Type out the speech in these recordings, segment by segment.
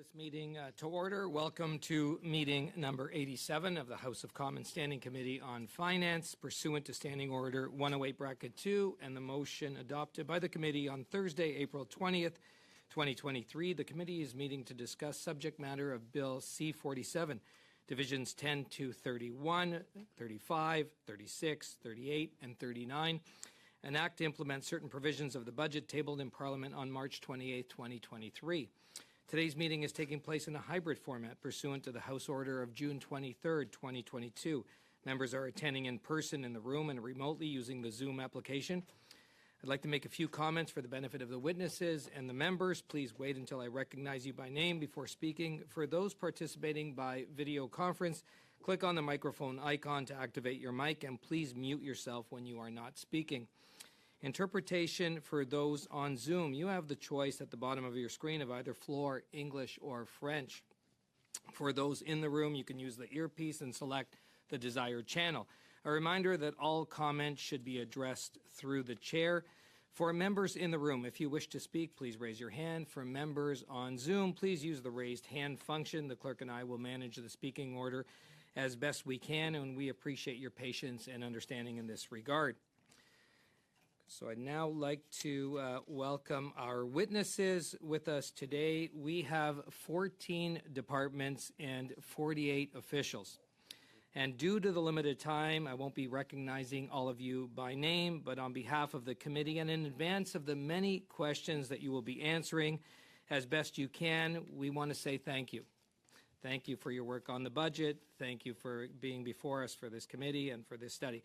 this meeting to order. Welcome to meeting number 87 of the House of Commons Standing Committee on Finance, pursuant to Standing Order 108(2) and the motion adopted by the committee on Thursday, April 20th, 2023. The committee is meeting to discuss subject matter of Bill C-47, Divisions 10 to 31, 35, 36, 38, and 39. An act to implement certain provisions of the budget tabled in Parliament on March 28, 2023. Today's meeting is taking place in a hybrid format pursuant to the House Order of June 23, 2022. Members are attending in person in the room and remotely using the Zoom application. I'd like to make a few comments for the benefit of the witnesses and the members. Please wait until I recognize you by name before speaking. For those participating by video conference, click on the microphone icon to activate your mic, and please mute yourself when you are not speaking. Interpretation for those on Zoom. You have the choice at the bottom of your screen of either floor, English, or French. For those in the room, you can use the earpiece and select the desired channel. A reminder that all comments should be addressed through the chair. For members in the room, if you wish to speak, please raise your hand. For members on Zoom, please use the raised hand function. The clerk and I will manage the speaking order as best we can, and we appreciate your patience and understanding in this regard. So I'd now like to welcome our witnesses with us today. We have 14 departments and 48 officials. And due to the limited time, I won't be recognizing all of you by name, but on behalf of the committee and in advance of the many questions that you will be answering as best you can, we want to say thank you. Thank you for your work on the budget. Thank you for being before us for this committee and for this study.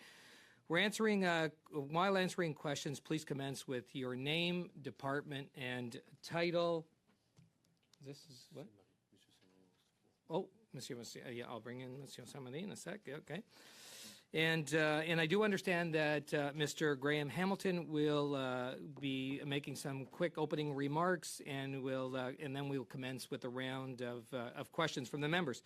We're answering, while answering questions, please commence with your name, department, and title. This is what? Oh, Monsieur, yeah, I'll bring in Monsieur Samadi in a sec. Okay. And I do understand that Mr. Graham Hamilton will be making some quick opening remarks, and then we'll commence with a round of questions from the members.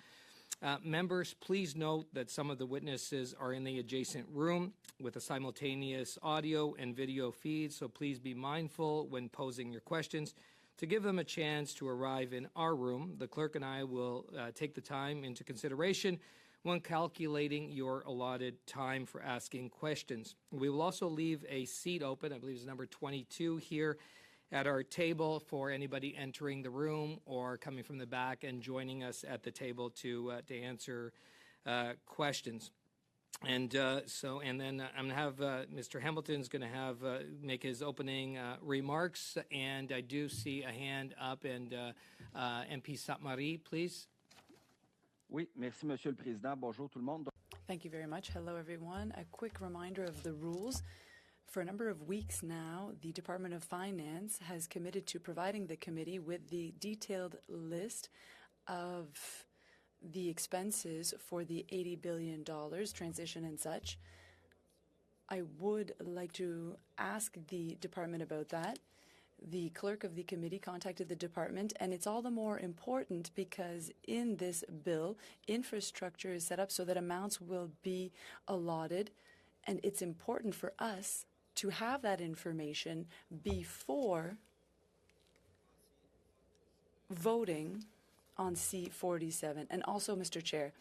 Members, please note that some of the witnesses are in the adjacent room with a simultaneous audio and video feed, so please be mindful when posing your questions. To give them a chance to arrive in our room, the clerk and I will take the time into consideration when calculating your allotted time for asking questions. We will also leave a seat open, I believe it's number 22 here, at our table for anybody entering the room or coming from the back and joining us at the table to answer questions. And then I'm going to have Mr. Hamilton's going to have make his opening remarks, and I do see a hand up, and MP Sainte-Marie, please. Oui, merci, Monsieur le Président. Bonjour tout le monde. Thank you very much. Hello, everyone. A quick reminder of the rules. For a number of weeks now, the Department of Finance has committed to providing the committee with the detailed list of the expenses for the $80 billion transition and such. I would like to ask the department about that. The clerk of the committee contacted the department, and it's all the more important because in this bill, infrastructure is set up so that amounts will be allotted, and it's important for us to have that information before voting on C-47. And also, Mr. Chair,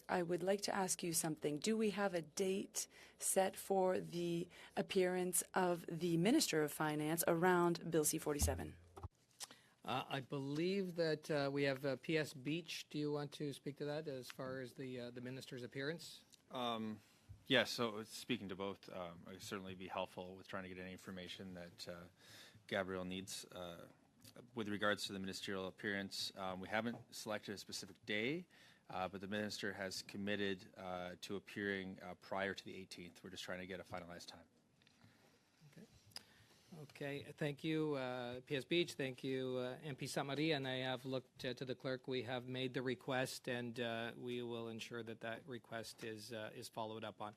I would like to ask you something. Do we have a date set for the appearance of the Minister of Finance around Bill C-47? I believe that we have P.S. Beach. Do you want to speak to that as far as the minister's appearance? Yes, so speaking to both, I would certainly be helpful with trying to get any information that Gabriel needs. With regards to the ministerial appearance, we haven't selected a specific day, but the minister has committed to appearing prior to the 18th. We're just trying to get a finalized time. Okay, thank you, P.S. Beach. Thank you, MP Sainte-Marie. And I have looked to the clerk. We have made the request, and we will ensure that that request is followed up on.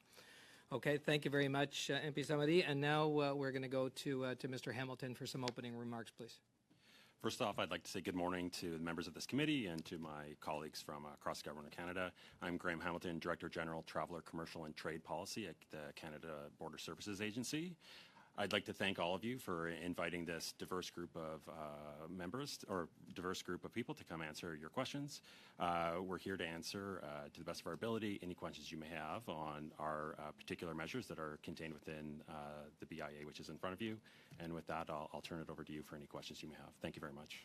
Okay, thank you very much, MP Sainte-Marie. And now we're going to go to Mr. Hamilton for some opening remarks, please. First off, I'd like to say good morning to the members of this committee and to my colleagues from across the Government of Canada. I'm Graham Hamilton, Director General, Traveller, Commercial and Trade Policy at the Canada Border Services Agency. I'd like to thank all of you for inviting this diverse group of members or diverse group of people to come answer your questions. We're here to answer, to the best of our ability, any questions you may have on our particular measures that are contained within the BIA, which is in front of you. And with that, I'll turn it over to you for any questions you may have. Thank you very much.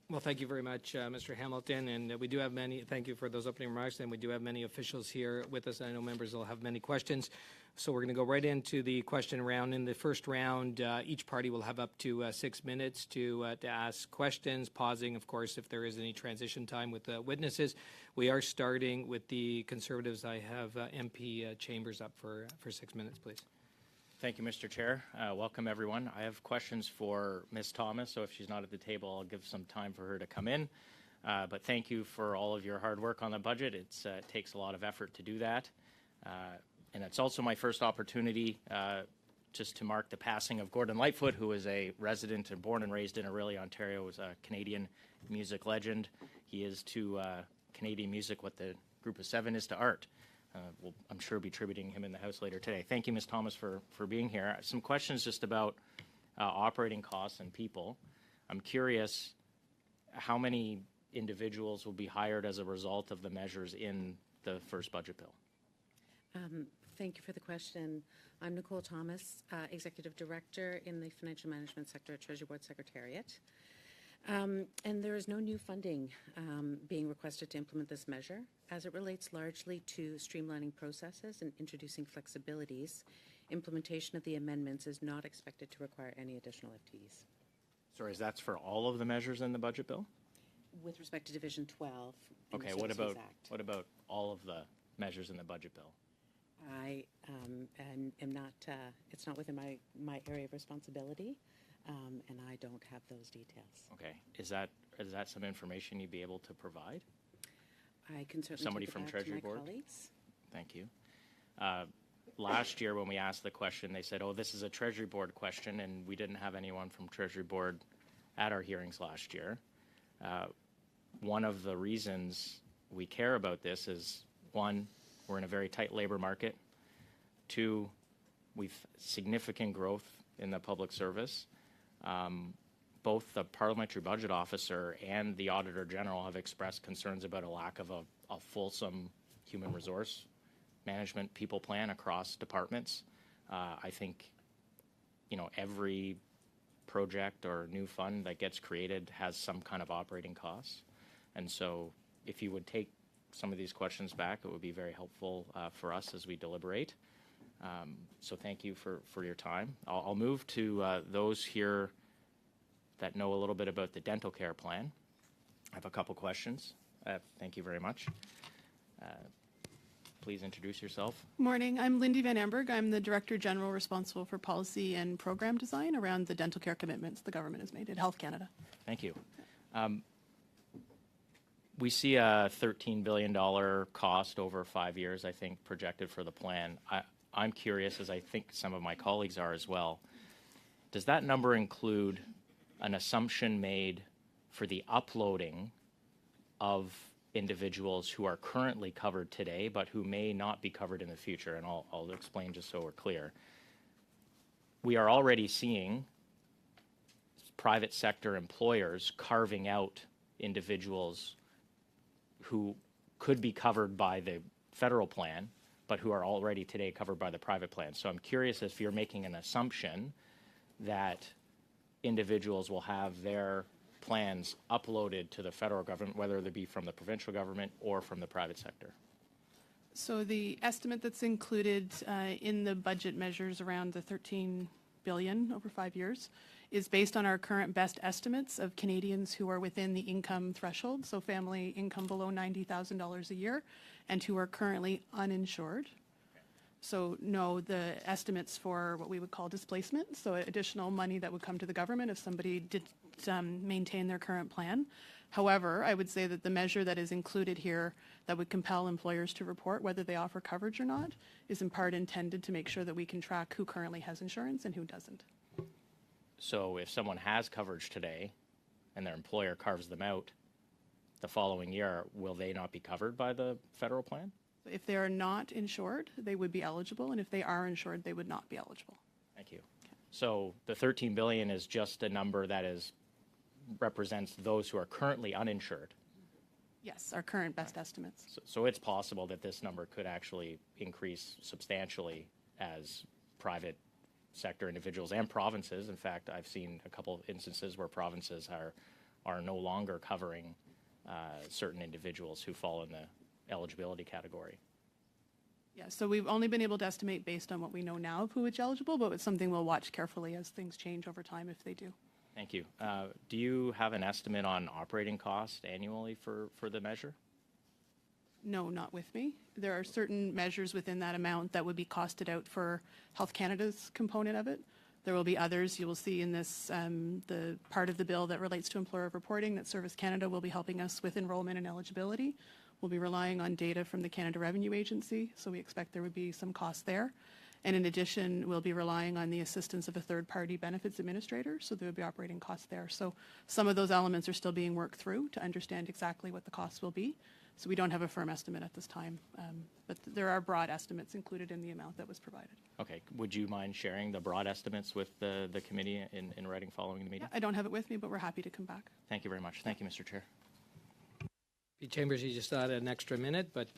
Well, thank you very much, Mr. Hamilton. And we do have many, thank you for those opening remarks. And we do have many officials here with us. I know members will have many questions. So we're going to go right into the question round. In the first round, each party will have up to 6 minutes to ask questions, pausing, of course, if there is any transition time with witnesses. We are starting with the Conservatives. I have MP Chambers up for 6 minutes, please. Thank you, Mr. Chair. Welcome, everyone. I have questions for Ms. Thomas, so if she's not at the table, I'll give some time for her to come in. But thank you for all of your hard work on the budget. It takes a lot of effort to do that. And it's also my first opportunity just to mark the passing of Gordon Lightfoot, who was a resident and born and raised in Orillia, Ontario, was a Canadian music legend. He is to Canadian music what the Group of Seven is to art. We'll, I'm sure, be tributing him in the House later today. Thank you, Ms. Thomas, for being here. Some questions just about operating costs and people. I'm curious how many individuals will be hired as a result of the measures in the first budget bill? Thank you for the question. I'm Nicole Thomas, Executive Director in the Financial Management Sector at Treasury Board Secretariat. And there is no new funding being requested to implement this measure, as it relates largely to streamlining processes and introducing flexibilities. Implementation of the amendments is not expected to require any additional FTEs. Sorry, is that for all of the measures in the budget bill? With respect to Division 12. in the Okay, what Citizens about Act. all of the measures in the budget bill? I am not, it's not within my area of responsibility, and I don't have those details. Okay, is that some information you'd be able to provide? I can certainly Somebody take it from back Treasury to my Board? colleagues. Thank you. Last year when we asked the question, they said, oh, this is a Treasury Board question, and we didn't have anyone from Treasury Board at our hearings last year. One of the reasons we care about this is, one, we're in a very tight labor market. Two, we've significant growth in the public service. Both the Parliamentary Budget Officer and the Auditor General have expressed concerns about a lack of a fulsome human resource management people plan across departments. I think, every project or new fund that gets created has some kind of operating costs. And so if you would take some of these questions back, it would be very helpful for us as we deliberate. So thank you for your time. I'll move to those here that know a little bit about the dental care plan. I have a couple questions. Thank you very much. Please introduce yourself. Morning, I'm Lindy Van Amberg. I'm the Director General responsible for policy and program design around the dental care commitments the government has made at Health Canada. Thank you. We see a $13 billion cost over 5 years, I think, projected for the plan. I'm curious, as I think some of my colleagues are as well, does that number include an assumption made for the uploading of individuals who are currently covered today but who may not be covered in the future? And I'll explain just so we're clear. We are already seeing private sector employers carving out individuals who could be covered by the federal plan, but who are already today covered by the private plan. So I'm curious if you're making an assumption that individuals will have their plans uploaded to the federal government, whether they be from the provincial government or from the private sector. So the estimate that's included in the budget measures around the $13 billion over 5 years is based on our current best estimates of Canadians who are within the income threshold, so family income below $90,000 a year, and who are currently uninsured. So no, the estimates for what we would call displacement, so additional money that would come to the government if somebody did maintain their current plan. However, I would say that the measure that is included here that would compel employers to report whether they offer coverage or not is in part intended to make sure that we can track who currently has insurance and who doesn't. So if someone has coverage today and their employer carves them out the following year, will they not be covered by the federal plan? If they are not insured, they would be eligible, and if they are insured, they would not be eligible. Thank you. So the 13 billion is just a number that represents those who are currently uninsured. Yes, our current best estimates. So it's possible that this number could actually increase substantially as private sector individuals and provinces. In fact, I've seen a couple of instances where provinces are no longer covering certain individuals who fall in the eligibility category. Yeah, so we've only been able to estimate based on what we know now of who is eligible, but it's something we'll watch carefully as things change over time if they do. Thank you. Do you have an estimate on operating cost annually for the measure? No, not with me. There are certain measures within that amount that would be costed out for Health Canada's component of it. There will be others you will see in this, the part of the bill that relates to employer reporting that Service Canada will be helping us with enrollment and eligibility. We'll be relying on data from the Canada Revenue Agency, so we expect there would be some cost there. And in addition, we'll be relying on the assistance of a third-party benefits administrator, so there will be operating costs there. So some of those elements are still being worked through to understand exactly what the costs will be. So we don't have a firm estimate at this time, but there are broad estimates included in the amount that was provided. Okay. Would you mind sharing the broad estimates with the committee in writing following the meeting? I don't have it with me, but we're happy to come back. Thank you very much. Thank you, Mr. Chair. P. Chambers, you just had an extra minute, but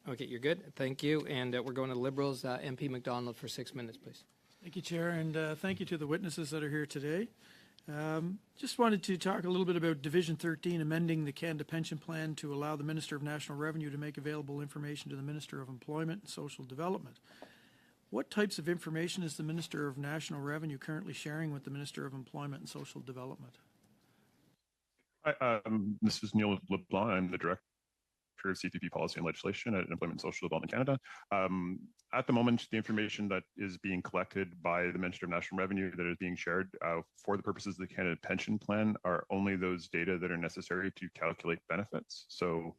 okay, you're good. Thank you. And we're going to Liberals. MP McDonald for 6 minutes, please. Thank you, Chair, and thank you to the witnesses that are here today. Just wanted to talk a little bit about Division 13, amending the Canada Pension Plan to allow the Minister of National Revenue to make available information to the Minister of Employment and Social Development. What types of information is the Minister of National Revenue currently sharing with the Minister of Employment and Social Development? Hi, this is Neil LeBlanc. I'm the Director of CPP Policy and Legislation at Employment and Social Development Canada. At the moment, the information that is being collected by the Minister of National Revenue that is being shared for the purposes of the Canada Pension Plan are only those data that are necessary to calculate benefits. So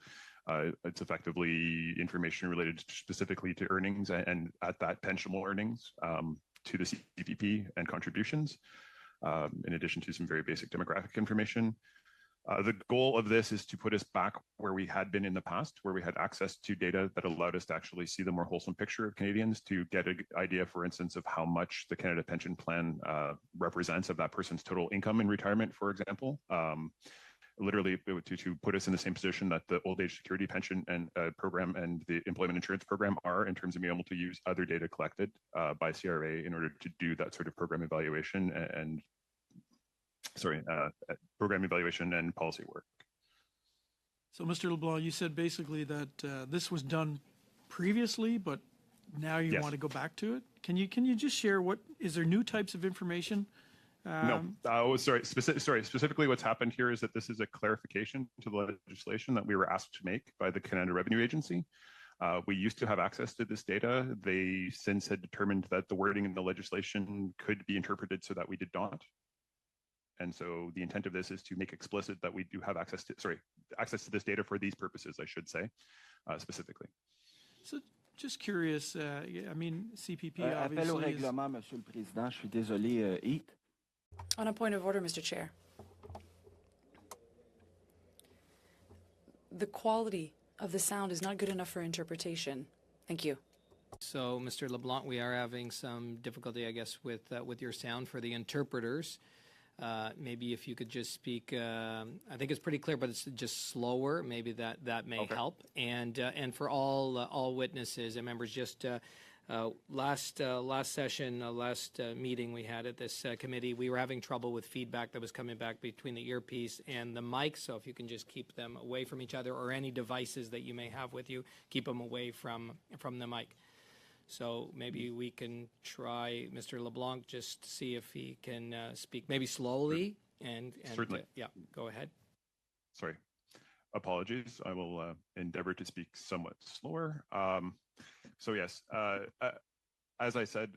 it's effectively information related specifically to earnings and at that pensionable earnings to the CPP and contributions, in addition to some very basic demographic information. The goal of this is to put us back where we had been in the past, where we had access to data that allowed us to actually see the more wholesome picture of Canadians, to get an idea, for instance, of how much the Canada Pension Plan represents of that person's total income in retirement, for example. Literally to put us in the same position that the old age security pension and program and the employment insurance program are, in terms of being able to use other data collected by CRA in order to do that sort of program evaluation and program evaluation and policy work. So, Mr. LeBlanc, you said basically that this was done previously, but now you want to go back to it. Can you just share what is there new types of information? Specifically, what's happened here is that this is a clarification to the legislation that we were asked to make by the Canada Revenue Agency. We used to have access to this data. They since had determined that the wording in the legislation could be interpreted so that we did not. And so the intent of this is to make explicit that we do have access to this data for these purposes, I should say, specifically. So just curious, I mean, CPP obviously Appel au règlement, Monsieur le Président. Je suis désolé, Heath. On a point of order, Mr. Chair. The quality of the sound is not good enough for interpretation. Thank you. So, Mr. LeBlanc, we are having some difficulty, I guess, with your sound for the interpreters. Maybe if you could just speak, I think it's pretty clear, but it's just slower. Maybe that may help. And for all witnesses and members, just last meeting we had at this committee, we were having trouble with feedback that was coming back between the earpiece and the mic. So if you can just keep them away from each other, or any devices that you may have with you, keep them away from the mic. So maybe we can try Mr. LeBlanc, just see if he can speak maybe slowly and certainly. Yeah, go ahead. Sorry. Apologies. I will endeavor to speak somewhat slower. So yes, as I said,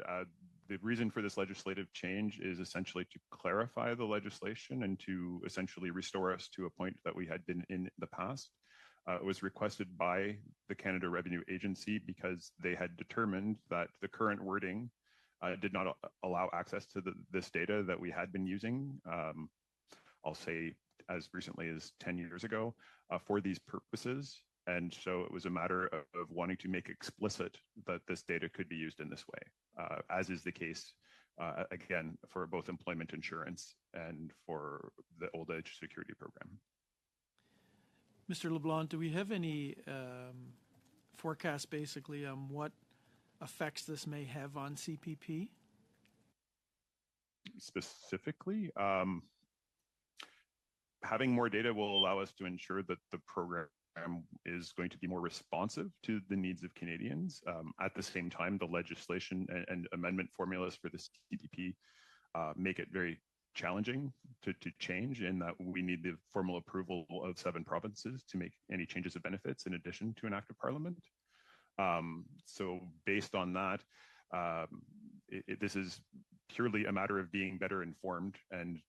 the reason for this legislative change is essentially to clarify the legislation and to essentially restore us to a point that we had been in the past. It was requested by the Canada Revenue Agency because they had determined that the current wording did not allow access to this data that we had been using, I'll say as recently as 10 years ago, for these purposes. And so it was a matter of wanting to make explicit that this data could be used in this way, as is the case again, for both employment insurance and for the old age security program. Mr. LeBlanc, do we have any forecast basically on what effects this may have on CPP? Specifically, having more data will allow us to ensure that the program is going to be more responsive to the needs of Canadians. At the same time, the legislation and amendment formulas for the CPP make it very challenging to change, in that we need the formal approval of 7 provinces to make any changes of benefits in addition to an act of parliament. So based on that, this is purely a matter of being better informed and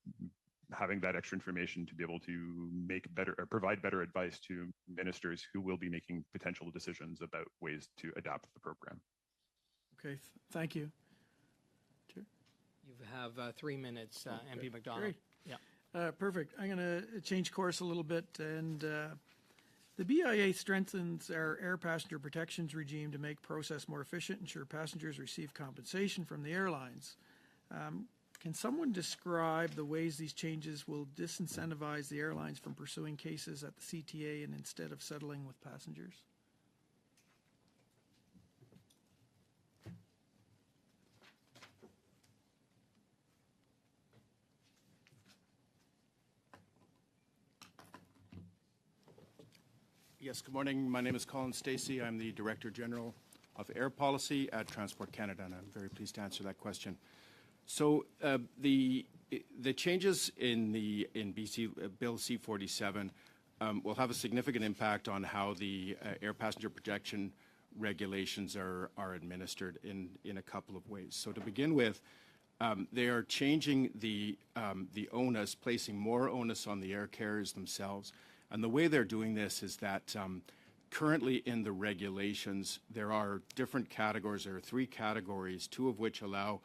having that extra information to be able to make better or provide better advice to ministers who will be making potential decisions about ways to adapt the program. Okay, thank you. You have 3 minutes, MP McDonald. Great. Yeah. Perfect. I'm going to change course a little bit. And the BIA strengthens our air passenger protections regime to make process more efficient, ensure passengers receive compensation from the airlines. Can someone describe the ways these changes will disincentivize the airlines from pursuing cases at the CTA and instead of settling with passengers? Yes, good morning. My name is Colin Stacey. I'm the Director General of Air Policy at Transport Canada, and I'm very pleased to answer that question. So the changes in BC Bill C-47 will have a significant impact on how the air passenger protection regulations are administered in a couple of ways. So to begin with, they are changing the onus, placing more onus on the air carriers themselves. And the way they're doing this is that currently in the regulations, there are different categories. There are 3 categories, 2 of which allow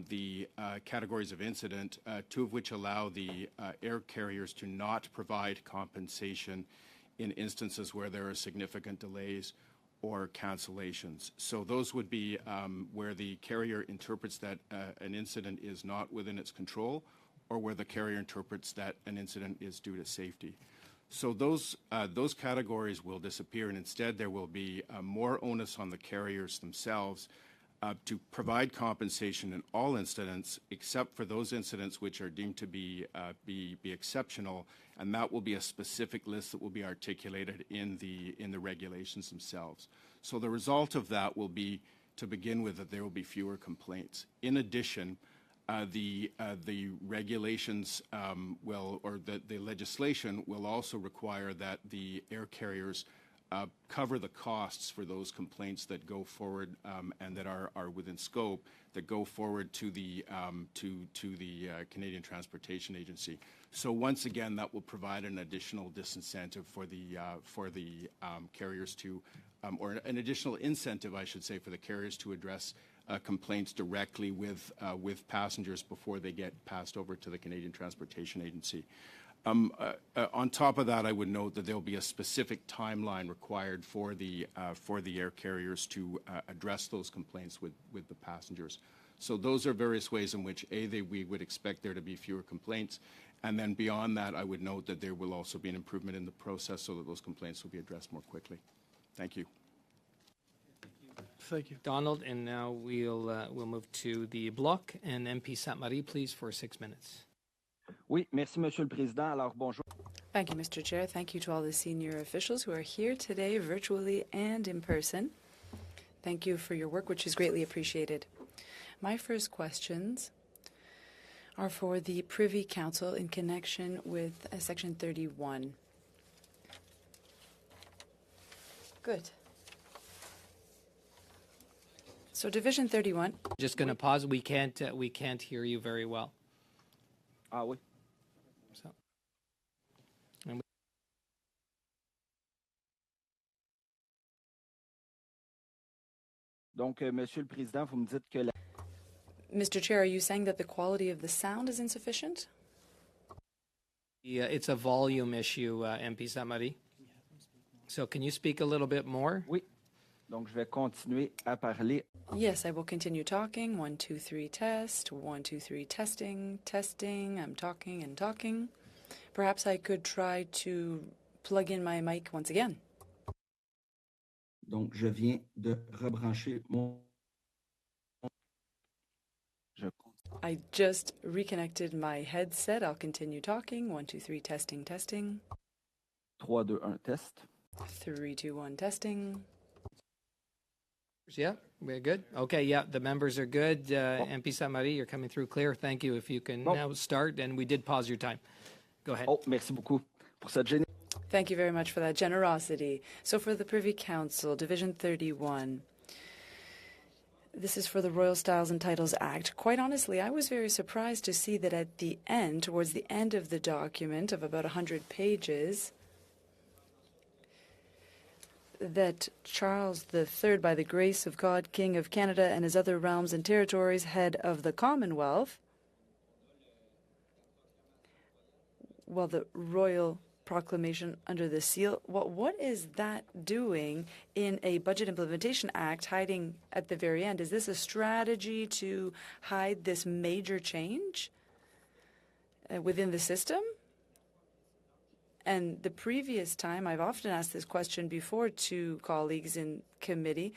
the categories of incident, 2 of which allow the air carriers to not provide compensation in instances where there are significant delays or cancellations. So those would be where the carrier interprets that an incident is not within its control, or where the carrier interprets that an incident is due to safety. So those categories will disappear, and instead there will be more onus on the carriers themselves to provide compensation in all incidents, except for those incidents which are deemed to be exceptional, and that will be a specific list that will be articulated in the regulations themselves. So the result of that will be, to begin with, that there will be fewer complaints. In addition, the regulations the legislation will also require that the air carriers cover the costs for those complaints that go forward and that are within scope, that go forward to the Canadian Transportation Agency. So once again, that will provide an additional disincentive for the carriers to, or an additional incentive, I should say, for the carriers to address complaints directly with passengers before they get passed over to the Canadian Transportation Agency. On top of that, I would note that there will be a specific timeline required for the air carriers to address those complaints with the passengers. So those are various ways in which, we would expect there to be fewer complaints, and then beyond that, I would note that there will also be an improvement in the process so that those complaints will be addressed more quickly. Thank you. Thank you, Donald, and now we'll move to the bloc, and MP Sainte-Marie, please, for 6 minutes. Oui, merci, Monsieur le Président. Alors, bonjour. Thank you, Mr. Chair. Thank you to all the senior officials who are here today, virtually and in person. Thank you for your work, which is greatly appreciated. My first questions are for the Privy Council in connection with Section 31. Good. So Division 31. Just going to pause. We can't hear you very well. Ah oui. So, Donc, Monsieur le Président, vous me dites que la... Mr. Chair, are you saying that the quality of the sound is insufficient? yeah, it's a volume issue, MP Sainte-Marie. So can you speak a little bit more? Oui. Donc, je vais continuer à parler. Yes, I will continue talking. 1, 2, 3, test. 1, 2, 3, testing, testing. I'm talking and talking. Perhaps I could try to plug in my mic once again. Donc, je viens de rebrancher mon. I just reconnected my headset. I'll continue talking. 1, 2, 3, testing, testing. 3, 2, 1, test. 3, 2, 1, testing. Yeah, we're good. Okay, yeah, the members are good. MP Samari, you're coming through clear. Thank you. If you can now start, and we did pause your time. Go ahead. Oh, merci beaucoup pour cette générosité. Thank you very much for that generosity. So for the Privy Council, Division 31, this is for the Royal Styles and Titles Act. Quite honestly, I was very surprised to see that at the end, towards the end of the document of about 100 pages, that Charles III, by the grace of God, King of Canada and his other realms and territories, head of the Commonwealth, well, the royal proclamation under the seal, what is that doing in a Budget Implementation Act hiding at the very end? Is this a strategy to hide this major change within the system? And the previous time, I've often asked this question before to colleagues in committee.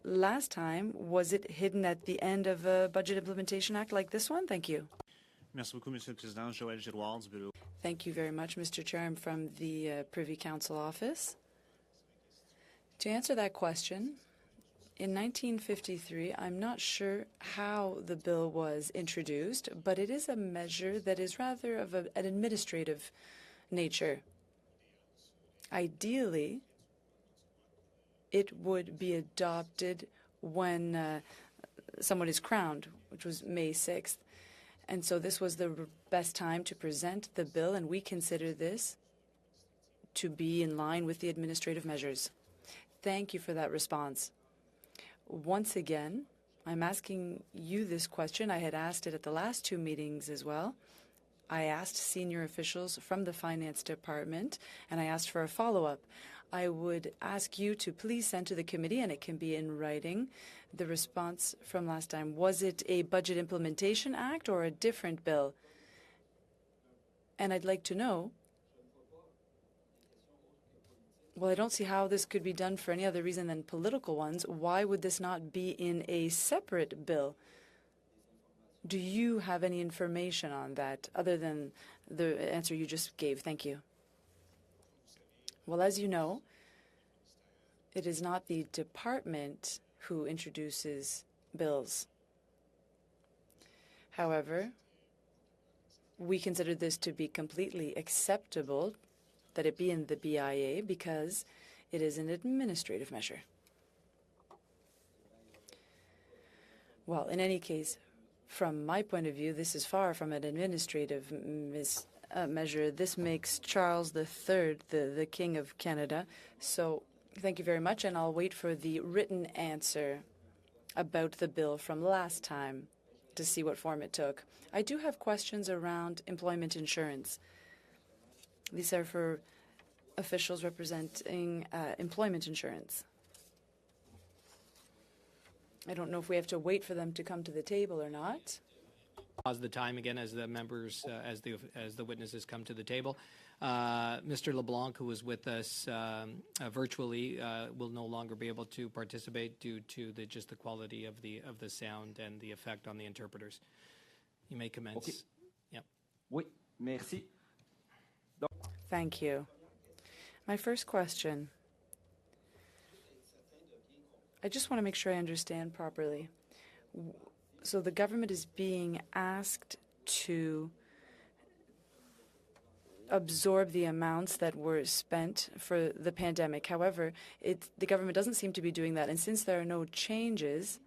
Last time, was it hidden at the end of a Budget Implementation Act like this one? Thank you. Merci beaucoup, Monsieur le Président. Joël Giroir du Bureau. Thank you very much, Mr. Chair. I'm from the Privy Council office. To answer that question, in 1953, I'm not sure how the bill was introduced, but it is a measure that is rather of an administrative nature. Ideally, it would be adopted when someone is crowned, which was May 6th. And so this was the best time to present the bill, and we consider this to be in line with the administrative measures. Thank you for that response. Once again, I'm asking you this question. I had asked it at the last two meetings as well. I asked senior officials from the Finance Department, and I asked for a follow-up. I would ask you to please send to the committee, and it can be in writing, the response from last time. Was it a Budget Implementation Act or a different bill? And I'd like to know, well, I don't see how this could be done for any other reason than political ones. Why would this not be in a separate bill? Do you have any information on that other than the answer you just gave? Thank you. Well, as you know, it is not the department who introduces bills. However, we consider this to be completely acceptable, that it be in the BIA, because it is an administrative measure. Well, in any case, from my point of view, this is far from an administrative measure. This makes Charles III the King of Canada. So thank you very much, and I'll wait for the written answer about the bill from last time to see what form it took. I do have questions around employment insurance. These are for officials representing employment insurance. I don't know if we have to wait for them to come to the table or not. Pause the time again as the members, as the witnesses come to the table. Mr. LeBlanc, who was with us virtually, will no longer be able to participate due to just the quality of the sound and the effect on the interpreters. You may commence. Okay. Yep. Oui, merci. Thank you. My first question. I just want to make sure I understand properly. So the government is being asked to absorb the amounts that were spent for the pandemic. However, the government doesn't seem to be doing that. And since there are no changes,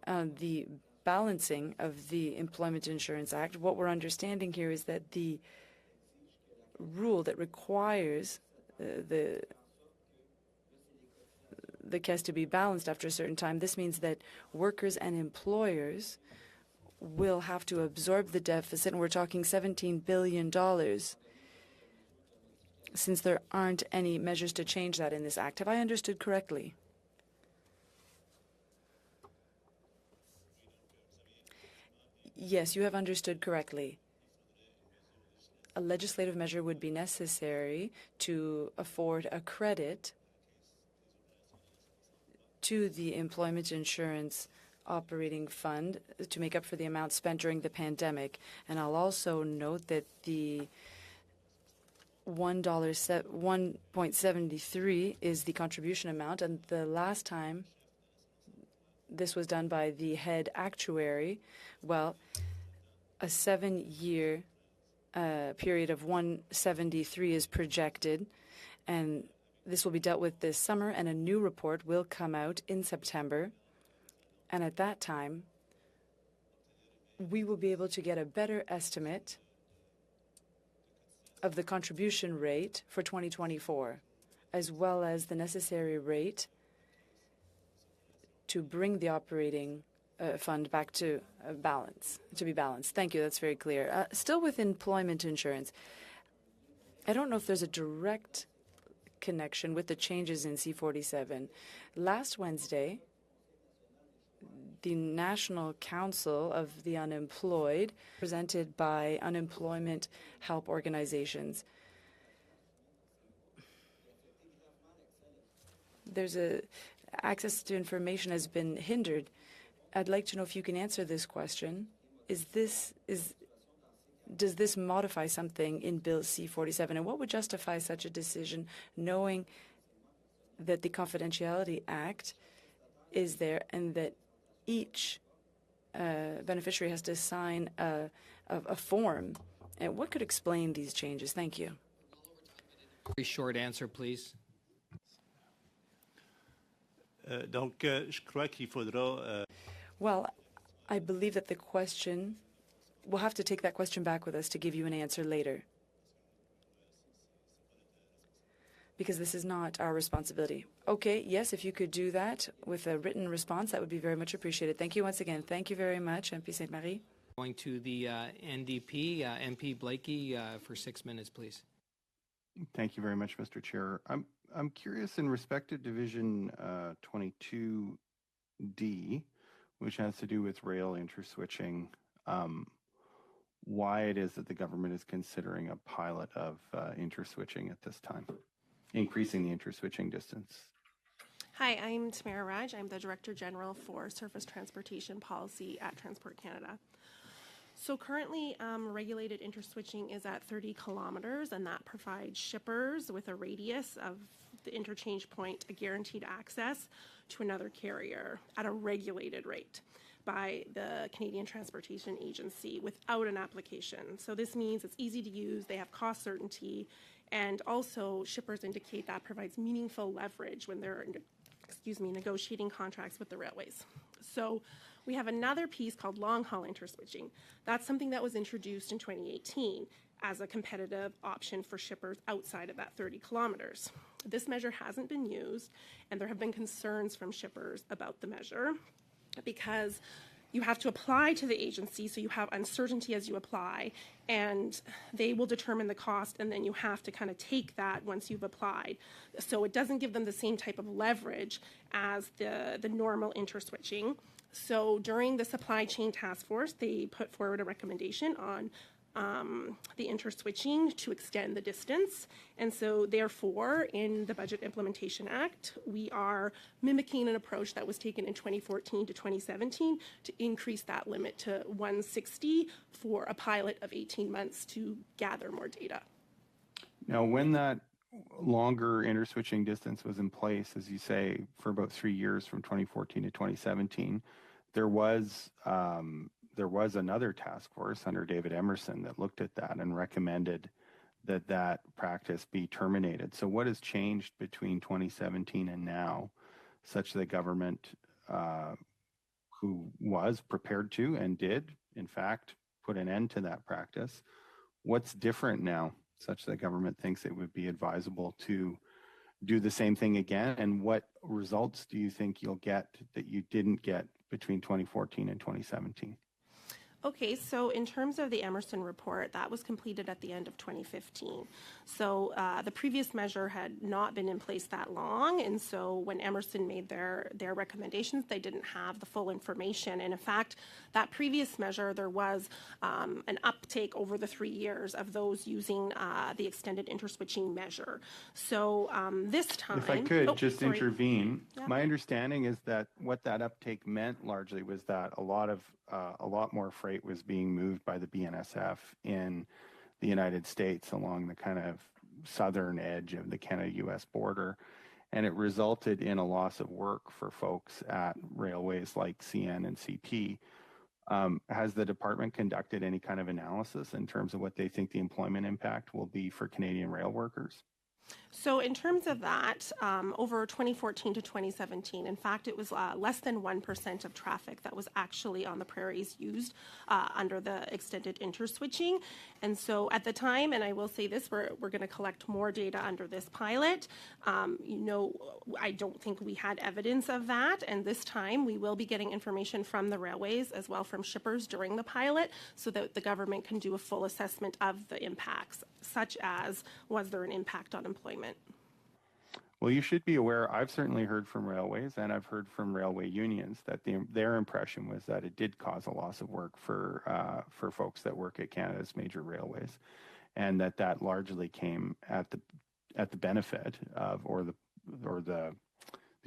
the balancing of the Employment Insurance Act, what we're understanding here is that the rule that requires the caisse to be balanced after a certain time, this means that workers and employers will have to absorb the deficit, and we're talking $17 billion. since there aren't any measures to change that in this act. Have I understood correctly? Yes, you have understood correctly. A legislative measure would be necessary to afford a credit to the Employment Insurance Operating Fund to make up for the amount spent during the pandemic. And I'll also note that the $1.73 is the contribution amount, and the last time this was done by the head actuary, well, a 7-year period of 173 is projected, and this will be dealt with this summer, and a new report will come out in September. And at that time, we will be able to get a better estimate of the contribution rate for 2024, as well as the necessary rate to bring the operating fund back to be balanced. Thank you. That's very clear. Still with employment insurance, I don't know if there's a direct connection with the changes in C-47. Last Wednesday, the National Council of the Unemployed, presented by unemployment help organizations, access to information has been hindered. I'd like to know if you can answer this question. Does this modify something in Bill C-47? And what would justify such a decision, knowing that the Confidentiality Act is there and that each beneficiary has to sign a form? And what could explain these changes? Thank you. Very short answer, please. Well, I believe that the question, we'll have to take that question back with us to give you an answer later, because this is not our responsibility. Okay, yes, if you could do that with a written response, that would be very much appreciated. Thank you once again. Thank you very much, MP St. Marie. Going to the NDP, MP Blakey, for 6 minutes, please. Thank you very much, Mr. Chair. I'm curious in respect to Division 22D, which has to do with rail interswitching, why it is that the government is considering a pilot of interswitching at this time, increasing the interswitching distance. Hi, I'm Tamara Raj. I'm the Director General for Surface Transportation Policy at Transport Canada. So currently, regulated interswitching is at 30 kilometers, and that provides shippers with a radius of the interchange point a guaranteed access to another carrier at a regulated rate by the Canadian Transportation Agency without an application. So this means it's easy to use, they have cost certainty, and also shippers indicate that provides meaningful leverage when they're negotiating contracts with the railways. So we have another piece called long-haul interswitching. That's something that was introduced in 2018 as a competitive option for shippers outside of that 30 kilometers. This measure hasn't been used, and there have been concerns from shippers about the measure because you have to apply to the agency, so you have uncertainty as you apply, and they will determine the cost, and then you have to kind of take that once you've applied. So it doesn't give them the same type of leverage as the normal interswitching. So during the supply chain task force, they put forward a recommendation on the interswitching to extend the distance. And so therefore, in the Budget Implementation Act, we are mimicking an approach that was taken in 2014 to 2017 to increase that limit to 160 for a pilot of 18 months to gather more data. Now, when that longer interswitching distance was in place, as you say, for about 3 years from 2014 to 2017, there was another task force under David Emerson that looked at that and recommended that practice be terminated. So what has changed between 2017 and now such that government, who was prepared to and did, in fact, put an end to that practice, what's different now such that government thinks it would be advisable to do the same thing again? And what results do you think you'll get that you didn't get between 2014 and 2017? Okay, so in terms of the Emerson report, that was completed at the end of 2015. So the previous measure had not been in place that long, and so when Emerson made their recommendations, they didn't have the full information. And in fact, that previous measure, there was an uptake over the 3 years of those using the extended interswitching measure. So this time... If I could just sorry. intervene, Yeah. my understanding is that what that uptake meant largely was that a lot more freight was being moved by the BNSF in the United States along the kind of southern edge of the Canada-US border. And it resulted in a loss of work for folks at railways like CN and CP. Has the department conducted any kind of analysis in terms of what they think the employment impact will be for Canadian rail workers? So in terms of that, over 2014 to 2017, in fact, it was less than 1% of traffic that was actually on the prairies used under the extended interswitching. And so at the time, and I will say this, we're going to collect more data under this pilot. I don't think we had evidence of that. And this time, we will be getting information from the railways as well from shippers during the pilot so that the government can do a full assessment of the impacts, such as was there an impact on employment. Well, you should be aware, I've certainly heard from railways and I've heard from railway unions that their impression was that it did cause a loss of work for folks that work at Canada's major railways, and that largely came at the benefit of, or the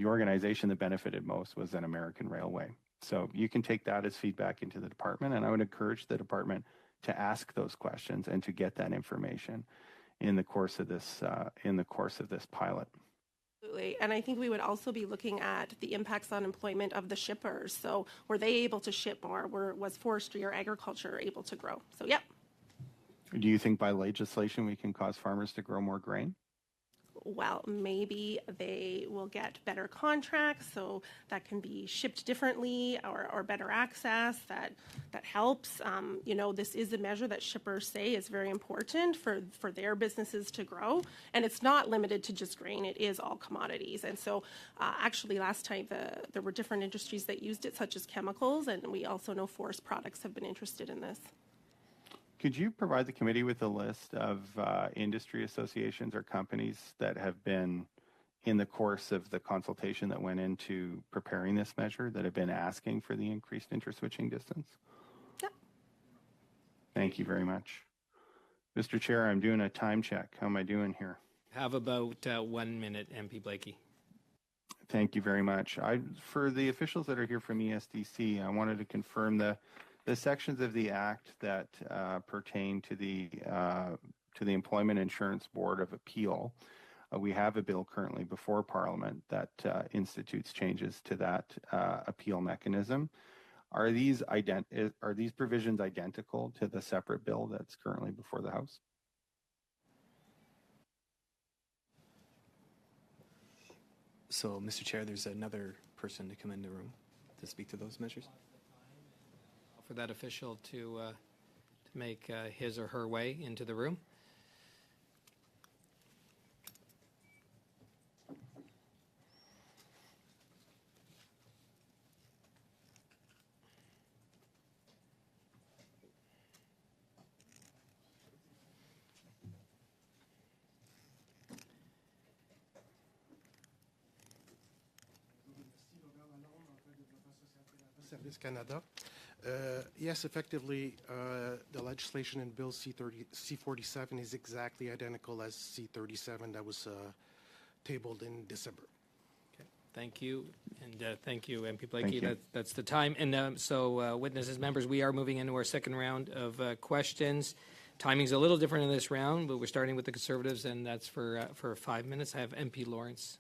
organization that benefited most was an American Railway. So you can take that as feedback into the department, and I would encourage the department to ask those questions and to get that information in the course of this pilot. Absolutely. And I think we would also be looking at the impacts on employment of the shippers. So were they able to ship more? Was forestry or agriculture able to grow? So, yep. Do you think by legislation we can cause farmers to grow more grain? Well, maybe they will get better contracts, so that can be shipped differently, or better access. That helps. This is a measure that shippers say is very important for their businesses to grow, and it's not limited to just grain. It is all commodities. And so, actually, last time there were different industries that used it, such as chemicals, and we also know forest products have been interested in this. Could you provide the committee with a list of industry associations or companies that have been, in the course of the consultation that went into preparing this measure, that have been asking for the increased interswitching distance? Yep. Thank you very much. Mr. Chair, I'm doing a time check. How am I doing here? Have about 1 minute, MP Blakey. Thank you very much. For the officials that are here from ESDC, I wanted to confirm the sections of the Act that pertain to the Employment Insurance Board of Appeal. We have a bill currently before Parliament that institutes changes to that appeal mechanism. Are these provisions identical to the separate bill that's currently before the House? So, Mr. Chair, there's another person to come in the room to speak to those measures. For that official to make his or her way into the room. Service Canada. Yes, effectively, the legislation in Bill C-47 is exactly identical as C-37 that was tabled in December. Okay, thank you, and thank you, MP Blakey. That's the time. And so, witnesses, members, we are moving into our second round of questions. Timing's a little different in this round, but we're starting with the Conservatives, and that's for 5 minutes. I have MP Lawrence.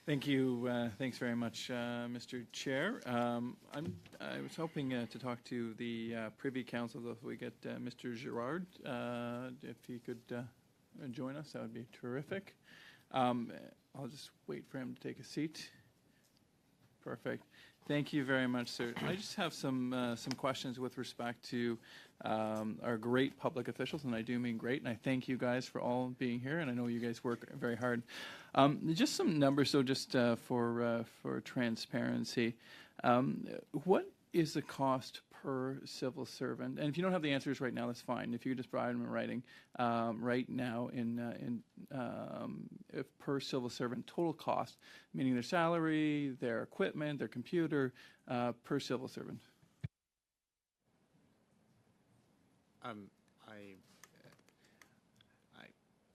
Thank you. Thanks very much, Mr. Chair. I was hoping to talk to the Privy Council, if we get Mr. Girard, if he could join us, that would be terrific. I'll just wait for him to take a seat. Perfect. Thank you very much, sir. I just have some questions with respect to our great public officials, and I do mean great, and I thank you guys for all being here, and I know you guys work very hard. Just some numbers, so just for transparency. What is the cost per civil servant? And if you don't have the answers right now, that's fine. If you could just provide them in writing right now if per civil servant total cost, meaning their salary, their equipment, their computer, per civil servant.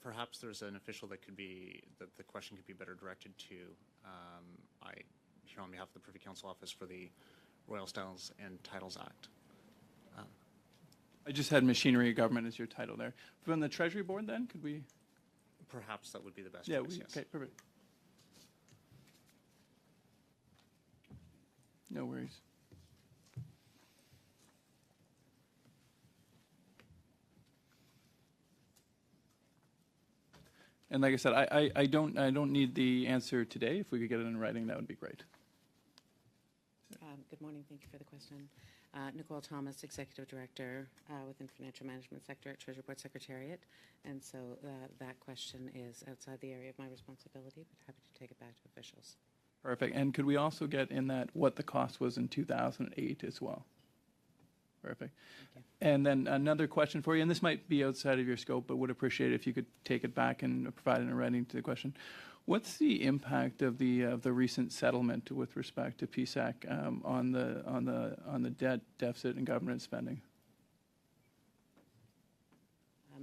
Perhaps there's an official that the question could be better directed to. Here on behalf of the Privy Council Office for the Royal Styles and Titles Act. I just had machinery of government as your title there. From the Treasury Board, then, could we? Perhaps that would be the best Yeah, choice, yes. Okay, perfect. No worries. And like I said, I don't need the answer today. If we could get it in writing, that would be great. Good morning. Thank you for the question. Nicole Thomas, Executive Director within Financial Management Sector at Treasury Board Secretariat. And so that question is outside the area of my responsibility, but happy to take it back to officials. Perfect. And could we also get in that what the cost was in 2008 as well? Perfect. And then another question for you, and this might be outside of your scope, but would appreciate it if you could take it back and provide it in writing to the question. What's the impact of the recent settlement with respect to PSAC on the debt deficit and government spending?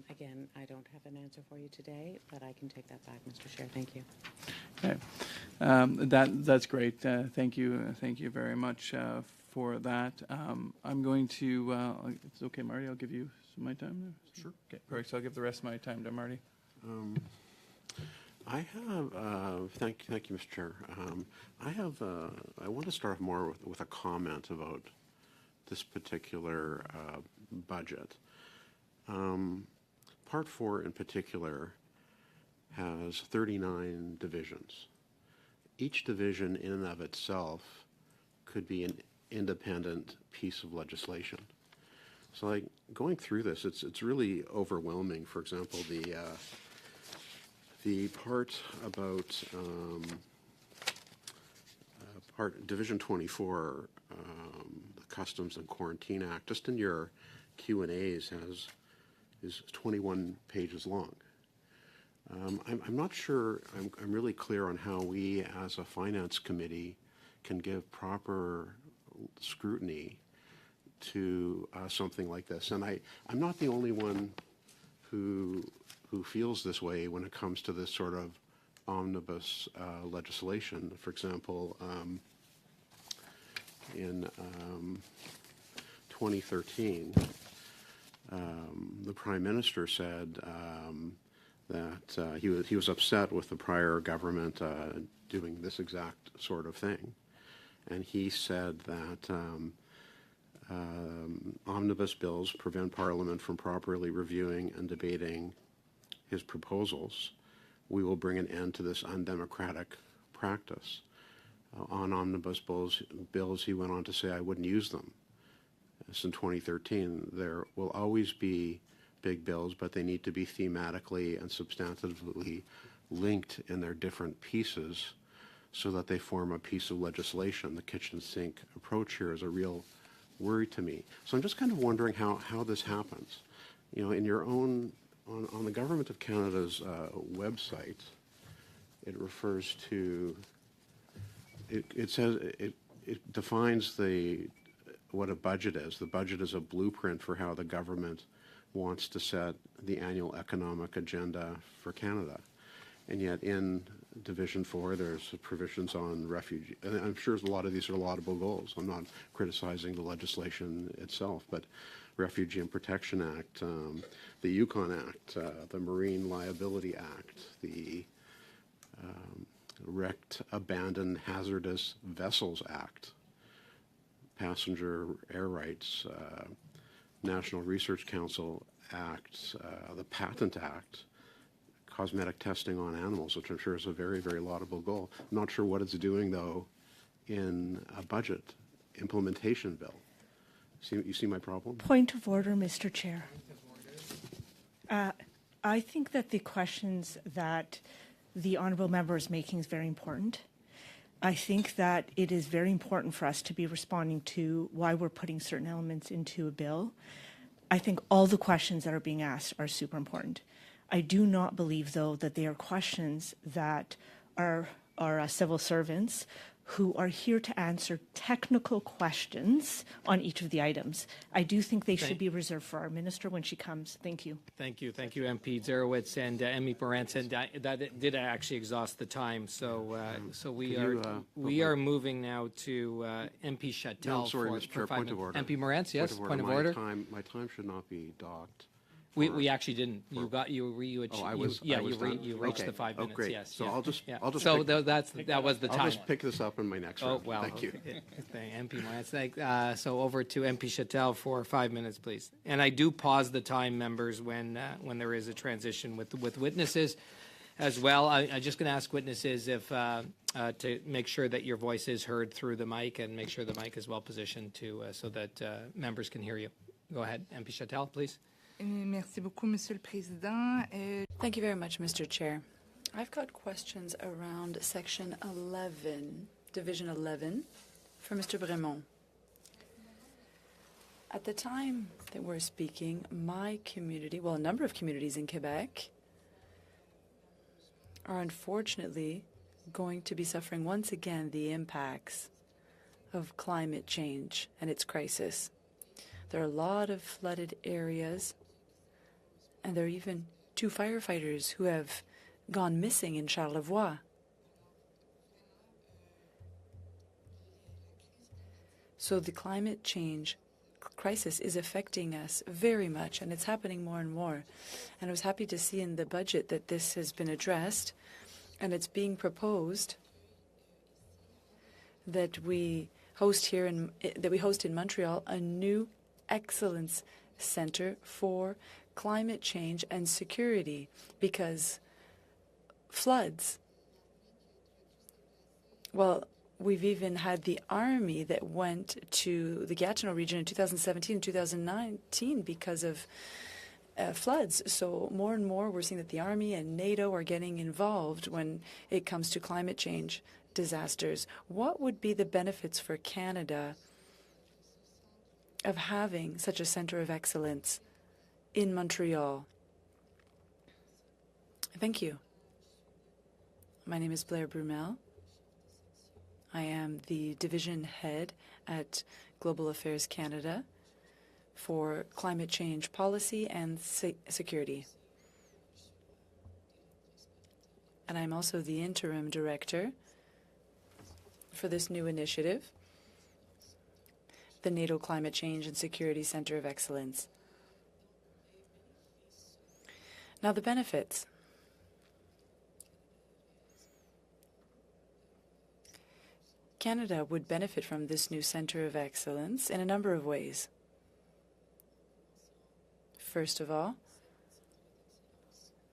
Again, I don't have an answer for you today, but I can take that back, Mr. Chair. Thank you. Okay, that's great. Thank you very much for that. I'm going to. If it's okay, Marty, I'll give you some of my time there. Sure. Okay, perfect. So I'll give the rest of my time to Marty. I have, thank you, Mr. Chair. I want to start off more with a comment about this particular budget. Part 4 in particular has 39 divisions. Each division in and of itself could be an independent piece of legislation. So like going through this, it's really overwhelming. For example, the part about Division 24, the Customs and Quarantine Act, just in your Q&As is 21 pages long. I'm not sure I'm really clear on how we as a finance committee can give proper scrutiny to something like this. And I'm not the only one who feels this way when it comes to this sort of omnibus legislation. For example, in 2013, the Prime Minister said that he was upset with the prior government doing this exact sort of thing. And he said that omnibus bills prevent Parliament from properly reviewing and debating his proposals. We will bring an end to this undemocratic practice. On omnibus bills, he went on to say, I wouldn't use them. Since 2013, there will always be big bills, but they need to be thematically and substantively linked in their different pieces so that they form a piece of legislation. The kitchen sink approach here is a real worry to me. So I'm just kind of wondering how this happens. You know, in your own, on the Government of Canada's website, it refers to, it says, it defines what a budget is. The budget is a blueprint for how the government wants to set the annual economic agenda for Canada. And yet in Division 4, there's provisions on refugee, and I'm sure a lot of these are laudable goals. I'm not criticizing the legislation itself, but Refugee and Protection Act, the Yukon Act, the Marine Liability Act, the Wrecked, Abandoned, Hazardous Vessels Act, Passenger Air Rights, National Research Council Act, the Patent Act, cosmetic testing on animals, which I'm sure is a very, very laudable goal. I'm not sure what it's doing, though, in a budget implementation bill. You see my problem? Point of order, Mr. Chair. I think that the questions that the honourable member is making is very important. I think that it is very important for us to be responding to why we're putting certain elements into a bill. I think all the questions that are being asked are super important. I do not believe, though, that they are questions that are civil servants who are here to answer technical questions on each of the items. I do think they should be reserved for our minister when she comes. Thank you. Thank you, MP Zarowitz and MP Morantz, and that did actually exhaust the time. So we are moving now to MP Chatel. No, sorry, for, Mr. Chair, point of order. MP Morantz, yes, point of order. My time should not be docked. We actually didn't. You reached the 5 minutes. Great. Yes. So yeah. I'll just. So that was the time. I'll just pick this up in my next round. Well. Thank you. MP Morantz. So over to MP Chatel for 5 minutes, please. And I do pause the time, members, when there is a transition with witnesses, as well. I'm just going to ask witnesses if to make sure that your voice is heard through the mic and make sure the mic is well positioned so that members can hear you. Go ahead, MP Chatel, please. Merci beaucoup, Monsieur le Président. Thank you very much, Mr. Chair. I've got questions around Section 11, Division 11, for Mr. Bremont. At the time that we're speaking, my community, well, a number of communities in Quebec, are unfortunately going to be suffering once again the impacts of climate change and its crisis. There are a lot of flooded areas, and there are even 2 firefighters who have gone missing in Charlevoix. So the climate change crisis is affecting us very much, and it's happening more and more. And I was happy to see in the budget that this has been addressed, and it's being proposed that we host in Montreal a new Excellence Center for Climate Change and Security, because floods, well, we've even had the army that went to the Gatineau region in 2017 and 2019 because of floods. So more and more we're seeing that the army and NATO are getting involved when it comes to climate change disasters. What would be the benefits for Canada of having such a center of excellence in Montreal? Thank you. My name is Blair Brumel. I am the division head at Global Affairs Canada for climate change policy and security. And I'm also the interim director for this new initiative, the NATO Climate Change and Security Center of Excellence. Now, the benefits. Canada would benefit from this new Center of Excellence in a number of ways. First of all,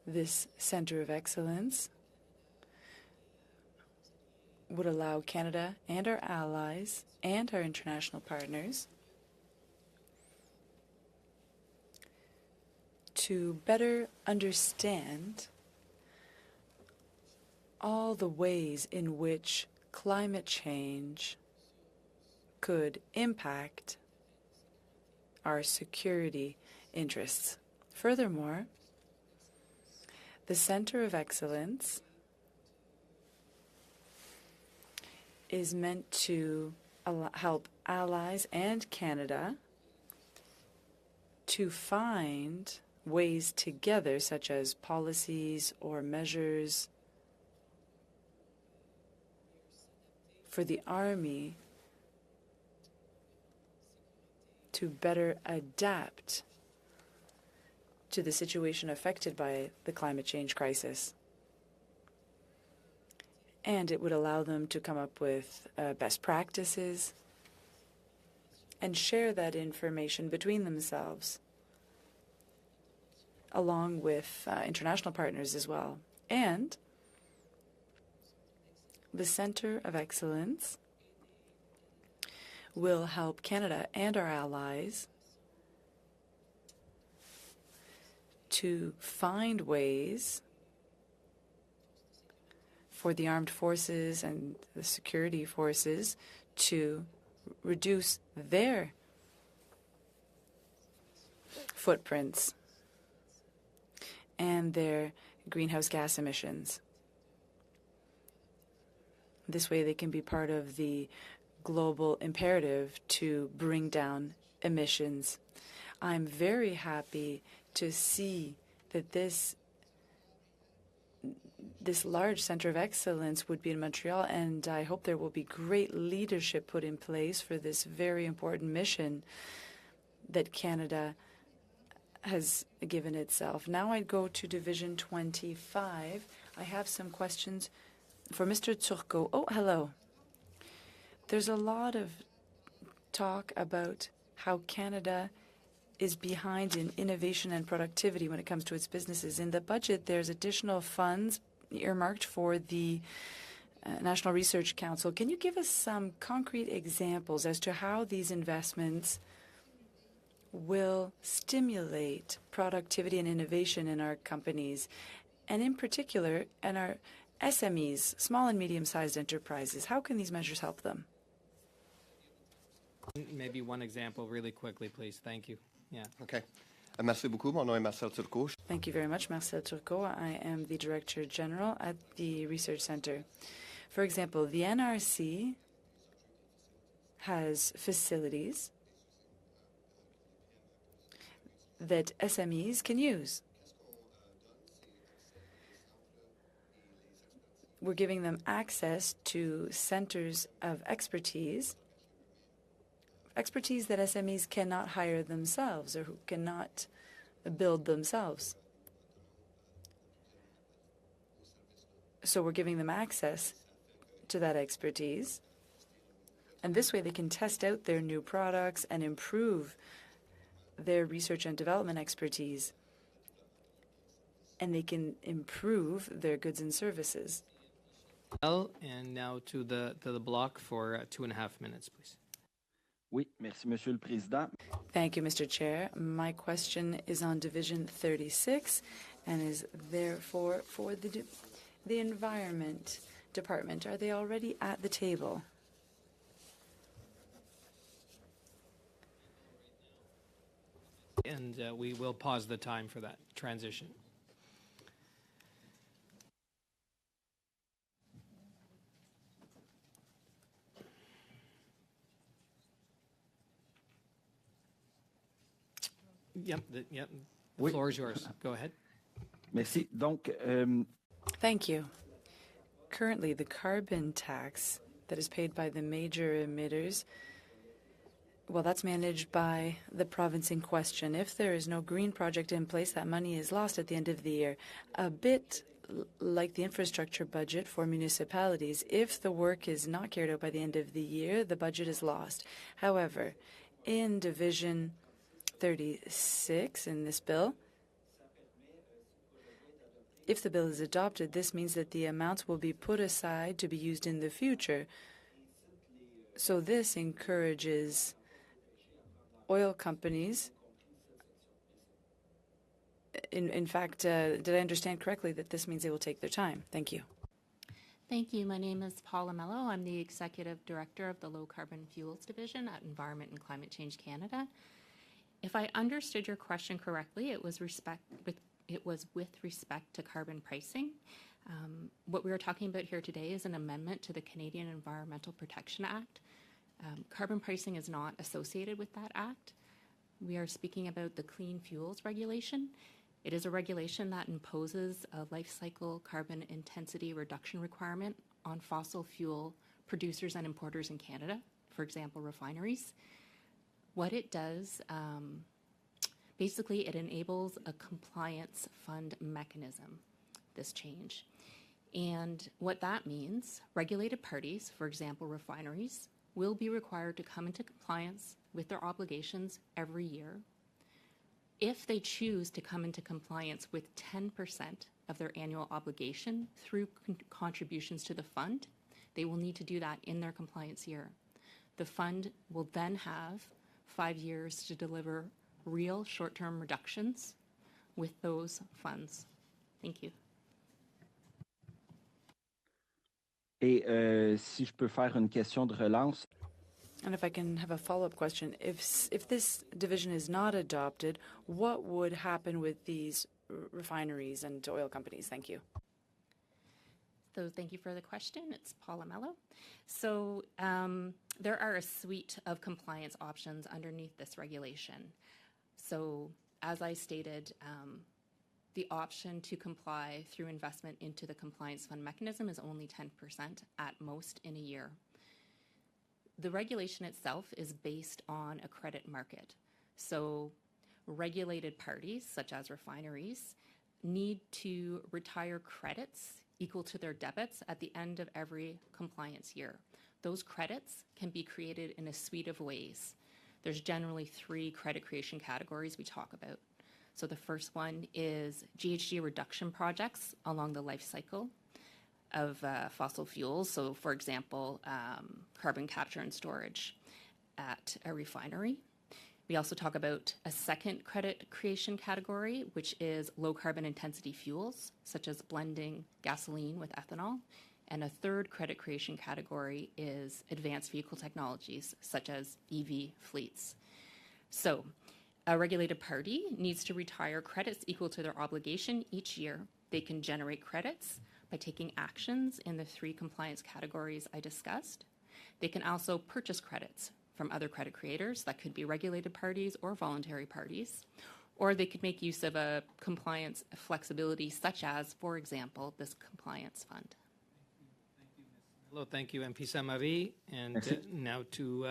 this Center of Excellence would allow Canada and our allies and our international partners to better understand all the ways in which climate change could impact our security interests. Furthermore, the Center of Excellence is meant to help allies and Canada to find ways together, such as policies or measures for the Army to better adapt to the situation affected by the climate change crisis. And it would allow them to come up with best practices and share that information between themselves, along with international partners as well. And the Center of Excellence will help Canada and our allies to find ways for the armed forces and the security forces to reduce their footprints and their greenhouse gas emissions. This way they can be part of the global imperative to bring down emissions. I'm very happy to see that this large center of excellence would be in Montreal, and I hope there will be great leadership put in place for this very important mission that Canada has given itself. Now I go to Division 25. I have some questions for Mr. Turcot. Oh, hello. There's a lot of talk about how Canada is behind in innovation and productivity when it comes to its businesses. In the budget, there's additional funds earmarked for the National Research Council. Can you give us some concrete examples as to how these investments will stimulate productivity and innovation in our companies, and in particular in our SMEs, small and medium-sized enterprises? How can these measures help them? Maybe one example really quickly, please. Thank you. Yeah. Okay. Merci beaucoup. Mon nom est Marcel Turcot. Thank you very much, Marcel Turcot. I am the Director General at the Research Center. For example, the NRC has facilities that SMEs can use. We're giving them access to centers of expertise that SMEs cannot hire themselves or who cannot build themselves. So we're giving them access to that expertise, and this way they can test out their new products and improve their research and development expertise, and they can improve their goods and services. Well, and now to the block for 2.5 minutes, please. Oui, merci, Monsieur le Président. Thank you, Mr. Chair. My question is on Division 36 and is therefore for the Environment Department. Are they already at the table? And we will pause the time for that transition. Yep, the floor is yours. Go ahead. Merci. Donc, Thank you. Currently, the carbon tax that is paid by the major emitters, well, that's managed by the province in question. If there is no green project in place, that money is lost at the end of the year. A bit like the infrastructure budget for municipalities, if the work is not carried out by the end of the year, the budget is lost. However, in Division 36 in this bill, if the bill is adopted, this means that the amounts will be put aside to be used in the future. So this encourages oil companies. In fact, did I understand correctly that this means they will take their time? Thank you. Thank you. My name is Paula Mello. I'm the Executive Director of the Low Carbon Fuels Division at Environment and Climate Change Canada. If I understood your question correctly, it was with respect to carbon pricing. What we are talking about here today is an amendment to the Canadian Environmental Protection Act. Carbon pricing is not associated with that act. We are speaking about the Clean Fuels Regulation. It is a regulation that imposes a life cycle carbon intensity reduction requirement on fossil fuel producers and importers in Canada, for example, refineries. What it does, basically it enables a compliance fund mechanism, this change. And what that means, regulated parties, for example, refineries, will be required to come into compliance with their obligations every year. If they choose to come into compliance with 10% of their annual obligation through contributions to the fund, they will need to do that in their compliance year. The fund will then have 5 years to deliver real short-term reductions with those funds. Thank you. Et si je peux faire une question de relance. And if I can have a follow-up question, if this division is not adopted, what would happen with these refineries and oil companies? Thank you. So thank you for the question. It's Paula Mello. So there are a suite of compliance options underneath this regulation. So as I stated, the option to comply through investment into the compliance fund mechanism is only 10% at most in a year. The regulation itself is based on a credit market. So regulated parties, such as refineries, need to retire credits equal to their debits at the end of every compliance year. Those credits can be created in a suite of ways. There's generally 3 credit creation categories we talk about. So the first one is GHG reduction projects along the life cycle of fossil fuels. So for example, carbon capture and storage at a refinery. We also talk about a second credit creation category, which is low carbon intensity fuels, such as blending gasoline with ethanol. And a third credit creation category is advanced vehicle technologies, such as EV fleets. So a regulated party needs to retire credits equal to their obligation each year. They can generate credits by taking actions in the 3 compliance categories I discussed. They can also purchase credits from other credit creators. That could be regulated parties or voluntary parties. Or they could make use of a compliance flexibility, such as, for example, this compliance fund. Hello, thank you, MP Saint-Marie. And now to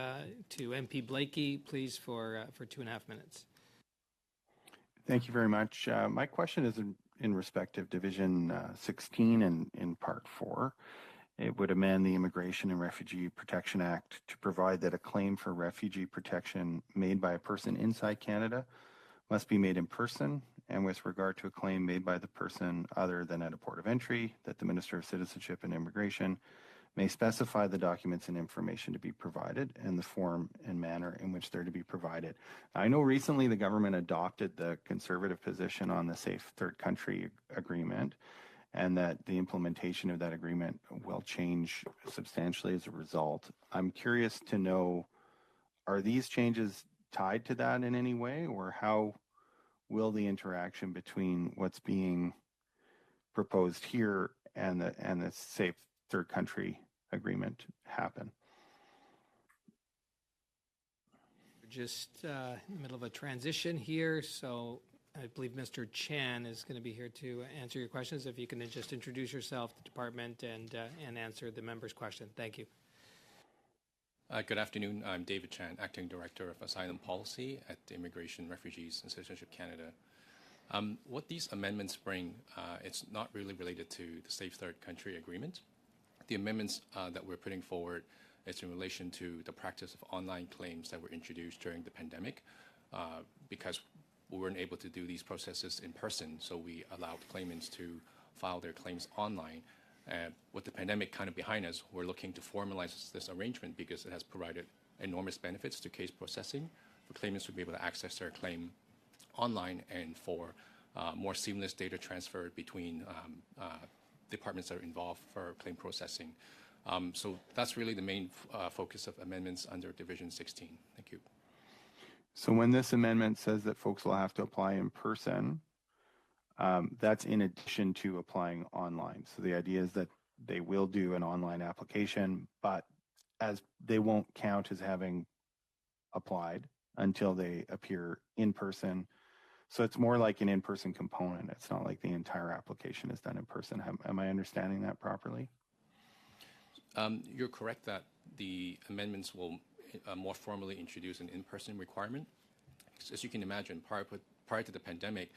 MP Blakey, please, for 2.5 minutes. Thank you very much. My question is in respect of Division 16 in Part 4. It would amend the Immigration and Refugee Protection Act to provide that a claim for refugee protection made by a person inside Canada must be made in person, and with regard to a claim made by the person other than at a port of entry, that the Minister of Citizenship and Immigration may specify the documents and information to be provided and the form and manner in which they're to be provided. I know recently the government adopted the conservative position on the Safe Third Country Agreement, and that the implementation of that agreement will change substantially as a result. I'm curious to know, are these changes tied to that in any way, or how will the interaction between what's being proposed here and the Safe Third Country Agreement happen? We're just in the middle of a transition here, so I believe Mr. Chan is going to be here to answer your questions. If you can just introduce yourself, the department, and answer the member's question. Thank you. Good afternoon. I'm David Chan, Acting Director of Asylum Policy at Immigration, Refugees and Citizenship Canada. What these amendments bring, it's not really related to the Safe Third Country Agreement. The amendments that we're putting forward is in relation to the practice of online claims that were introduced during the pandemic, because we weren't able to do these processes in person, so we allowed claimants to file their claims online. With the pandemic kind of behind us, we're looking to formalize this arrangement because it has provided enormous benefits to case processing for claimants to be able to access their claim online, and for more seamless data transfer between departments that are involved for claim processing. So that's really the main focus of amendments under Division 16. Thank you. So when this amendment says that folks will have to apply in person, that's in addition to applying online. So the idea is that they will do an online application, but as they won't count as having applied until they appear in person. So it's more like an in-person component. It's not like the entire application is done in person. Am I understanding that properly? You're correct that the amendments will more formally introduce an in-person requirement. As you can imagine, prior to the pandemic,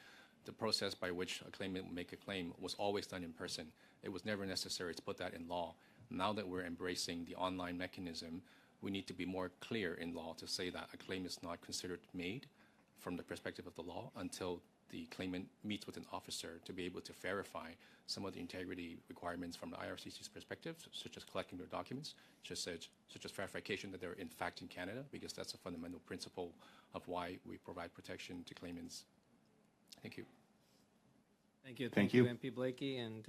the process by which a claimant would make a claim was always done in person. It was never necessary to put that in law. Now that we're embracing the online mechanism, we need to be more clear in law to say that a claim is not considered made from the perspective of the law until the claimant meets with an officer to be able to verify some of the integrity requirements from the IRCC's perspective, such as collecting their documents, such as verification that they're in fact in Canada, because that's a fundamental principle of why we provide protection to claimants. Thank you. Thank you. Thank you, you. MP Blakey and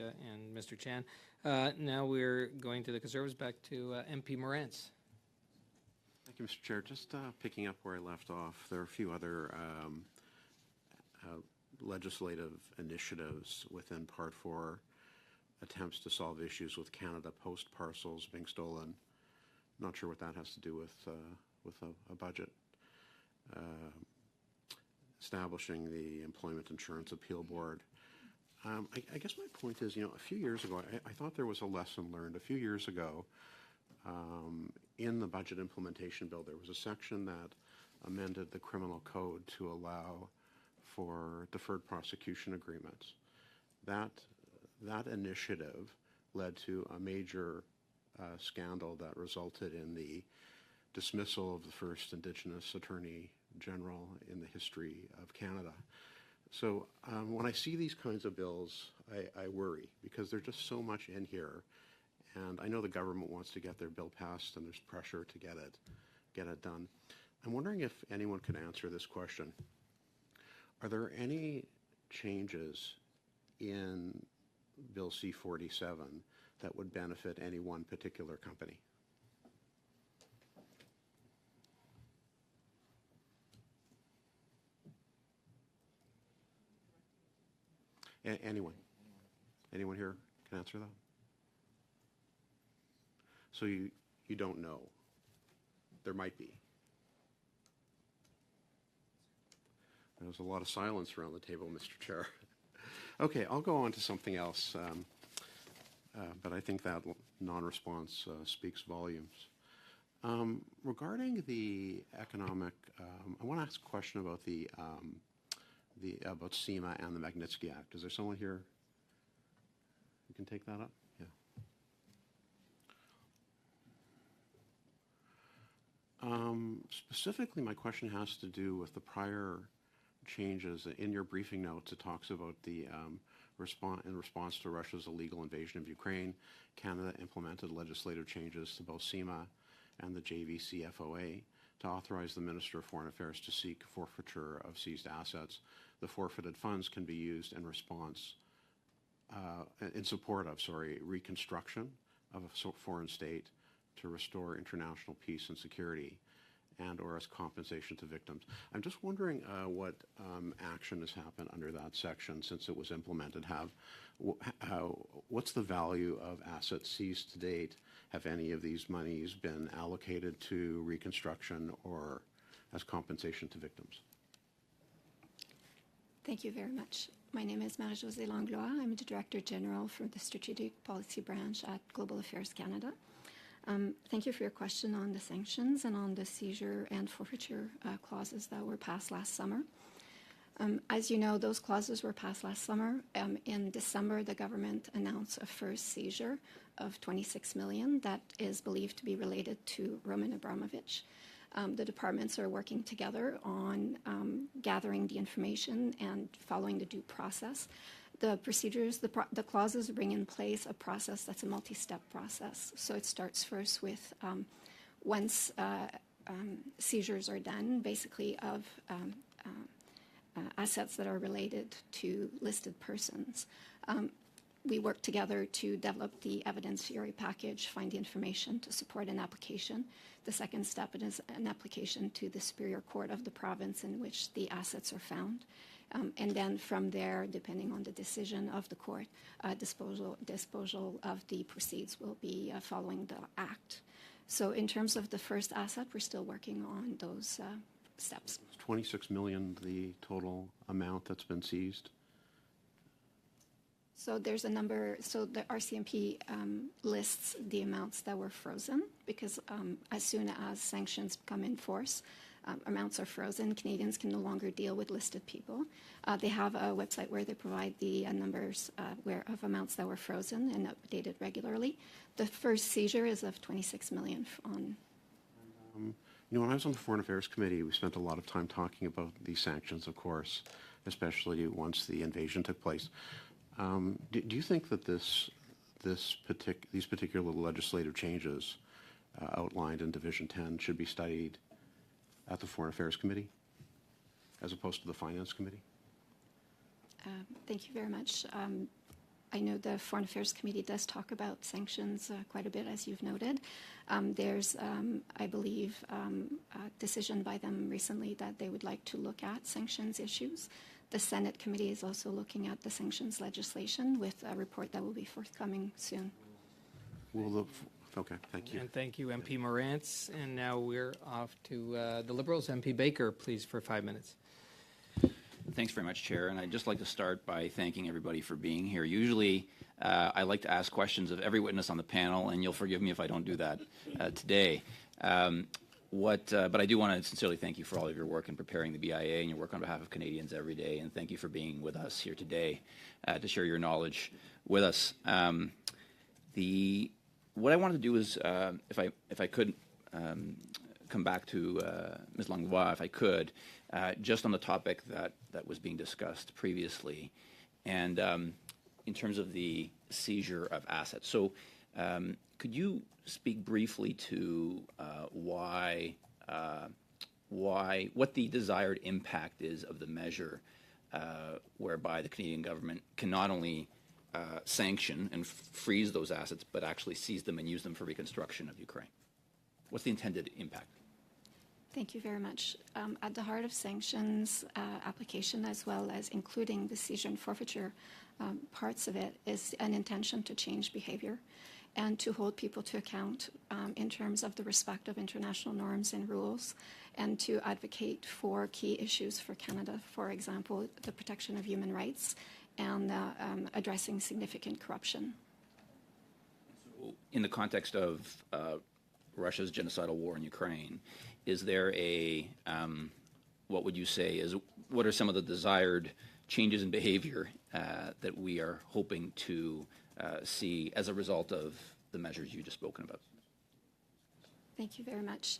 Mr. Chan. Now we're going to the Conservatives, back to MP Morantz. Thank you, Mr. Chair. Just picking up where I left off, there are a few other legislative initiatives within Part 4, attempts to solve issues with Canada Post parcels being stolen. Not sure what that has to do with a budget. Establishing the Employment Insurance Appeal Board. I guess my point is, a few years ago, I thought there was a lesson learned. A few years ago, in the budget implementation bill, there was a section that amended the criminal code to allow for deferred prosecution agreements. That initiative led to a major scandal that resulted in the dismissal of the first Indigenous Attorney General in the history of Canada. So when I see these kinds of bills, I worry, because there's just so much in here. And I know the government wants to get their bill passed, and there's pressure to get it done. I'm wondering if anyone could answer this question. Are there any changes in Bill C-47 that would benefit any one particular company? Anyone? Anyone here can answer that? So you don't know. There might be. There's a lot of silence around the table, Mr. Chair. Okay, I'll go on to something else, but I think that non-response speaks volumes. Regarding the economic, I want to ask a question about about SEMA and the Magnitsky Act. Is there someone here who can take that up? Yeah. Specifically, my question has to do with the prior changes. In your briefing notes, it talks about the in response to Russia's illegal invasion of Ukraine, Canada implemented legislative changes to both SEMA and the JVCFOA to authorize the Minister of Foreign Affairs to seek forfeiture of seized assets. The forfeited funds can be used in response, in support of, reconstruction of a foreign state to restore international peace and security, and or as compensation to victims. I'm just wondering what action has happened under that section since it was implemented. What's the value of assets seized to date? Have any of these monies been allocated to reconstruction or as compensation to victims? Thank you very much. My name is Marie-Josée Langlois. I'm the Director General for the Strategic Policy Branch at Global Affairs Canada. Thank you for your question on the sanctions and on the seizure and forfeiture clauses that were passed last summer. As you know, those clauses were passed last summer. In December, the government announced a first seizure of $26 million that is believed to be related to Roman Abramovich. The departments are working together on gathering the information and following the due process. The procedures, the clauses bring in place a process that's a multi-step process. So it starts first with once seizures are done, basically of assets that are related to listed persons. We work together to develop the evidentiary package, find the information to support an application. The second step is an application to the Superior Court of the province in which the assets are found. And then from there, depending on the decision of the court, disposal of the proceeds will be following the act. So in terms of the first asset, we're still working on those steps. Is 26 million the total amount that's been seized? So there's a number, so the RCMP lists the amounts that were frozen because as soon as sanctions come in force, amounts are frozen. Canadians can no longer deal with listed people. They have a website where they provide the numbers of amounts that were frozen and updated regularly. The first seizure is of 26 million on. When I was on the Foreign Affairs Committee, we spent a lot of time talking about these sanctions, of course, especially once the invasion took place. Do you think that these particular legislative changes outlined in Division 10 should be studied at the Foreign Affairs Committee as opposed to the Finance Committee? Thank you very much. I know the Foreign Affairs Committee does talk about sanctions quite a bit, as you've noted. There's, I believe, a decision by them recently that they would like to look at sanctions issues. The Senate committee is also looking at the sanctions legislation with a report that will be forthcoming soon. Okay, thank you. And thank you, MP Morantz. And now we're off to the Liberals. MP Baker, please, for 5 minutes. Thanks very much, Chair. And I'd just like to start by thanking everybody for being here. Usually, I like to ask questions of every witness on the panel, and you'll forgive me if I don't do that today. But I do want to sincerely thank you for all of your work in preparing the BIA and your work on behalf of Canadians every day. And thank you for being with us here today to share your knowledge with us. What I wanted to do is, if I could come back to Ms. Langlois, if I could, just on the topic that was being discussed previously, and in terms of the seizure of assets. So could you speak briefly to what the desired impact is of the measure whereby the Canadian government can not only sanction and freeze those assets, but actually seize them and use them for reconstruction of Ukraine? What's the intended impact? Thank you very much. At the heart of sanctions application, as well as including the seizure and forfeiture parts of it, is an intention to change behavior and to hold people to account in terms of the respect of international norms and rules, and to advocate for key issues for Canada, for example, the protection of human rights and addressing significant corruption. In the context of Russia's genocidal war in Ukraine, is there what would you say what are some of the desired changes in behavior that we are hoping to see as a result of the measures you just spoken about? Thank you very much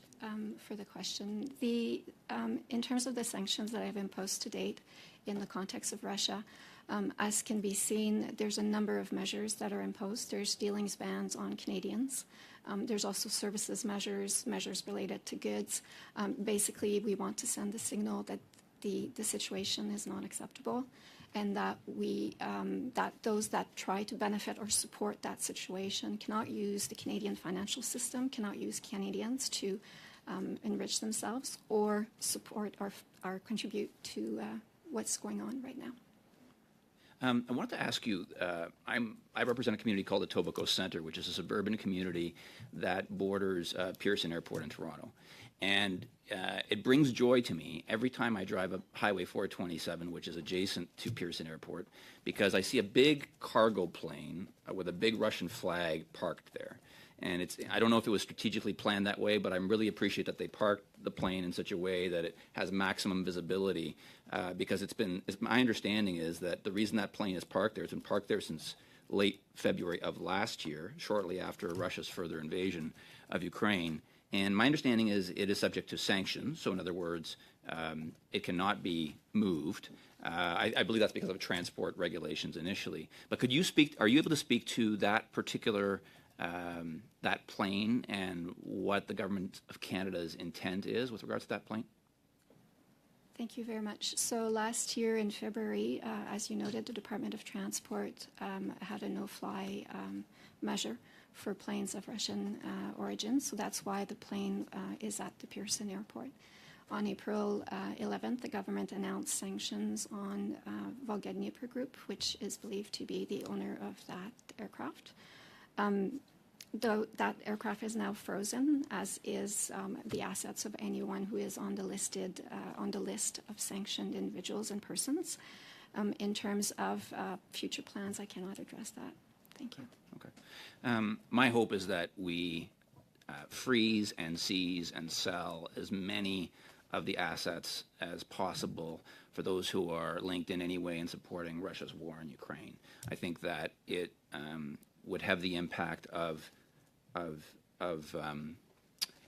for the question. In terms of the sanctions that have been imposed to date in the context of Russia, as can be seen, there's a number of measures that are imposed. There's dealings bans on Canadians. There's also services measures related to goods. Basically, we want to send the signal that the situation is not acceptable, and that that those that try to benefit or support that situation cannot use the Canadian financial system, cannot use Canadians to enrich themselves or support or contribute to what's going on right now. I wanted to ask you, I represent a community called the Etobicoke Centre, which is a suburban community that borders Pearson Airport in Toronto. And it brings joy to me every time I drive up Highway 427, which is adjacent to Pearson Airport, because I see a big cargo plane with a big Russian flag parked there. And I don't know if it was strategically planned that way, but I really appreciate that they parked the plane in such a way that it has maximum visibility, because my understanding is that the reason that plane is parked there, it's been parked there since late February of last year, shortly after Russia's further invasion of Ukraine. And my understanding is it is subject to sanctions. So in other words, it cannot be moved. I believe that's because of transport regulations initially. But are you able to speak to that particular that plane and what the government of Canada's intent is with regards to that plane? Thank you very much. So last year in February, as you noted, the Department of Transport had a no-fly measure for planes of Russian origin. So that's why the plane is at the Pearson Airport. On April 11th, the government announced sanctions on Volga Dnipro Group, which is believed to be the owner of that aircraft. Though that aircraft is now frozen, as is the assets of anyone who is on the list of sanctioned individuals and persons. In terms of future plans, I cannot address that. Thank you. Okay. My hope is that we freeze and seize and sell as many of the assets as possible for those who are linked in any way in supporting Russia's war in Ukraine. I think that it would have the impact of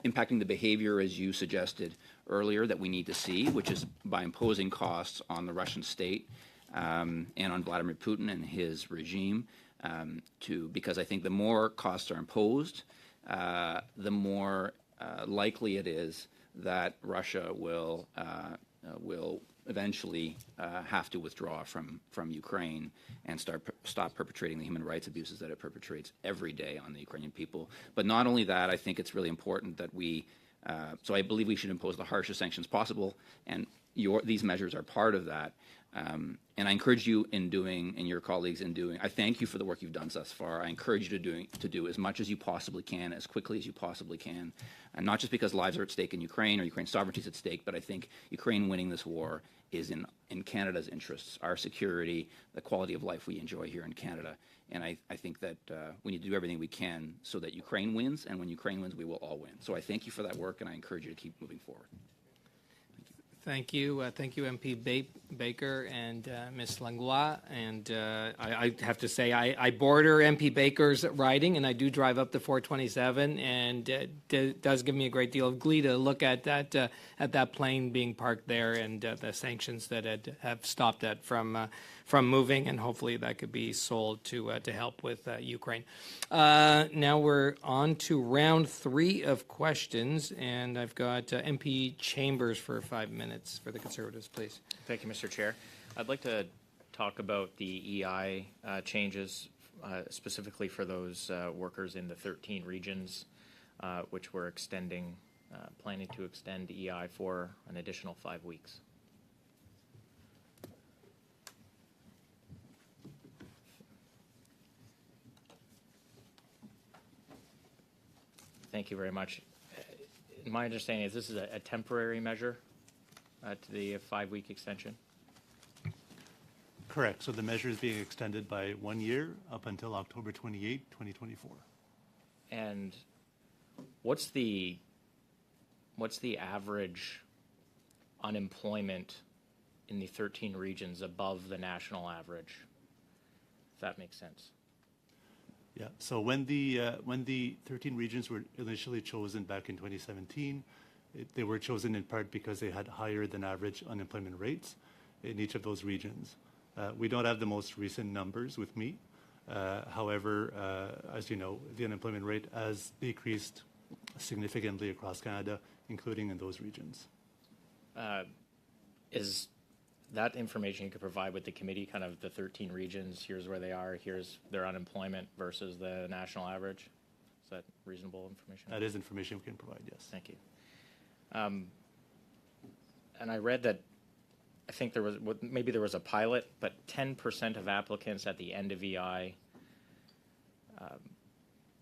impacting the behavior, as you suggested earlier, that we need to see, which is by imposing costs on the Russian state and on Vladimir Putin and his regime, because I think the more costs are imposed, the more likely it is that Russia will eventually have to withdraw from Ukraine and stop perpetrating the human rights abuses that it perpetrates every day on the Ukrainian people. But not only that, I think it's really important that we, so I believe we should impose the harshest sanctions possible, and these measures are part of that. And I encourage you and your colleagues in doing, I thank you for the work you've done thus far. I encourage you to do as much as you possibly can, as quickly as you possibly can. And not just because lives are at stake in Ukraine or Ukraine's sovereignty is at stake, but I think Ukraine winning this war is in Canada's interests, our security, the quality of life we enjoy here in Canada. And I think that we need to do everything we can so that Ukraine wins, and when Ukraine wins, we will all win. So I thank you for that work, and I encourage you to keep moving forward. Thank you. Thank you, MP Baker and Ms. Langlois. And I have to say, I border MP Baker's riding, and I do drive up the 427, and it does give me a great deal of glee to look at that plane being parked there and the sanctions that have stopped that from moving, and hopefully that could be sold to help with Ukraine. Now we're on to round 3 of questions, and I've got MP Chambers for 5 minutes for the Conservatives, please. Thank you, Mr. Chair. I'd like to talk about the EI changes, specifically for those workers in the 13 regions, which we're planning to extend EI for an additional 5 weeks. Thank you very much. My understanding is this is a temporary measure to the 5-week extension. Correct. So the measure is being extended by 1 year up until October 28, 2024. And what's the average unemployment in the 13 regions above the national average, if that makes sense? Yeah. So when the 13 regions were initially chosen back in 2017, they were chosen in part because they had higher than average unemployment rates in each of those regions. We don't have the most recent numbers with me. However, as you know, the unemployment rate has decreased significantly across Canada, including in those regions. Is that information you could provide with the committee, kind of the 13 regions, here's where they are, here's their unemployment versus the national average? Is that reasonable information? That is information we can provide, yes. Thank you. And I read that, I think maybe there was a pilot, but 10% of applicants at the end of EI,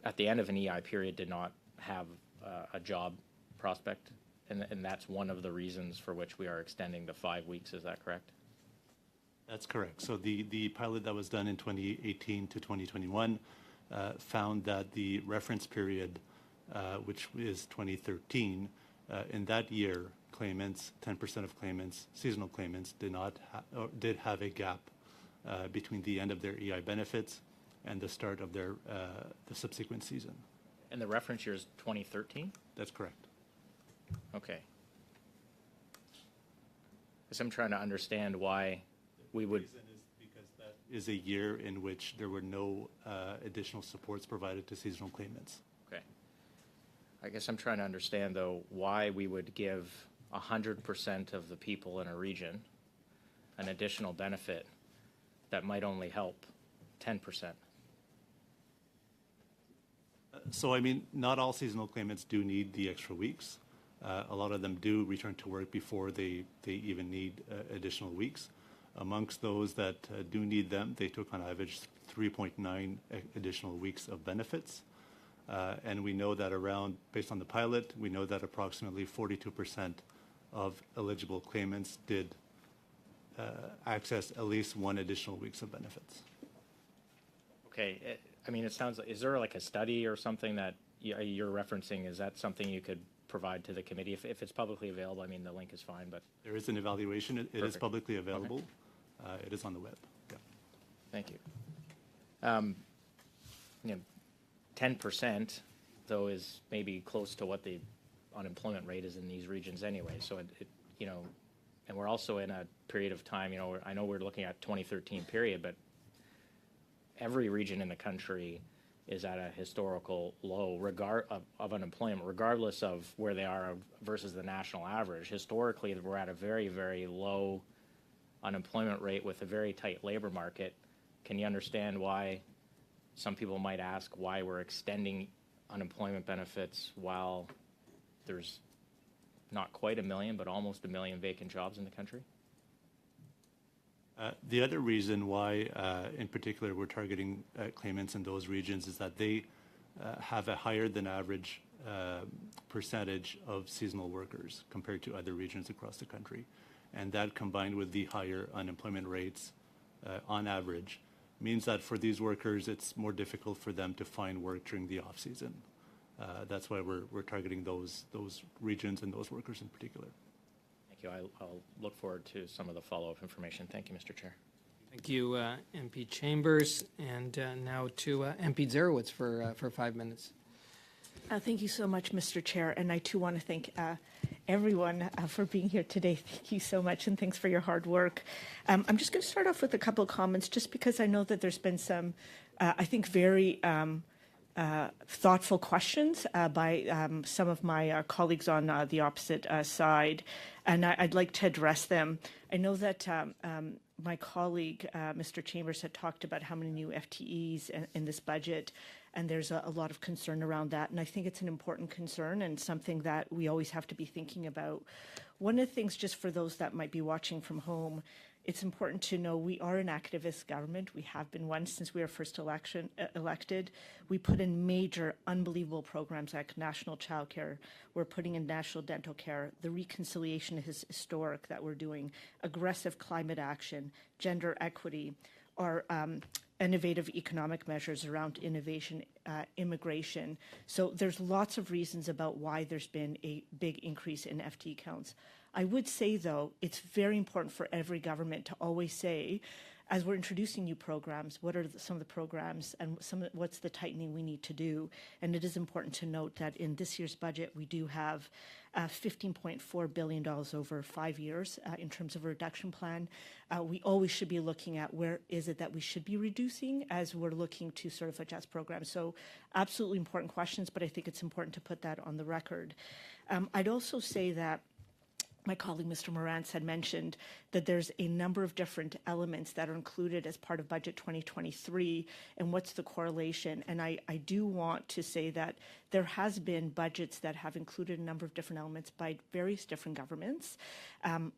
at the end of an EI period, did not have a job prospect. And that's one of the reasons for which we are extending the 5 weeks. Is that correct? That's correct. So the pilot that was done in 2018 to 2021 found that the reference period, which is 2013, in that year, claimants, 10% of claimants, seasonal claimants, did have a gap between the end of their EI benefits and the start of the subsequent season. And the reference year is 2013? That's correct. Okay. Because I'm trying to understand why we would. The reason is because that is a year in which there were no additional supports provided to seasonal claimants. Okay. I guess I'm trying to understand, though, why we would give 100% of the people in a region an additional benefit that might only help 10%. So, I mean, not all seasonal claimants do need the extra weeks. A lot of them do return to work before they even need additional weeks. Amongst those that do need them, they took on average 3.9 additional weeks of benefits. And we know that based on the pilot, we know that approximately 42% of eligible claimants did access at least 1 additional weeks of benefits. Okay. I mean, it sounds like, is there like a study or something that you're referencing? Is that something you could provide to the committee? If it's publicly available, I mean, the link is fine, but. There is an evaluation. It is Perfect. publicly available. Okay. It is on the web. Yeah. Thank you. 10%, though, is maybe close to what the unemployment rate is in these regions anyway. So and we're also in a period of time, I know we're looking at 2013 period, but every region in the country is at a historical low of unemployment, regardless of where they are versus the national average. Historically, we're at a very, very low unemployment rate with a very tight labor market, can you understand why some people might ask why we're extending unemployment benefits while there's not quite 1 million, but almost 1 million vacant jobs in the country? The other reason why, in particular, we're targeting claimants in those regions is that they have a higher than average percentage of seasonal workers compared to other regions across the country. And that, combined with the higher unemployment rates on average, means that for these workers, it's more difficult for them to find work during the off-season. That's why we're targeting those regions and those workers in particular. Thank you. I'll look forward to some of the follow-up information. Thank you, Mr. Chair. Thank you, MP Chambers. And now to MP Zarowitz for 5 minutes. Thank you so much, Mr. Chair. And I, too, want to thank everyone for being here today. Thank you so much, and thanks for your hard work. I'm just going to start off with a couple of comments, just because I know that there's been some, I think, very thoughtful questions by some of my colleagues on the opposite side, and I'd like to address them. I know that my colleague, Mr. Chambers, had talked about how many new FTEs in this budget, and there's a lot of concern around that. And I think it's an important concern and something that we always have to be thinking about. One of the things, just for those that might be watching from home, it's important to know we are an activist government. We have been one since we were first elected. We put in major, unbelievable programs like national childcare. We're putting in national dental care. The reconciliation is historic that we're doing. Aggressive climate action, gender equity, our innovative economic measures around innovation, immigration. So there's lots of reasons about why there's been a big increase in FTE counts. I would say, though, it's very important for every government to always say, as we're introducing new programs, what are some of the programs and what's the tightening we need to do? And it is important to note that in this year's budget, we do have $15.4 billion over 5 years in terms of a reduction plan. We always should be looking at where is it that we should be reducing as we're looking to sort of adjust programs. So absolutely important questions, but I think it's important to put that on the record. I'd also say that my colleague, Mr. Morantz, had mentioned that there's a number of different elements that are included as part of Budget 2023, and what's the correlation. And I do want to say that there has been budgets that have included a number of different elements by various different governments.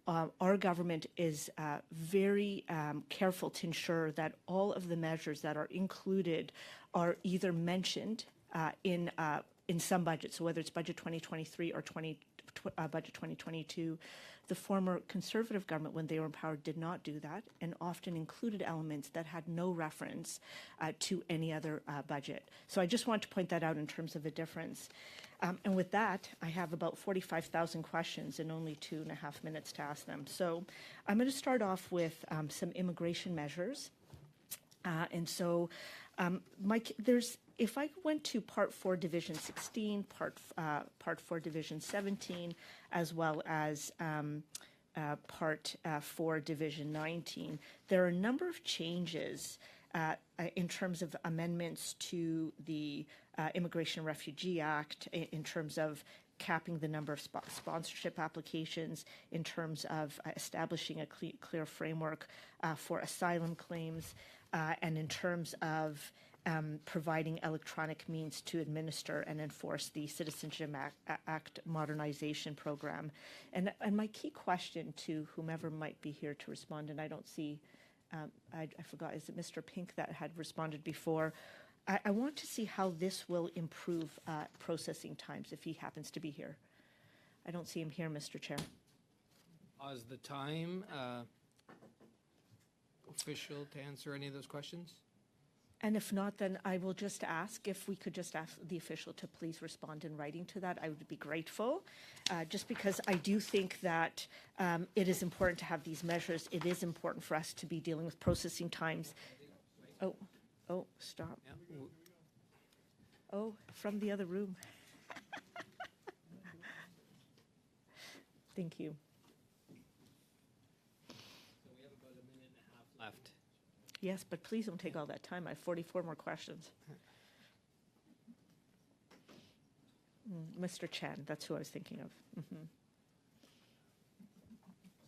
Our government is very careful to ensure that all of the measures that are included are either mentioned in some budgets, so whether it's Budget 2023 or Budget 2022. The former Conservative government, when they were in power, did not do that, and often included elements that had no reference to any other budget. So I just want to point that out in terms of the difference. And with that, I have about 45,000 questions and only 2.5 minutes to ask them. So I'm going to start off with some immigration measures. And so, Mike, if I went to Part 4, Division 16, Part 4, Division 17, as well as Part 4, Division 19, there are a number of changes in terms of amendments to the Immigration and Refugee Act, in terms of capping the number of sponsorship applications, in terms of establishing a clear framework for asylum claims, and in terms of providing electronic means to administer and enforce the Citizenship Act modernization program. And my key question to whomever might be here to respond, and I don't see, I forgot, is it Mr. Pink that had responded before? I want to see how this will improve processing times if he happens to be here. I don't see him here, Mr. Chair. Pause the time. Official to answer any of those questions? And if not, then I will just ask if we could just ask the official to please respond in writing to that. I would be grateful, just because I do think that it is important to have these measures. It is important for us to be dealing with processing times. Oh, stop. Yeah. Oh, from the other room. Thank you. So we have about 1.5 minutes left. Yes, but please don't take all that time. I have 44 more questions. Mr. Chan, that's who I was thinking of. Mm-hmm.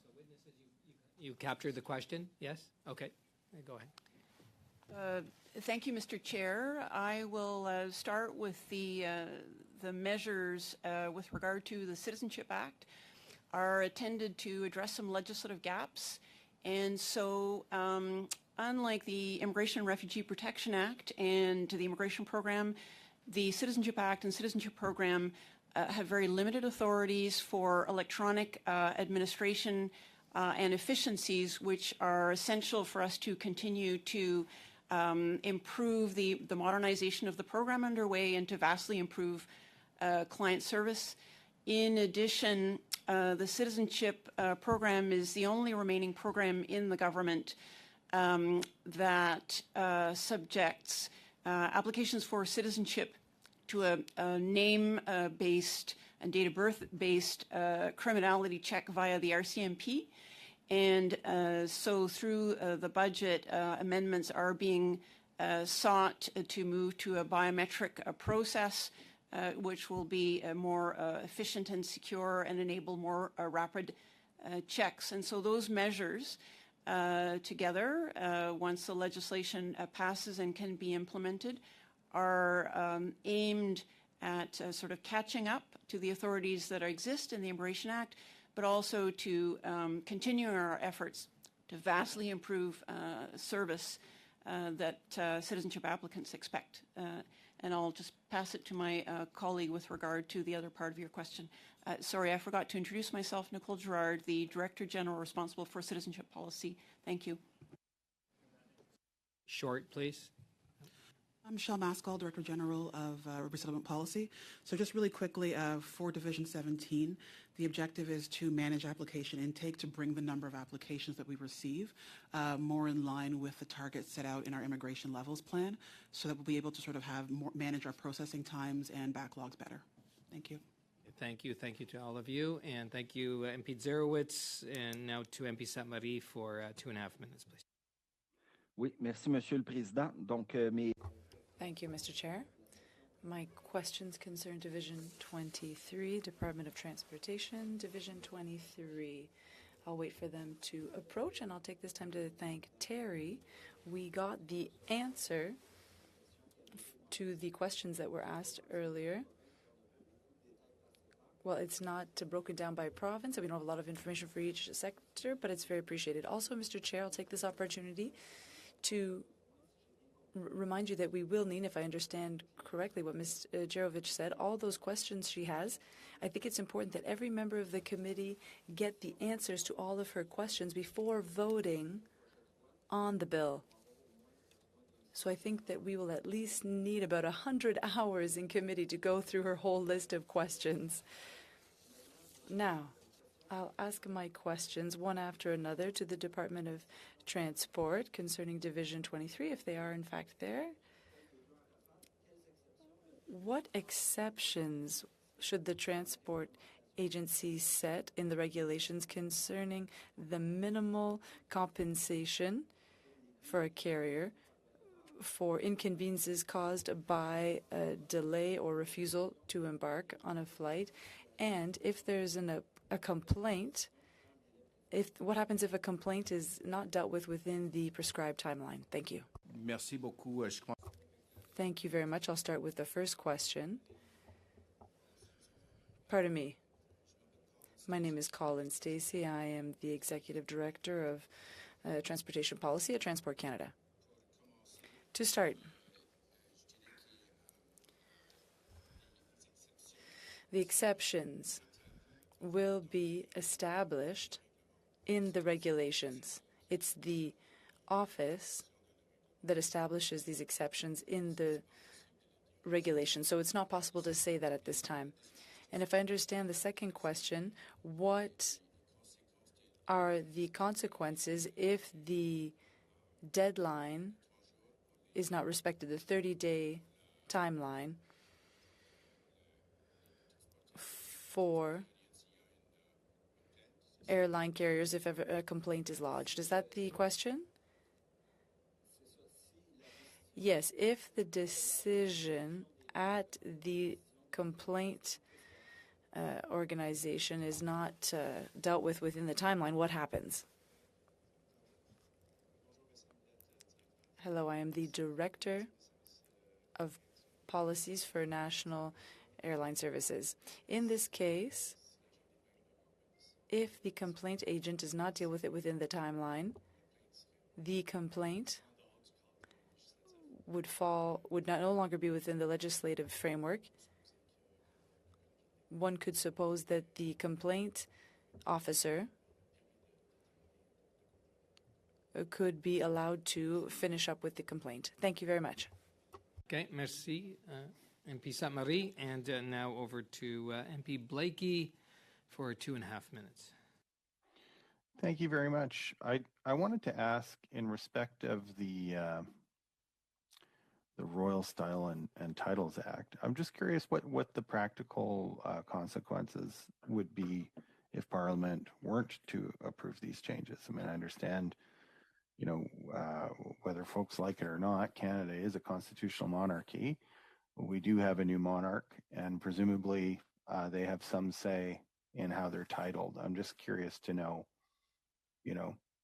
So witnesses, You captured the question? Yes? Okay. Go ahead. Thank you, Mr. Chair. I will start with the measures with regard to the Citizenship Act are intended to address some legislative gaps. And so unlike the Immigration and Refugee Protection Act and the Immigration Program, the Citizenship Act and Citizenship Program have very limited authorities for electronic administration and efficiencies, which are essential for us to continue to improve the modernization of the program underway and to vastly improve client service. In addition, the citizenship program is the only remaining program in the government that subjects applications for citizenship to a name-based and date of birth-based criminality check via the RCMP. And so through the budget, amendments are being sought to move to a biometric process, which will be more efficient and secure and enable more rapid checks. And so those measures together, once the legislation passes and can be implemented, are aimed at sort of catching up to the authorities that exist in the Immigration Act, but also to continue our efforts to vastly improve service that citizenship applicants expect. And I'll just pass it to my colleague with regard to the other part of your question. Sorry, I forgot to introduce myself, Nicole Girard, the Director General responsible for citizenship policy. Thank you. Short, please. I'm Michelle Maskell, Director General of Resettlement Policy. So just really quickly, for Division 17, the objective is to manage application intake to bring the number of applications that we receive more in line with the targets set out in our immigration levels plan, so that we'll be able to sort of have manage our processing times and backlogs better. Thank you. Thank you. Thank you to all of you. And thank you, MP Zerowitz, and now to MP Sainte-Marie for 2.5 minutes, please. Oui, merci, Monsieur le Président. Donc, Thank you, Mr. Chair. My questions concern Division 23, Department of Transportation, Division 23. I'll wait for them to approach, and I'll take this time to thank Terry. We got the answer to the questions that were asked earlier. Well, it's not broken down by province, so we don't have a lot of information for each sector, but it's very appreciated. Also, Mr. Chair, I'll take this opportunity to remind you that we will need, if I understand correctly what Ms. Jerovich said, all those questions she has. I think it's important that every member of the committee get the answers to all of her questions before voting on the bill. So I think that we will at least need about 100 hours in committee to go through her whole list of questions. Now, I'll ask my questions one after another to the Department of Transport concerning Division 23, if they are in fact there. What exceptions should the transport agency set in the regulations concerning the minimal compensation for a carrier for inconveniences caused by a delay or refusal to embark on a flight? And if there's a complaint, what happens if a complaint is not dealt with within the prescribed timeline? Thank you. Merci beaucoup. Thank you very much. I'll start with the first question. Pardon me. My name is Colin Stacey. I am the Executive Director of Transportation Policy at Transport Canada. To start, the exceptions will be established in the regulations. It's the office that establishes these exceptions in the regulations, so it's not possible to say that at this time. And if I understand the second question, what are the consequences if the deadline is not respected, the 30-day timeline for airline carriers if ever a complaint is lodged? Is that the question? Yes, if the decision at the complaint organization is not dealt with within the timeline, what happens? Hello, I am the Director of Policies for National Airline Services. In this case, if the complaint agent does not deal with it within the timeline, the complaint would no longer be within the legislative framework. One could suppose that the complaint officer could be allowed to finish up with the complaint. Thank you very much. Okay, merci, MP Sainte-Marie. And now over to MP Blakey for 2.5 minutes. Thank you very much. I wanted to ask, in respect of the Royal Style and Titles Act, I'm just curious what the practical consequences would be if Parliament weren't to approve these changes. I mean, I understand, whether folks like it or not, Canada is a constitutional monarchy. We do have a new monarch, and presumably they have some say in how they're titled. I'm just curious to know,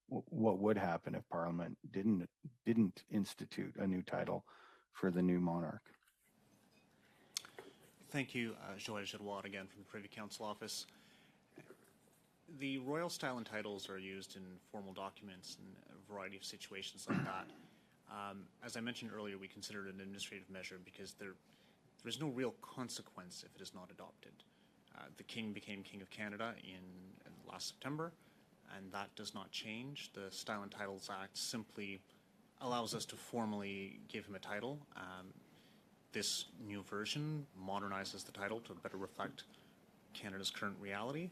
what would happen if Parliament didn't institute a new title for the new monarch. Thank you, Joël Giroir, again from the Privy Council Office. The royal style and titles are used in formal documents in a variety of situations like that. As I mentioned earlier, we consider it an administrative measure because there's no real consequence if it is not adopted. The King became King of Canada in last September, and that does not change. The Style and Titles Act simply allows us to formally give him a title. This new version modernizes the title to better reflect Canada's current reality,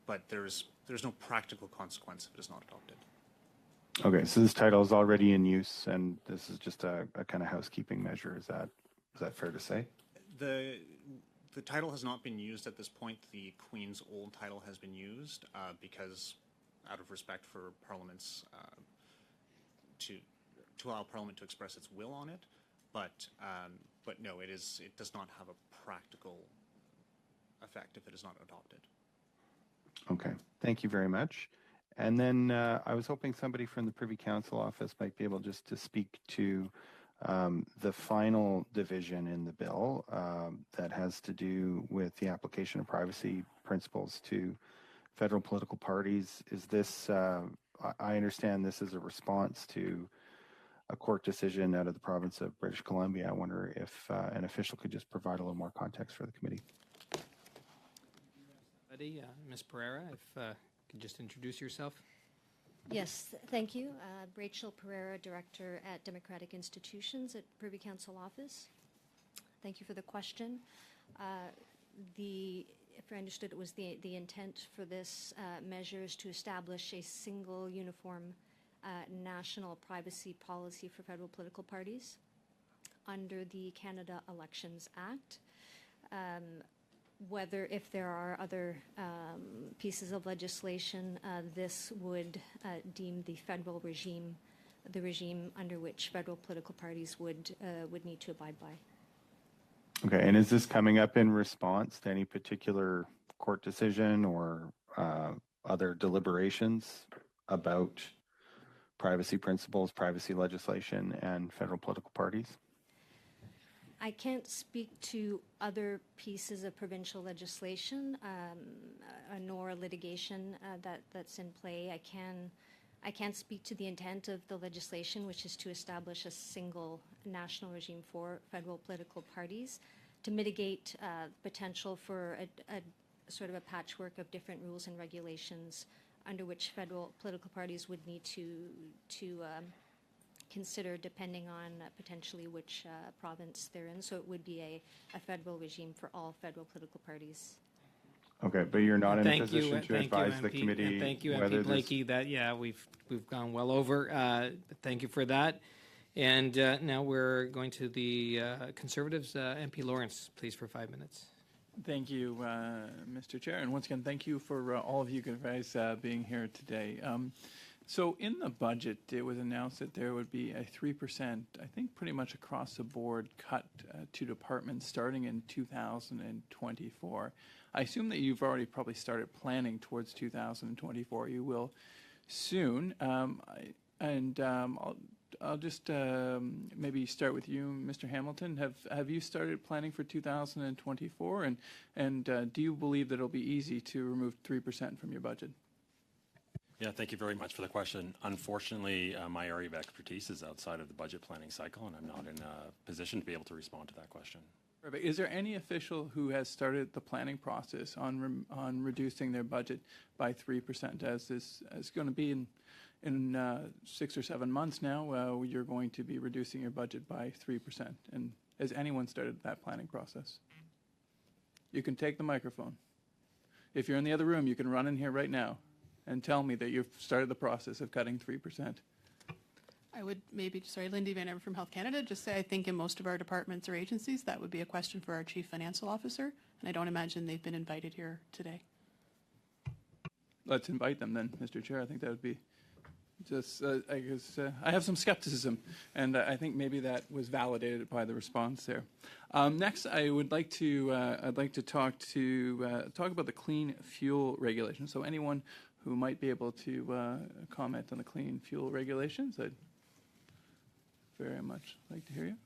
but there's no practical consequence if it is not adopted. Okay, so this title is already in use, and this is just a kind of housekeeping measure. Is that fair to say? The title has not been used at this point. The Queen's old title has been used because, out of respect for Parliament's to allow Parliament to express its will on it, but no, it does not have a practical effect if it is not adopted. Okay, thank you very much. And then I was hoping somebody from the Privy Council Office might be able just to speak to the final division in the bill that has to do with the application of privacy principles to federal political parties. Is this, I understand this is a response to a court decision out of the province of British Columbia. I wonder if an official could just provide a little more context for the committee. Ms. Pereira, if you could just introduce yourself. Yes, thank you. Rachel Pereira, Director at Democratic Institutions at Privy Council Office. Thank you for the question. If I understood, it was the intent for this measure is to establish a single uniform national privacy policy for federal political parties under the Canada Elections Act. Whether, if there are other pieces of legislation, this would deem the federal regime the regime under which federal political parties would need to abide by. Okay, and is this coming up in response to any particular court decision or other deliberations about privacy principles, privacy legislation, and federal political parties? I can't speak to other pieces of provincial legislation nor litigation that's in play. I can speak to the intent of the legislation, which is to establish a single national regime for federal political parties to mitigate potential for a sort of a patchwork of different rules and regulations under which federal political parties would need to consider depending on potentially which province they're in. So it would be a federal regime for all federal political parties. Okay, but you're not in a position to advise the committee. Thank you, MP Blakey. We've gone well over. Thank you for that. And now we're going to the Conservatives. MP Lawrence, please, for 5 minutes. Thank you, Mr. Chair. And once again, thank you for all of you guys being here today. So in the budget, it was announced that there would be a 3%, I think pretty much across the board, cut to departments starting in 2024. I assume that you've already probably started planning towards 2024. You will soon. I'll just maybe start with you, Mr. Hamilton. Have you started planning for 2024, and do you believe that it'll be easy to remove 3% from your budget? Yeah, thank you very much for the question. Unfortunately, my area of expertise is outside of the budget planning cycle, and I'm not in a position to be able to respond to that question. Perfect. Is there any official who has started the planning process on reducing their budget by 3%, as this is going to be in 6 or 7 months now? You're going to be reducing your budget by 3%. And has anyone started that planning process? You can take the microphone. If you're in the other room, you can run in here right now and tell me that you've started the process of cutting 3%. I would maybe, sorry, Lindy Van Ever from Health Canada, just say I think in most of our departments or agencies, that would be a question for our Chief Financial Officer, and I don't imagine they've been invited here today. Let's invite them then, Mr. Chair. I think that would be just, I guess, I have some skepticism, and I think maybe that was validated by the response there. Next, I would like to, I'd like to talk about the clean fuel regulation. So anyone who might be able to comment on the clean fuel regulations, I'd very much like to hear you.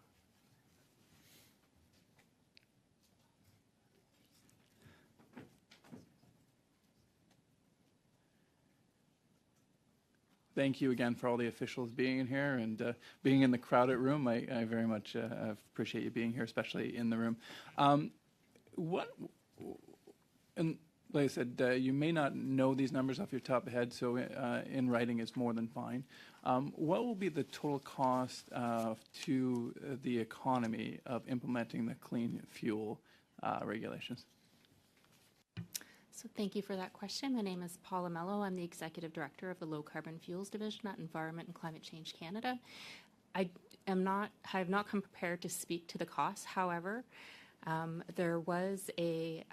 Thank you again for all the officials being in here and being in the crowded room. I very much appreciate you being here, especially in the room. And like I said, you may not know these numbers off your top of your head, so in writing is more than fine. What will be the total cost to the economy of implementing the clean fuel regulations? So thank you for that question. My name is Paula Mello. I'm the Executive Director of the Low Carbon Fuels Division at Environment and Climate Change Canada. I have not come prepared to speak to the costs. However, there was a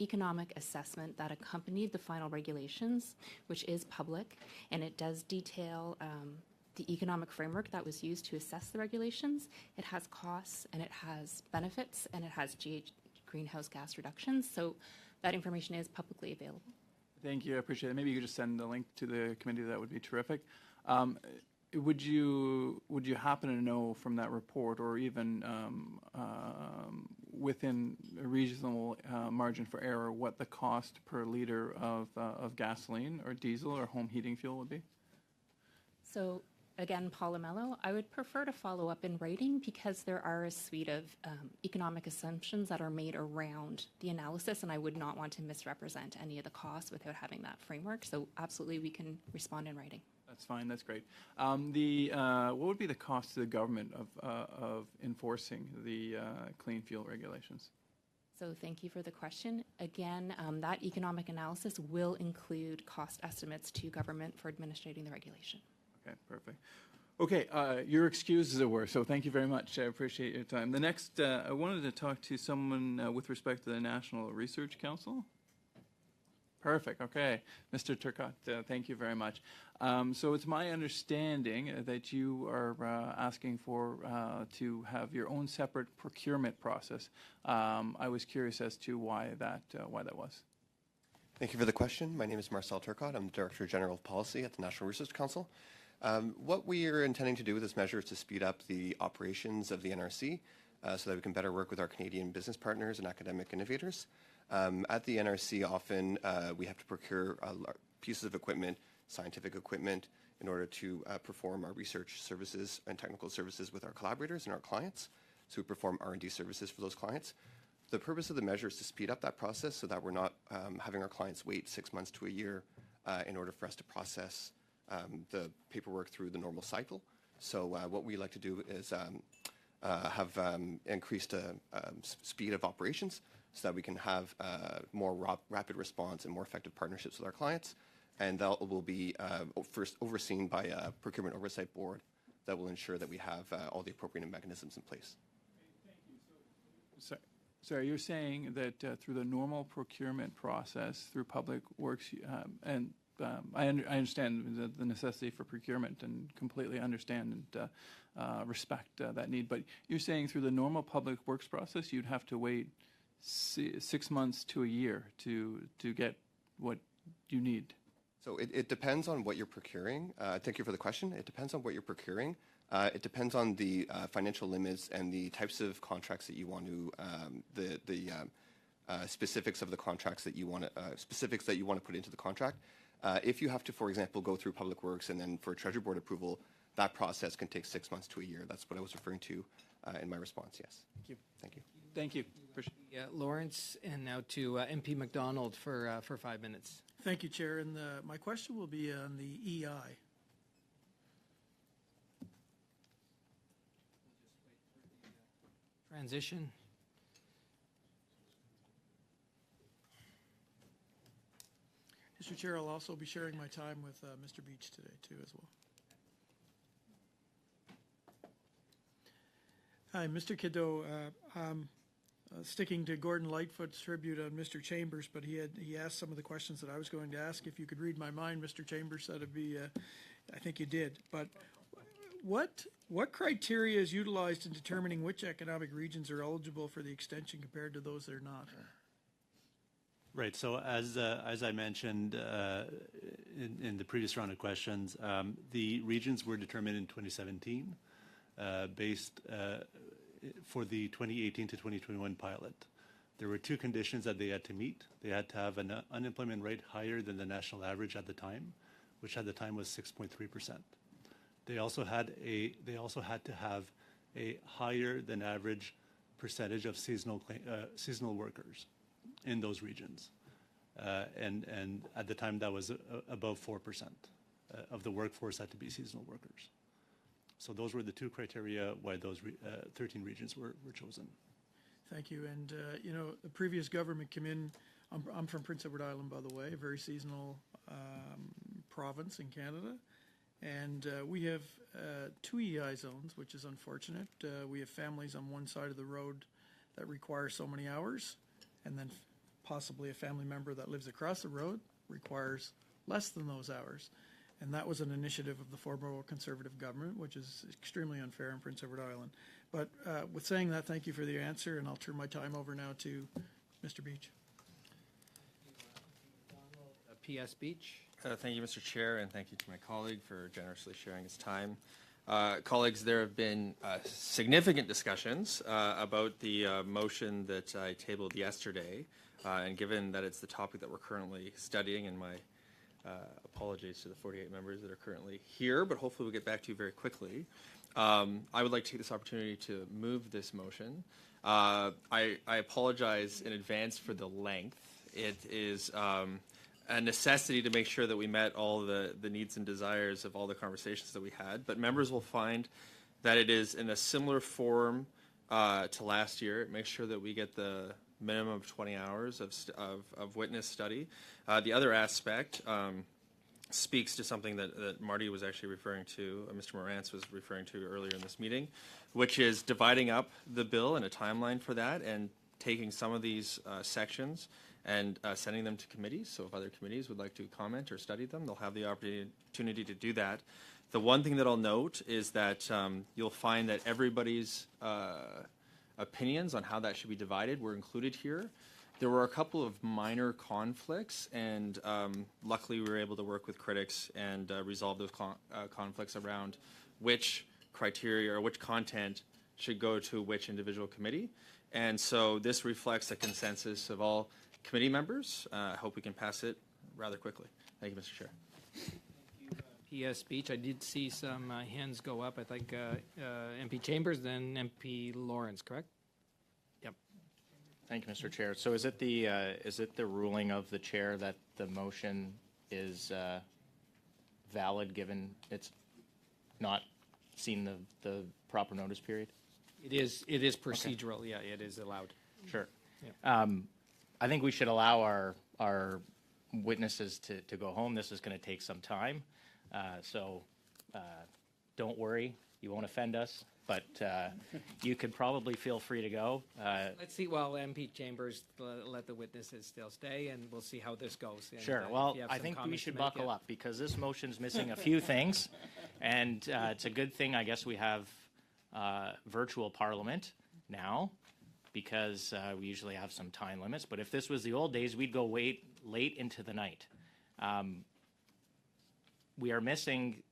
economic assessment that accompanied the final regulations, which is public, and it does detail the economic framework that was used to assess the regulations. It has costs, and it has benefits, and it has greenhouse gas reductions. So that information is publicly available. Thank you. I appreciate it. Maybe you could just send the link to the committee. That would be terrific. Would you happen to know from that report, or even within a reasonable margin for error, what the cost per liter of gasoline or diesel or home heating fuel would be? So again, Paula Mello, I would prefer to follow up in writing because there are a suite of economic assumptions that are made around the analysis, and I would not want to misrepresent any of the costs without having that framework. So absolutely, we can respond in writing. That's fine. That's great. What would be the cost to the government of enforcing the clean fuel regulations? So thank you for the question. Again, that economic analysis will include cost estimates to government for administrating the regulation. Okay, perfect. Okay, you're excused, as it were, so thank you very much. I appreciate your time. The next, I wanted to talk to someone with respect to the National Research Council. Perfect. Okay. Mr. Turcotte, thank you very much. So it's my understanding that you are asking for to have your own separate procurement process. I was curious as to why that was. Thank you for the question. My name is Marcel Turcotte. I'm the Director General of Policy at the National Research Council. What we are intending to do with this measure is to speed up the operations of the NRC so that we can better work with our Canadian business partners and academic innovators. At the NRC, often we have to procure pieces of equipment, scientific equipment, in order to perform our research services and technical services with our collaborators and our clients. So we perform R&D services for those clients. The purpose of the measure is to speed up that process so that we're not having our clients wait 6 months to a year in order for us to process the paperwork through the normal cycle. So what we like to do is have increased speed of operations so that we can have more rapid response and more effective partnerships with our clients. And that will be first overseen by a procurement oversight board that will ensure that we have all the appropriate mechanisms in place. Sorry, you're saying that through the normal procurement process, through Public Works, and I understand the necessity for procurement and completely understand and respect that need, but you're saying through the normal Public Works process, you'd have to wait 6 months to a year to get what you need. So it depends on what you're procuring. Thank you for the question. It depends on what you're procuring. It depends on the financial limits and the types of contracts that you want to, specifics of the contracts that you want to, specifics that you want to put into the contract. If you have to, for example, go through Public Works and then for Treasury Board approval, that process can take 6 months to a year. That's what I was referring to in my response, yes. Thank you. Thank you. Thank you. Yeah, Lawrence, and now to MP McDonald for 5 minutes. Thank you, Chair. And my question will be on the EI. Transition. Mr. Chair, I'll also be sharing my time with Mr. Beach today, too, as well. Hi, Mr. Kiddo. Sticking to Gordon Lightfoot's tribute on Mr. Chambers, but he asked some of the questions that I was going to ask. If you could read my mind, Mr. Chambers said it'd be, I think you did. But what criteria is utilized in determining which economic regions are eligible for the extension compared to those that are not? Right. So as I mentioned in the previous round of questions, the regions were determined in 2017 based for the 2018 to 2021 pilot. There were two conditions that they had to meet. They had to have an unemployment rate higher than the national average at the time, which at the time was 6.3%. They also had to have a higher than average percentage of seasonal workers in those regions, and at the time that was above 4% of the workforce had to be seasonal workers. So those were the two criteria why those 13 regions were chosen. Thank you. And, the previous government came in, I'm from Prince Edward Island, by the way, a very seasonal province in Canada. And we have 2 EI zones, which is unfortunate. We have families on one side of the road that require so many hours, and then possibly a family member that lives across the road requires less than those hours. And that was an initiative of the former Conservative government, which is extremely unfair in Prince Edward Island. But with saying that, thank you for the answer, and I'll turn my time over now to Mr. Beach. PS Beach. Thank you, Mr. Chair, and thank you to my colleague for generously sharing his time. Colleagues, there have been significant discussions about the motion that I tabled yesterday, and given that it's the topic that we're currently studying, and my apologies to the 48 members that are currently here, but hopefully we'll get back to you very quickly. I would like to take this opportunity to move this motion. I apologize in advance for the length. It is a necessity to make sure that we met all the needs and desires of all the conversations that we had, but members will find that it is in a similar form to last year. It makes sure that we get the minimum of 20 hours of witness study. The other aspect speaks to something that Marty was actually referring to, Mr. Morantz was referring to earlier in this meeting, which is dividing up the bill and a timeline for that and taking some of these sections and sending them to committees. So if other committees would like to comment or study them, they'll have the opportunity to do that. The one thing that I'll note is that you'll find that everybody's opinions on how that should be divided were included here. There were a couple of minor conflicts, and luckily we were able to work with critics and resolve those conflicts around which criteria or which content should go to which individual committee. And so this reflects a consensus of all committee members. I hope we can pass it rather quickly. Thank you, Mr. Chair. PS Beach. I did see some hands go up. I think MP Chambers, then MP Lawrence, correct? Yep. Thank you, Mr. Chair. So is it the ruling of the chair that the motion is valid given it's not seen the proper notice period? It is procedural. Okay. Yeah, it is allowed. Sure. Yeah. I think we should allow our witnesses to go home. This is going to take some time. So don't worry, you won't offend us, but you could probably feel free to go. Let's see, well, MP Chambers, let the witnesses still stay, and we'll see how this goes. And, sure, well, I think we should buckle up because this motion's missing a few things, and it's a good thing, I guess, we have virtual parliament now, because we usually have some time limits. But if this was the old days, we'd go late into the night. we are missing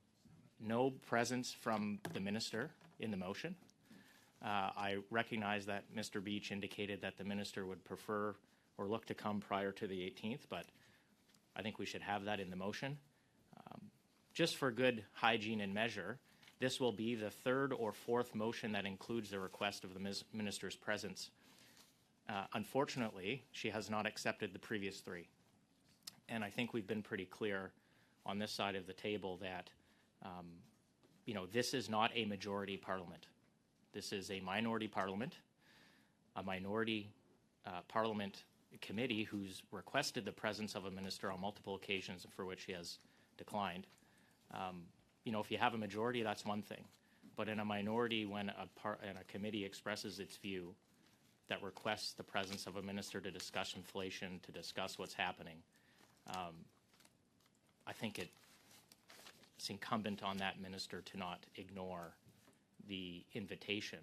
no presence from the minister in the motion. I recognize that Mr. Beach indicated that the minister would prefer or look to come prior to the 18th, but I think we should have that in the motion. Just for good hygiene and measure, this will be the third or fourth motion that includes the request of the minister's presence. Unfortunately, she has not accepted the previous three. And I think we've been pretty clear on this side of the table that, this is not a majority parliament. This is a minority parliament, a minority parliament committee who's requested the presence of a minister on multiple occasions for which he has declined. If you have a majority, that's one thing. But in a minority, when a committee expresses its view that requests the presence of a minister to discuss inflation, to discuss what's happening, I think it's incumbent on that minister to not ignore the invitation,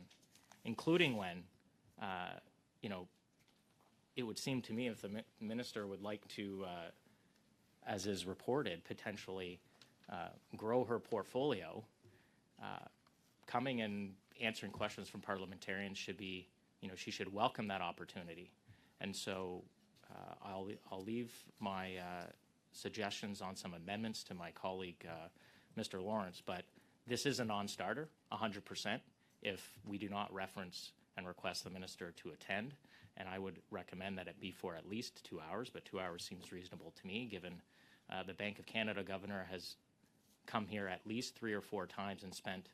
including when, it would seem to me if the minister would like to, as is reported, potentially grow her portfolio, coming and answering questions from parliamentarians should be, she should welcome that opportunity. And so I'll leave my suggestions on some amendments to my colleague, Mr. Lawrence, but this is a non-starter, 100%, if we do not reference and request the minister to attend. And I would recommend that it be for at least 2 hours, but 2 hours seems reasonable to me, given the Bank of Canada governor has come here at least 3 or 4 times and spent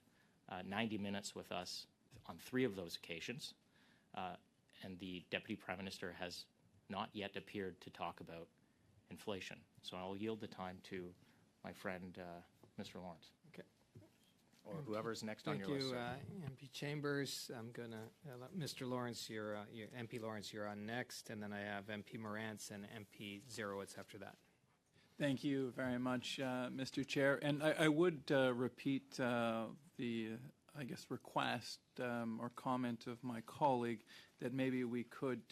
90 minutes with us on 3 of those occasions. And the Deputy Prime Minister has not yet appeared to talk about inflation. So I'll yield the time to my friend, Mr. Lawrence. Okay. Or whoever's next on your list. Thank you, MP Chambers. I'm going to let Mr. Lawrence, MP Lawrence, you're on next, and then I have MP Morantz and MP Zerowitz after that. Thank you very much, Mr. Chair. And I would repeat the, request or comment of my colleague that maybe we could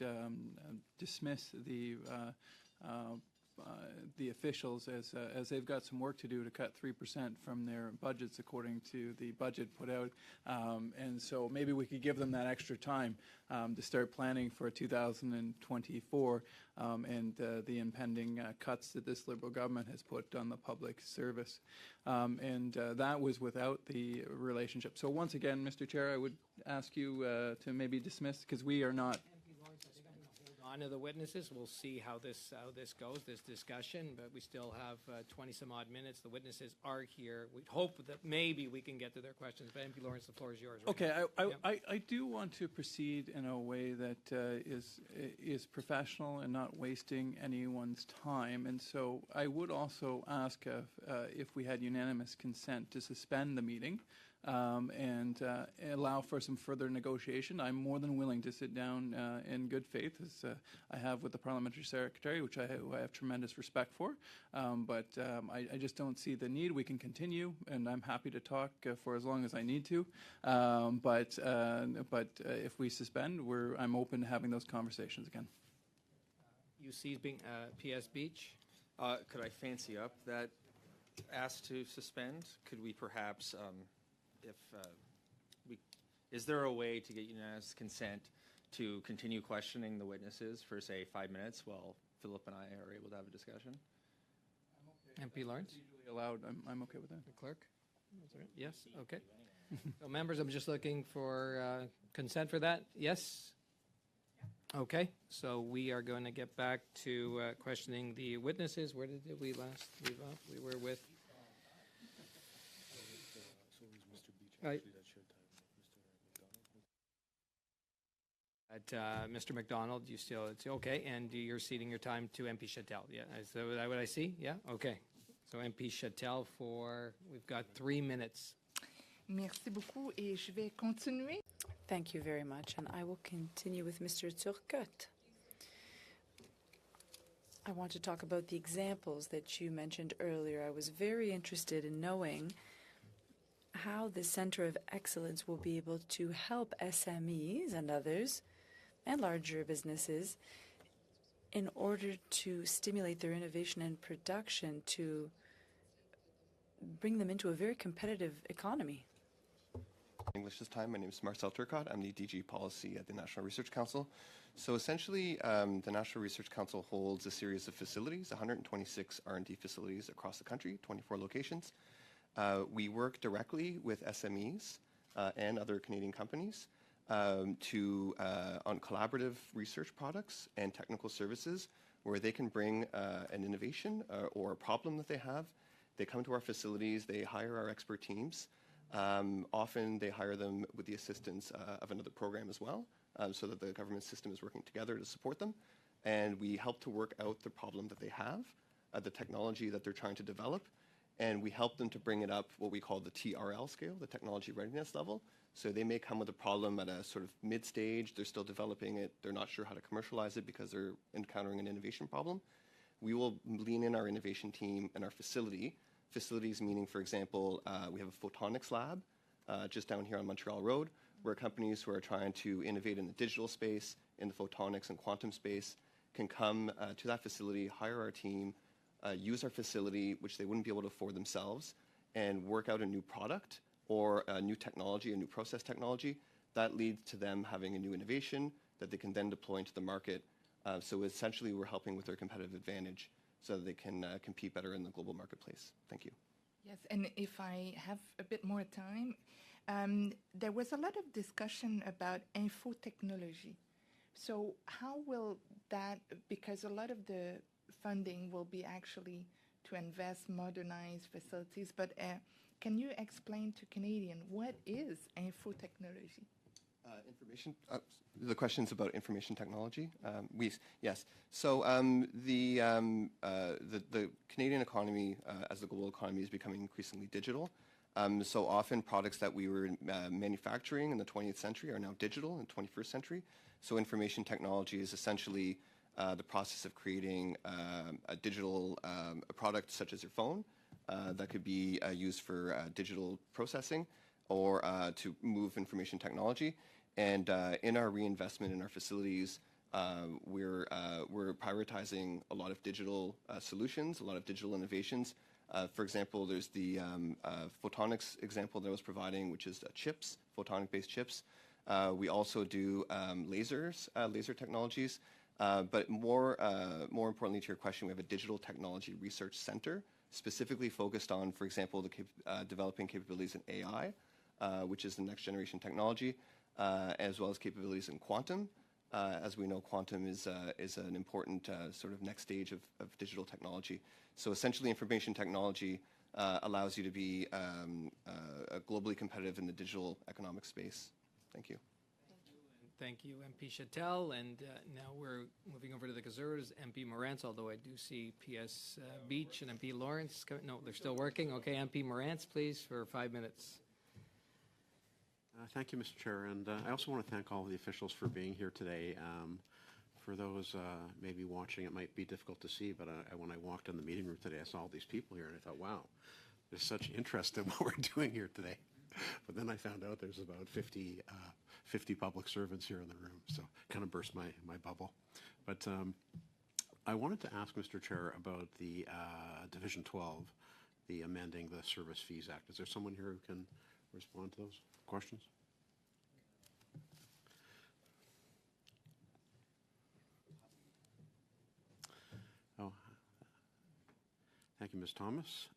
dismiss the officials as they've got some work to do to cut 3% from their budgets according to the budget put out. And so maybe we could give them that extra time to start planning for 2024 and the impending cuts that this Liberal government has put on the public service. And that was without the relationship. So once again, Mr. Chair, I would ask you to maybe dismiss, because we are not... On to the witnesses. We'll see how this goes, this discussion, but we still have 20 some odd minutes. The witnesses are here. We hope that maybe we can get to their questions. But MP Lawrence, the floor is yours. Okay, I do want to proceed in a way that is professional and not wasting anyone's time. And so I would also ask if we had unanimous consent to suspend the meeting and allow for some further negotiation. I'm more than willing to sit down in good faith, as I have with the Parliamentary Secretary, who I have tremendous respect for. But I just don't see the need. We can continue, and I'm happy to talk for as long as I need to. But if we suspend, I'm open to having those conversations again. UC's being PS Beach. Could I fancy up that ask to suspend? Could we perhaps... is there a way to get unanimous consent to continue questioning the witnesses for, say, 5 minutes while Philip and I are able to have a discussion? MP Lawrence? Usually allowed. I'm okay with that. The clerk? Yes? Okay. So members, I'm just looking for consent for that. Yes? Okay. So we are going to get back to questioning the witnesses. Where did we last leave off? We were with... Mr. McDonald, you still, it's okay, and you're ceding your time to MP Chattel. Yeah, is that what I see? Yeah, okay. So MP Chattel we've got 3 minutes. Merci beaucoup, et je vais continuer. Thank you very much, and I will continue with Mr. Turcotte. I want to talk about the examples that you mentioned earlier. I was very interested in knowing how the Center of Excellence will be able to help SMEs and others and larger businesses in order to stimulate their innovation and production to bring them into a very competitive economy. English this time. My name is Marcel Turcotte. I'm the DG Policy at the National Research Council. So essentially, the National Research Council holds a series of facilities, 126 R&D facilities across the country, 24 locations. We work directly with SMEs and other Canadian companies on collaborative research products and technical services where they can bring an innovation or a problem that they have. They come to our facilities, they hire our expert teams. Often they hire them with the assistance of another program as well, so that the government system is working together to support them. And we help to work out the problem that they have, the technology that they're trying to develop, and we help them to bring it up what we call the TRL scale, the technology readiness level. So they may come with a problem at a sort of mid-stage, they're still developing it, they're not sure how to commercialize it because they're encountering an innovation problem. We will lean in our innovation team and our facilities meaning, for example, we have a photonics lab just down here on Montreal Road, where companies who are trying to innovate in the digital space, in the photonics and quantum space, can come to that facility, hire our team, use our facility, which they wouldn't be able to afford themselves, and work out a new product or a new technology, a new process technology. That leads to them having a new innovation that they can then deploy into the market. So essentially, we're helping with their competitive advantage so that they can compete better in the global marketplace. Thank you. Yes, and if I have a bit more time, there was a lot of discussion about info technology. So how will that, because a lot of the funding will be actually to invest, modernize facilities, but can you explain to Canadian what is info technology? Information. The question's about information technology. Yes. So the Canadian economy, as the global economy, is becoming increasingly digital. So often products that we were manufacturing in the 20th century are now digital in the 21st century. So information technology is essentially the process of creating a digital a product such as your phone that could be used for digital processing or to move information technology. And in our reinvestment in our facilities, we're prioritizing a lot of digital solutions, a lot of digital innovations. For example, there's the photonics example that I was providing, which is chips, photonic-based chips. We also do lasers, laser technologies. But more importantly to your question, we have a digital technology research center specifically focused on, for example, developing capabilities in AI, which is the next generation technology, as well as capabilities in quantum. As we know, quantum is an important sort of next stage of digital technology. So essentially, information technology allows you to be globally competitive in the digital economic space. Thank you. Thank you, MP Chattel. And now we're moving over to the Conservatives, MP Morantz, although I do see PS Beach and MP Lawrence. No, they're still working. Okay, MP Morantz, please, for 5 minutes. Thank you, Mr. Chair, and I also want to thank all of the officials for being here today. For those maybe watching, it might be difficult to see, but when I walked in the meeting room today, I saw all these people here, and I thought, wow, there's such interest in what we're doing here today. But then I found out there's about 50 public servants here in the room, so kind of burst my bubble. But I wanted to ask Mr. Chair about the Division 12, the amending the Service Fees Act. Is there someone here who can respond to those questions? Oh, thank you, Ms. Thomas.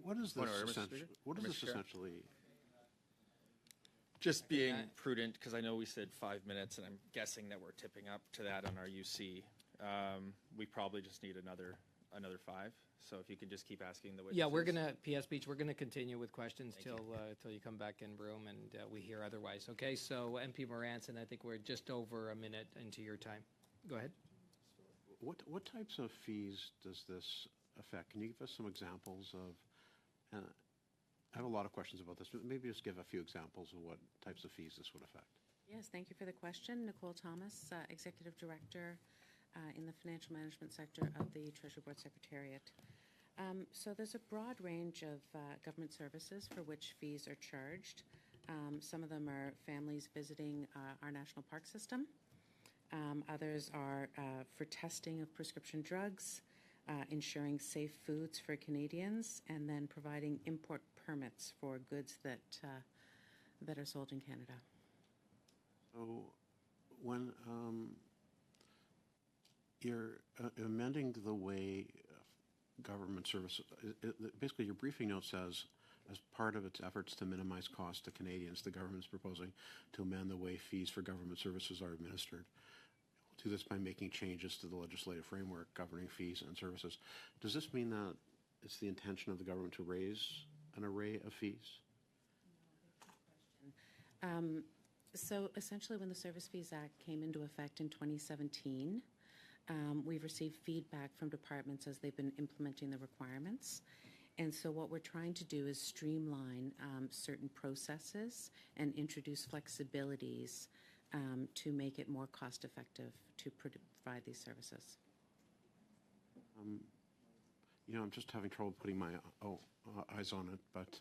What is this essentially? Just being prudent, because I know we said 5 minutes, and I'm guessing that we're tipping up to that on our UC. We probably just need another 5. So if you can just keep asking the witnesses. Yeah, we're gonna PS Beach. We're gonna continue with questions till you come back in room and we hear otherwise. Okay, so MP Morantz, and I think we're just over a minute into your time. Go ahead. What types of fees does this affect? Can you give us some examples of? I have a lot of questions about this, but maybe just give a few examples of what types of fees this would affect. Yes, thank you for the question. Nicole Thomas, Executive Director in the Financial Management Sector of the Treasury Board Secretariat. So there's a broad range of government services for which fees are charged. Some of them are families visiting our national park system. Others are for testing of prescription drugs, ensuring safe foods for Canadians, and then providing import permits for goods that are sold in Canada. So when you're amending the way government services, basically your briefing note says, as part of its efforts to minimize costs to Canadians, the government is proposing to amend the way fees for government services are administered. We'll do this by making changes to the legislative framework governing fees and services. Does this mean that it's the intention of the government to raise an array of fees? So essentially, when the Service Fees Act came into effect in 2017, we've received feedback from departments as they've been implementing the requirements. And so what we're trying to do is streamline certain processes and introduce flexibilities to make it more cost effective to provide these services. I'm just having trouble putting my eyes on it, but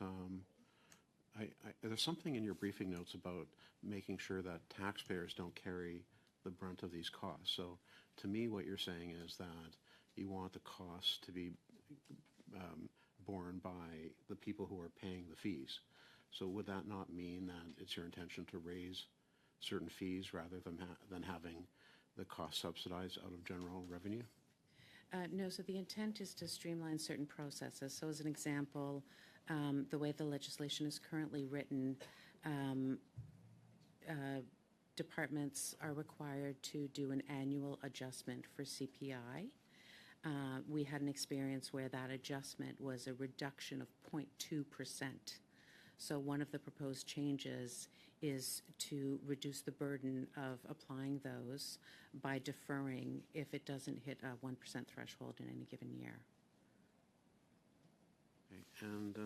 there's something in your briefing notes about making sure that taxpayers don't carry the brunt of these costs. So to me, what you're saying is that you want the costs to be borne by the people who are paying the fees. So would that not mean that it's your intention to raise certain fees rather than having the cost subsidized out of general revenue? No, so the intent is to streamline certain processes. So as an example, the way the legislation is currently written, departments are required to do an annual adjustment for CPI. We had an experience where that adjustment was a reduction of 0.2%. So one of the proposed changes is to reduce the burden of applying those by deferring if it doesn't hit a 1% threshold in any given year. Okay. And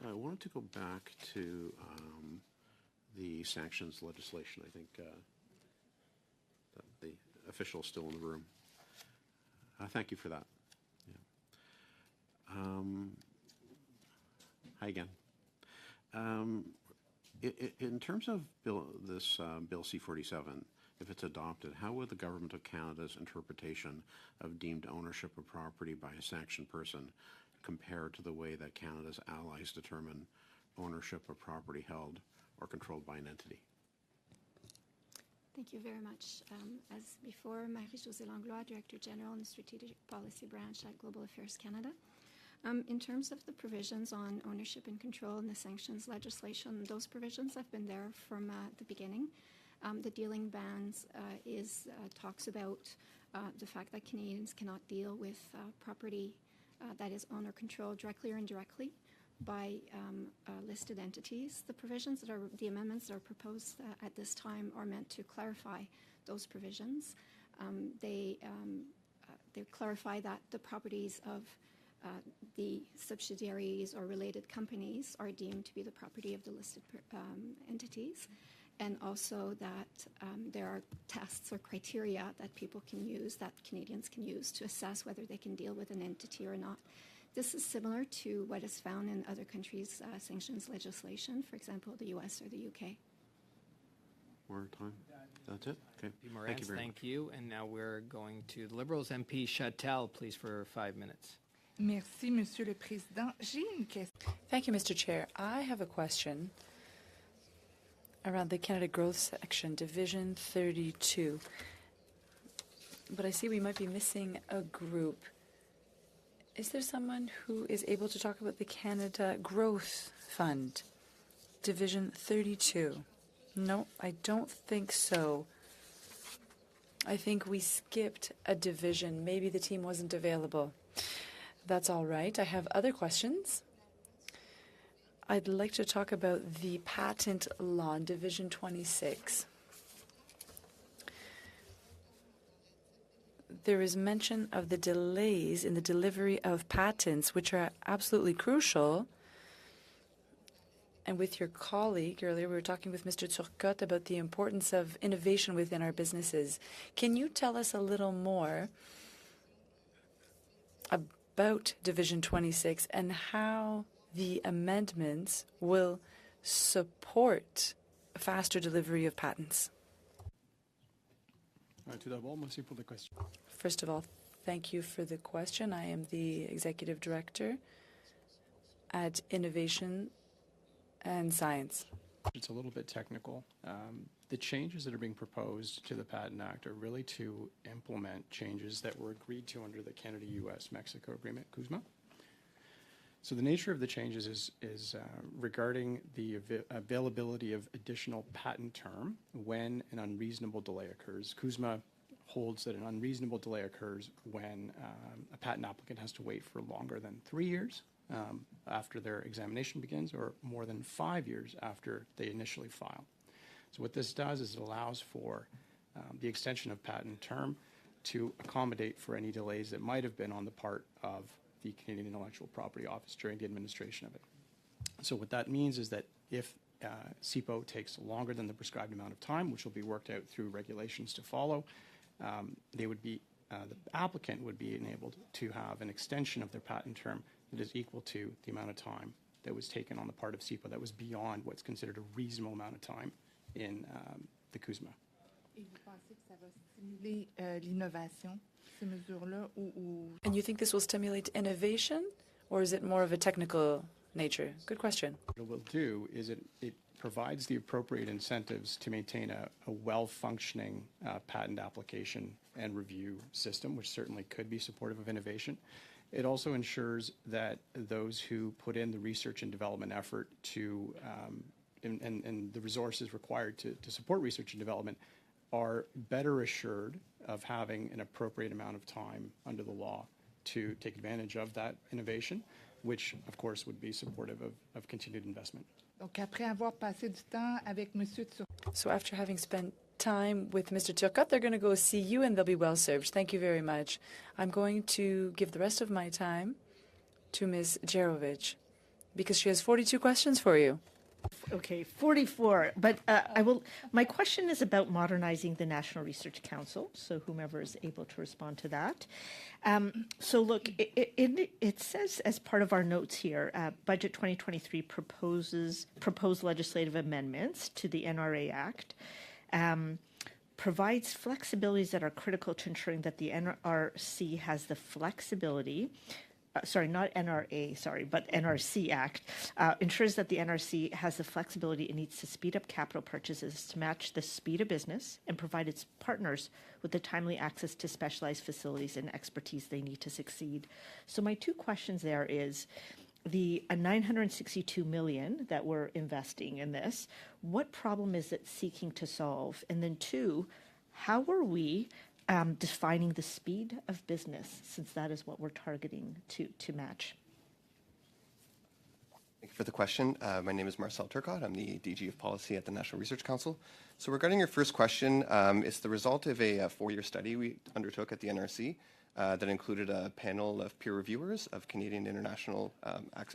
I wanted to go back to the sanctions legislation. I think the official is still in the room. Thank you for that. Yeah. Hi again. In terms of Bill C-47, if it's adopted, how would the Government of Canada's interpretation of deemed ownership of property by a sanctioned person compare to the way that Canada's allies determine ownership of property held or controlled by an entity? Thank you very much. As before, Marie-Josée Langlois, Director General in the Strategic Policy Branch at Global Affairs Canada. In terms of the provisions on ownership and control in the sanctions legislation, those provisions have been there from the beginning. The dealing bans talks about the fact that Canadians cannot deal with property that is owned or controlled directly or indirectly by listed entities. The amendments that are proposed at this time are meant to clarify those provisions. They clarify that the properties of the subsidiaries or related companies are deemed to be the property of the listed entities, and also that there are tests or criteria that people can use, that Canadians can use to assess whether they can deal with an entity or not. This is similar to what is found in other countries' sanctions legislation, for example, the US or the UK. More time? That's it? Okay. Moran, Thank you very much. thank you. And now we're going to the Liberals. MP Chattel, please, for 5 minutes. Merci, Monsieur le Président. J'ai une question. Thank you, Mr. Chair. I have a question around the Canada Growth section, Division 32. But I see we might be missing a group. Is there someone who is able to talk about the Canada Growth Fund, Division 32? No, I don't think so. I think we skipped a division. Maybe the team wasn't available. That's all right. I have other questions. I'd like to talk about the patent law in Division 26. There is mention of the delays in the delivery of patents, which are absolutely crucial. And with your colleague earlier, we were talking with Mr. Turcotte about the importance of innovation within our businesses. Can you tell us a little more about Division 26 and how the amendments will support faster delivery of patents? Tout d'abord, merci pour la question. First of all, Thank you for the question. I am the Executive Director at Innovation and Science. It's a little bit technical. The changes that are being proposed to the Patent Act are really to implement changes that were agreed to under the Canada-US-Mexico Agreement, CUSMA. So the nature of the changes is regarding the availability of additional patent term when an unreasonable delay occurs. CUSMA holds that an unreasonable delay occurs when a patent applicant has to wait for longer than 3 years after their examination begins, or more than 5 years after they initially file. So what this does is it allows for the extension of patent term to accommodate for any delays that might have been on the part of the Canadian Intellectual Property Office during the administration of it. So what that means is that if CIPO takes longer than the prescribed amount of time, which will be worked out through regulations to follow, they would be, the applicant would be enabled to have an extension of their patent term that is equal to the amount of time that was taken on the part of CIPO that was beyond what's considered a reasonable amount of time in the CUSMA. Et vous pensez que ça va stimuler l'innovation, ces mesures-là, ou... And you think this will stimulate innovation, or is it more of a technical nature? Good question. What it will do is it provides the appropriate incentives to maintain a well-functioning patent application and review system, which certainly could be supportive of innovation. It also ensures that those who put in the research and development effort to and the resources required to support research and development are better assured of having an appropriate amount of time under the law to take advantage of that innovation, which of course would be supportive of continued investment. Donc, après avoir passé du temps avec Monsieur Turcotte. So after having spent time with Mr. Turcotte, they're going to go see you and they'll be well served. Thank you very much. I'm going to give the rest of my time to Ms. Jerovich because she has 42 questions for you. Okay, 44. But I will. My question is about modernizing the National Research Council. So whomever is able to respond to that. So look, it says as part of our notes here, Budget 2023 proposed legislative amendments to the NRA Act. Provides flexibilities that are critical to ensuring that the NRC has the flexibility. Sorry, not NRA, sorry, but NRC Act, ensures that the NRC has the flexibility it needs to speed up capital purchases to match the speed of business and provide its partners with the timely access to specialized facilities and expertise they need to succeed. So my two questions there is, the $962 million that we're investing in this, what problem is it seeking to solve? And then two, how are we defining the speed of business, since that is what we're targeting to match? Thank you for the question. My name is Marcel Turcotte. I'm the DG of Policy at the National Research Council. So regarding your first question, it's the result of a 4-year study we undertook at the NRC that included a panel of peer reviewers of Canadian international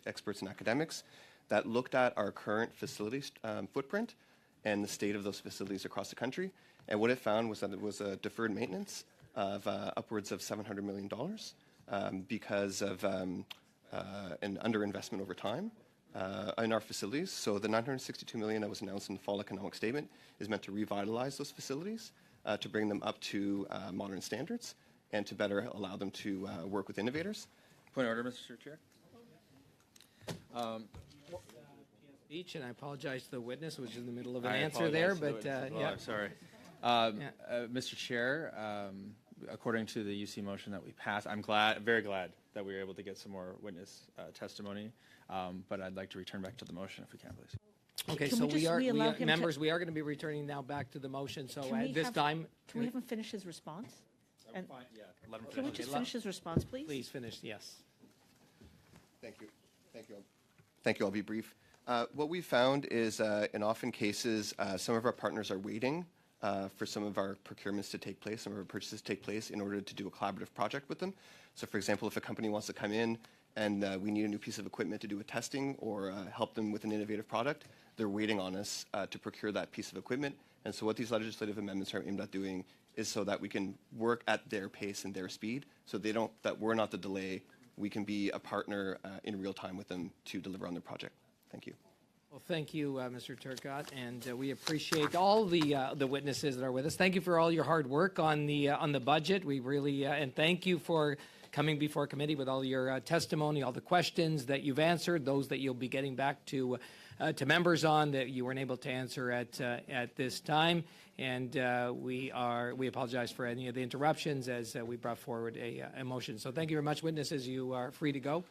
experts and academics that looked at our current facilities footprint and the state of those facilities across the country. And what it found was that it was a deferred maintenance of upwards of $700 million because of an underinvestment over time in our facilities. So the $962 million that was announced in the fall economic statement is meant to revitalize those facilities, to bring them up to modern standards, and to better allow them to work with innovators. Point of order, Mr. Chair. Speech, and I apologize to the witness, which is in the middle of an I answer there, apologize but to the witness as well. yeah. I'm sorry. Mr. Chair, according to the UC motion that we passed, I'm very glad that we were able to get some more witness testimony, but I'd like to return back to the motion if we can, please. Okay, Can so we allow him to- members, we are going to be returning now back to the motion. So Can we at this have- time, Can we have him finish his response? And Yeah, let him can we finish. just finish his response, please? Please finish, yes. Thank you. Thank you. Thank you. I'll be brief. What we found is in often cases, some of our partners are waiting for some of our procurements to take place, some of our purchases to take place in order to do a collaborative project with them. So for example, if a company wants to come in and we need a new piece of equipment to do a testing or help them with an innovative product, they're waiting on us to procure that piece of equipment. And so what these legislative amendments are aimed at doing is so that we can work at their pace and their speed, so that we're not the delay. We can be a partner in real time with them to deliver on their project. Thank you. Well, thank you, Mr. Turcotte, and we appreciate all the witnesses that are with us. Thank you for all your hard work on the budget. We really and thank you for coming before committee with all your testimony, all the questions that you've answered, those that you'll be getting back to members on that you weren't able to answer at this time. And we apologize for any of the interruptions as we brought forward a motion. So thank you very much, witnesses. You are free to go.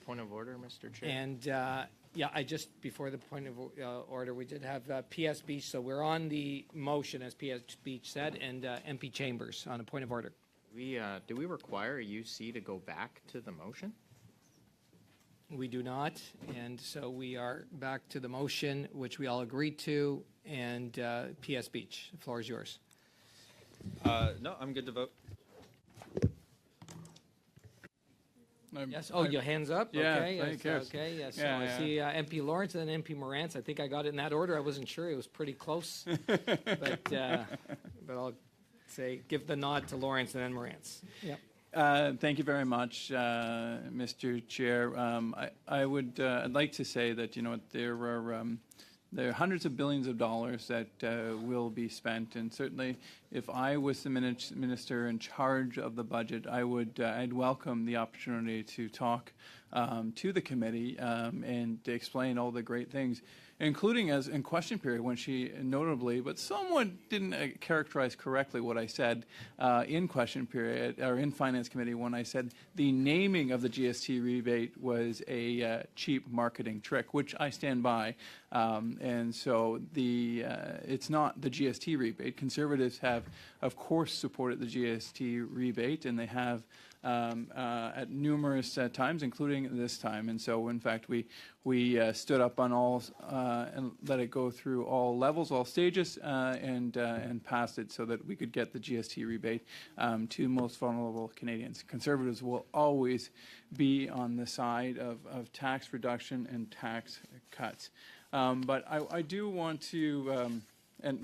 Point of order, Mr. Chair. And before the point of order, we did have PS Beach. So we're on the motion, as PS Beach said, and MP Chambers on a point of order. Do we require a UC to go back to the motion? We do not, and so we are back to the motion, which we all agreed to, and PS Beach. The floor is yours. No, I'm good to vote. Yes. Oh, your hands up. Yeah, okay. thank Yes. you. Okay. Yes. Yeah, so yeah. I see MP Lawrence and then MP Morantz. I think I got it in that order. I wasn't sure. It was pretty close, but I'll say give the nod to Lawrence and then Morantz. Yeah. Thank you very much, Mr. Chair. I'd like to say that there are hundreds of billions of dollars that will be spent, and certainly, if I was the minister in charge of the budget, I'd welcome the opportunity to talk to the committee and to explain all the great things, including as in question period when she notably, but somewhat didn't characterize correctly what I said in question period or in finance committee when I said the naming of the GST rebate was a cheap marketing trick, which I stand by. And so it's not the GST rebate. Conservatives have, of course, supported the GST rebate, and they have at numerous times, including this time. And so, in fact, we stood up on all and let it go through all levels, all stages, and passed it so that we could get the GST rebate to most vulnerable Canadians. Conservatives will always be on the side of tax reduction and tax cuts. But I do want to,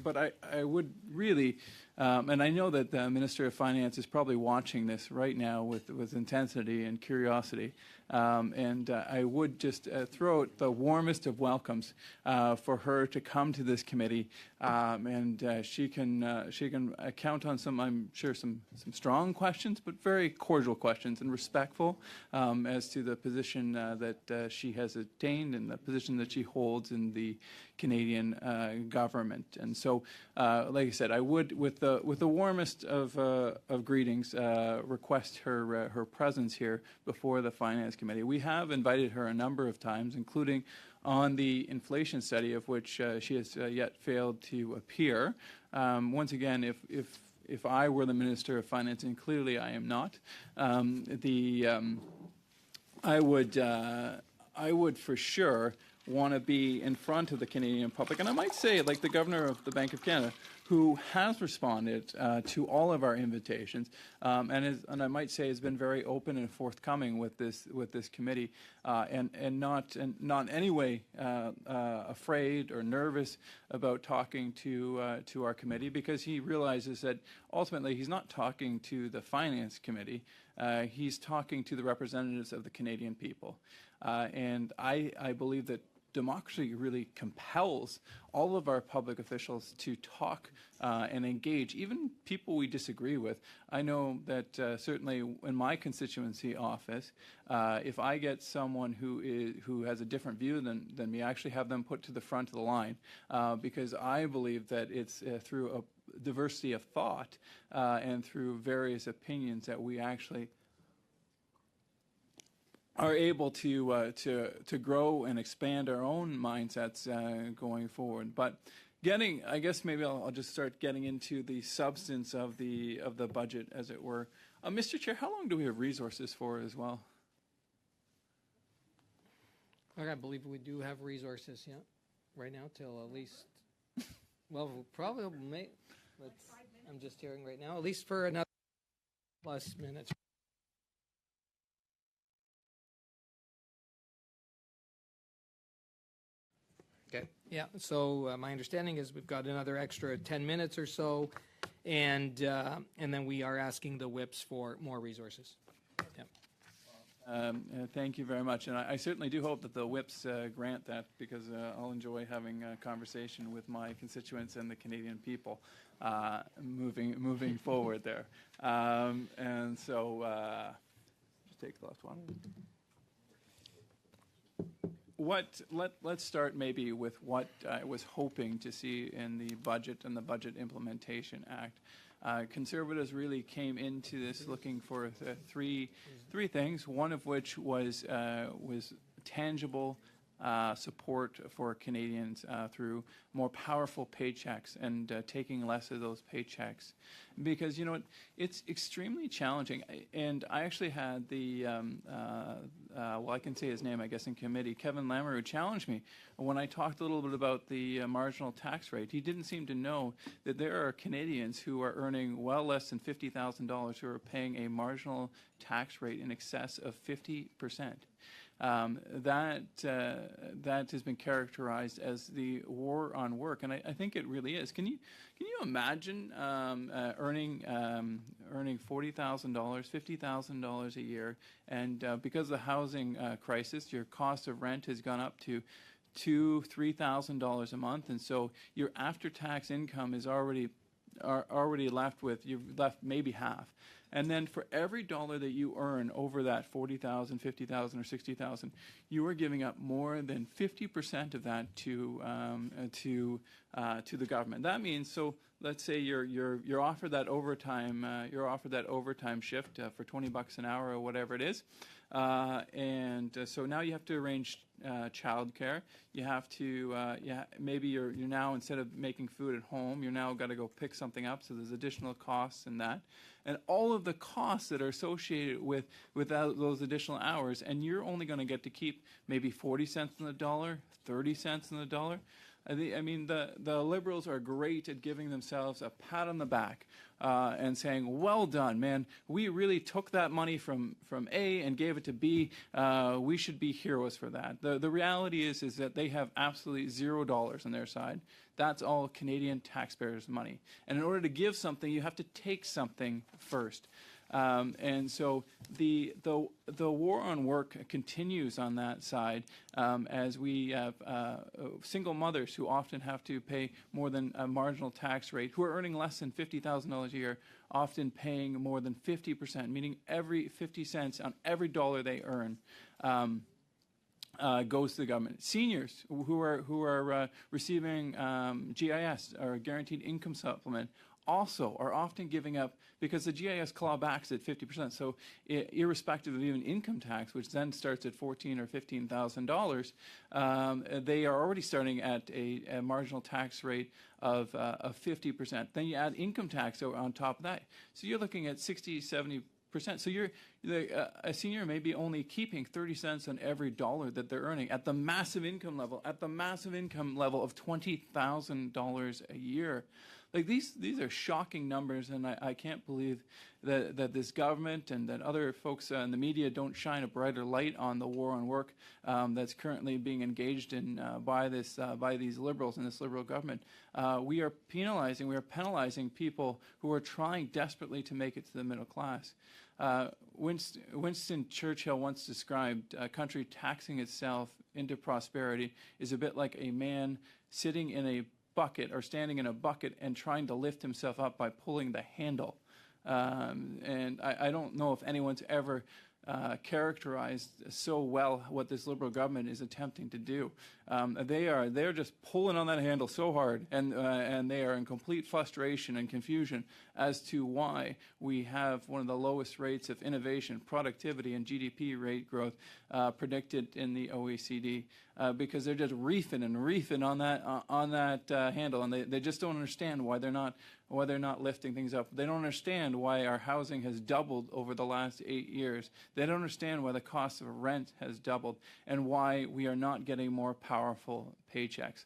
but I would really, and I know that the Minister of Finance is probably watching this right now with intensity and curiosity. And I would just throw out the warmest of welcomes for her to come to this committee, and she can count on I'm sure some strong questions, but very cordial questions and respectful as to the position that she has attained and the position that she holds in the Canadian government. And so, like I said, I would, with the warmest of greetings, request her presence here before the Finance Committee. We have invited her a number of times, including on the inflation study, of which she has yet failed to appear. Once again, if I were the Minister of Finance, and clearly I am not, I would for sure want to be in front of the Canadian public. And I might say, like the Governor of the Bank of Canada, who has responded to all of our invitations, and I might say has been very open and forthcoming with this committee, and not in any way afraid or nervous about talking to our committee, because he realizes that ultimately he's not talking to the Finance Committee, he's talking to the representatives of the Canadian people, and I believe that democracy really compels all of our public officials to talk and engage, even people we disagree with. I know that certainly in my constituency office, if I get someone who has a different view than me, I actually have them put to the front of the line, because I believe that it's through a diversity of thought and through various opinions that we actually are able to grow and expand our own mindsets going forward. But I guess maybe I'll just start getting into the substance of the budget, as it were. Mr. Chair, how long do we have resources for as well? I believe we do have resources, right now till at least, well, probably I'm just hearing right now, at least for another plus minutes. Okay. Yeah. So my understanding is we've got another extra 10 minutes or so, and then we are asking the whips for more resources. Yeah. Thank you very much. And I certainly do hope that the whips grant that, because I'll enjoy having a conversation with my constituents and the Canadian people moving forward there. And so just take the last one. Let's start maybe with what I was hoping to see in the budget and the Budget Implementation Act. Conservatives really came into this looking for three things. One of which was tangible support for Canadians through more powerful paychecks and taking less of those paychecks, because it's extremely challenging. And I actually had the well, I can say his name, I guess, in committee, Kevin Lamoureux, challenged me when I talked a little bit about the marginal tax rate. He didn't seem to know that there are Canadians who are earning well less than $50,000 who are paying a marginal tax rate in excess of 50%. That has been characterized as the war on work, and I think it really is. Can you imagine earning $40,000, $50,000 a year, and because of the housing crisis, your cost of rent has gone up to $2,000-$3,000 a month, and so your after-tax income is already left with, you've left maybe half. And then for every dollar that you earn over that $40,000, $50,000, or $60,000, you are giving up more than 50% of that to the government. That means, so let's say you're offered that overtime shift for $20 an hour or whatever it is, and so now you have to arrange childcare. You have to maybe you're now, instead of making food at home, you're now got to go pick something up. So there's additional costs in that, and all of the costs that are associated with those additional hours, and you're only going to get to keep maybe 40 cents on the dollar, 30 cents on the dollar. I mean, the Liberals are great at giving themselves a pat on the back and saying, well done, man. We really took that money from A and gave it to B. We should be heroes for that. The reality is that they have absolutely $0 on their side. That's all Canadian taxpayers' money. And in order to give something, you have to take something first. And so the war on work continues on that side, as we have single mothers who often have to pay more than a marginal tax rate, who are earning less than $50,000 a year, often paying more than 50%, meaning every 50 cents on every dollar they earn goes to the government. Seniors who are receiving GIS, or Guaranteed Income Supplement, also are often giving up, because the GIS clawbacks at 50%. So irrespective of even income tax, which then starts at $14,000 or $15,000, they are already starting at a marginal tax rate of 50%. Then you add income tax on top of that. So you're looking at 60, 70%. So a senior may be only keeping 30 cents on every dollar that they're earning at the massive income level, of $20,000 a year. Like these are shocking numbers, and I can't believe that this government and that other folks in the media don't shine a brighter light on the war on work that's currently being engaged in by these Liberals and this Liberal government. We are penalizing people who are trying desperately to make it to the middle class. Winston Churchill once described a country taxing itself into prosperity is a bit like a man sitting in a bucket or standing in a bucket and trying to lift himself up by pulling the handle. And I don't know if anyone's ever characterized so well what this Liberal government is attempting to do. They're just pulling on that handle so hard, and they are in complete frustration and confusion as to why we have one of the lowest rates of innovation, productivity, and GDP rate growth predicted in the OECD, because they're just reefing on that handle, and they just don't understand why they're not lifting things up. They don't understand why our housing has doubled over the last 8 years. They don't understand why the cost of rent has doubled, and why we are not getting more powerful paychecks.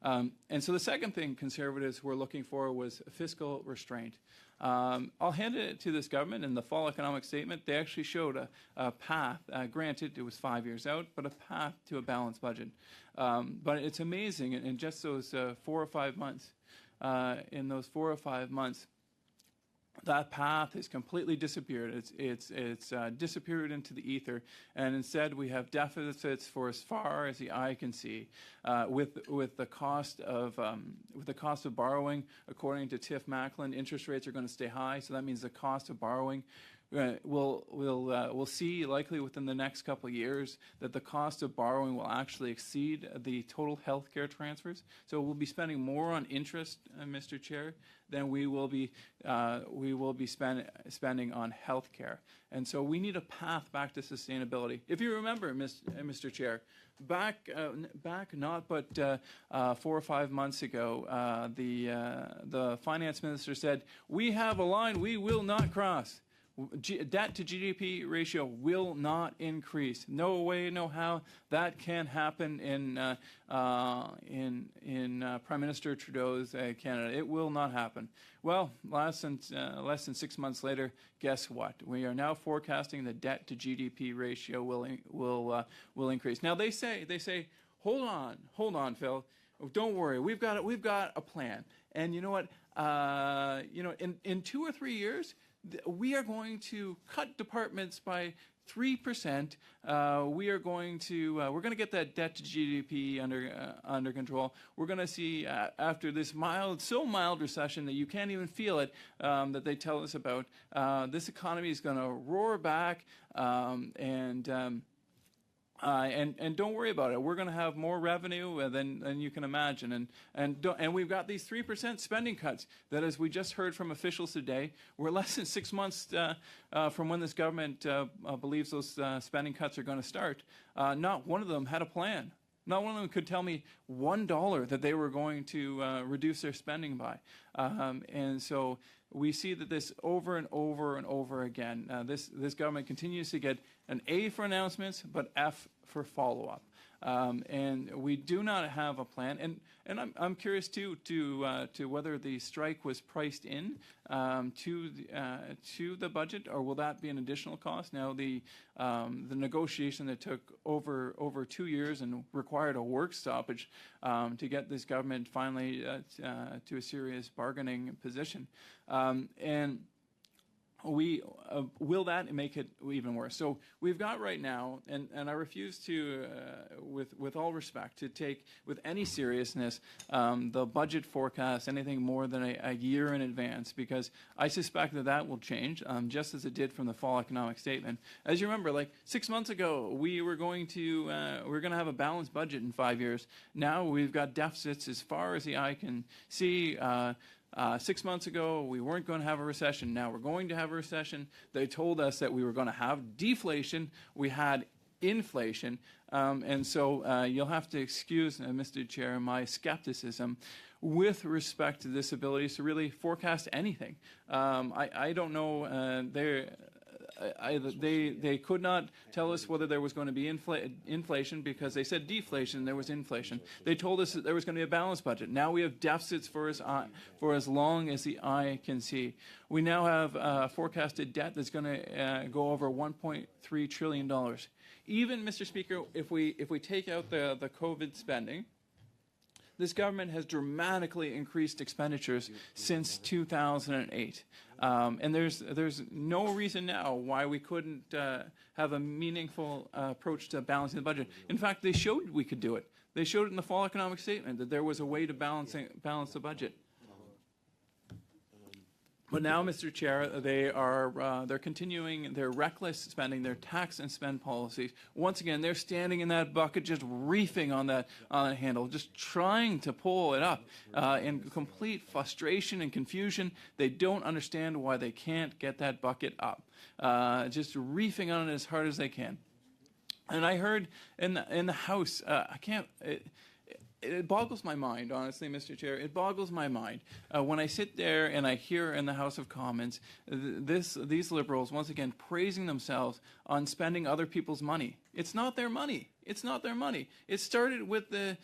And so the second thing Conservatives were looking for was fiscal restraint. I'll hand it to this government. In the fall economic statement, they actually showed a path. Granted, it was 5 years out, but a path to a balanced budget. But it's amazing, in just those 4 or 5 months, that path has completely disappeared. It's disappeared into the ether, and instead we have deficits for as far as the eye can see. With the cost of borrowing, according to Tiff Macklin, interest rates are going to stay high. So that means the cost of borrowing. We'll see likely within the next couple of years that the cost of borrowing will actually exceed the total healthcare transfers. So we'll be spending more on interest, Mr. Chair, than we will be spending on healthcare. And so we need a path back to sustainability. If you remember, Mr. Chair, back not but 4 or 5 months ago, the finance minister said, "We have a line we will not cross. Debt to GDP ratio will not increase. No way, no how that can happen in Prime Minister Trudeau's Canada. It will not happen." Well, less than 6 months later, guess what? We are now forecasting the debt to GDP ratio will increase. Now they say, hold on, Phil. Don't worry, we've got a plan. And you know what? In 2 or 3 years, we are going to cut departments by 3%. We're going to get that debt to GDP under control. We're going to see after this so mild recession that you can't even feel it, that they tell us about. This economy is going to roar back, and don't worry about it. We're going to have more revenue than you can imagine, and we've got these 3% spending cuts that, as we just heard from officials today, we're less than 6 months from when this government believes those spending cuts are going to start. Not one of them had a plan. Not one of them could tell me $1 that they were going to reduce their spending by, and so we see that this over and over and over again. This government continues to get an A for announcements, but F for follow-up. And we do not have a plan. And I'm curious too to whether the strike was priced in to the budget, or will that be an additional cost? Now the negotiation that took over 2 years and required a work stoppage to get this government finally to a serious bargaining position, and will that make it even worse? So we've got right now, and I refuse to, with all respect, to take with any seriousness the budget forecast anything more than a year in advance, because I suspect that will change, just as it did from the fall economic statement. As you remember, like 6 months ago, we were going to have a balanced budget in 5 years. Now we've got deficits as far as the eye can see. 6 months ago, we weren't going to have a recession. Now we're going to have a recession. They told us that we were going to have deflation. We had inflation. And so you'll have to excuse, Mr. Chair, my skepticism with respect to this ability to really forecast anything. I don't know. They could not tell us whether there was going to be inflation, because they said deflation, there was inflation. They told us that there was going to be a balanced budget. Now we have deficits for as long as the eye can see. We now have forecasted debt that's going to go over $1.3 trillion. Even, Mr. Speaker, if we take out the COVID spending, this government has dramatically increased expenditures since 2008. And there's no reason now why we couldn't have a meaningful approach to balancing the budget. In fact, they showed we could do it. They showed it in the fall economic statement that there was a way to balance the budget. But now, Mr. Chair, they're continuing their reckless spending, their tax and spend policies. Once again, they're standing in that bucket, just reefing on that handle, just trying to pull it up in complete frustration and confusion. They don't understand why they can't get that bucket up, just reefing on it as hard as they can. And I heard in the House, it boggles my mind, honestly, Mr. Chair. It boggles my mind when I sit there and I hear in the House of Commons these Liberals, once again, praising themselves on spending other people's money. It's not their money. It's not their money. It started with the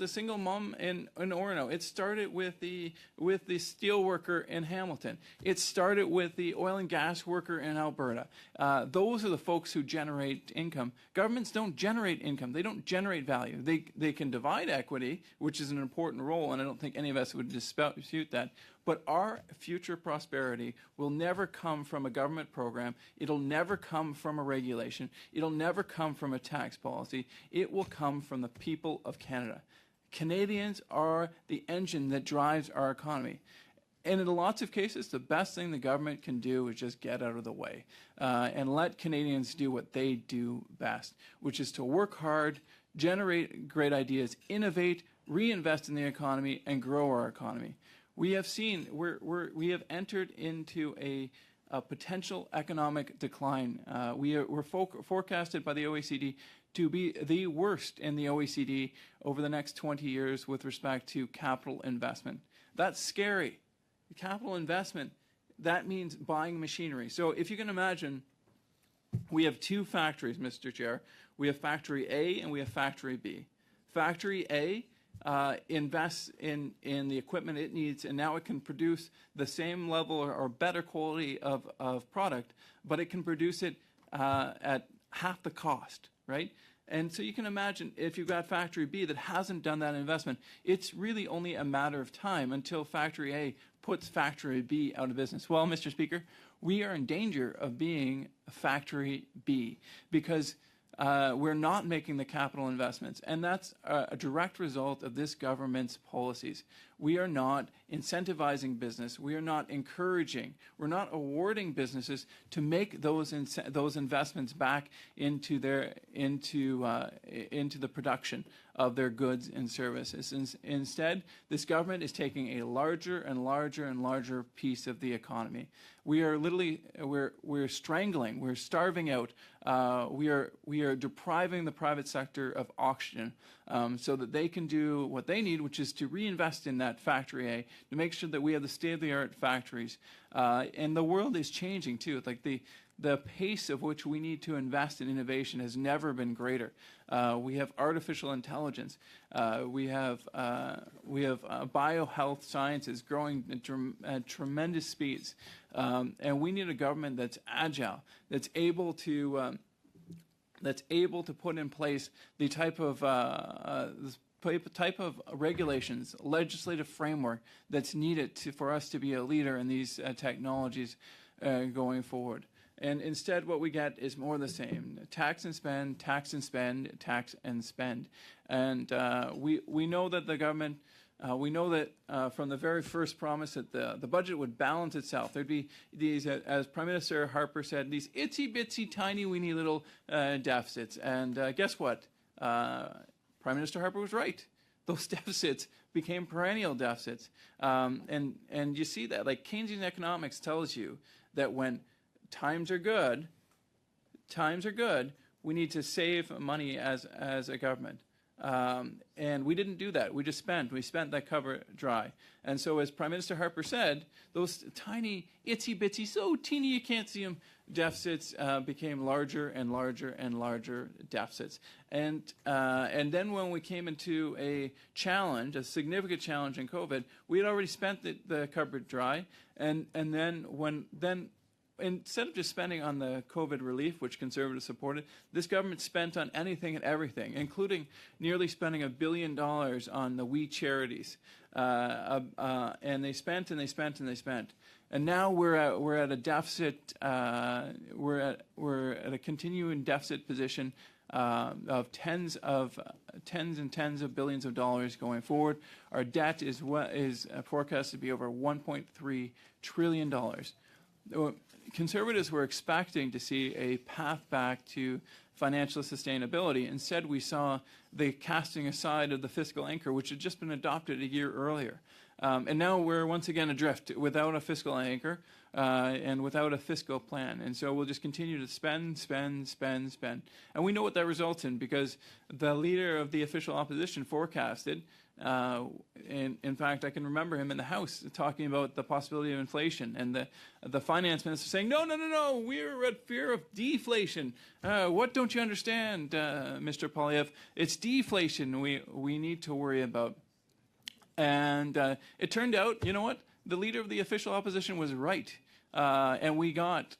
single mom in Orono. It started with the steel worker in Hamilton. It started with the oil and gas worker in Alberta. Those are the folks who generate income. Governments don't generate income. They don't generate value. They can divide equity, which is an important role, and I don't think any of us would dispute that. But our future prosperity will never come from a government program. It'll never come from a regulation. It'll never come from a tax policy. It will come from the people of Canada. Canadians are the engine that drives our economy. And in lots of cases, the best thing the government can do is just get out of the way and let Canadians do what they do best, which is to work hard, generate great ideas, innovate, reinvest in the economy, and grow our economy. We have seen, we have entered into a potential economic decline. We're forecasted by the OECD to be the worst in the OECD over the next 20 years with respect to capital investment. That's scary. Capital investment, that means buying machinery. So if you can imagine, we have two factories, Mr. Chair. We have Factory A and we have Factory B. Factory A invests in the equipment it needs, and now it can produce the same level or better quality of product, but it can produce it at half the cost, right? And so you can imagine if you've got Factory B that hasn't done that investment, it's really only a matter of time until Factory A puts Factory B out of business. Well, Mr. Speaker, we are in danger of being Factory B because we're not making the capital investments, and that's a direct result of this government's policies. We are not incentivizing business. We are not encouraging. We're not awarding businesses to make those investments back into the production of their goods and services. Instead, this government is taking a larger and larger and larger piece of the economy. We are literally we're strangling. We're starving out. We are depriving the private sector of oxygen so that they can do what they need, which is to reinvest in that Factory A to make sure that we have the state-of-the-art factories. And the world is changing too. Like the pace of which we need to invest in innovation has never been greater. We have artificial intelligence. We have biohealth sciences growing at tremendous speeds. And we need a government that's agile, that's able to put in place the type of regulations, legislative framework that's needed for us to be a leader in these technologies going forward. And instead what we get is more of the same. Tax and spend, tax and spend, tax and spend. And we know that the government, we know that from the very first promise that the budget would balance itself. There'd be these, as Prime Minister Harper said, these itsy-bitsy, tiny, weeny little deficits. And guess what? Prime Minister Harper was right. Those deficits became perennial deficits. And you see that. Like Keynesian economics tells you that when times are good, we need to save money as a government. And we didn't do that. We just spent. We spent that cover dry. And so as Prime Minister Harper said, those tiny, itsy-bitsy, so teeny you can't see them, deficits became larger and larger and larger deficits. And then when we came into a challenge, a significant challenge in COVID, we had already spent the cupboard dry. And then instead of just spending on the COVID relief, which Conservatives supported, this government spent on anything and everything, including nearly spending $1 billion on the We Charities. And they spent and they spent and they spent. And now we're at a deficit. We're at a continuing deficit position of tens and tens of billions of dollars going forward. Our debt is forecast to be over $1.3 trillion. Conservatives were expecting to see a path back to financial sustainability. Instead, we saw the casting aside of the fiscal anchor, which had just been adopted a year earlier. And now we're once again adrift without a fiscal anchor and without a fiscal plan. And so we'll just continue to spend. And we know what that results in because the leader of the official opposition forecasted, in fact, I can remember him in the House talking about the possibility of inflation and the finance minister saying, no, we're at fear of deflation. What don't you understand, Mr. Poilievre? It's deflation we need to worry about. And it turned out, you know what? The leader of the official opposition was right. And we got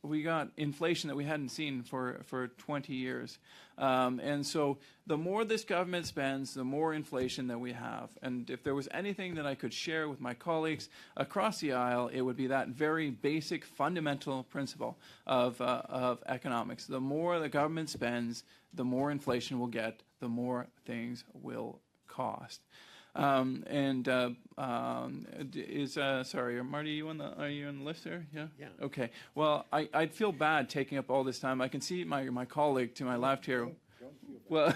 inflation that we hadn't seen for 20 years. And so the more this government spends, the more inflation that we have. And if there was anything that I could share with my colleagues across the aisle, it would be that very basic fundamental principle of economics. The more the government spends, the more inflation we'll get, the more things will cost. Sorry, Marty, are you on the list there? Yeah? Yeah. Okay. Well, I'd feel bad taking up all this time. I can see my colleague to my left here, well,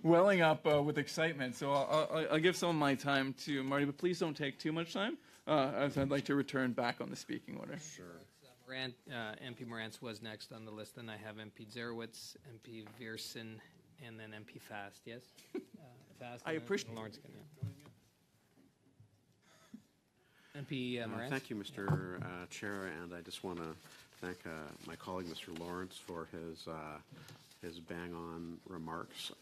welling up with excitement. So I'll give some of my time to Marty, but please don't take too much time, as I'd like to return back on the speaking order. Sure. MP Morantz was next on the list, then I have MP Zerowitz, MP Viersen, and then MP Fast, yes? Fast. I appreciate Lawrence. MP Morantz. Thank you, Mr. Chair, and I just want to thank my colleague, Mr. Lawrence, for his bang-on remarks.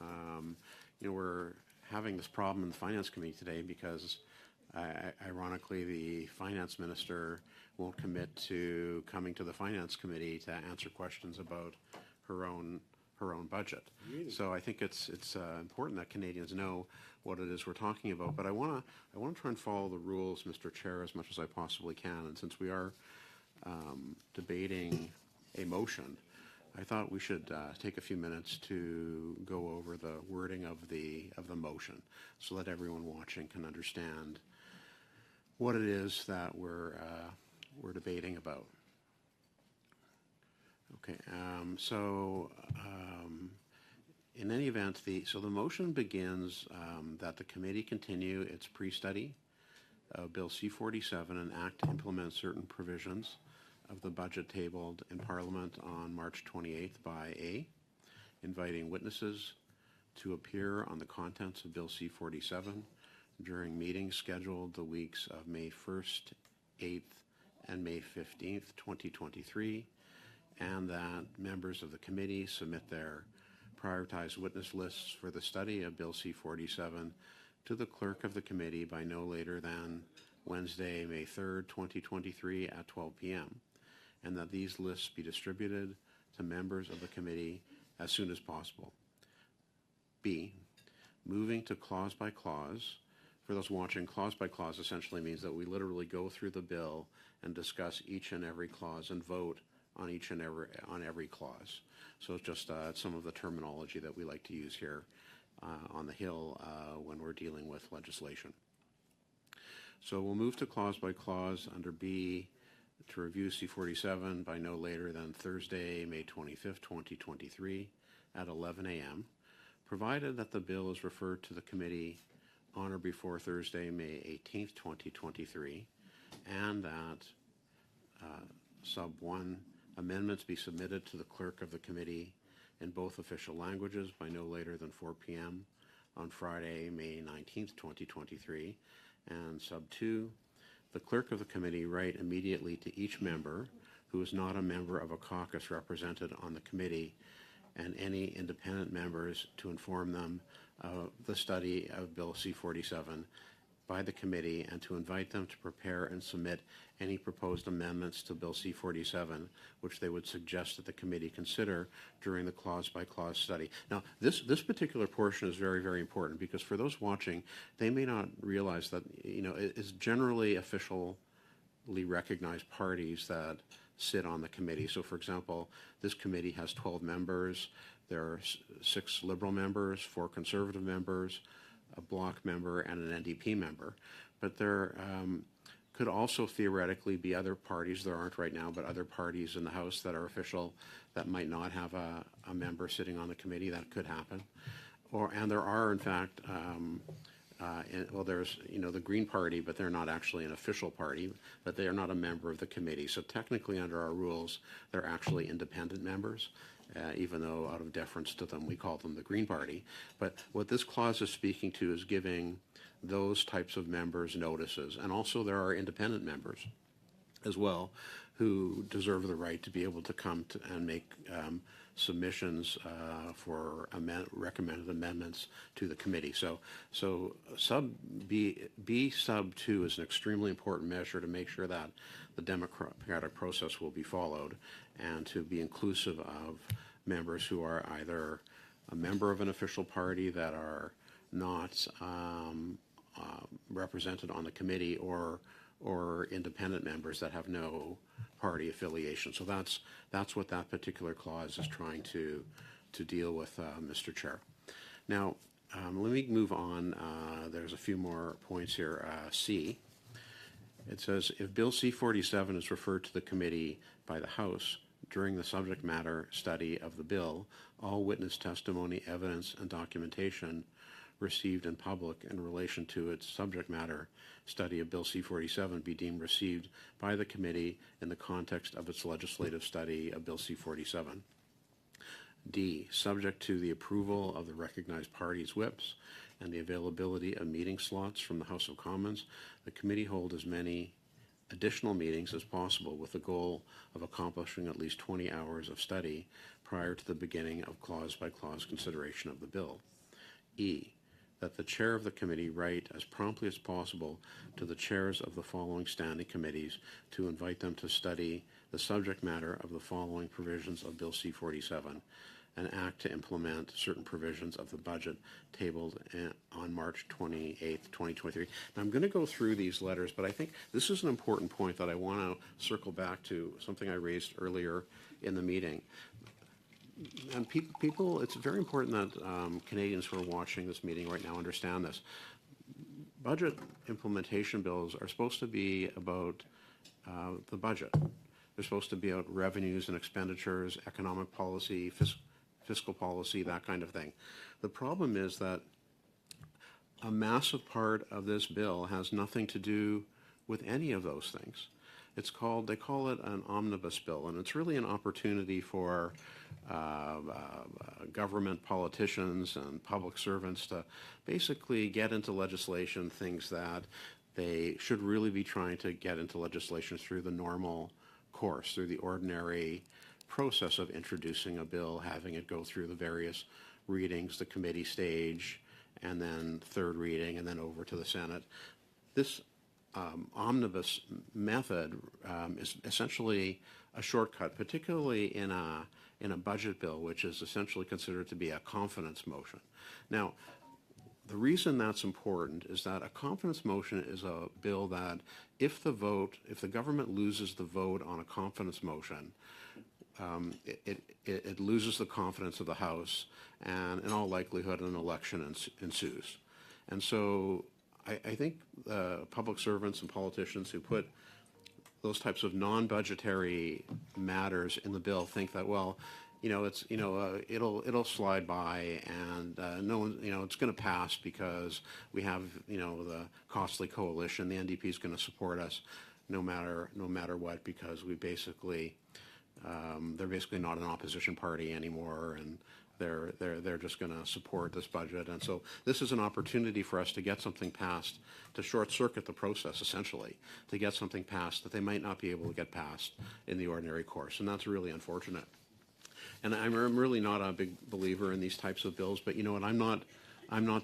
We're having this problem in the Finance Committee today because, ironically, the Finance Minister won't commit to coming to the Finance Committee to answer questions about her own budget. Really? So I think it's important that Canadians know what it is we're talking about. But I want to try and follow the rules, Mr. Chair, as much as I possibly can. And since we are debating a motion, I thought we should take a few minutes to go over the wording of the motion, so that everyone watching can understand what it is that we're debating about. Okay, in any event, the motion begins that the committee continue its pre-study of Bill C-47 and act to implement certain provisions of the budget tabled in Parliament on March 28th by A, inviting witnesses to appear on the contents of Bill C-47 during meetings scheduled the weeks of May 1st, 8th, and May 15th, 2023, and that members of the committee submit their prioritized witness lists for the study of Bill C-47 to the clerk of the committee by no later than Wednesday, May 3rd, 2023 at 12 p.m., and that these lists be distributed to members of the committee as soon as possible. B, moving to clause by clause. For those watching, clause by clause essentially means that we literally go through the bill and discuss each and every clause and vote on every clause. So it's just some of the terminology that we like to use here on the Hill when we're dealing with legislation. So we'll move to clause by clause under B to review C-47 by no later than Thursday, May 25th, 2023 at 11 a.m., provided that the bill is referred to the committee on or before Thursday, May 18th, 2023, and that sub 1, amendments be submitted to the clerk of the committee in both official languages by no later than 4 p.m. on Friday, May 19th, 2023. And sub 2, the clerk of the committee write immediately to each member who is not a member of a caucus represented on the committee and any independent members to inform them of the study of Bill C-47 by the committee and to invite them to prepare and submit any proposed amendments to Bill C-47 which they would suggest that the committee consider during the clause-by-clause study. Now, this particular portion is very, very important because for those watching, they may not realize that, it's generally officially recognized parties that sit on the committee. So, for example, this committee has 12 members. There are 6 Liberal members, 4 Conservative members, a Bloc member, and an NDP member. But there could also theoretically be other parties, there aren't right now, but other parties in the House that are official that might not have a member sitting on the committee. That could happen. And there are, in fact, there's, the Green Party, but they're not actually an official party, but they are not a member of the committee. So technically under our rules, they're actually independent members. Even though out of deference to them, we call them the Green Party. But what this clause is speaking to is giving those types of members notices. And also there are independent members as well who deserve the right to be able to come to and make submissions for recommended amendments to the committee. So sub B sub 2 is an extremely important measure to make sure that the democratic process will be followed, and to be inclusive of members who are either a member of an official party that are not represented on the committee, or independent members that have no party affiliation. So that's what that particular clause is trying to deal with, Mr. Chair. Now, let me move on. There's a few more points here. C. It says, if Bill C-47 is referred to the committee by the House during the subject matter study of the bill, all witness testimony, evidence, and documentation received in public in relation to its subject matter study of Bill C-47 be deemed received by the committee in the context of its legislative study of Bill C-47. D, subject to the approval of the recognized parties' whips and the availability of meeting slots from the House of Commons, the committee hold as many additional meetings as possible with the goal of accomplishing at least 20 hours of study prior to the beginning of clause-by-clause consideration of the bill. E, that the chair of the committee write as promptly as possible to the chairs of the following standing committees to invite them to study the subject matter of the following provisions of Bill C-47 and act to implement certain provisions of the budget tabled on March 28th, 2023. Now, I'm going to go through these letters, but I think this is an important point that I want to circle back to, something I raised earlier in the meeting. And people, it's very important that Canadians who are watching this meeting right now understand this. Budget implementation bills are supposed to be about the budget. They're supposed to be about revenues and expenditures, economic policy, fiscal policy, that kind of thing. The problem is that a massive part of this bill has nothing to do with any of those things. They call it an omnibus bill, and it's really an opportunity for government politicians and public servants to basically get into legislation things that they should really be trying to get into legislation through the normal course, through the ordinary process of introducing a bill, having it go through the various readings, the committee stage, and then third reading, and then over to the Senate. This omnibus method is essentially a shortcut, particularly in a budget bill, which is essentially considered to be a confidence motion. Now, the reason that's important is that a confidence motion is a bill that if the government loses the vote on a confidence motion, it loses the confidence of the House, and in all likelihood an election ensues. And so I think public servants and politicians who put those types of non-budgetary matters in the bill think that, well, it'll slide by, and no one, it's going to pass because we have, the costly coalition. The NDP is going to support us no matter what, because we basically they're basically not an opposition party anymore, and they're just going to support this budget. And so this is an opportunity for us to get something passed, to short circuit the process, essentially, to get something passed that they might not be able to get passed in the ordinary course, and that's really unfortunate. And I'm really not a big believer in these types of bills, but you know what? I'm not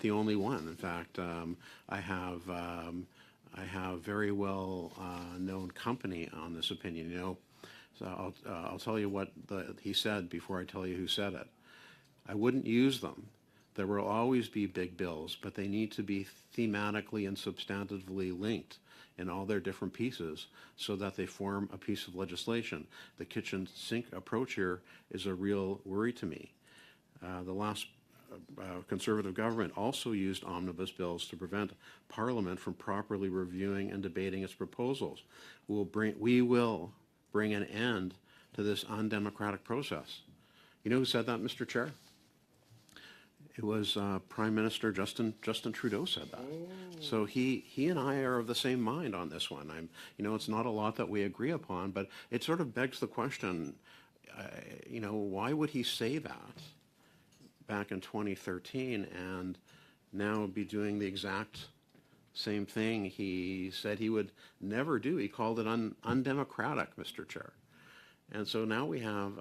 the only one. In fact, I have very well known company on this opinion. So I'll tell you what he said before I tell you who said it. I wouldn't use them. There will always be big bills, but they need to be thematically and substantively linked in all their different pieces so that they form a piece of legislation. The kitchen sink approach here is a real worry to me. The last Conservative government also used omnibus bills to prevent Parliament from properly reviewing and debating its proposals. We will bring an end to this undemocratic process. You know who said that, Mr. Chair? It was Prime Minister Justin Trudeau said that. So he and I are of the same mind on this one. It's not a lot that we agree upon, but it sort of begs the question, why would he say that back in 2013 and now be doing the exact same thing he said he would never do? He called it undemocratic, Mr. Chair. And so now we have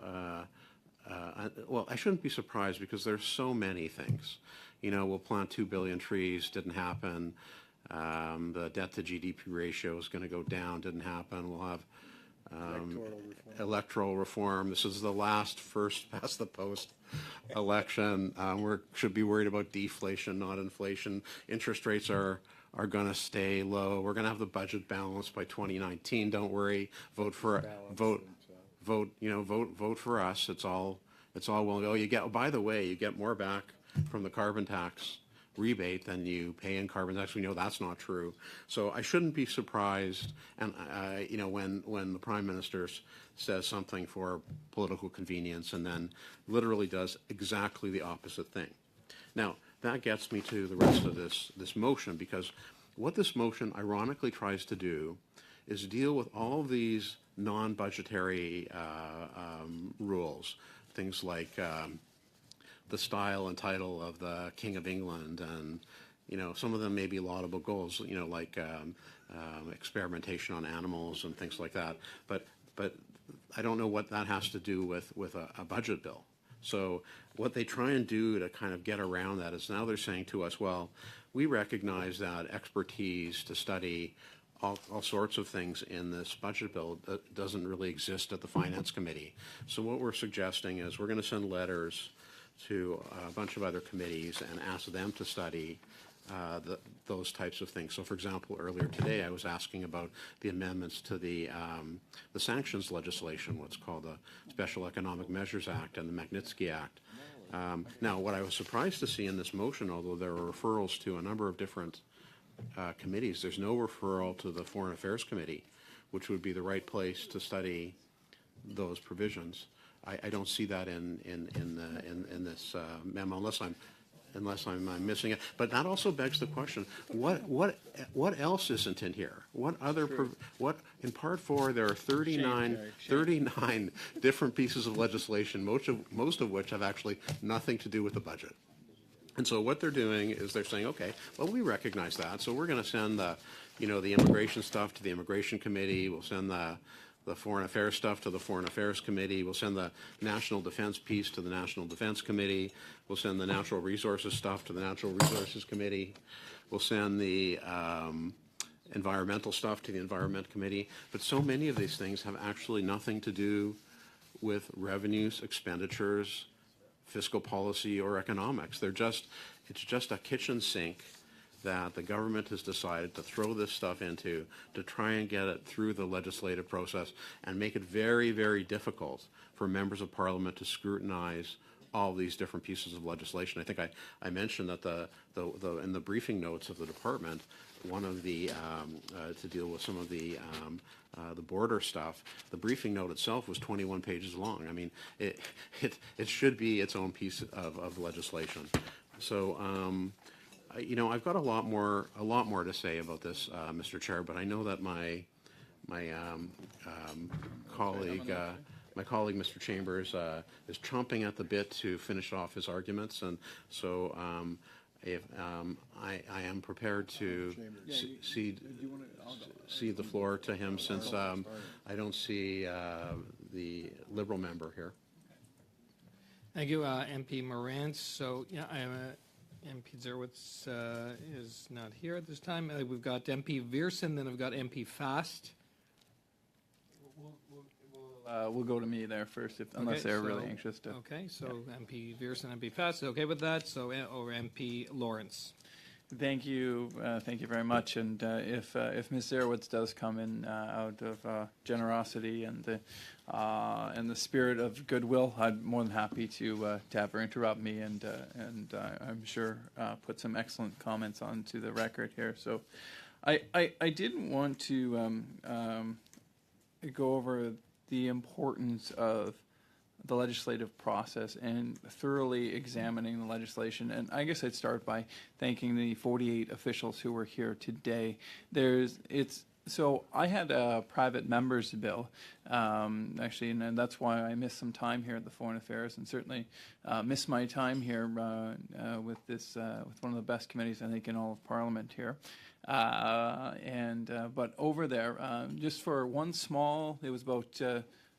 well, I shouldn't be surprised because there's so many things. You know, we'll plant 2 billion trees, didn't happen. The debt to GDP ratio is going to go down, didn't happen. We'll have electoral reform. This is the last first past the post election. We should be worried about deflation, not inflation. Interest rates are going to stay low. We're going to have the budget balanced by 2019. Don't worry. Vote for us. It's all well. Oh, by the way, you get more back from the carbon tax rebate than you pay in carbon tax. We know that's not true. So I shouldn't be surprised, and when the Prime Minister says something for political convenience and then literally does exactly the opposite thing. Now, that gets me to the rest of this motion, because what this motion ironically tries to do is deal with all these non-budgetary rules, things like the style and title of the King of England, and some of them may be laudable goals, like experimentation on animals and things like that. But I don't know what that has to do with a budget bill. So what they try and do to kind of get around that is now they're saying to us, well, we recognize that expertise to study all sorts of things in this budget bill that doesn't really exist at the Finance Committee. So what we're suggesting is we're going to send letters to a bunch of other committees and ask them to study those types of things. So, for example, earlier today I was asking about the amendments to the sanctions legislation, what's called the Special Economic Measures Act and the Magnitsky Act. Now, what I was surprised to see in this motion, although there are referrals to a number of different committees, there's no referral to the Foreign Affairs Committee, which would be the right place to study those provisions. I don't see that in this memo unless I'm missing it. But that also begs the question: what else isn't in here? What other in Part 4 there are 39 different pieces of legislation, most of which have actually nothing to do with the budget. And so what they're doing is they're saying, okay, well, we recognize that, so we're going to send the immigration stuff to the Immigration Committee. We'll send the Foreign Affairs stuff to the Foreign Affairs Committee. We'll send the National Defense piece to the National Defense Committee. We'll send the Natural Resources stuff to the Natural Resources Committee. We'll send the environmental stuff to the Environment Committee. But so many of these things have actually nothing to do with revenues, expenditures, fiscal policy, or economics. It's just a kitchen sink that the government has decided to throw this stuff into to try and get it through the legislative process and make it very, very difficult for members of Parliament to scrutinize all these different pieces of legislation. I think I mentioned that in the briefing notes of the department, one of the to deal with some of the border stuff, the briefing note itself was 21 pages long. I mean, it should be its own piece of legislation. So. I've got a lot more to say about this, Mr. Chair, but I know that my colleague, Mr. Chambers, is chomping at the bit to finish off his arguments, and so if I am prepared to cede the floor to him, since I don't see the Liberal member here. Thank you, MP Morantz. So, MP Zerwitz is not here at this time. We've got MP Viersen, then I've got MP Fast. We'll go to me there first, unless they're really anxious to. Okay, so MP Viersen, MP Fast, okay with that. So, or MP Lawrence. Thank you very much. And if Ms. Zerwitz does come in out of generosity and the spirit of goodwill, I'm more than happy to have her interrupt me and I'm sure put some excellent comments onto the record here. So I didn't want to go over the importance of the legislative process and thoroughly examining the legislation. And I guess I'd start by thanking the 48 officials who were here today. So I had a private members bill, actually, and that's why I missed some time here at the Foreign Affairs, and certainly missed my time here with one of the best committees, I think, in all of Parliament here. But over there, just for one small, it was about,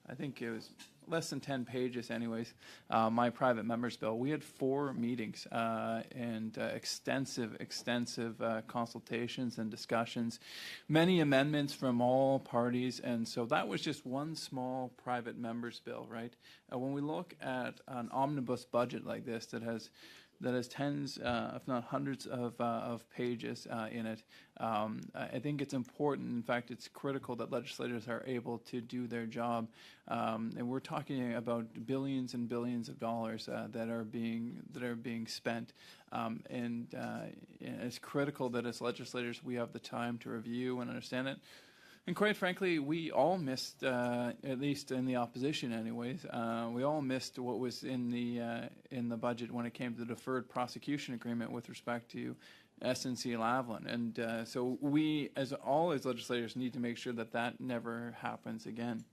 I think it was less than 10 pages anyways, my private member's bill. We had 4 meetings and extensive consultations and discussions, many amendments from all parties, and so that was just one small private member's bill, right? When we look at an omnibus budget like this that has tens, if not hundreds of pages in it. I think it's important, in fact, it's critical that legislators are able to do their job. And we're talking about billions and billions of dollars that are being spent. And it's critical that as legislators we have the time to review and understand it. And quite frankly, we all missed, at least in the opposition anyways, we all missed what was in the budget when it came to the deferred prosecution agreement with respect to SNC-Lavalin. And so we, as legislators, need to make sure that that never happens again.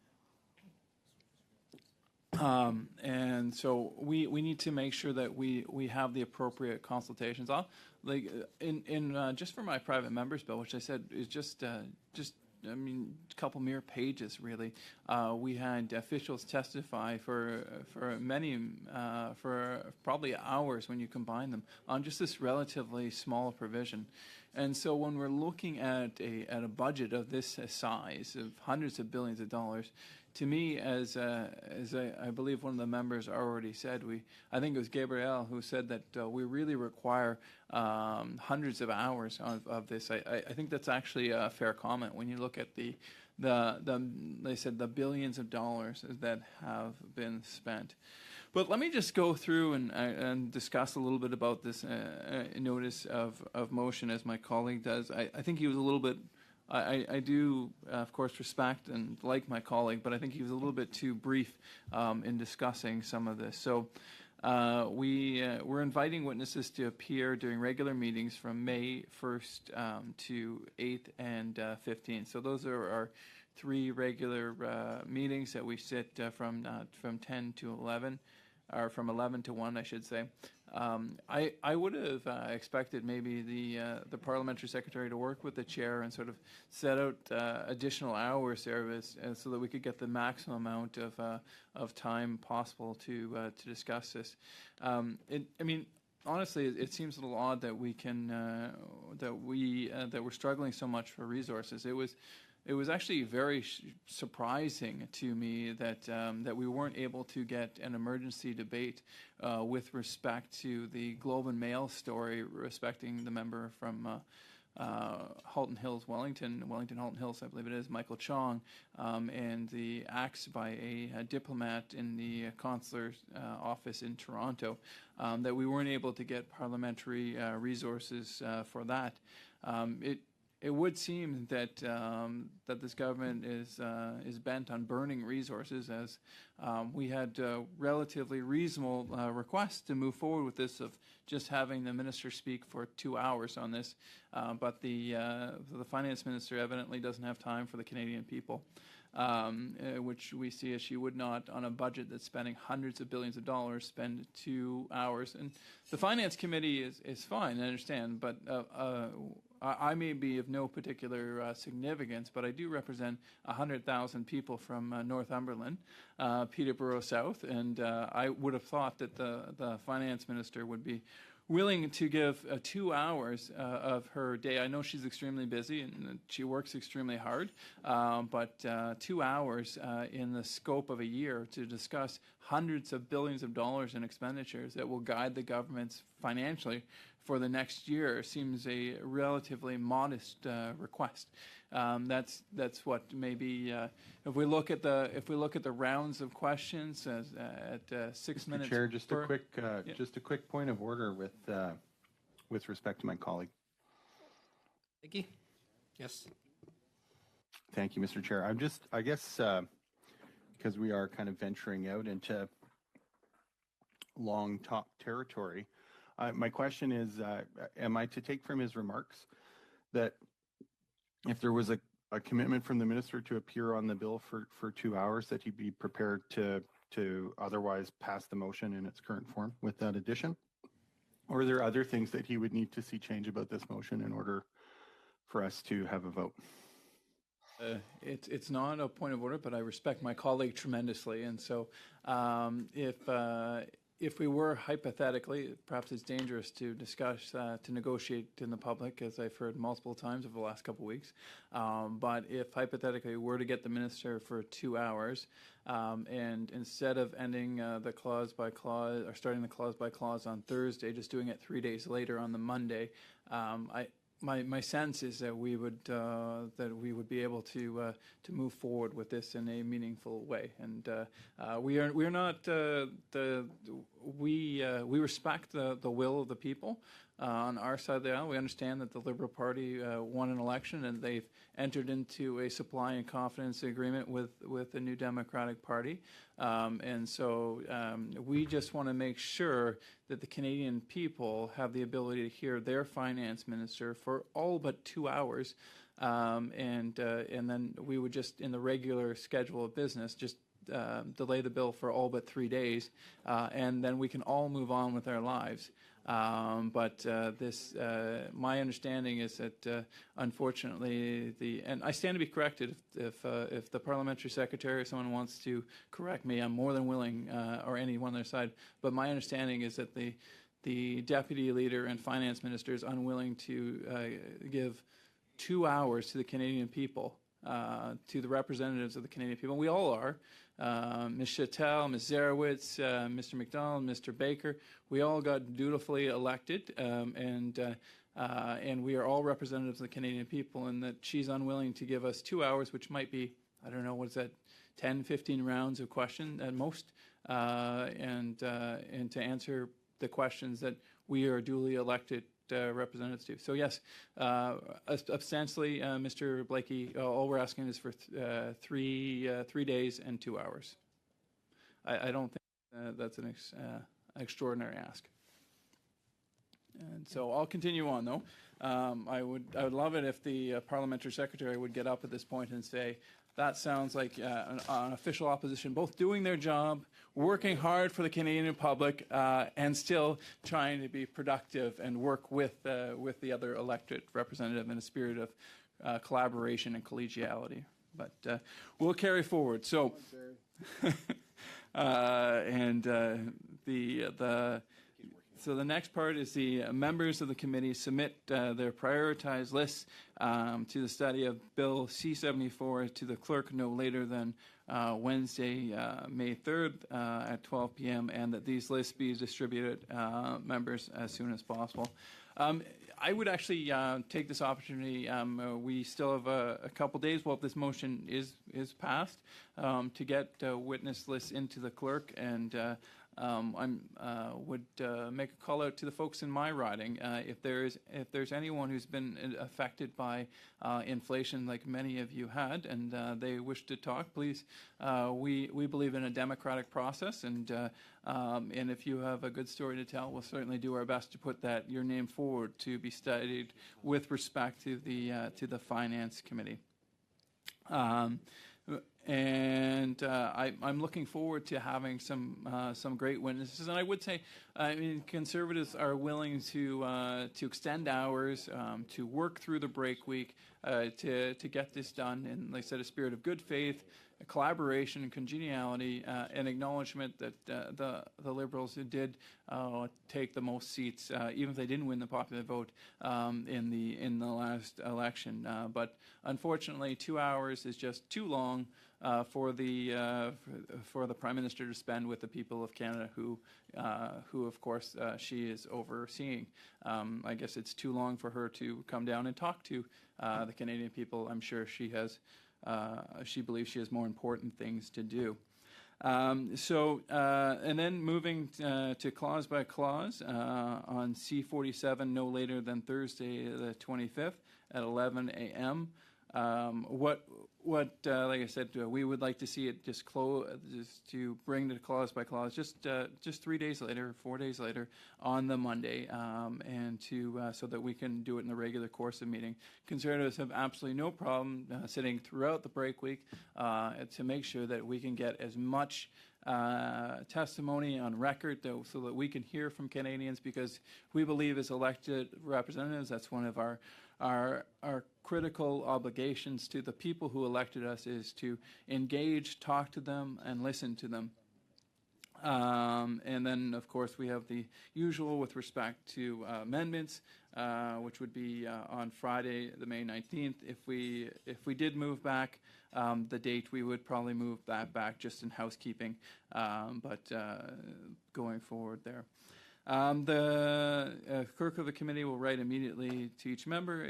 And so we need to make sure that we have the appropriate consultations. Just for my private members bill, which I said is just a couple mere pages, really. We had officials testify for probably hours when you combine them on just this relatively small provision. And so when we're looking at a budget of this size, of hundreds of billions of dollars, to me, as I believe one of the members already said, I think it was Gabriel who said that we really require hundreds of hours of this. I think that's actually a fair comment when you look at they said the billions of dollars that have been spent. But let me just go through and discuss a little bit about this notice of motion, as my colleague does. I think he was a little bit. I do, of course, respect and like my colleague, but I think he was a little bit too brief in discussing some of this. So we're inviting witnesses to appear during regular meetings from May 1st to 8th and 15th. So those are our 3 regular meetings that we sit from 10 to 11, or from 11 to 1, I should say. I would have expected maybe the parliamentary secretary to work with the chair and sort of set out additional hours there so that we could get the maximum amount of time possible to discuss this. Honestly, it seems a little odd that we're struggling so much for resources. It was actually very surprising to me that we weren't able to get an emergency debate with respect to the Globe and Mail story respecting the member from Halton Hills, Wellington Halton Hills, I believe it is, Michael Chong, and the acts by a diplomat in the consular office in Toronto, that we weren't able to get parliamentary resources for that. It would seem that this government is bent on burning resources, as we had relatively reasonable requests to move forward with this, of just having the minister speak for 2 hours on this, but the finance minister evidently doesn't have time for the Canadian people, which we see as she would not, on a budget that's spending hundreds of billions of dollars, spend 2 hours. And the finance committee is fine, I understand, but I may be of no particular significance, but I do represent 100,000 people from Northumberland, Peterborough South, and I would have thought that the finance minister would be willing to give 2 hours of her day. I know she's extremely busy and she works extremely hard, but 2 hours in the scope of a year to discuss hundreds of billions of dollars in expenditures that will guide the government's financially for the next year seems a relatively modest request. That's what maybe if we look at the rounds of questions at 6 Mr. minutes. Chair, just a quick point of order with respect to my colleague. Vicky? Yes. Thank you, Mr. Chair. I guess because we are kind of venturing out into long talk territory, my question is, am I to take from his remarks that if there was a commitment from the minister to appear on the bill for 2 hours, that he'd be prepared to otherwise pass the motion in its current form with that addition? Or are there other things that he would need to see change about this motion in order for us to have a vote? It's not a point of order, but I respect my colleague tremendously, and so if we were hypothetically, perhaps it's dangerous to discuss, to negotiate in the public, as I've heard multiple times over the last couple of weeks. But if hypothetically we were to get the minister for 2 hours, and instead of ending the clause by clause or starting the clause by clause on Thursday, just doing it 3 days later on the Monday, my sense is that we would be able to move forward with this in a meaningful way, and we respect the will of the people on our side of the aisle. We understand that the Liberal Party won an election and they've entered into a supply and confidence agreement with the New Democratic Party, and so we just want to make sure that the Canadian people have the ability to hear their finance minister for all but 2 hours, and then we would just, in the regular schedule of business, just delay the bill for all but 3 days, and then we can all move on with our lives. But my understanding is that unfortunately and I stand to be corrected if the parliamentary secretary or someone wants to correct me, I'm more than willing, or anyone on their side. But my understanding is that the deputy leader and finance minister is unwilling to give 2 hours to the Canadian people, to the representatives of the Canadian people. And we all are. Ms. Chattel, Ms. Zarowitz, Mr. McDonald, Mr. Baker, we all got dutifully elected, and we are all representatives of the Canadian people, and that she's unwilling to give us 2 hours, which might be, I don't know, what is that, 10, 15 rounds of question at most, and to answer the questions that we are duly elected representatives to. So yes, ostensibly, Mr. Blakey, all we're asking is for 3 days and 2 hours. I don't think that's an extraordinary ask. And so I'll continue on, though. I would love it if the parliamentary secretary would get up at this point and say, that sounds like an official opposition, both doing their job, working hard for the Canadian public, and still trying to be productive and work with the other elected representative in a spirit of collaboration and collegiality. But we'll carry forward. So, So the next part is the members of the committee submit their prioritized lists to the study of Bill C-74 to the clerk no later than Wednesday, May 3rd at 12 p.m. and that these lists be distributed members as soon as possible. I would actually take this opportunity. We still have a couple days, well, if this motion is passed, to get witness lists into the clerk, and I would make a call out to the folks in my riding. If there's anyone who's been affected by inflation, like many of you had, and they wish to talk, please. We believe in a democratic process, and if you have a good story to tell, we'll certainly do our best to put your name forward to be studied with respect to the Finance Committee. I'm looking forward to having some great witnesses. And I would say, Conservatives are willing to extend hours, to work through the break week, to get this done in, like I said, a spirit of good faith, collaboration and congeniality, and acknowledgement that the Liberals who did take the most seats, even if they didn't win the popular vote in the last election. But unfortunately, 2 hours is just too long for the Prime Minister to spend with the people of Canada, who of course she is overseeing. I guess it's too long for her to come down and talk to the Canadian people. I'm sure she believes she has more important things to do. And then moving to clause by clause on C-47, no later than Thursday the 25th at 11 a.m. Like I said, we would like to see it just to bring the clause by clause just 3 days later, 4 days later on the Monday, and so that we can do it in the regular course of meeting. Conservatives have absolutely no problem sitting throughout the break week to make sure that we can get as much testimony on record so that we can hear from Canadians, because we believe as elected representatives, that's one of our critical obligations to the people who elected us, is to engage, talk to them, and listen to them. And then, of course, we have the usual with respect to amendments, which would be on Friday, the May 19th. If we did move back the date, we would probably move that back just in housekeeping, but going forward there. The clerk of the committee will write immediately to each member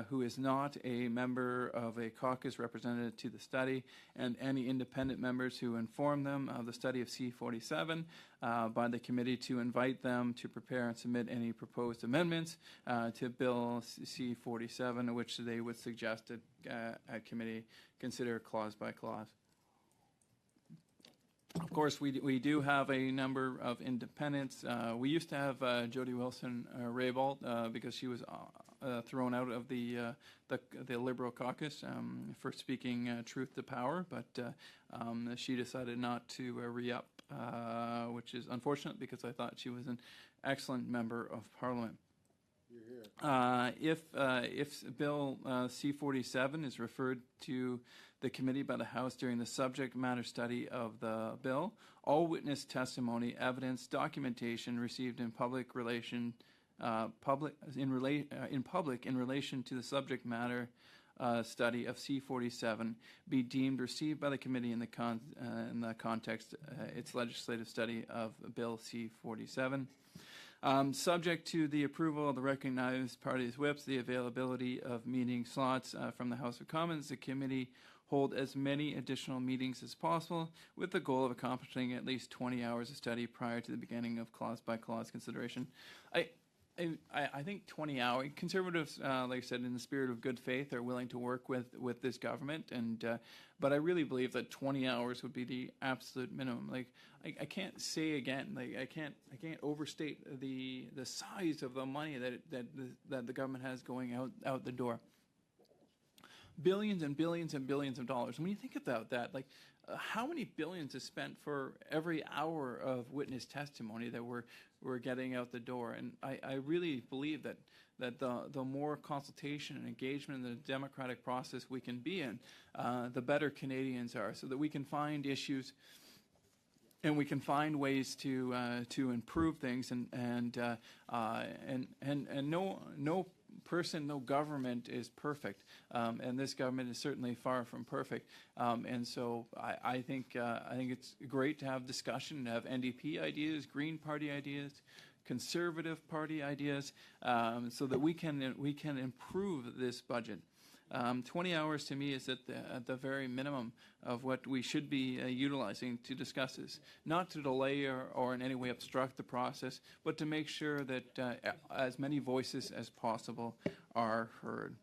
who is not a member of a caucus representative to the study, and any independent members who inform them of the study of C47 by the committee, to invite them to prepare and submit any proposed amendments to Bill C47, which they would suggest at committee consider clause by clause. Of course, we do have a number of independents. We used to have Jody Wilson-Raybould because she was thrown out of the Liberal caucus for speaking truth to power, but she decided not to re-up, which is unfortunate because I thought she was an excellent member of Parliament. If Bill C47 is referred to the committee by the House during the subject matter study of the bill, all witness testimony, evidence, documentation received in public in relation to the subject matter study of C47 be deemed received by the committee in the context its legislative study of Bill C47. Subject to the approval of the recognized parties' whips, the availability of meeting slots from the House of Commons, the committee hold as many additional meetings as possible with the goal of accomplishing at least 20 hours of study prior to the beginning of clause-by-clause consideration. I think 20 hours, conservatives, like I said, in the spirit of good faith, are willing to work with this government, but I really believe that 20 hours would be the absolute minimum. Like, I can't say again, like I can't overstate the size of the money that the government has going out the door. Billions and billions and billions of dollars. When you think about that, like how many billions is spent for every hour of witness testimony that we're getting out the door? And I really believe that the more consultation and engagement in the democratic process we can be in, the better Canadians are, so that we can find issues and we can find ways to improve things, and no person, no government is perfect, and this government is certainly far from perfect. And so I think it's great to have discussion, to have NDP ideas, Green Party ideas, Conservative Party ideas, so that we can improve this budget. 20 hours to me is at the very minimum of what we should be utilizing to discuss this. Not to delay or in any way obstruct the process, but to make sure that as many voices as possible are heard.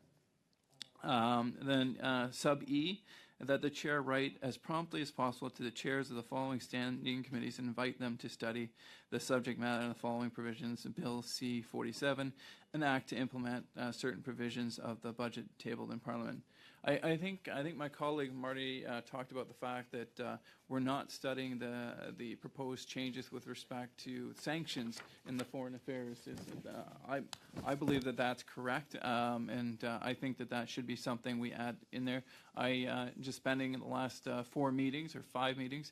Then sub E, that the chair write as promptly as possible to the chairs of the following standing committees and invite them to study the subject matter and the following provisions of Bill C47 and act to implement certain provisions of the budget tabled in Parliament. I think my colleague Marty talked about the fact that we're not studying the proposed changes with respect to sanctions in the foreign affairs. I believe that that's correct, and I think that should be something we add in there. Just spending the last 4 meetings or 5 meetings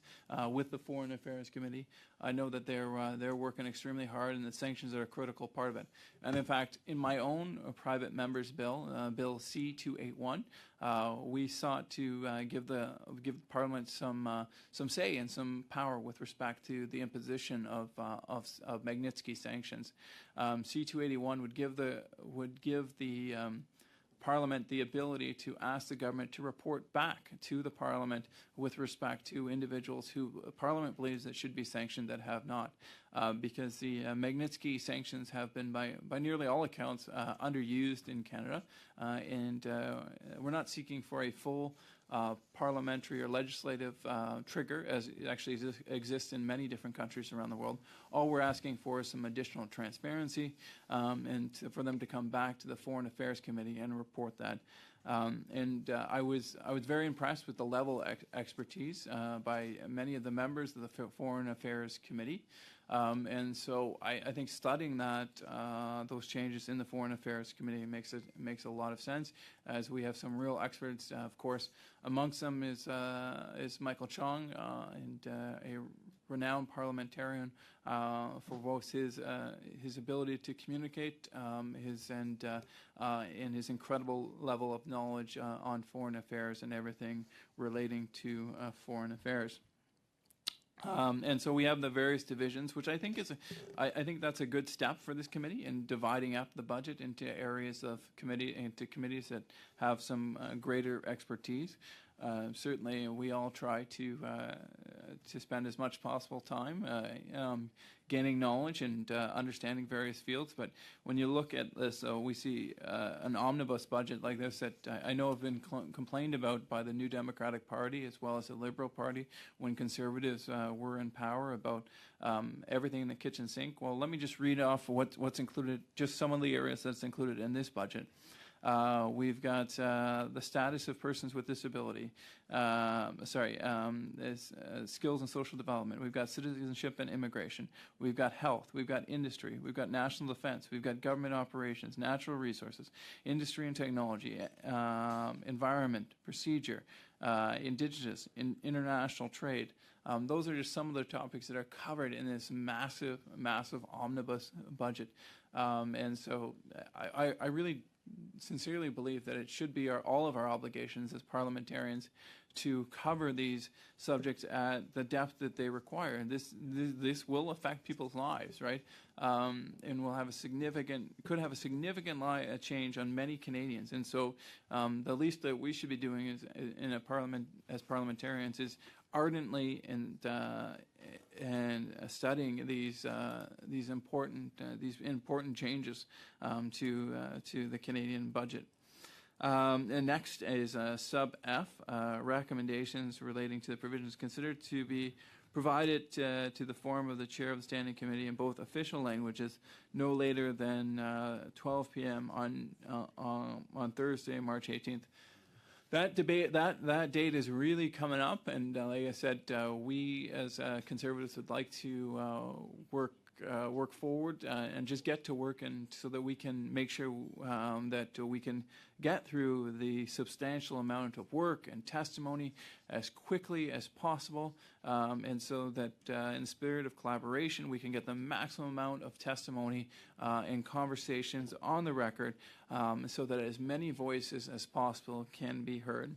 with the Foreign Affairs Committee, I know that they're working extremely hard, and the sanctions are a critical part of it. And in fact, in my own private member's bill, Bill C281, we sought to give Parliament some say and some power with respect to the imposition of Magnitsky sanctions. C281 would give the Parliament the ability to ask the government to report back to the Parliament with respect to individuals who Parliament believes that should be sanctioned that have not, because the Magnitsky sanctions have been by nearly all accounts underused in Canada, and we're not seeking for a full parliamentary or legislative trigger, as it actually exists in many different countries around the world. All we're asking for is some additional transparency and for them to come back to the Foreign Affairs Committee and report that. I was very impressed with the level of expertise by many of the members of the Foreign Affairs Committee. And so I think studying that those changes in the Foreign Affairs Committee makes a lot of sense, as we have some real experts. Of course, amongst them is Michael Chong, and a renowned parliamentarian for both his ability to communicate, and his incredible level of knowledge on foreign affairs and everything relating to foreign affairs. And so we have the various divisions, which I think I think that's a good step for this committee in dividing up the budget into areas of committees that have some greater expertise. Certainly, we all try to spend as much possible time gaining knowledge and understanding various fields. But when you look at this, we see an omnibus budget like this that I know have been complained about by the New Democratic Party as well as the Liberal Party when Conservatives were in power about everything in the kitchen sink. Well, let me just read off what's included, just some of the areas that's included in this budget. We've got the status of persons with disability, skills and social development. We've got citizenship and immigration. We've got health. We've got industry. We've got national defense. We've got government operations, natural resources, industry and technology, environment, procedure, indigenous, international trade. Those are just some of the topics that are covered in this massive, massive omnibus budget. And so I really sincerely believe that it should be all of our obligations as parliamentarians to cover these subjects at the depth that they require. And this will affect people's lives, right? And will have could have a significant change on many Canadians. And so the least that we should be doing is in a parliament as parliamentarians is ardently and studying these important changes to the Canadian budget. And next is sub F, recommendations relating to the provisions considered to be provided to the forum of the chair of the Standing Committee in both official languages no later than 12 p.m. on Thursday, March 18th. That date is really coming up, and like I said, we as Conservatives would like to work forward and just get to work, and so that we can make sure that we can get through the substantial amount of work and testimony as quickly as possible, and so that in the spirit of collaboration we can get the maximum amount of testimony and conversations on the record, so that as many voices as possible can be heard.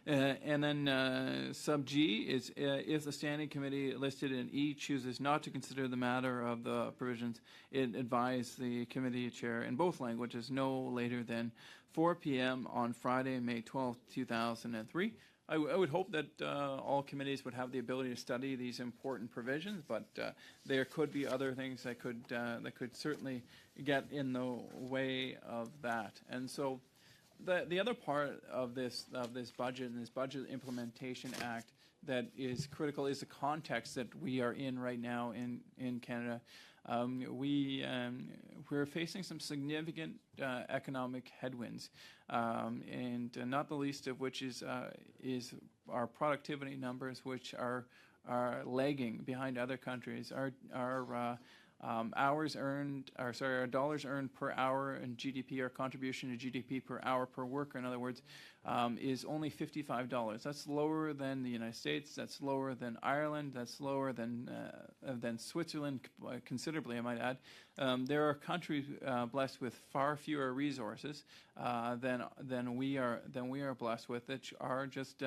And then sub G is if the Standing Committee listed in E chooses not to consider the matter of the provisions, it advise the committee chair in both languages no later than 4 p.m. on Friday, May 12, 2003. I would hope that all committees would have the ability to study these important provisions, but there could be other things that could certainly get in the way of that. And so the other part of this budget and this Budget Implementation Act that is critical is the context that we are in right now in Canada. We're facing some significant economic headwinds, and not the least of which is our productivity numbers, which are lagging behind other countries. Our dollars earned per hour in GDP, our contribution to GDP per hour per worker, in other words, is only $55. That's lower than the United States. That's lower than Ireland. That's lower than Switzerland considerably, I might add. There are countries blessed with far fewer resources than we are blessed with, that are just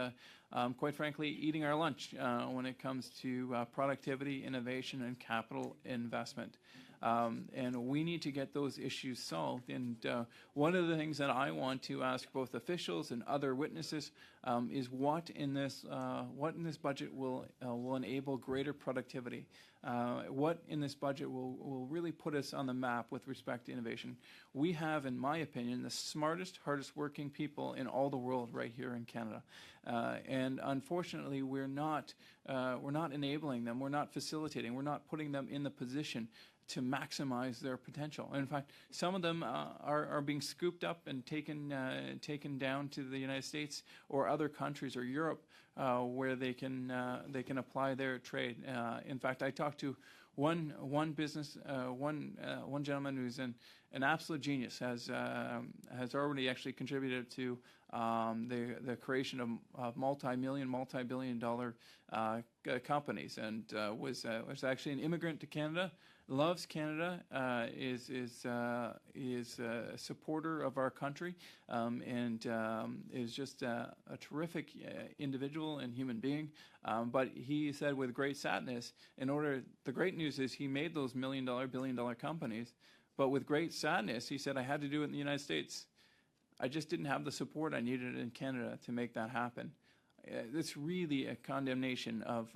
quite frankly eating our lunch when it comes to productivity, innovation, and capital investment. And we need to get those issues solved. And one of the things that I want to ask both officials and other witnesses is what in this budget will enable greater productivity. What in this budget will really put us on the map with respect to innovation. We have, in my opinion, the smartest, hardest working people in all the world right here in Canada. And unfortunately, we're not enabling them, we're not facilitating, we're not putting them in the position to maximize their potential. In fact, some of them are being scooped up and taken down to the United States or other countries or Europe where they can apply their trade. In fact, I talked to one gentleman who's an absolute genius, has already actually contributed to the creation of multi-billion-dollar companies, and was actually an immigrant to Canada, loves Canada, is a supporter of our country, and is just a terrific individual and human being. But he said with great sadness, the great news is he made those million-dollar, billion-dollar companies, but with great sadness, he said, I had to do it in the United States. I just didn't have the support I needed in Canada to make that happen. It's really a condemnation of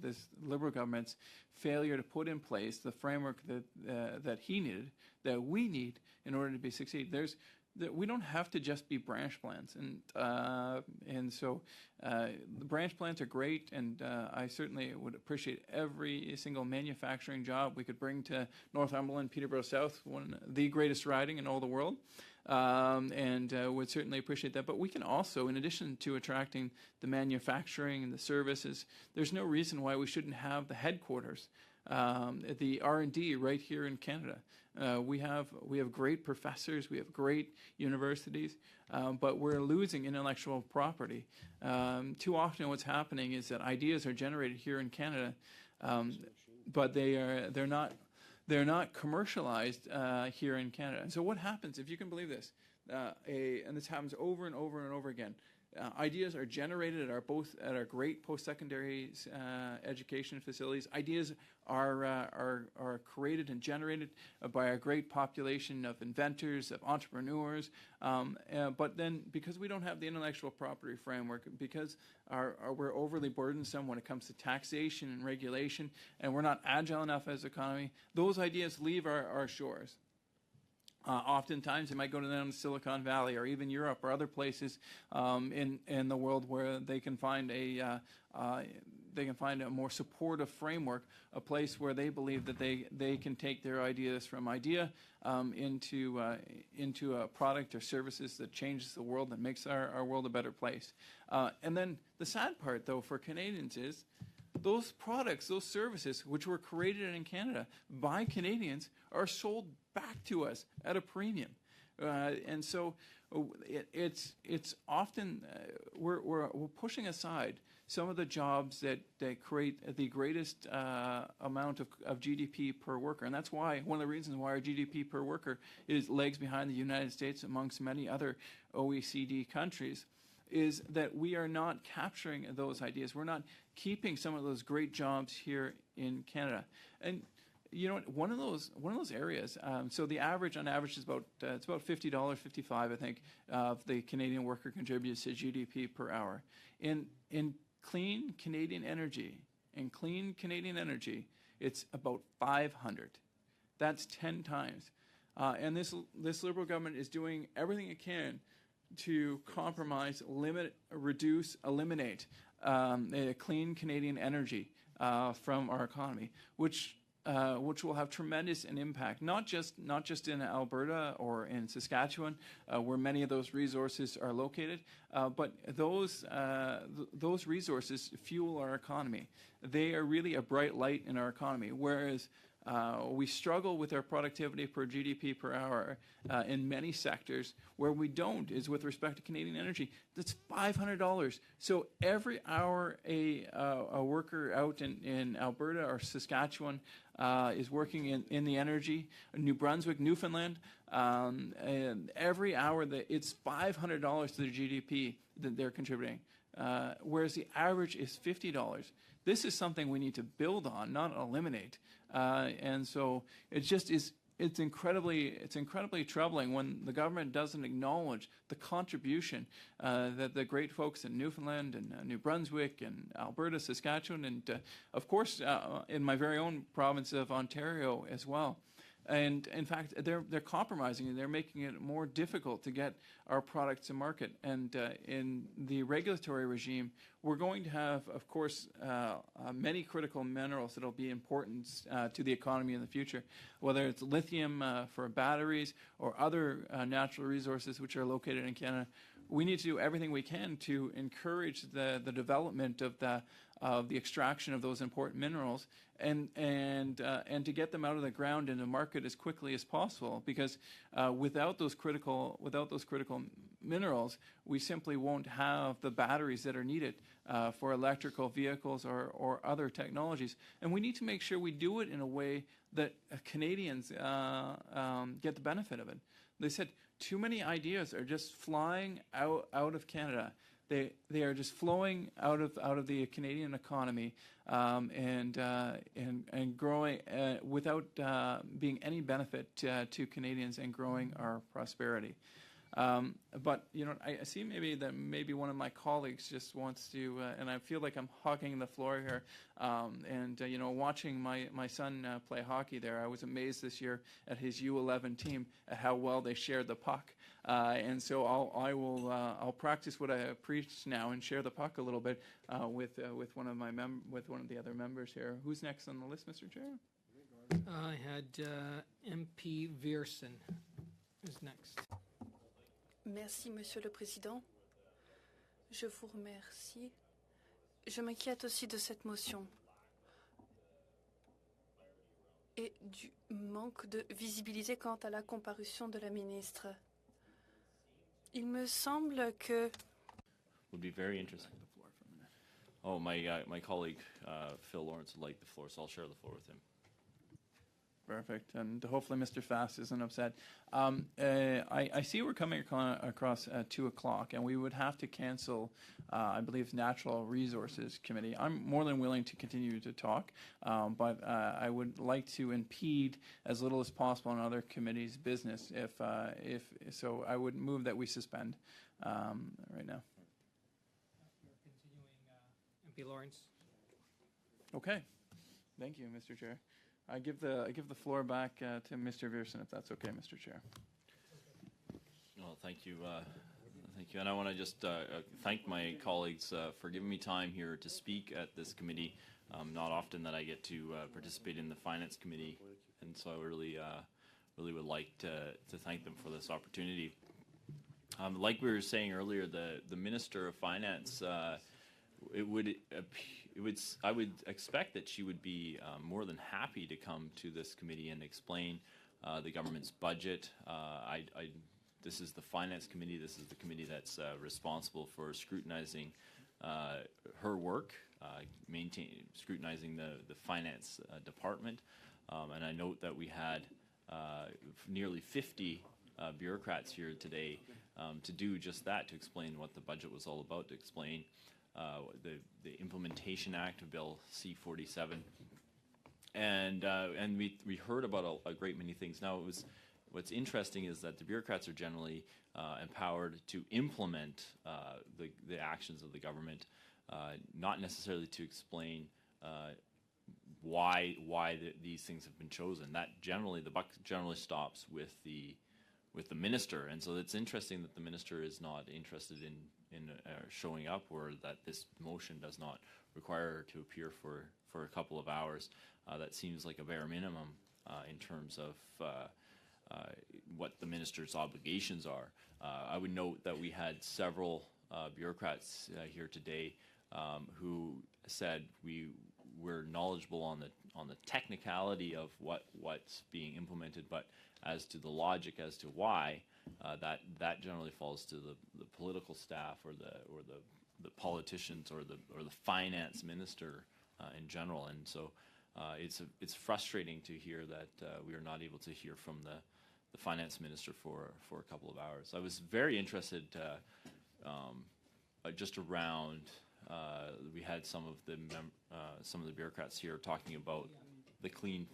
this Liberal government's failure to put in place the framework that he needed, that we need in order to succeed. We don't have to just be branch plans, and so the branch plans are great, and I certainly would appreciate every single manufacturing job we could bring to Northumberland, Peterborough South, the greatest riding in all the world. And would certainly appreciate that. But we can also, in addition to attracting the manufacturing and the services, there's no reason why we shouldn't have the headquarters, the R&D right here in Canada. We have great professors, we have great universities, but we're losing intellectual property. Too often what's happening is that ideas are generated here in Canada, but they're not commercialized here in Canada. And so what happens, if you can believe this, and this happens over and over and over again, ideas are generated at our great post-secondary education facilities. Ideas are created and generated by a great population of inventors, of entrepreneurs. But then, because we don't have the intellectual property framework, because we're overly burdensome when it comes to taxation and regulation, and we're not agile enough as an economy, those ideas leave our shores. Oftentimes, they might go down to Silicon Valley or even Europe or other places in the world where they can find a more supportive framework, a place where they believe that they can take their ideas from idea into a product or services that changes the world, that makes our world a better place. And then the sad part, though, for Canadians is those products, those services, which were created in Canada by Canadians, are sold back to us at a premium. And so it's often we're pushing aside some of the jobs that create the greatest amount of GDP per worker. And that's why, one of the reasons why our GDP per worker is lags behind the United States amongst many other OECD countries, is that we are not capturing those ideas. We're not keeping some of those great jobs here in Canada. And you know what? One of those areas. So the average, on average, is about it's about $50, $55, I think, of the Canadian worker contributes to GDP per hour. In clean Canadian energy, it's about 500. That's 10 times. And this Liberal government is doing everything it can to compromise, limit, reduce, eliminate clean Canadian energy from our economy, which will have tremendous an impact, not just in Alberta or in Saskatchewan, where many of those resources are located, but those resources fuel our economy. They are really a bright light in our economy, whereas we struggle with our productivity per GDP per hour in many sectors. Where we don't is with respect to Canadian energy. That's $500. So every hour a worker out in Alberta or Saskatchewan is working in the energy, New Brunswick, Newfoundland, and every hour it's $500 to their GDP that they're contributing, whereas the average is $50. This is something we need to build on, not eliminate. And so it just is. It's incredibly troubling when the government doesn't acknowledge the contribution that the great folks in Newfoundland and New Brunswick and Alberta, Saskatchewan, and of course in my very own province of Ontario as well. And in fact, they're compromising and they're making it more difficult to get our products to market. And in the regulatory regime, we're going to have, of course, many critical minerals that will be important to the economy in the future, whether it's lithium for batteries or other natural resources which are located in Canada. We need to do everything we can to encourage the development of the extraction of those important minerals and to get them out of the ground and to market as quickly as possible, because without those critical minerals, we simply won't have the batteries that are needed for electrical vehicles or other technologies. And we need to make sure we do it in a way that Canadians get the benefit of it. They said too many ideas are just flying out of Canada. They are just flowing out of the Canadian economy and growing without being any benefit to Canadians and growing our prosperity. But I see maybe one of my colleagues just wants to, and I feel like I'm hogging the floor here. Watching my son play hockey there, I was amazed this year at his U11 team at how well they shared the puck. And so I'll practice what I preach now and share the puck a little bit with one of the other members here. Who's next on the list, Mr. Chair? I had MP Viersen is next. Merci, Monsieur le Président. Je vous remercie. Je m'inquiète aussi de cette motion et du manque de visibilité quant à la comparution de la ministre. Il me semble que... Would be very interesting. Oh, my colleague Phil Lawrence would like the floor, so I'll share the floor with him. Perfect, and hopefully Mr. Fast isn't upset. I see we're coming across 2 o'clock, and we would have to cancel, I believe, Natural Resources Committee. I'm more than willing to continue to talk, but I would like to impede as little as possible on other committees' business. If so, I would move that we suspend right now. MP Lawrence. Okay, thank you, Mr. Chair. I give the floor back to Mr. Viersen, if that's okay, Mr. Chair. Well, thank you, and I want to just thank my colleagues for giving me time here to speak at this committee. Not often that I get to participate in the Finance Committee, and so I really would like to thank them for this opportunity. Like we were saying earlier, the Minister of Finance. I would expect that she would be more than happy to come to this committee and explain the government's budget. This is the Finance Committee. This is the committee that's responsible for scrutinizing her work, scrutinizing the finance department. And I note that we had nearly 50 bureaucrats here today to do just that, to explain what the budget was all about, to explain the Implementation Act of Bill C-47, and we heard about a great many things. Now, what's interesting is that the bureaucrats are generally empowered to implement the actions of the government, not necessarily to explain why these things have been chosen. That the buck generally stops with the minister, and so it's interesting that the minister is not interested in showing up, or that this motion does not require her to appear for a couple of hours. That seems like a bare minimum in terms of what the minister's obligations are. I would note that we had several bureaucrats here today who said we're knowledgeable on the technicality of what's being implemented, but as to the logic as to why, that generally falls to the political staff or the politicians or the finance minister in general. And so it's frustrating to hear that we are not able to hear from the finance minister for a couple of hours. I was very interested just around we had some of the bureaucrats here talking about the clean.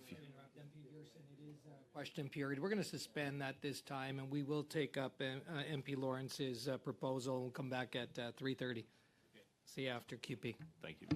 Question period. We're going to suspend that this time, and we will take up MP Lawrence's proposal. We'll come back at 3:30. See you after QP. Thank you.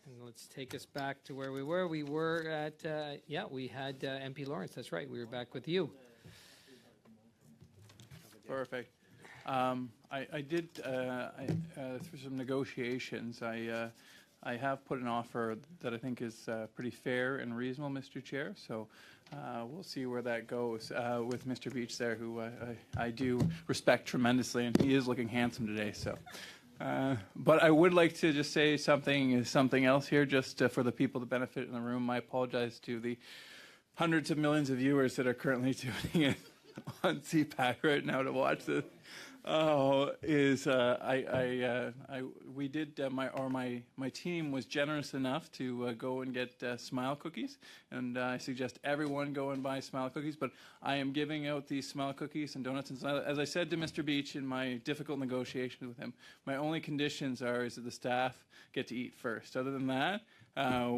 And let's take us back to where we were. We were at, we had MP Lawrence. That's right. We were back with you. Perfect. I did, through some negotiations, I have put an offer that I think is pretty fair and reasonable, Mr. Chair. So we'll see where that goes with Mr. Beach there, who I do respect tremendously, and he is looking handsome today. So, but I would like to just say something else here, just for the people that benefit in the room. I apologize to the hundreds of millions of viewers that are currently tuning in on CPAC right now to watch this. We did my team was generous enough to go and get Smile cookies, and I suggest everyone go and buy Smile cookies. But I am giving out these Smile cookies and donuts. And as I said to Mr. Beach in my difficult negotiations with him, my only conditions is that the staff get to eat first. Other than that,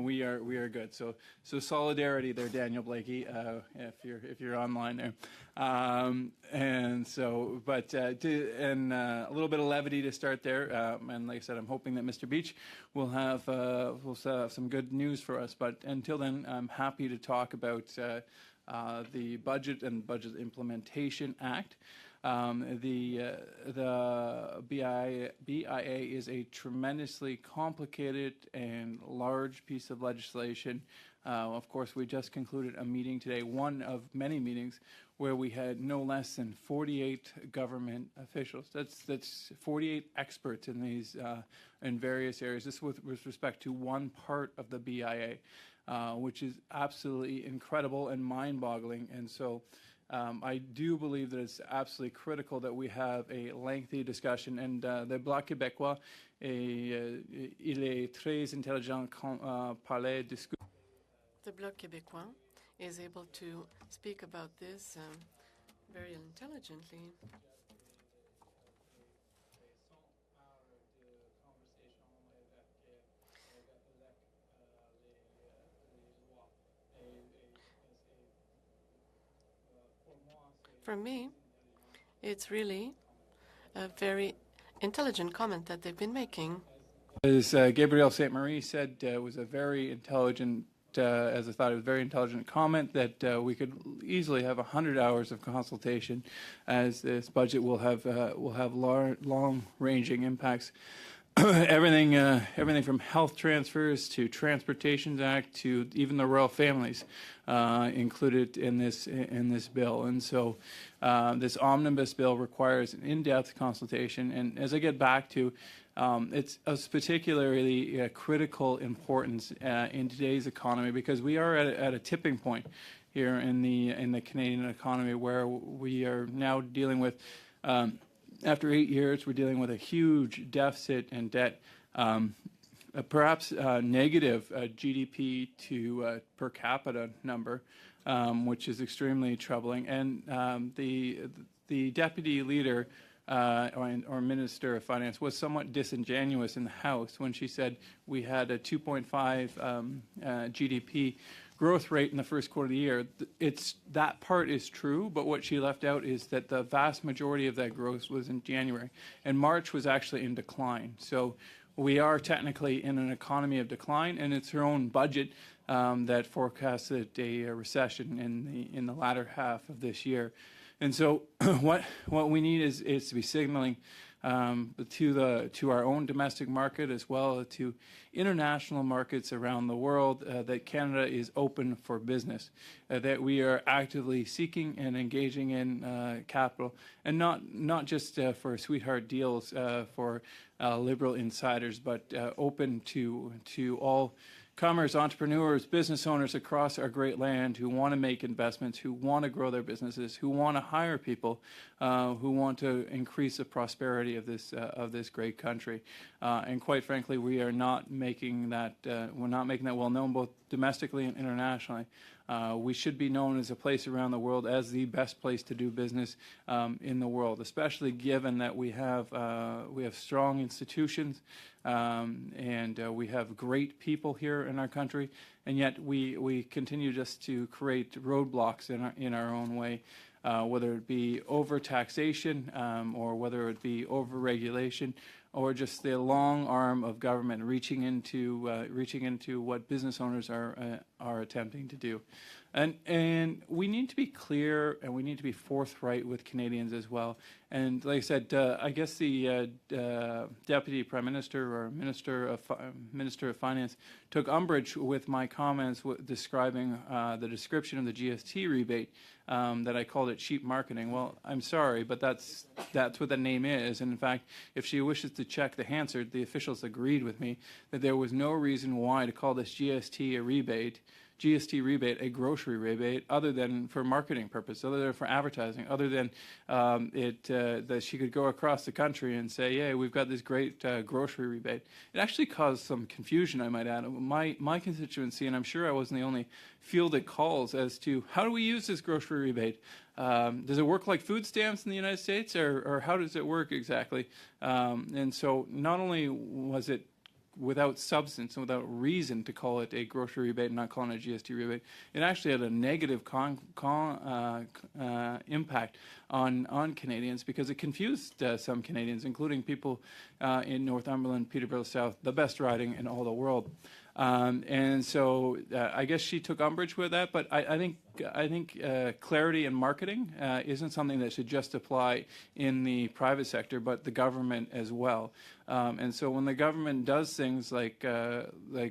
we are good. So solidarity there, Daniel Blakey, if you're online there. And so, but a little bit of levity to start there. And like I said, I'm hoping that Mr. Beach will have some good news for us. But until then, I'm happy to talk about the Budget and Budget Implementation Act. The BIA is a tremendously complicated and large piece of legislation. Of course, we just concluded a meeting today, one of many meetings, where we had no less than 48 government officials. That's 48 experts in these in various areas. This with respect to one part of the BIA, which is absolutely incredible and mind-boggling. And so I do believe that it's absolutely critical that we have a lengthy discussion. And the Bloc québécois, il est très intelligent parler de. The Bloc québécois is able to speak about this very intelligently. For me, it's really a very intelligent comment that they've been making. As Gabriel Sainte-Marie said, it was a very intelligent, as I thought, it was a very intelligent comment that we could easily have 100 hours of consultation, as this budget will have long-ranging impacts. Everything from health transfers to Transportation Act to even the royal families included in this bill. And so this omnibus bill requires an in-depth consultation. And as I get back to, it's of particularly critical importance in today's economy, because we are at a tipping point here in the Canadian economy, where we are now dealing with. After 8 years, we're dealing with a huge deficit and debt, perhaps negative GDP to per capita number, which is extremely troubling. And the deputy leader or Minister of Finance was somewhat disingenuous in the House when she said we had a 2.5 GDP growth rate in the first quarter of the year. That part is true, but what she left out is that the vast majority of that growth was in January, and March was actually in decline. So we are technically in an economy of decline, and it's her own budget that forecasted a recession in the latter half of this year. And so what we need is to be signaling to our own domestic market, as well as to international markets around the world, that Canada is open for business, that we are actively seeking and engaging in capital, and not just for sweetheart deals for liberal insiders, but open to all commerce, entrepreneurs, business owners across our great land who want to make investments, who want to grow their businesses, who want to hire people, who want to increase the prosperity of this great country. And quite frankly, we are not making that well known, both domestically and internationally. We should be known as a place around the world as the best place to do business in the world, especially given that we have strong institutions and we have great people here in our country, and yet we continue just to create roadblocks in our own way, whether it be over taxation or whether it be over regulation, or just the long arm of government reaching into what business owners are attempting to do. And we need to be clear, and we need to be forthright with Canadians as well. And like I said, I guess the Deputy Prime Minister or Minister of Finance took umbrage with my comments describing the description of the GST rebate, that I called it cheap marketing. Well, I'm sorry, but that's what the name is. And in fact, if she wishes to check the Hansard, the officials agreed with me that there was no reason why to call this GST a rebate GST rebate a grocery rebate other than for marketing purposes, other than for advertising, other than that she could go across the country and say, "Yeah, we've got this great grocery rebate." It actually caused some confusion, I might add. My constituency, and I'm sure I wasn't the only, fielded calls as to how do we use this grocery rebate. Does it work like food stamps in the United States, or how does it work exactly? And so not only was it without substance and without reason to call it a grocery rebate and not calling it a GST rebate, it actually had a negative impact on Canadians because it confused some Canadians, including people in Northumberland, Peterborough South, the best riding in all the world. And so I guess she took umbrage with that, but I think clarity in marketing isn't something that should just apply in the private sector, but the government as well. And so when the government does things like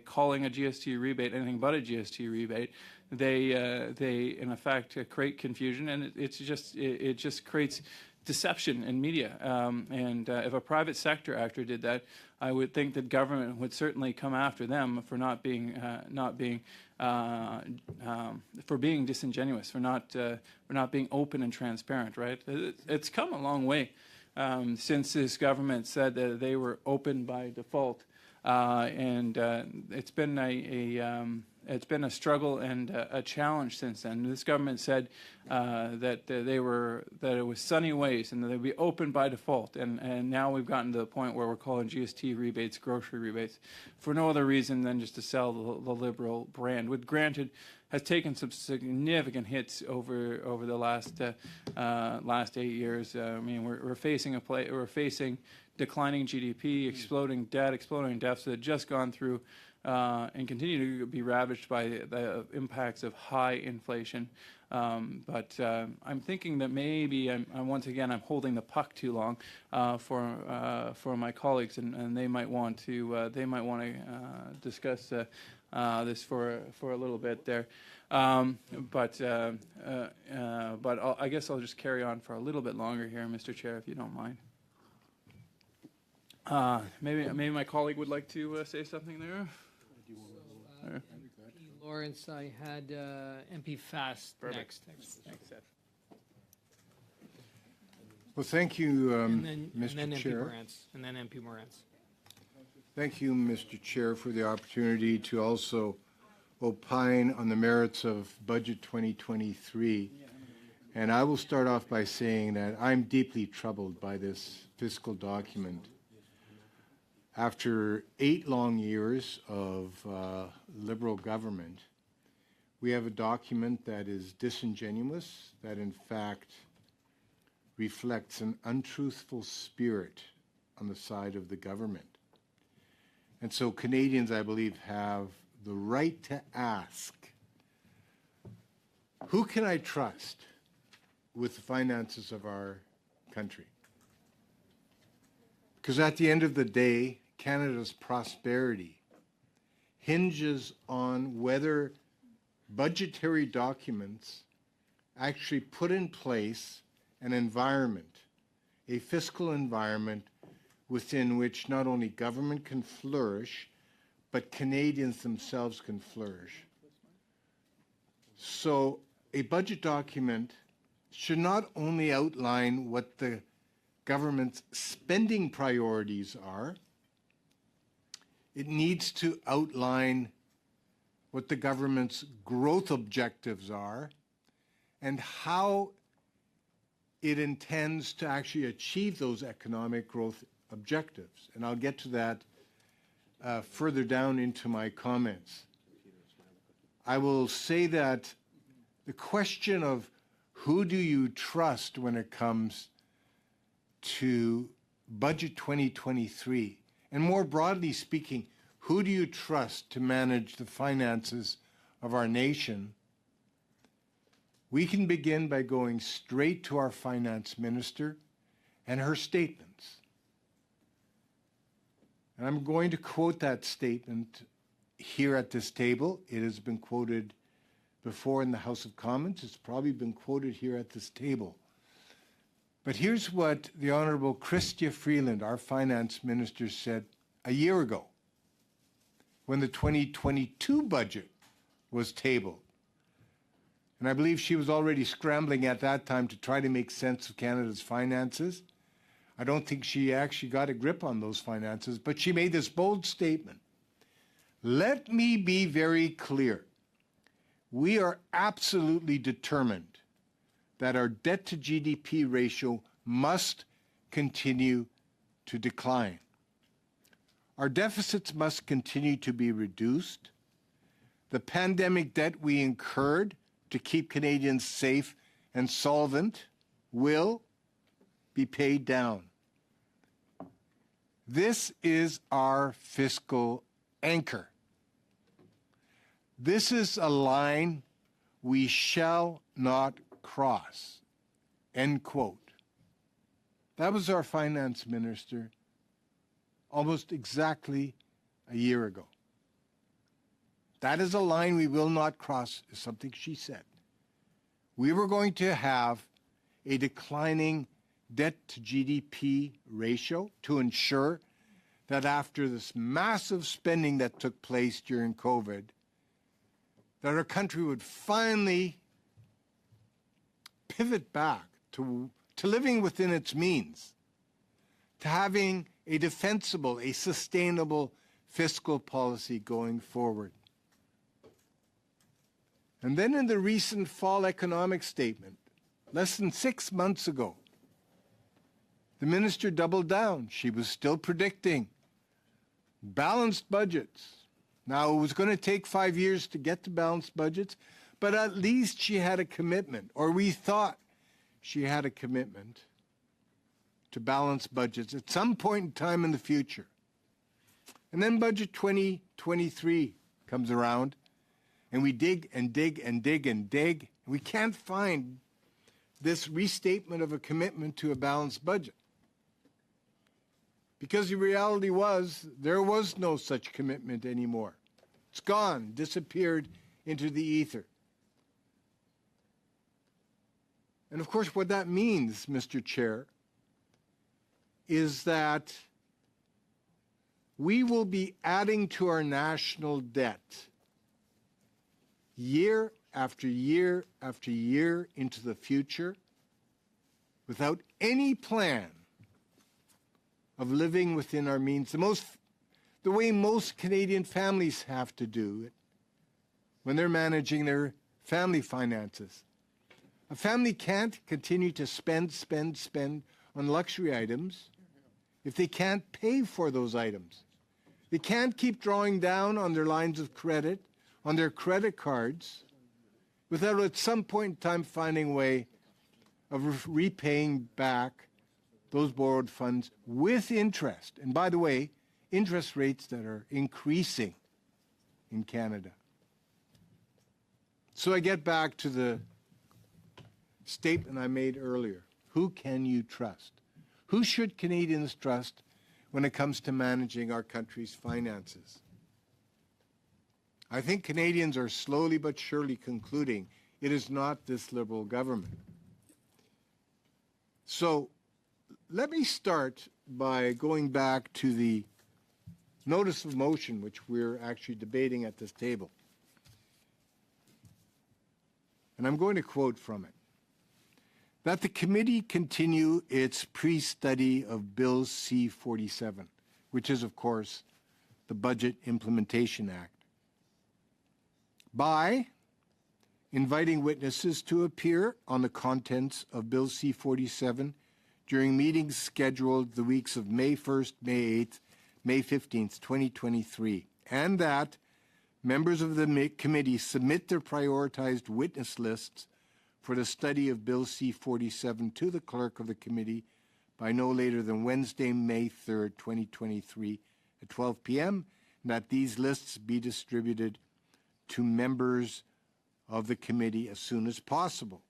calling a GST rebate anything but a GST rebate, they in effect create confusion, and it just creates deception in media. And if a private sector actor did that, I would think that government would certainly come after them for being disingenuous, for not being open and transparent. Right? It's come a long way since this government said that they were open by default, and it's been a struggle and a challenge since then. This government said that it was sunny ways and that they'd be open by default. And now we've gotten to the point where we're calling GST rebates grocery rebates for no other reason than just to sell the Liberal brand, which granted has taken some significant hits over the last 8 years. I mean, we're facing declining GDP, exploding debt, exploding deficit, just gone through and continue to be ravaged by the impacts of high inflation. But I'm thinking that maybe I'm holding the puck too long for my colleagues, and they might want to discuss this for a little bit there. But I guess I'll just carry on for a little bit longer here, Mr. Chair, if you don't mind. Maybe my colleague would like to say something there. MP Lawrence, I had MP Fast next. Well, thank you, Mr. Chair. And then MP Morantz. Thank you, Mr. Chair, for the opportunity to also opine on the merits of Budget 2023. And I will start off by saying that I'm deeply troubled by this fiscal document. After 8 long years of Liberal government, we have a document that is disingenuous, that in fact reflects an untruthful spirit on the side of the government. And so Canadians, I believe, have the right to ask, who can I trust with the finances of our country? Because at the end of the day, Canada's prosperity hinges on whether budgetary documents actually put in place an environment, a fiscal environment within which not only government can flourish, but Canadians themselves can flourish. So a budget document should not only outline what the government's spending priorities are, it needs to outline what the government's growth objectives are and how it intends to actually achieve those economic growth objectives. And I'll get to that further down into my comments. I will say that the question of who do you trust when it comes to Budget 2023, and more broadly speaking, who do you trust to manage the finances of our nation? We can begin by going straight to our finance minister and her statements. And I'm going to quote that statement here at this table. It has been quoted before in the House of Commons. It's probably been quoted here at this table. But here's what the Honourable Chrystia Freeland, our finance minister, said a year ago when the 2022 budget was tabled. And I believe she was already scrambling at that time to try to make sense of Canada's finances. I don't think she actually got a grip on those finances, but she made this bold statement. Let me be very clear. We are absolutely determined that our debt to GDP ratio must continue to decline. Our deficits must continue to be reduced. The pandemic debt we incurred to keep Canadians safe and solvent will be paid down. This is our fiscal anchor. This is a line we shall not cross. End quote. That was our finance minister almost exactly a year ago. That is a line we will not cross, is something she said. We were going to have a declining debt to GDP ratio to ensure that after this massive spending that took place during COVID, that our country would finally pivot back to living within its means, to having a defensible, a sustainable fiscal policy going forward. And then in the recent fall economic statement, less than 6 months ago, the minister doubled down. She was still predicting balanced budgets. Now, it was going to take 5 years to get to balanced budgets, but at least she had a commitment, or we thought she had a commitment to balanced budgets at some point in time in the future. And then Budget 2023 comes around, and we dig and dig and dig and dig. We can't find this restatement of a commitment to a balanced budget. Because the reality was, there was no such commitment anymore. It's gone, disappeared into the ether. And of course, what that means, Mr. Chair, is that we will be adding to our national debt year after year after year into the future without any plan of living within our means, the way most Canadian families have to do it when they're managing their family finances. A family can't continue to spend on luxury items if they can't pay for those items. They can't keep drawing down on their lines of credit, on their credit cards, without at some point in time finding a way of repaying back those borrowed funds with interest. And by the way, interest rates that are increasing in Canada. So I get back to the statement I made earlier. Who can you trust? Who should Canadians trust when it comes to managing our country's finances? I think Canadians are slowly but surely concluding it is not this Liberal government. So let me start by going back to the notice of motion, which we're actually debating at this table. And I'm going to quote from it. That the committee continue its pre-study of Bill C-47, which is, of course, the Budget Implementation Act, by inviting witnesses to appear on the contents of Bill C-47 during meetings scheduled the weeks of May 1st, May 8th, May 15th, 2023, and that members of the committee submit their prioritized witness lists for the study of Bill C-47 to the clerk of the committee by no later than Wednesday, May 3rd, 2023 at 12 p.m., and that these lists be distributed to members of the committee as soon as possible.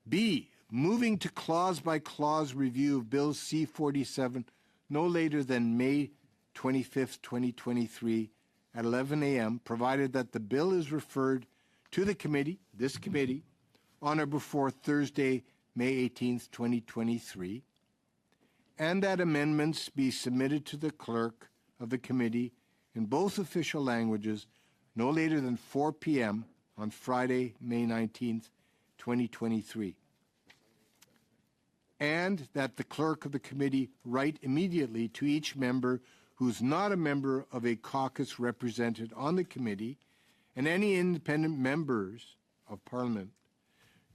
B, moving to clause-by-clause review of Bill C-47 no later than May 25th, 2023 at 11 a.m., provided that the bill is referred to the committee, this committee, on or before Thursday, May 18th, 2023, and that amendments be submitted to the clerk of the committee in both official languages no later than 4 p.m. on Friday, May 19th, 2023. And that the clerk of the committee write immediately to each member who is not a member of a caucus represented on the committee and any independent members of Parliament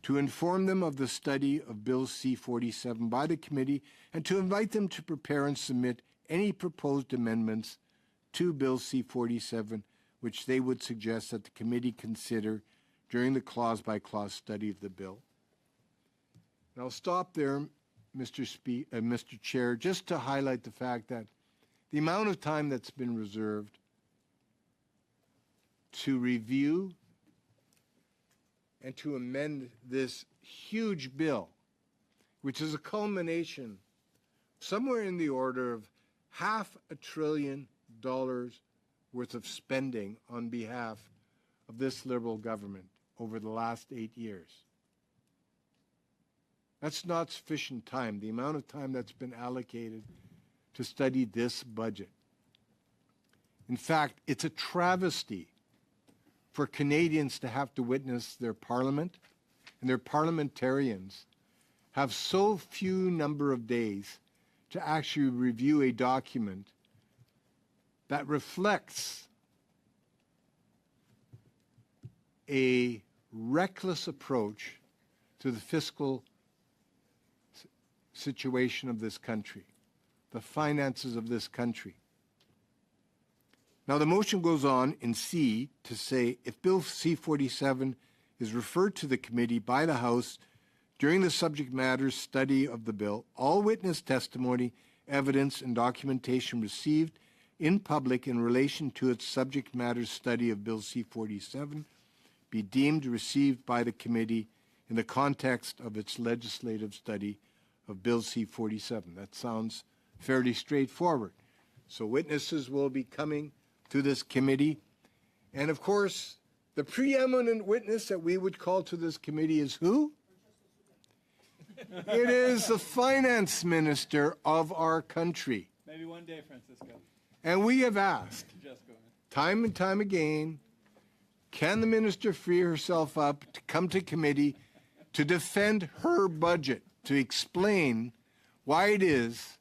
to inform them of the study of Bill C-47 by the committee and to invite them to prepare and submit any proposed amendments to Bill C-47 which they would suggest that the committee consider during the clause-by-clause study of the bill. And I'll stop there, Mr. Chair, just to highlight the fact that the amount of time that's been reserved to review and to amend this huge bill, which is a culmination somewhere in the order of $500 billion worth of spending on behalf of this Liberal government over the last 8 years. That's not sufficient time, the amount of time that's been allocated to study this budget. In fact, it's a travesty for Canadians to have to witness their parliament and their parliamentarians have so few number of days to actually review a document that reflects a reckless approach to the fiscal situation of this country, the finances of this country. Now, the motion goes on in C to say if Bill C-47 is referred to the committee by the House during the subject matter study of the bill, all witness testimony, evidence, and documentation received in public in relation to its subject matter study of Bill C-47 be deemed received by the committee in the context of its legislative study of Bill C-47. That sounds fairly straightforward. So witnesses will be coming to this committee. And of course, the preeminent witness that we would call to this committee is who? It is the finance minister of our country. Maybe one day, Francisco. And we have asked, time and time again, can the minister free herself up to come to committee to defend her budget, to explain why it is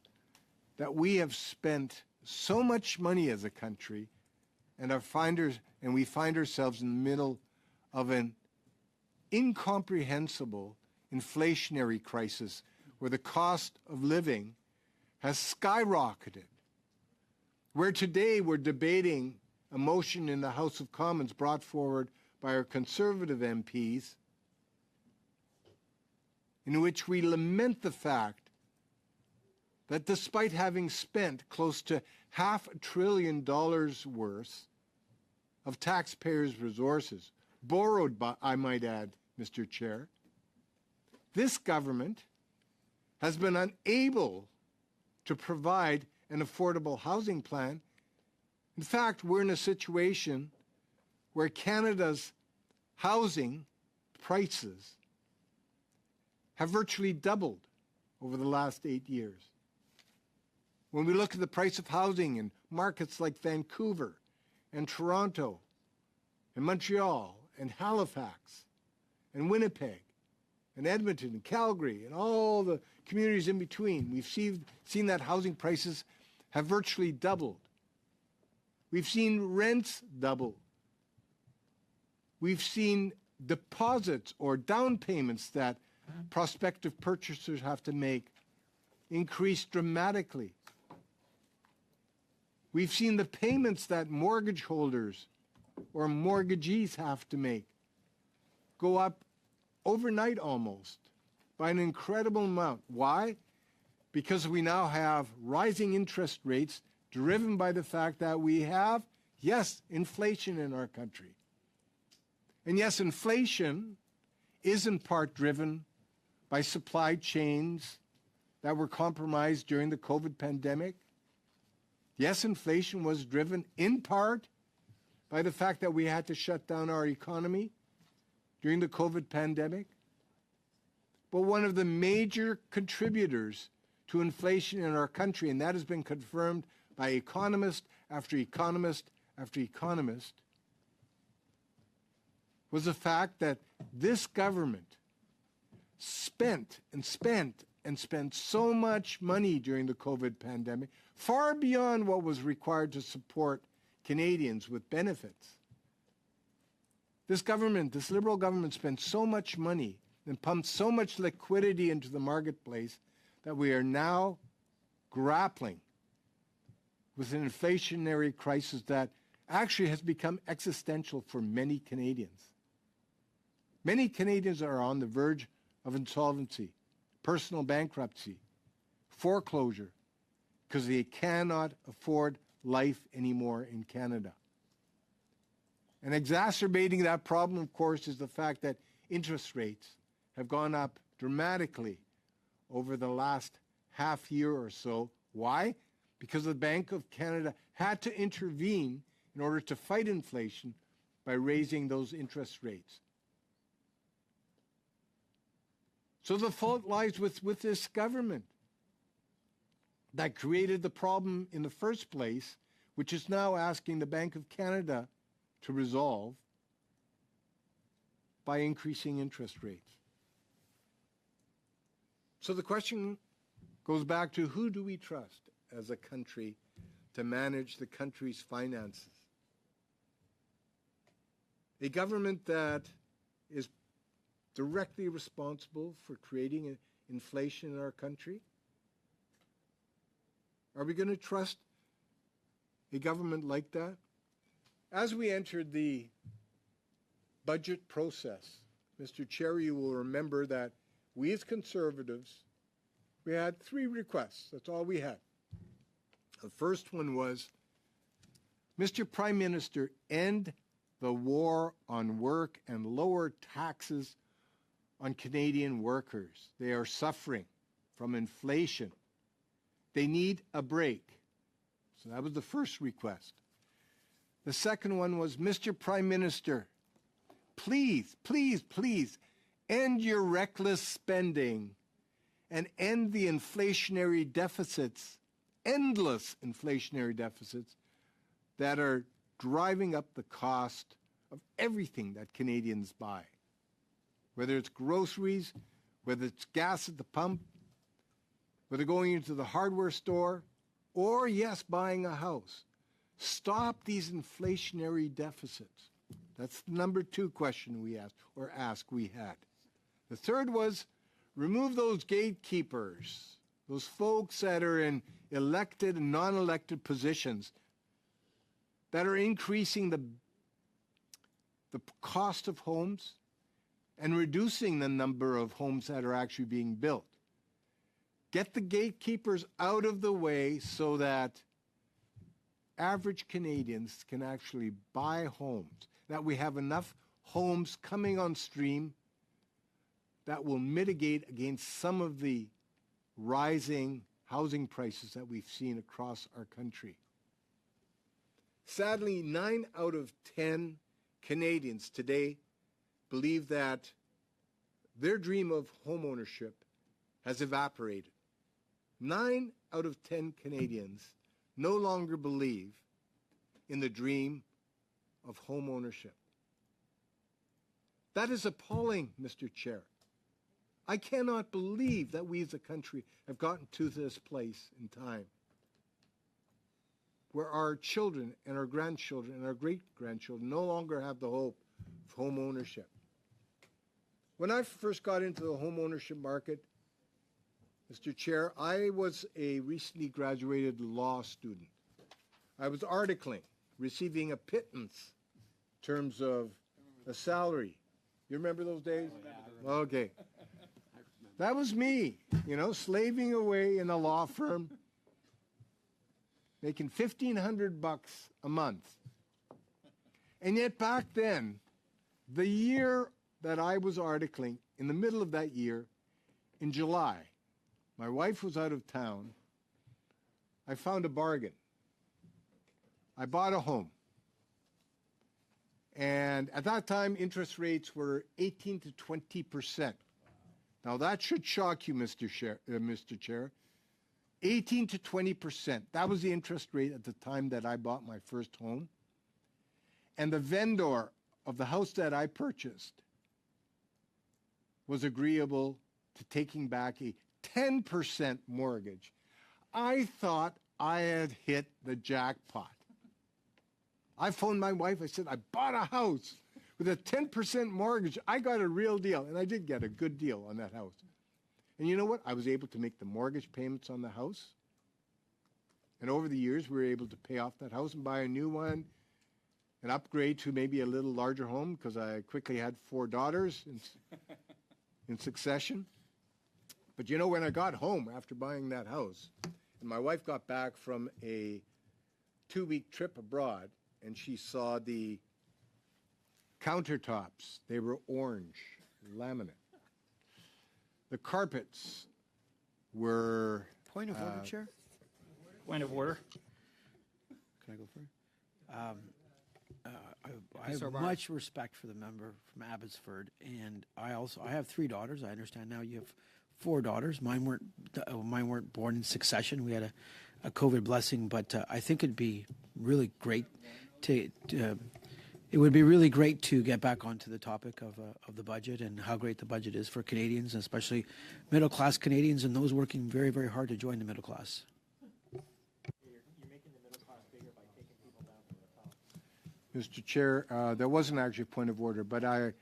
that we have spent so much money as a country and we find ourselves in the middle of an incomprehensible inflationary crisis where the cost of living has skyrocketed, where today we're debating a motion in the House of Commons brought forward by our Conservative MPs in which we lament the fact that despite having spent close to $500 billion worth of taxpayers' resources, borrowed by, I might add, Mr. Chair, this government has been unable to provide an affordable housing plan. In fact, we're in a situation where Canada's housing prices have virtually doubled over the last 8 years. When we look at the price of housing in markets like Vancouver and Toronto and Montreal and Halifax and Winnipeg and Edmonton and Calgary and all the communities in between, we've seen that housing prices have virtually doubled. We've seen rents double. We've seen deposits or down payments that prospective purchasers have to make increase dramatically. We've seen the payments that mortgage holders or mortgagees have to make go up overnight almost by an incredible amount. Why? Because we now have rising interest rates driven by the fact that we have, yes, inflation in our country. And yes, inflation is in part driven by supply chains that were compromised during the COVID pandemic. Yes, inflation was driven in part by the fact that we had to shut down our economy during the COVID pandemic. But one of the major contributors to inflation in our country, and that has been confirmed by economist after economist after economist, was the fact that this government spent and spent and spent so much money during the COVID pandemic, far beyond what was required to support Canadians with benefits. This government, this Liberal government, spent so much money and pumped so much liquidity into the marketplace that we are now grappling with an inflationary crisis that actually has become existential for many Canadians. Many Canadians are on the verge of insolvency, personal bankruptcy, foreclosure, because they cannot afford life anymore in Canada. And exacerbating that problem, of course, is the fact that interest rates have gone up dramatically over the last half year or so. Why? Because the Bank of Canada had to intervene in order to fight inflation by raising those interest rates. So the fault lies with this government that created the problem in the first place, which is now asking the Bank of Canada to resolve by increasing interest rates. So the question goes back to, who do we trust as a country to manage the country's finances? A government that is directly responsible for creating inflation in our country? Are we going to trust a government like that? As we entered the budget process, Mr. Chair, you will remember that we as Conservatives, we had 3 requests. That's all we had. The first one was, Mr. Prime Minister, end the war on work and lower taxes on Canadian workers. They are suffering from inflation. They need a break. So that was the first request. The second one was, Mr. Prime Minister, please, please, please end your reckless spending and end the inflationary deficits, endless inflationary deficits that are driving up the cost of everything that Canadians buy. Whether it's groceries, whether it's gas at the pump, whether going into the hardware store, or, yes, buying a house. Stop these inflationary deficits. That's the number 2 question we asked, or ask we had. The third was, remove those gatekeepers, those folks that are in elected and non-elected positions that are increasing the cost of homes and reducing the number of homes that are actually being built. Get the gatekeepers out of the way so that average Canadians can actually buy homes, that we have enough homes coming on stream that will mitigate against some of the rising housing prices that we've seen across our country. Sadly, 9 out of 10 Canadians today believe that their dream of homeownership has evaporated. 9 out of 10 Canadians no longer believe in the dream of homeownership. That is appalling, Mr. Chair. I cannot believe that we as a country have gotten to this place in time where our children and our grandchildren and our great-grandchildren no longer have the hope of home ownership. When I first got into the home ownership market, Mr. Chair, I was a recently graduated law student. I was articling, receiving a pittance in terms of a salary. You remember those days? Okay. That was me, you know, slaving away in a law firm, making $1,500 a month. And yet back then, the year that I was articling, in the middle of that year, in July, my wife was out of town. I found a bargain. I bought a home. And at that time, interest rates were 18 to 20%. Now, that should shock you, Mr. Chair. 18 to 20%. That was the interest rate at the time that I bought my first home. And the vendor of the house that I purchased was agreeable to taking back a 10% mortgage. I thought I had hit the jackpot. I phoned my wife. I said, I bought a house with a 10% mortgage. I got a real deal. And I did get a good deal on that house. And you know what? I was able to make the mortgage payments on the house. And over the years, we were able to pay off that house and buy a new one and upgrade to maybe a little larger home because I quickly had 4 daughters in succession. But you know, when I got home after buying that house, and my wife got back from a 2-week trip abroad, and she saw the countertops. They were orange, laminate. The carpets were... Point of order, Chair. Point of order. Can I go first? I have much respect for the member from Abbotsford, and I have 3 daughters. I understand now you have 4 daughters. Mine weren't born in succession. We had a COVID blessing, but I think it'd be really great to get back onto the topic of the budget and how great the budget is for Canadians, especially middle class Canadians and those working very, very hard to join the middle class. Mr. Chair, there wasn't actually a point of order, but I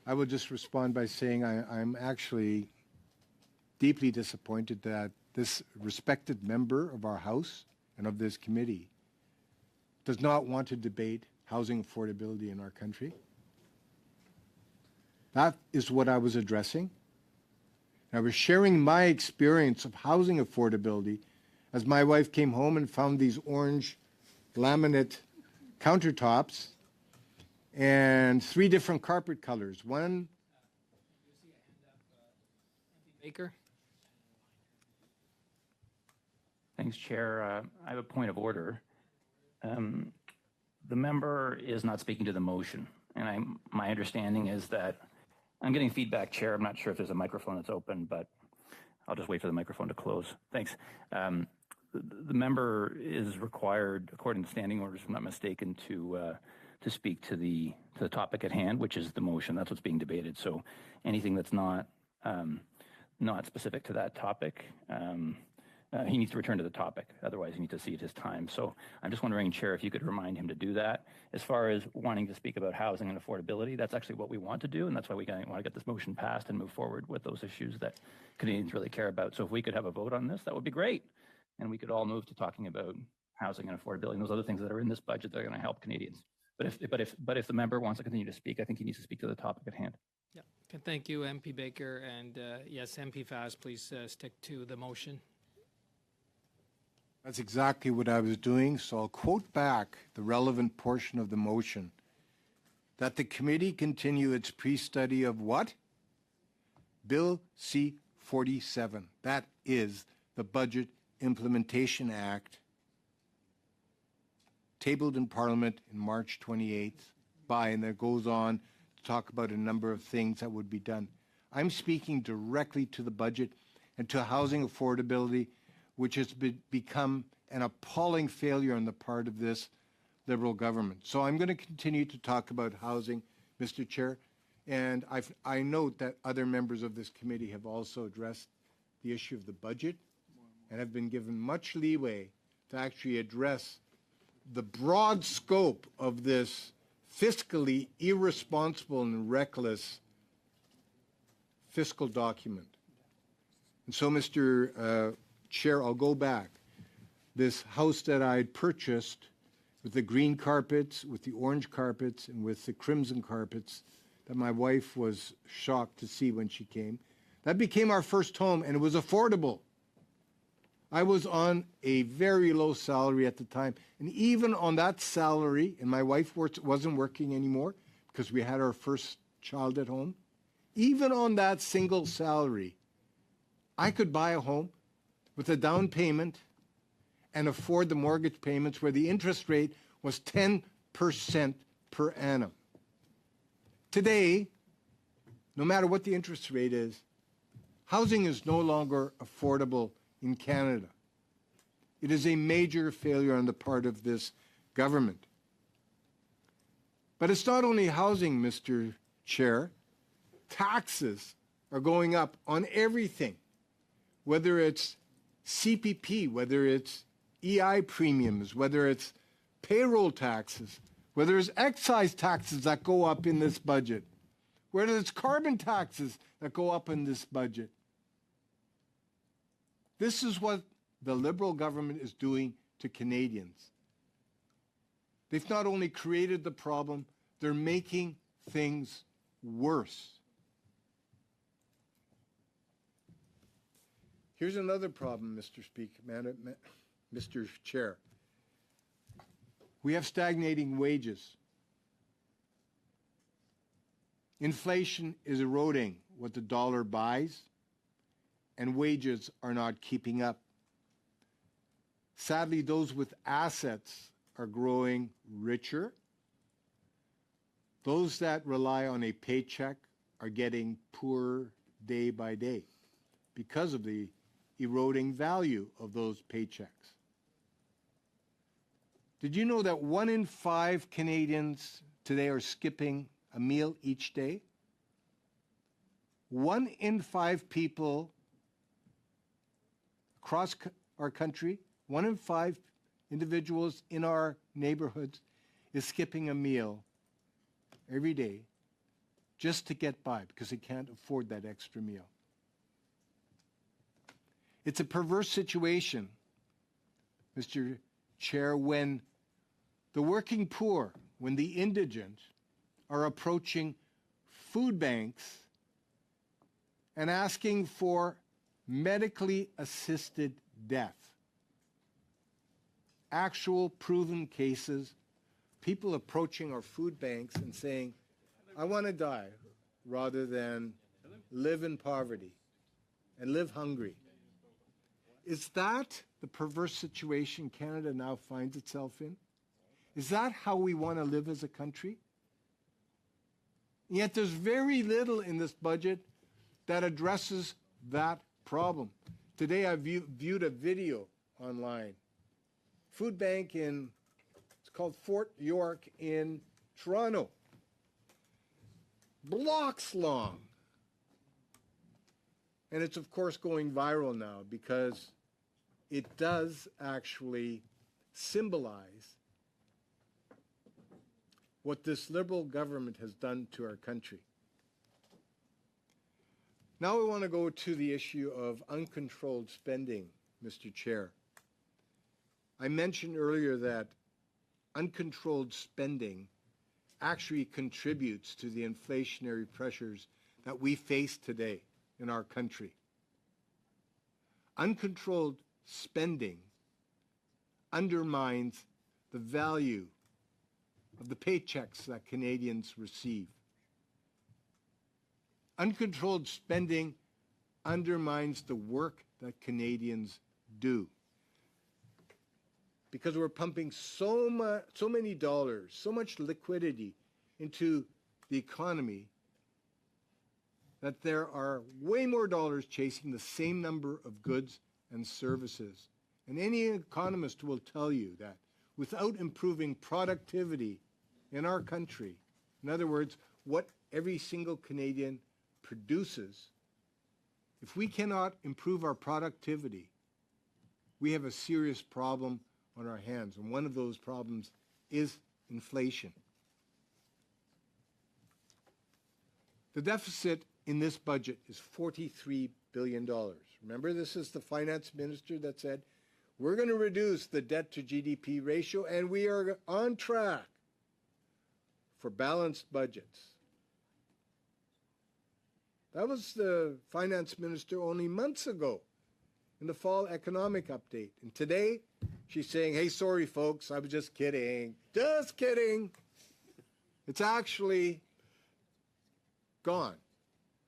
will just respond by saying I'm actually deeply disappointed that this respected member of our House and of this committee does not want to debate housing affordability in our country. That is what I was addressing. I was sharing my experience of housing affordability as my wife came home and found these orange laminate countertops and 3 different carpet colors. One... Baker. Thanks, Chair. I have a point of order. The member is not speaking to the motion, and my understanding is that I'm getting feedback, Chair. I'm not sure if there's a microphone that's open, but I'll just wait for the microphone to close. Thanks. The member is required, according to standing orders, if I'm not mistaken, to speak to the topic at hand, which is the motion. That's what's being debated. So anything that's not specific to that topic, he needs to return to the topic. Otherwise, he needs to cede his time. So I'm just wondering, Chair, if you could remind him to do that. As far as wanting to speak about housing and affordability, that's actually what we want to do, and that's why we want to get this motion passed and move forward with those issues that Canadians really care about. So if we could have a vote on this, that would be great. And we could all move to talking about housing and affordability and those other things that are in this budget that are going to help Canadians. But if the member wants to continue to speak, I think he needs to speak to the topic at hand. Yeah. Okay, thank you, MP Baker. And yes, MP Fast, please stick to the motion. That's exactly what I was doing, so I'll quote back the relevant portion of the motion. That the committee continue its pre-study of what? Bill C-47. That is the Budget Implementation Act, tabled in Parliament in March 28th and that goes on to talk about a number of things that would be done. I'm speaking directly to the budget and to housing affordability, which has become an appalling failure on the part of this Liberal government. So I'm going to continue to talk about housing, Mr. Chair, and I note that other members of this committee have also addressed the issue of the budget and have been given much leeway to actually address the broad scope of this fiscally irresponsible and reckless fiscal document. And so, Mr. Chair, I'll go back. This house that I had purchased with the green carpets, with the orange carpets, and with the crimson carpets that my wife was shocked to see when she came, that became our first home, and it was affordable. I was on a very low salary at the time, and even on that salary, and my wife wasn't working anymore because we had our first child at home, even on that single salary, I could buy a home with a down payment and afford the mortgage payments where the interest rate was 10% per annum. Today, no matter what the interest rate is, housing is no longer affordable in Canada. It is a major failure on the part of this government. But it's not only housing, Mr. Chair. Taxes are going up on everything, whether it's CPP, whether it's EI premiums, whether it's payroll taxes, whether it's excise taxes that go up in this budget, whether it's carbon taxes that go up in this budget. This is what the Liberal government is doing to Canadians. They've not only created the problem, they're making things worse. Here's another problem, Mr. Chair. We have stagnating wages. Inflation is eroding what the dollar buys, and wages are not keeping up. Sadly, those with assets are growing richer. Those that rely on a paycheck are getting poorer day by day because of the eroding value of those paychecks. Did you know that 1 in 5 Canadians today are skipping a meal each day? 1 in 5 people across our country, 1 in 5 individuals in our neighborhoods is skipping a meal every day just to get by because they can't afford that extra meal. It's a perverse situation, Mr. Chair, when the working poor, when the indigent are approaching food banks and asking for medically assisted death. Actual proven cases, people approaching our food banks and saying, I want to die rather than live in poverty and live hungry. Is that the perverse situation Canada now finds itself in? Is that how we want to live as a country? And yet there's very little in this budget that addresses that problem. Today I viewed a video online. Food bank it's called Fort York in Toronto. Blocks long. And it's of course going viral now because it does actually symbolize what this Liberal government has done to our country. Now we want to go to the issue of uncontrolled spending, Mr. Chair. I mentioned earlier that uncontrolled spending actually contributes to the inflationary pressures that we face today in our country. Uncontrolled spending undermines the value of the paychecks that Canadians receive. Uncontrolled spending undermines the work that Canadians do. Because we're pumping so many dollars, so much liquidity into the economy that there are way more dollars chasing the same number of goods and services. And any economist will tell you that without improving productivity in our country, in other words, what every single Canadian produces, if we cannot improve our productivity, we have a serious problem on our hands. And one of those problems is inflation. The deficit in this budget is $43 billion. Remember, this is the finance minister that said, we're going to reduce the debt to GDP ratio, and we are on track for balanced budgets. That was the finance minister only months ago in the fall economic update. And today, she's saying, hey, sorry, folks, I was just kidding. Just kidding. It's actually gone.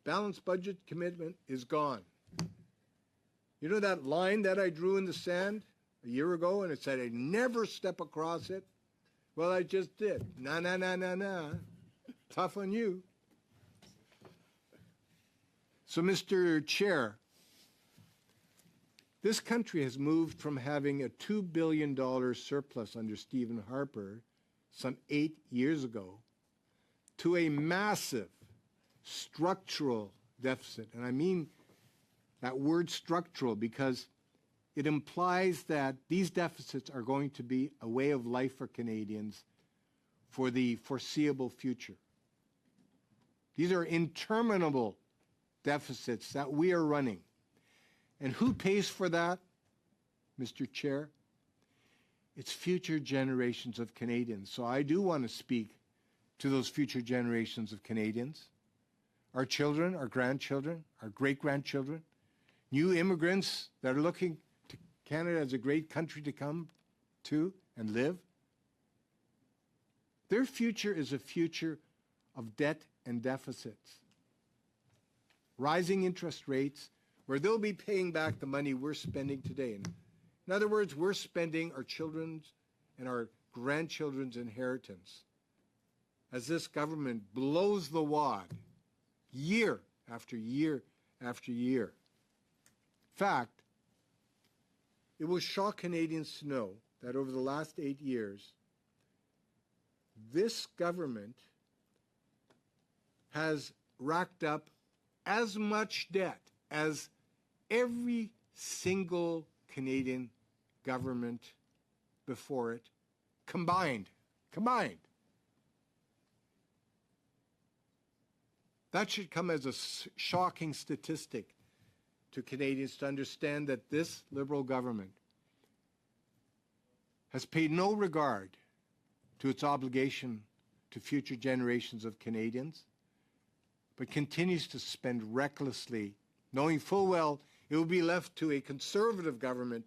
Balanced budget commitment is gone. You know that line that I drew in the sand a year ago and it said I'd never step across it? Well, I just did. Nah. Tough on you. So, Mr. Chair, this country has moved from having a $2 billion surplus under Stephen Harper some 8 years ago to a massive structural deficit. And I mean that word structural because it implies that these deficits are going to be a way of life for Canadians for the foreseeable future. These are interminable deficits that we are running. And who pays for that, Mr. Chair? It's future generations of Canadians. So I do want to speak to those future generations of Canadians, our children, our grandchildren, our great-grandchildren, new immigrants that are looking to Canada as a great country to come to and live. Their future is a future of debt and deficits, rising interest rates, where they'll be paying back the money we're spending today. In other words, we're spending our children's and our grandchildren's inheritance as this government blows the wad year after year after year. In fact, it will shock Canadians to know that over the last 8 years, this government has racked up as much debt as every single Canadian government before it combined. That should come as a shocking statistic to Canadians to understand that this Liberal government has paid no regard to its obligation to future generations of Canadians, but continues to spend recklessly, knowing full well it will be left to a Conservative government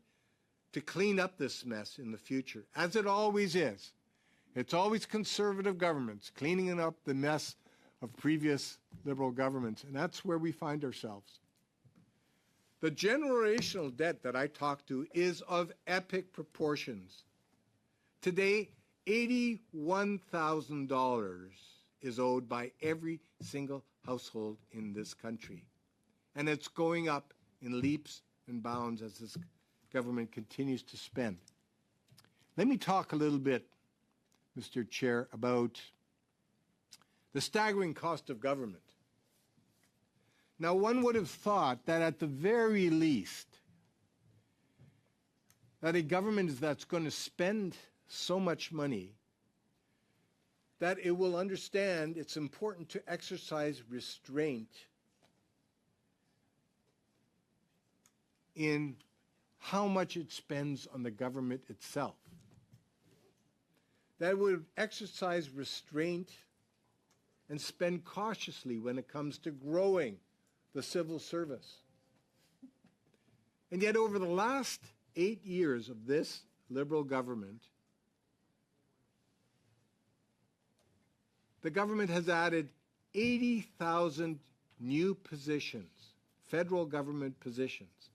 to clean up this mess in the future, as it always is. It's always Conservative governments cleaning up the mess of previous Liberal governments, and that's where we find ourselves. The generational debt that I talk to is of epic proportions. Today, $81,000 is owed by every single household in this country. And it's going up in leaps and bounds as this government continues to spend. Let me talk a little bit, Mr. Chair, about the staggering cost of government. Now, one would have thought that at the very least, that a government that's going to spend so much money, that it will understand it's important to exercise restraint in how much it spends on the government itself. That it would exercise restraint and spend cautiously when it comes to growing the civil service. And yet over the last 8 years of this Liberal government, the government has added 80,000 new positions, federal government positions,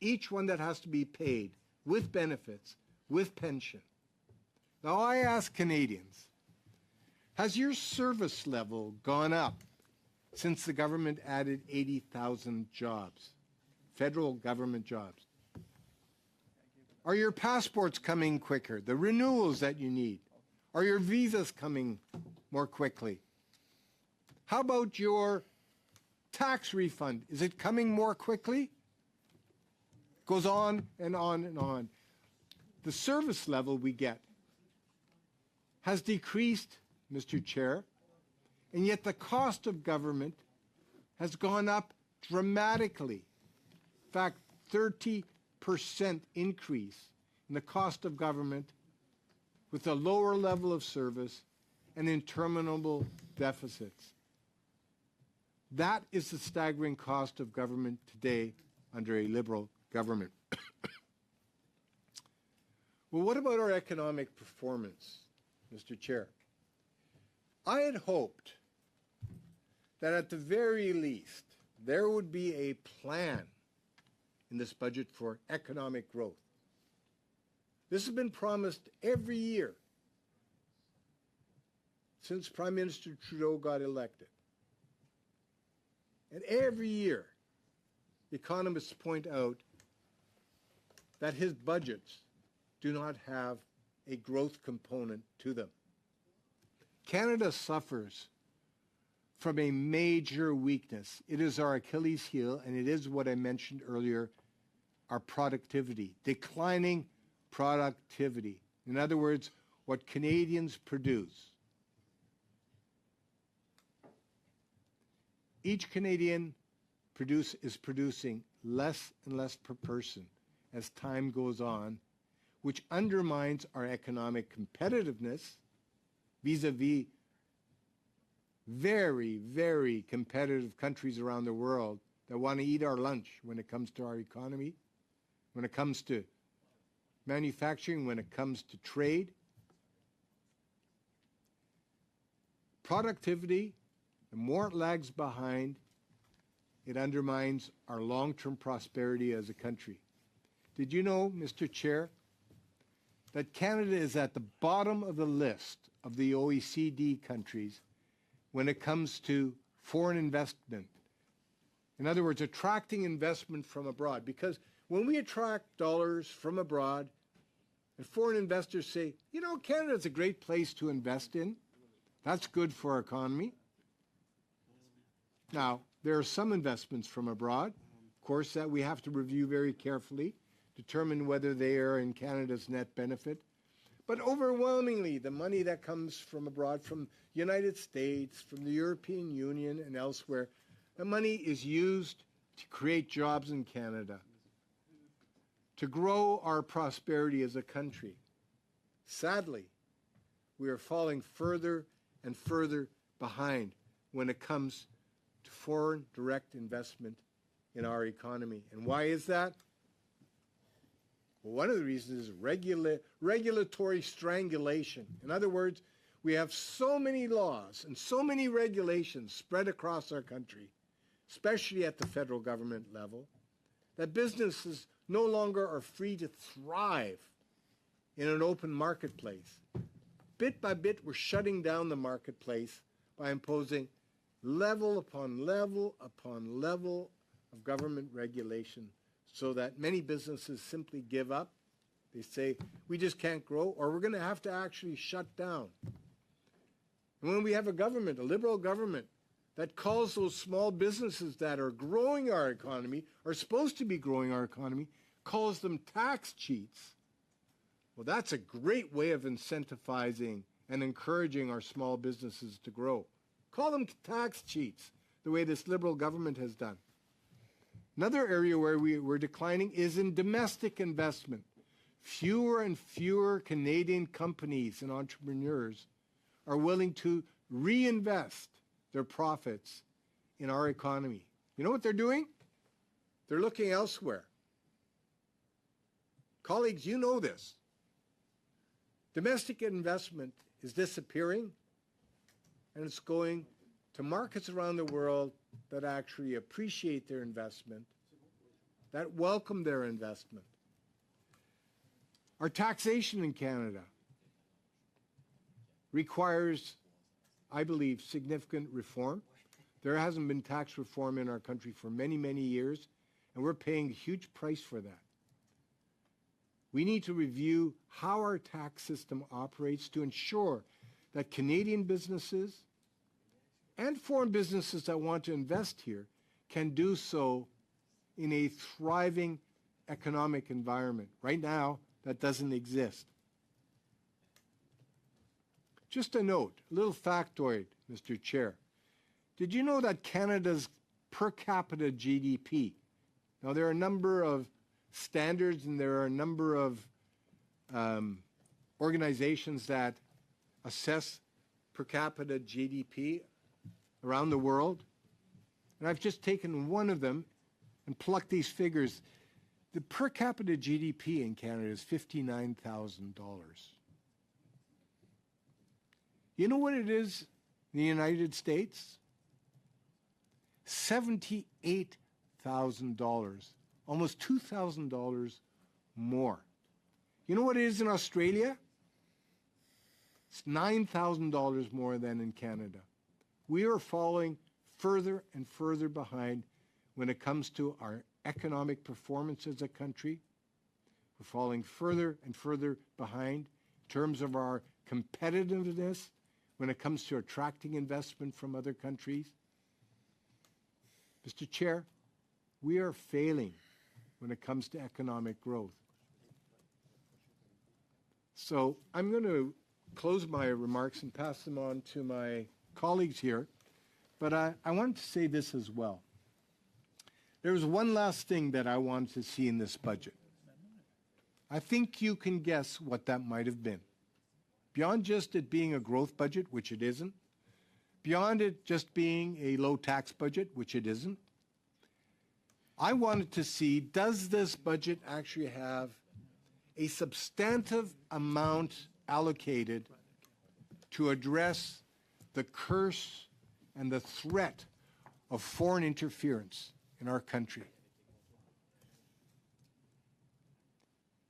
each one that has to be paid with benefits, with pension. Now I ask Canadians, has your service level gone up since the government added 80,000 jobs, federal government jobs? Are your passports coming quicker, the renewals that you need? Are your visas coming more quickly? How about your tax refund? Is it coming more quickly? Goes on and on and on. The service level we get has decreased, Mr. Chair, and yet the cost of government has gone up dramatically. In fact, 30% increase in the cost of government with a lower level of service and interminable deficits. That is the staggering cost of government today under a Liberal government. Well, what about our economic performance, Mr. Chair? I had hoped that at the very least there would be a plan in this budget for economic growth. This has been promised every year since Prime Minister Trudeau got elected. And every year, economists point out that his budgets do not have a growth component to them. Canada suffers from a major weakness. It is our Achilles heel, and it is what I mentioned earlier, our productivity, declining productivity. In other words, what Canadians produce. Each Canadian is producing less and less per person as time goes on, which undermines our economic competitiveness vis-a-vis very, very competitive countries around the world that want to eat our lunch when it comes to our economy, when it comes to manufacturing, when it comes to trade. Productivity, the more it lags behind, it undermines our long-term prosperity as a country. Did you know, Mr. Chair, that Canada is at the bottom of the list of the OECD countries when it comes to foreign investment? In other words, attracting investment from abroad. Because when we attract dollars from abroad, and foreign investors say, you know, Canada's a great place to invest in, that's good for our economy. Now, there are some investments from abroad, of course, that we have to review very carefully, determine whether they are in Canada's net benefit. But overwhelmingly, the money that comes from abroad, from the United States, from the European Union and elsewhere, the money is used to create jobs in Canada, to grow our prosperity as a country. Sadly, we are falling further and further behind when it comes to foreign direct investment in our economy. And why is that? Well, one of the reasons is regulatory strangulation. In other words, we have so many laws and so many regulations spread across our country, especially at the federal government level, that businesses no longer are free to thrive in an open marketplace. Bit by bit, we're shutting down the marketplace by imposing level upon level upon level of government regulation, so that many businesses simply give up. They say, we just can't grow, or we're going to have to actually shut down. And when we have a government, a liberal government, that calls those small businesses that are growing our economy, are supposed to be growing our economy, calls them tax cheats, well, that's a great way of incentivizing and encouraging our small businesses to grow. Call them tax cheats, the way this liberal government has done. Another area where we're declining is in domestic investment. Fewer and fewer Canadian companies and entrepreneurs are willing to reinvest their profits in our economy. You know what they're doing? They're looking elsewhere. Colleagues, you know this. Domestic investment is disappearing, and it's going to markets around the world that actually appreciate their investment, that welcome their investment. Our taxation in Canada requires, I believe, significant reform. There hasn't been tax reform in our country for many, many years, and we're paying a huge price for that. We need to review how our tax system operates to ensure that Canadian businesses and foreign businesses that want to invest here can do so in a thriving economic environment. Right now, that doesn't exist. Just a note, a little factoid, Mr. Chair. Did you know that Canada's per capita GDP, now there are a number of standards and there are a number of organizations that assess per capita GDP around the world, and I've just taken one of them and plucked these figures. The per capita GDP in Canada is $59,000. You know what it is in the United States? $78,000, almost $2,000 more. You know what it is in Australia? It's $9,000 more than in Canada. We are falling further and further behind when it comes to our economic performance as a country. We're falling further and further behind in terms of our competitiveness when it comes to attracting investment from other countries. Mr. Chair, we are failing when it comes to economic growth. So I'm going to close my remarks and pass them on to my colleagues here, but I wanted to say this as well. There was one last thing that I wanted to see in this budget. I think you can guess what that might have been. Beyond just it being a growth budget, which it isn't, beyond it just being a low tax budget, which it isn't, I wanted to see, does this budget actually have a substantive amount allocated to address the curse and the threat of foreign interference in our country?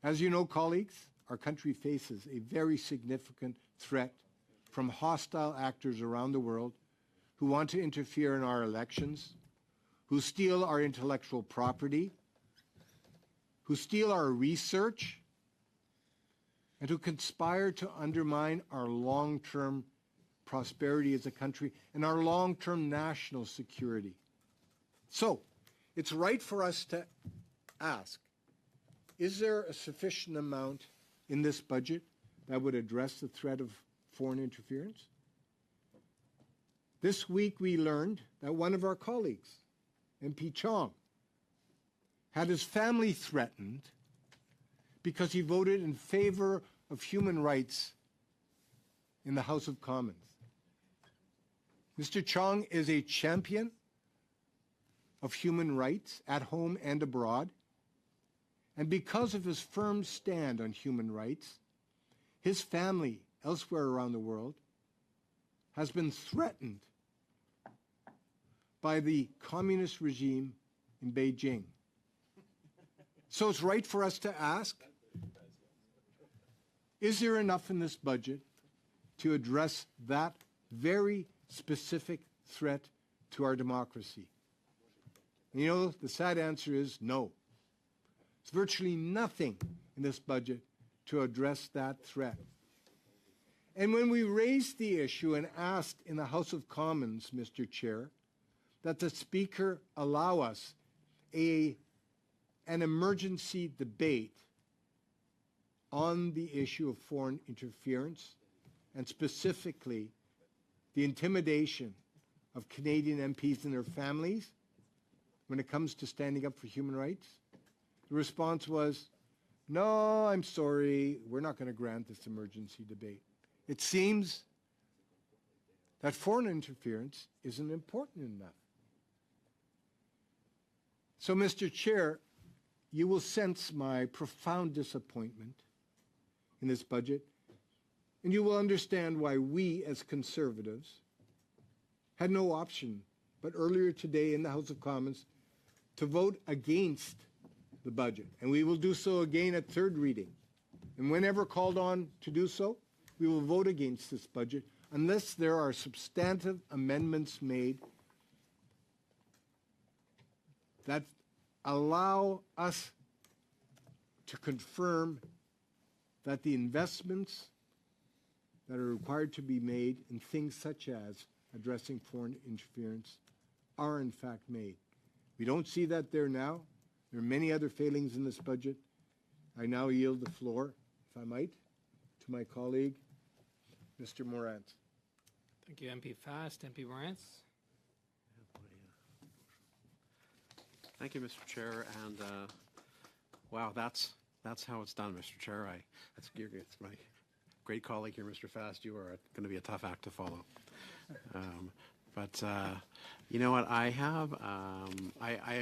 As you know, colleagues, our country faces a very significant threat from hostile actors around the world who want to interfere in our elections, who steal our intellectual property, who steal our research, and who conspire to undermine our long-term prosperity as a country and our long-term national security. So, it's right for us to ask, is there a sufficient amount in this budget that would address the threat of foreign interference? This week we learned that one of our colleagues, MP Chong, had his family threatened because he voted in favor of human rights in the House of Commons. Mr. Chong is a champion of human rights at home and abroad, and because of his firm stand on human rights, his family elsewhere around the world has been threatened by the communist regime in Beijing. So it's right for us to ask, is there enough in this budget to address that very specific threat to our democracy? And you know, the sad answer is no. There's virtually nothing in this budget to address that threat. And when we raised the issue and asked in the House of Commons, Mr. Chair, that the Speaker allow us an emergency debate on the issue of foreign interference, and specifically the intimidation of Canadian MPs and their families when it comes to standing up for human rights, the response was, no, I'm sorry, we're not going to grant this emergency debate. It seems that foreign interference isn't important enough. So, Mr. Chair, you will sense my profound disappointment in this budget, and you will understand why we, as Conservatives, had no option but earlier today in the House of Commons to vote against the budget. And we will do so again at third reading. And whenever called on to do so, we will vote against this budget unless there are substantive amendments made that allow us to confirm that the investments that are required to be made in things such as addressing foreign interference are in fact made. We don't see that there now. There are many other failings in this budget. I now yield the floor, if I might, to my colleague, Mr. Morantz. Thank you, MP Fast. MP Morantz. Thank you, Mr. Chair, and wow, that's how it's done, Mr. Chair. It's my great colleague here, Mr. Fast. You are going to be a tough act to follow. But you know what? I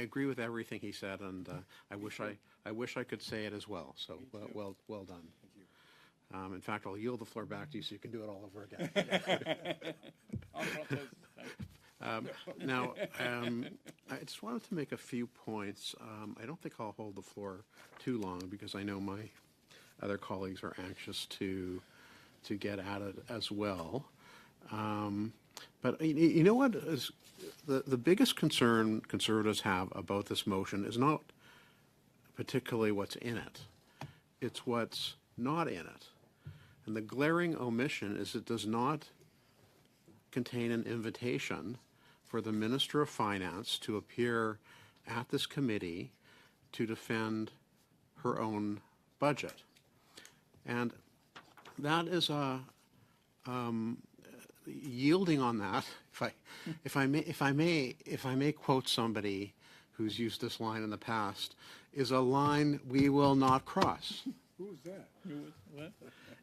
agree with everything he said, and I wish I could say it as well. So well done. Thank you. In fact, I'll yield the floor back to you so you can do it all over again. Now, I just wanted to make a few points. I don't think I'll hold the floor too long because I know my other colleagues are anxious to get at it as well. But you know what? The biggest concern Conservatives have about this motion is not particularly what's in it. It's what's not in it. And the glaring omission is it does not contain an invitation for the Minister of Finance to appear at this committee to defend her own budget. And that is yielding on that. If I may quote somebody who's used this line in the past, is a line we will not cross. Who's that? What?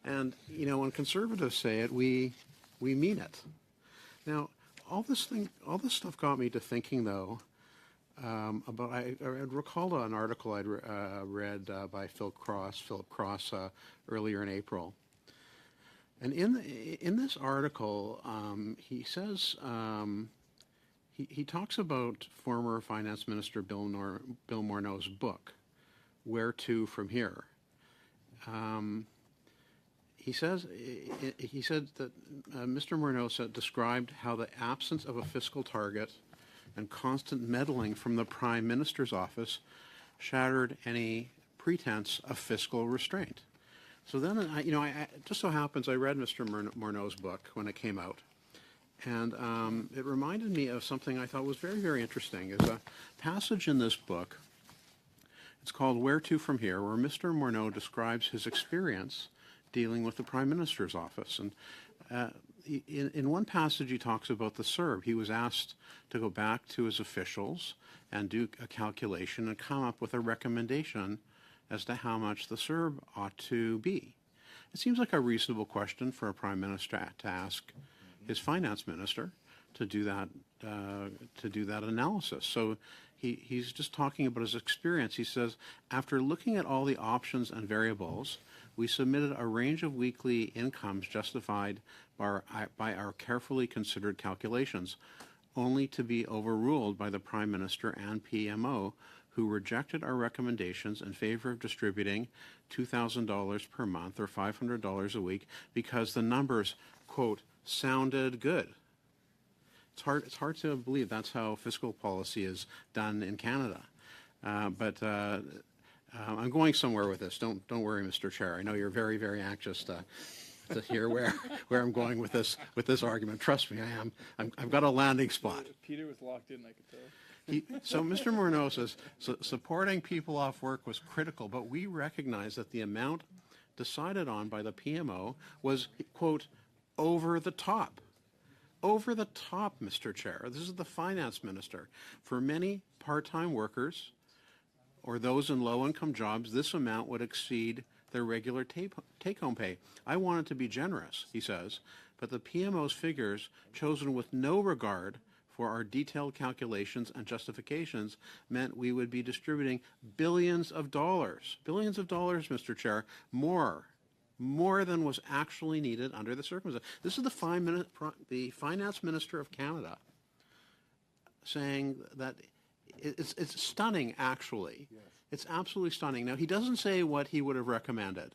And when conservatives say it, we mean it. Now, all this stuff got me to thinking, though, about I recalled an article I'd read by Philip Cross earlier in April. And in this article, he says he talks about former Finance Minister Bill Morneau's book, Where to From Here. He said that Mr. Morneau described how the absence of a fiscal target and constant meddling from the Prime Minister's office shattered any pretense of fiscal restraint. So then, I just so happens I read Mr. Morneau's book when it came out, and it reminded me of something I thought was very, very interesting. There's a passage in this book, it's called Where to From Here, where Mr. Morneau describes his experience dealing with the Prime Minister's office. And in one passage he talks about the CERB. He was asked to go back to his officials and do a calculation and come up with a recommendation as to how much the CERB ought to be. It seems like a reasonable question for a Prime Minister to ask his Finance Minister to do that analysis. So he's just talking about his experience. He says, after looking at all the options and variables, we submitted a range of weekly incomes justified by our carefully considered calculations, only to be overruled by the Prime Minister and PMO, who rejected our recommendations in favor of distributing $2,000 per month or $500 a week because the numbers, quote, sounded good. It's hard to believe that's how fiscal policy is done in Canada. But I'm going somewhere with this. Don't worry, Mr. Chair. I know you're very, very anxious to hear where I'm going with this argument. Trust me, I am. I've got a landing spot. Peter was locked in, I could tell. So Mr. Morneau says, supporting people off work was critical, but we recognize that the amount decided on by the PMO was, quote, over the top. Over the top, Mr. Chair. This is the Finance Minister. For many part-time workers or those in low-income jobs, this amount would exceed their regular take-home pay. I wanted to be generous, he says, but the PMO's figures, chosen with no regard for our detailed calculations and justifications, meant we would be distributing billions of dollars, Mr. Chair, more than was actually needed under the circumstances. This is the Finance Minister of Canada saying that it's stunning, actually. Yes. It's absolutely stunning. Now, he doesn't say what he would have recommended,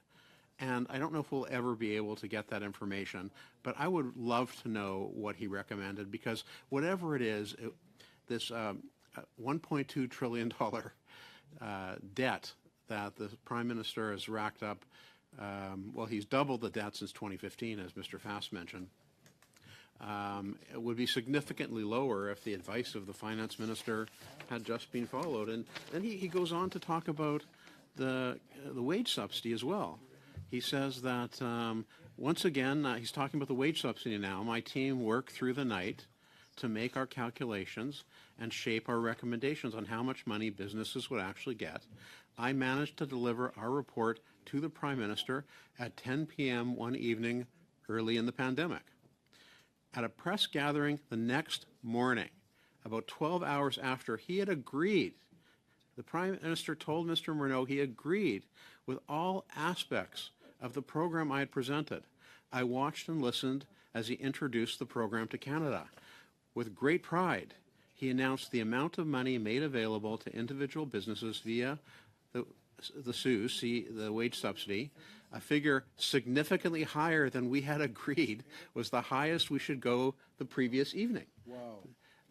and I don't know if we'll ever be able to get that information, but I would love to know what he recommended, because whatever it is, this $1.2 trillion debt that the Prime Minister has racked up, he's doubled the debt since 2015, as Mr. Fast mentioned. It would be significantly lower if the advice of the Finance Minister had just been followed. And then he goes on to talk about the wage subsidy as well. He says that, once again, he's talking about the wage subsidy now. My team worked through the night to make our calculations and shape our recommendations on how much money businesses would actually get. I managed to deliver our report to the Prime Minister at 10 p.m. one evening early in the pandemic. At a press gathering the next morning, about 12 hours after he had agreed, the Prime Minister told Mr. Morneau he agreed with all aspects of the program I had presented. I watched and listened as he introduced the program to Canada. With great pride, he announced the amount of money made available to individual businesses via the CEWS, the wage subsidy. A figure significantly higher than we had agreed was the highest we should go the previous evening. Wow.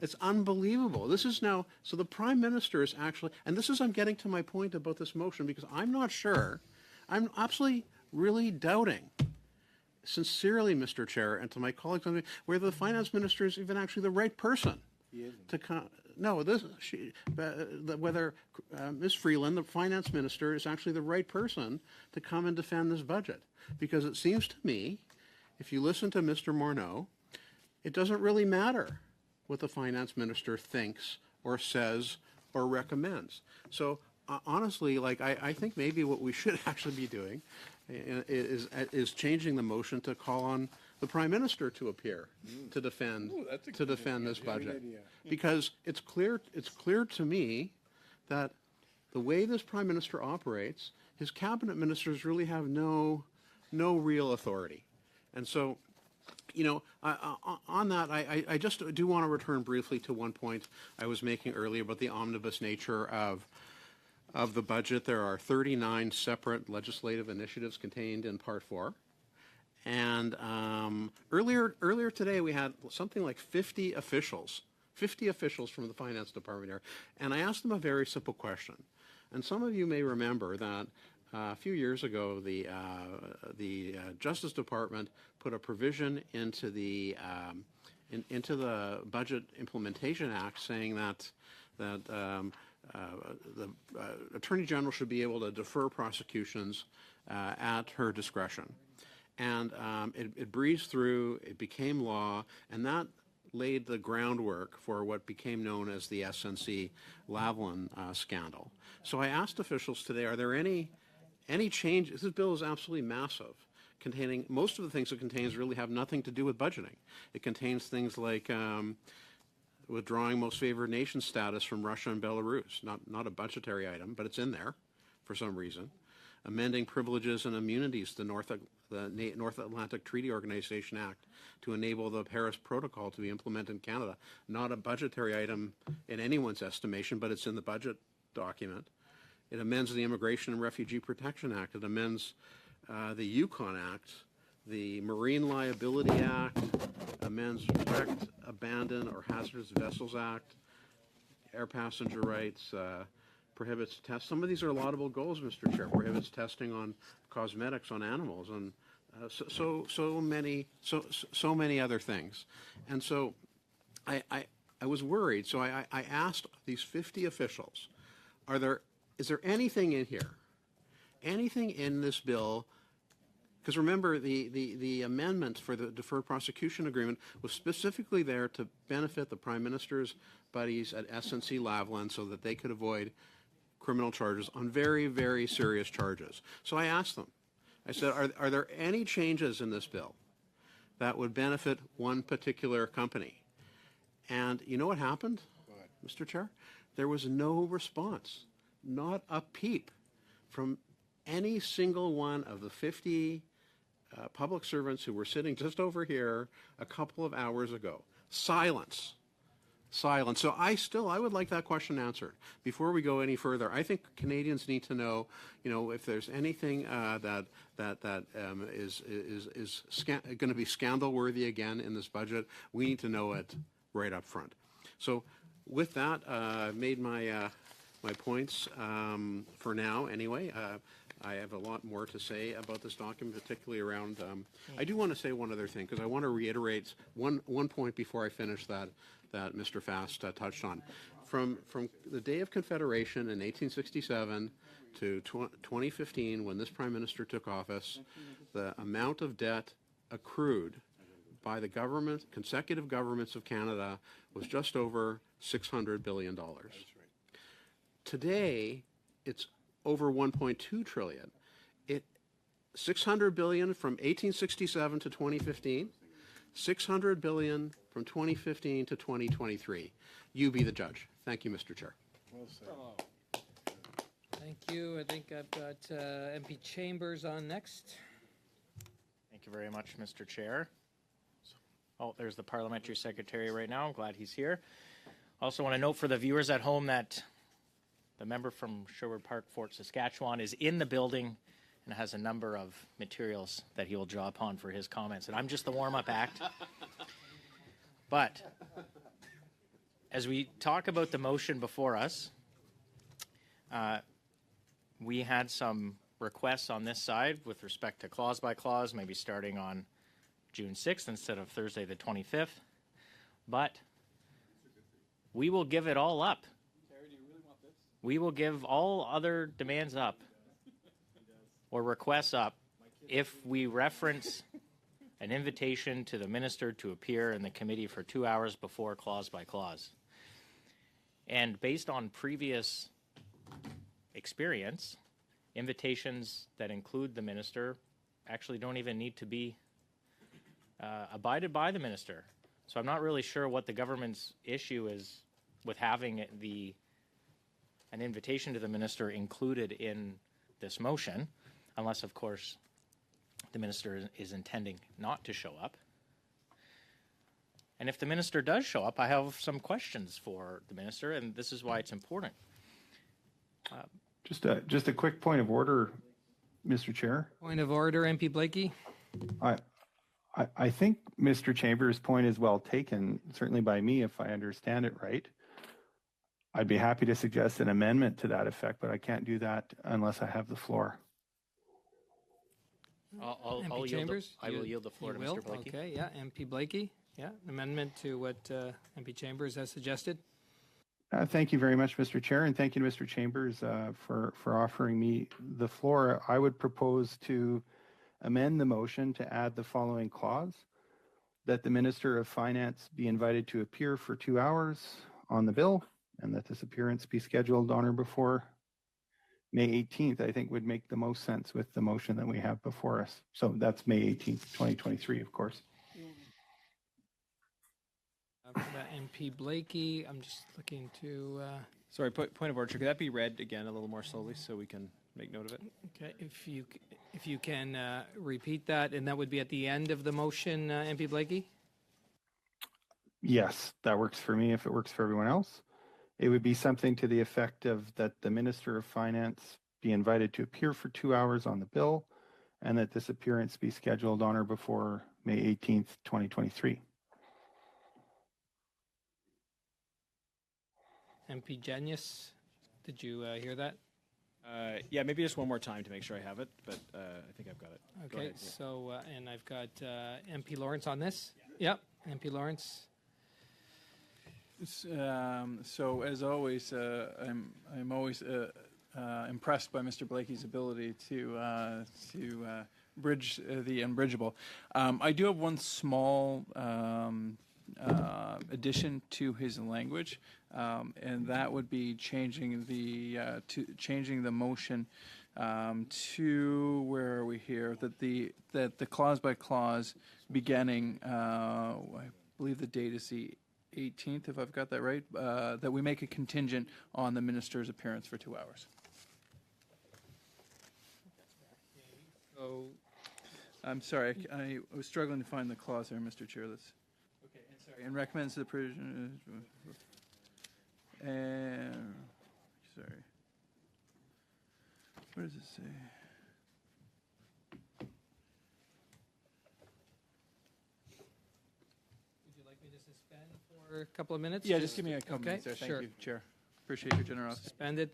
It's unbelievable. This is now, so the Prime Minister is actually, and this is, I'm getting to my point about this motion, because I'm not sure, I'm absolutely really doubting sincerely, Mr. Chair, and to my colleagues, whether the finance minister is even actually the right person to come. No, whether Ms. Freeland, the finance minister, is actually the right person to come and defend this budget. Because it seems to me, if you listen to Mr. Morneau, it doesn't really matter what the finance minister thinks or says or recommends. So honestly, like I think maybe what we should actually be doing is changing the motion to call on the Prime Minister to appear to defend this budget, because it's clear to me that the way this Prime Minister operates, his cabinet ministers really have no real authority, and so. On that, I just do want to return briefly to one point I was making earlier about the omnibus nature of the budget. There are 39 separate legislative initiatives contained in Part 4. And earlier today, we had something like 50 officials from the Finance Department here. And I asked them a very simple question. And some of you may remember that a few years ago, the Justice Department put a provision into the Budget Implementation Act saying that the Attorney General should be able to defer prosecutions at her discretion. And it breezed through, it became law, and that laid the groundwork for what became known as the SNC-Lavalin scandal. So I asked officials today, are there any changes? This bill is absolutely massive, containing most of the things it contains really have nothing to do with budgeting. It contains things like withdrawing most favored nation status from Russia and Belarus, not a budgetary item, but it's in there for some reason. Amending privileges and immunities to the North Atlantic Treaty Organization Act to enable the Paris Protocol to be implemented in Canada. Not a budgetary item in anyone's estimation, but it's in the budget document. It amends the Immigration and Refugee Protection Act. It amends the Yukon Act, the Marine Liability Act, amends Wrecked, Abandoned, or Hazardous Vessels Act, Air Passenger Rights, prohibits tests. Some of these are laudable goals, Mr. Chair. Prohibits testing on cosmetics on animals, and so many other things. And so I was worried. So I asked these 50 officials, is there anything in here, anything in this bill? Because remember, the amendment for the Deferred Prosecution Agreement was specifically there to benefit the Prime Minister's buddies at SNC-Lavalin so that they could avoid criminal charges on very, very serious charges. So I asked them, I said, are there any changes in this bill that would benefit one particular company? And you know what happened, Mr. Chair? There was no response. Not a peep from any single one of the 50 public servants who were sitting just over here a couple of hours ago. Silence. Silence. So I would like that question answered before we go any further. I think Canadians need to know, if there's anything that is going to be scandal-worthy again in this budget. We need to know it right up front. So with that, I've made my points for now anyway. I have a lot more to say about this document, particularly around, I do want to say one other thing, because I want to reiterate one point before I finish that Mr. Fast touched on. From the day of Confederation in 1867 to 2015, when this Prime Minister took office, the amount of debt accrued by the consecutive governments of Canada was just over $600 billion. Today, it's over 1.2 trillion. 600 billion from 1867 to 2015, 600 billion from 2015 to 2023. You be the judge. Thank you, Mr. Chair. Well said. Thank you. I think I've got MP Chambers on next. Thank you very much, Mr. Chair. Oh, there's the Parliamentary Secretary right now. I'm glad he's here. Also want to note for the viewers at home that the member from Sherwood Park, Fort Saskatchewan, is in the building and has a number of materials that he will draw upon for his comments. And I'm just the warm-up act. But as we talk about the motion before us, we had some requests on this side with respect to clause by clause, maybe starting on June 6th instead of Thursday the 25th. But we will give it all up. We will give all other demands up or requests up if we reference an invitation to the minister to appear in the committee for 2 hours before clause by clause. And based on previous experience, invitations that include the minister actually don't even need to be abided by the minister. So I'm not really sure what the government's issue is with having an invitation to the minister included in this motion, unless, of course, the minister is intending not to show up. And if the minister does show up, I have some questions for the minister, and this is why it's important. Just a quick point of order, Mr. Chair. Point of order, MP Blakey. I think Mr. Chambers' point is well taken, certainly by me, if I understand it right. I'd be happy to suggest an amendment to that effect, but I can't do that unless I have the floor. I will yield the floor to Mr. Blakey. Okay, yeah, MP Blakey. Yeah, an amendment to what MP Chambers has suggested. Thank you very much, Mr. Chair, and thank you to Mr. Chambers for offering me the floor. I would propose to amend the motion to add the following clause, that the Minister of Finance be invited to appear for 2 hours on the bill, and that this appearance be scheduled on or before May 18th, I think would make the most sense with the motion that we have before us. So that's May 18th, 2023, of course. MP Blakey, I'm just looking to... Sorry, point of order. Could that be read again a little more slowly so we can make note of it? Okay, if you can repeat that, and that would be at the end of the motion, MP Blakey? Yes, that works for me. If it works for everyone else, it would be something to the effect of that the Minister of Finance be invited to appear for 2 hours on the bill, and that this appearance be scheduled on or before May 18th, 2023. MP Genius, did you hear that? Yeah, maybe just one more time to make sure I have it, but I think I've got it. Go Okay, ahead, yeah. so, and I've got MP Lawrence on this. Yep, MP Lawrence. So as always, I'm always impressed by Mr. Blakey's ability to bridge the unbridgeable. I do have one small addition to his language, and that would be changing the motion to, where are we here? That the clause by clause beginning, I believe the date is the 18th, if I've got that right, that we make a contingent on the minister's appearance for 2 hours. So, I'm sorry, I was struggling to find the clause there, Mr. Chair. That's okay. And sorry, and recommends the provision. And sorry, what does it say? Would you like me to suspend for a couple of minutes? Yeah, just give me a couple okay, minutes there. Thank sure. you, Chair. Appreciate your generosity. Suspended.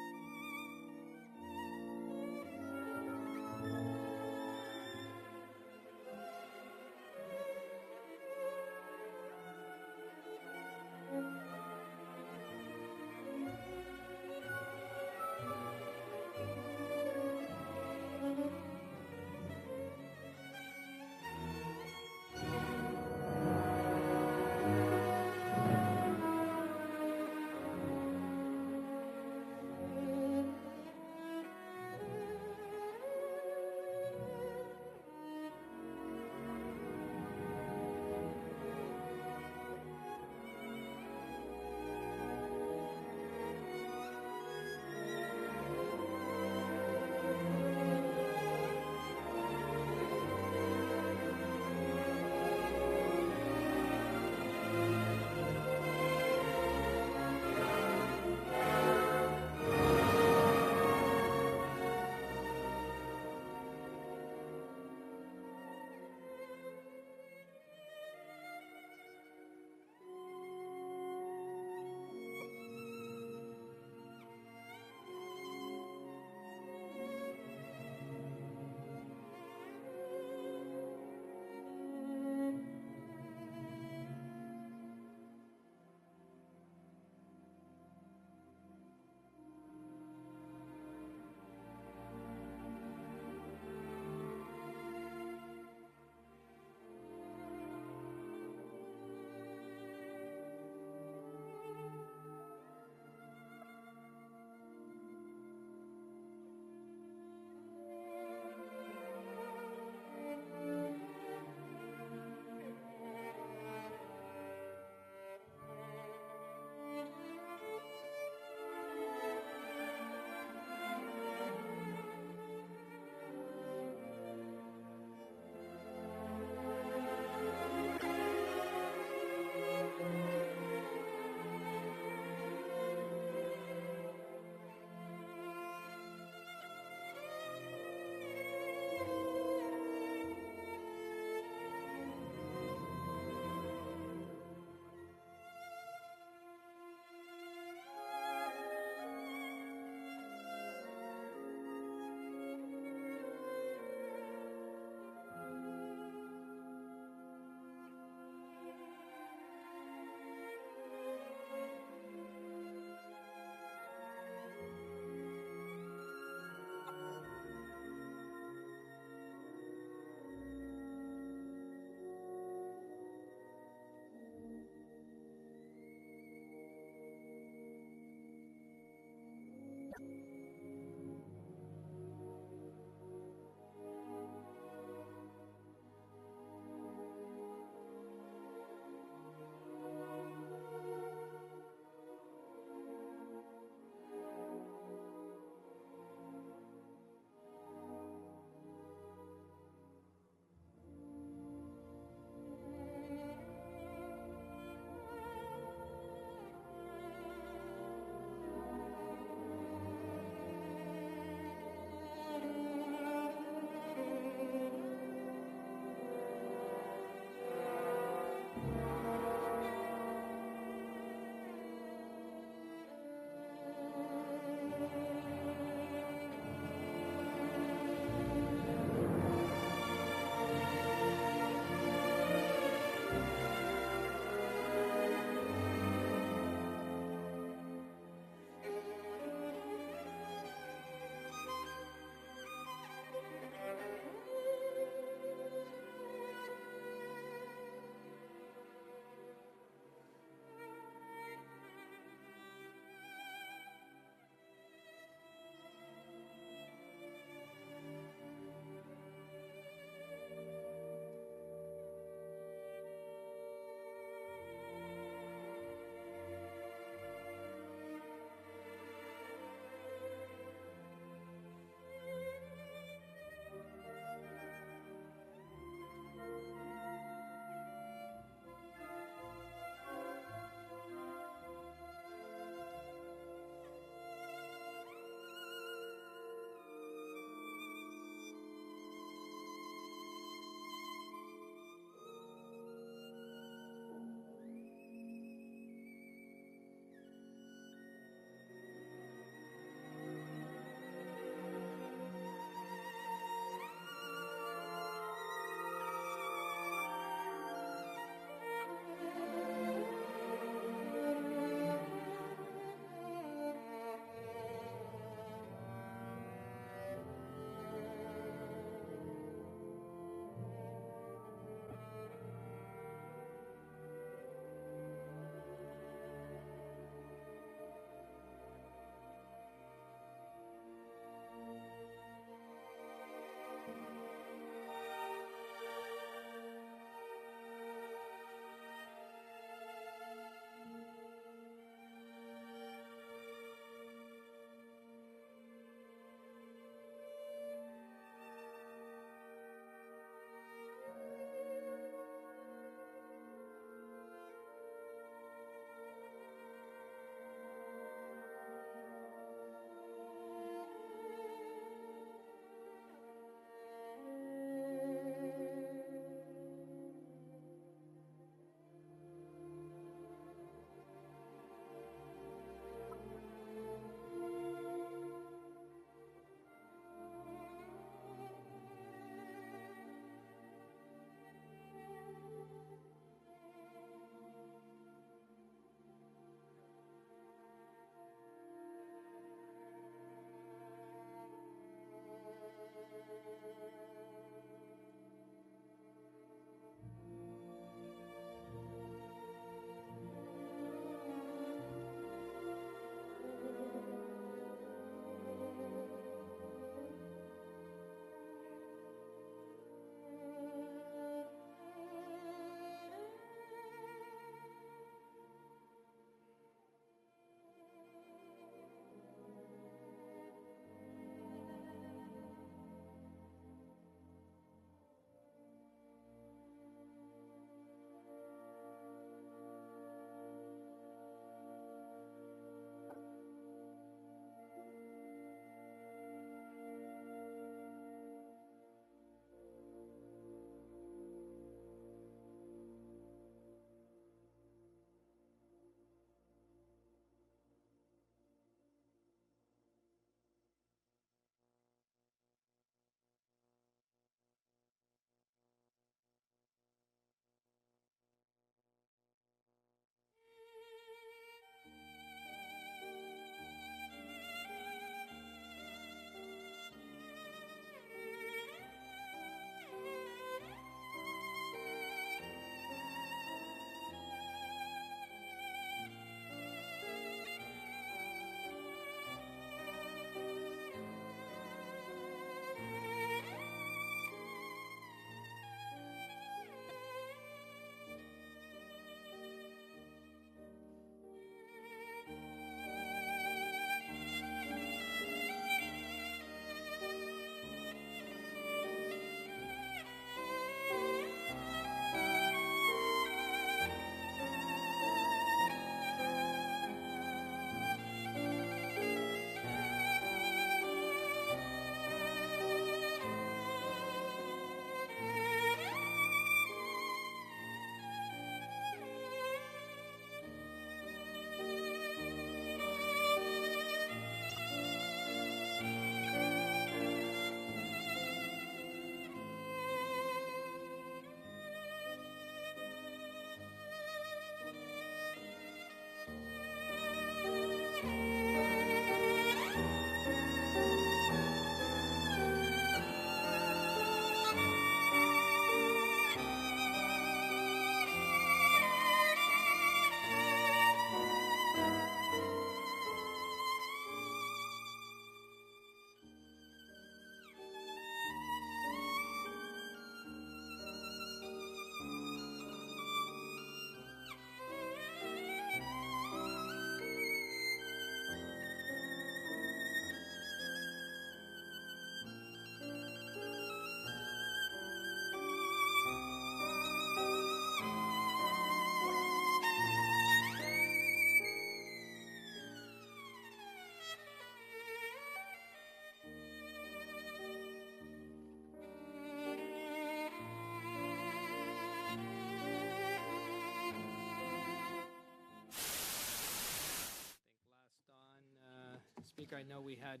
speak. I know we had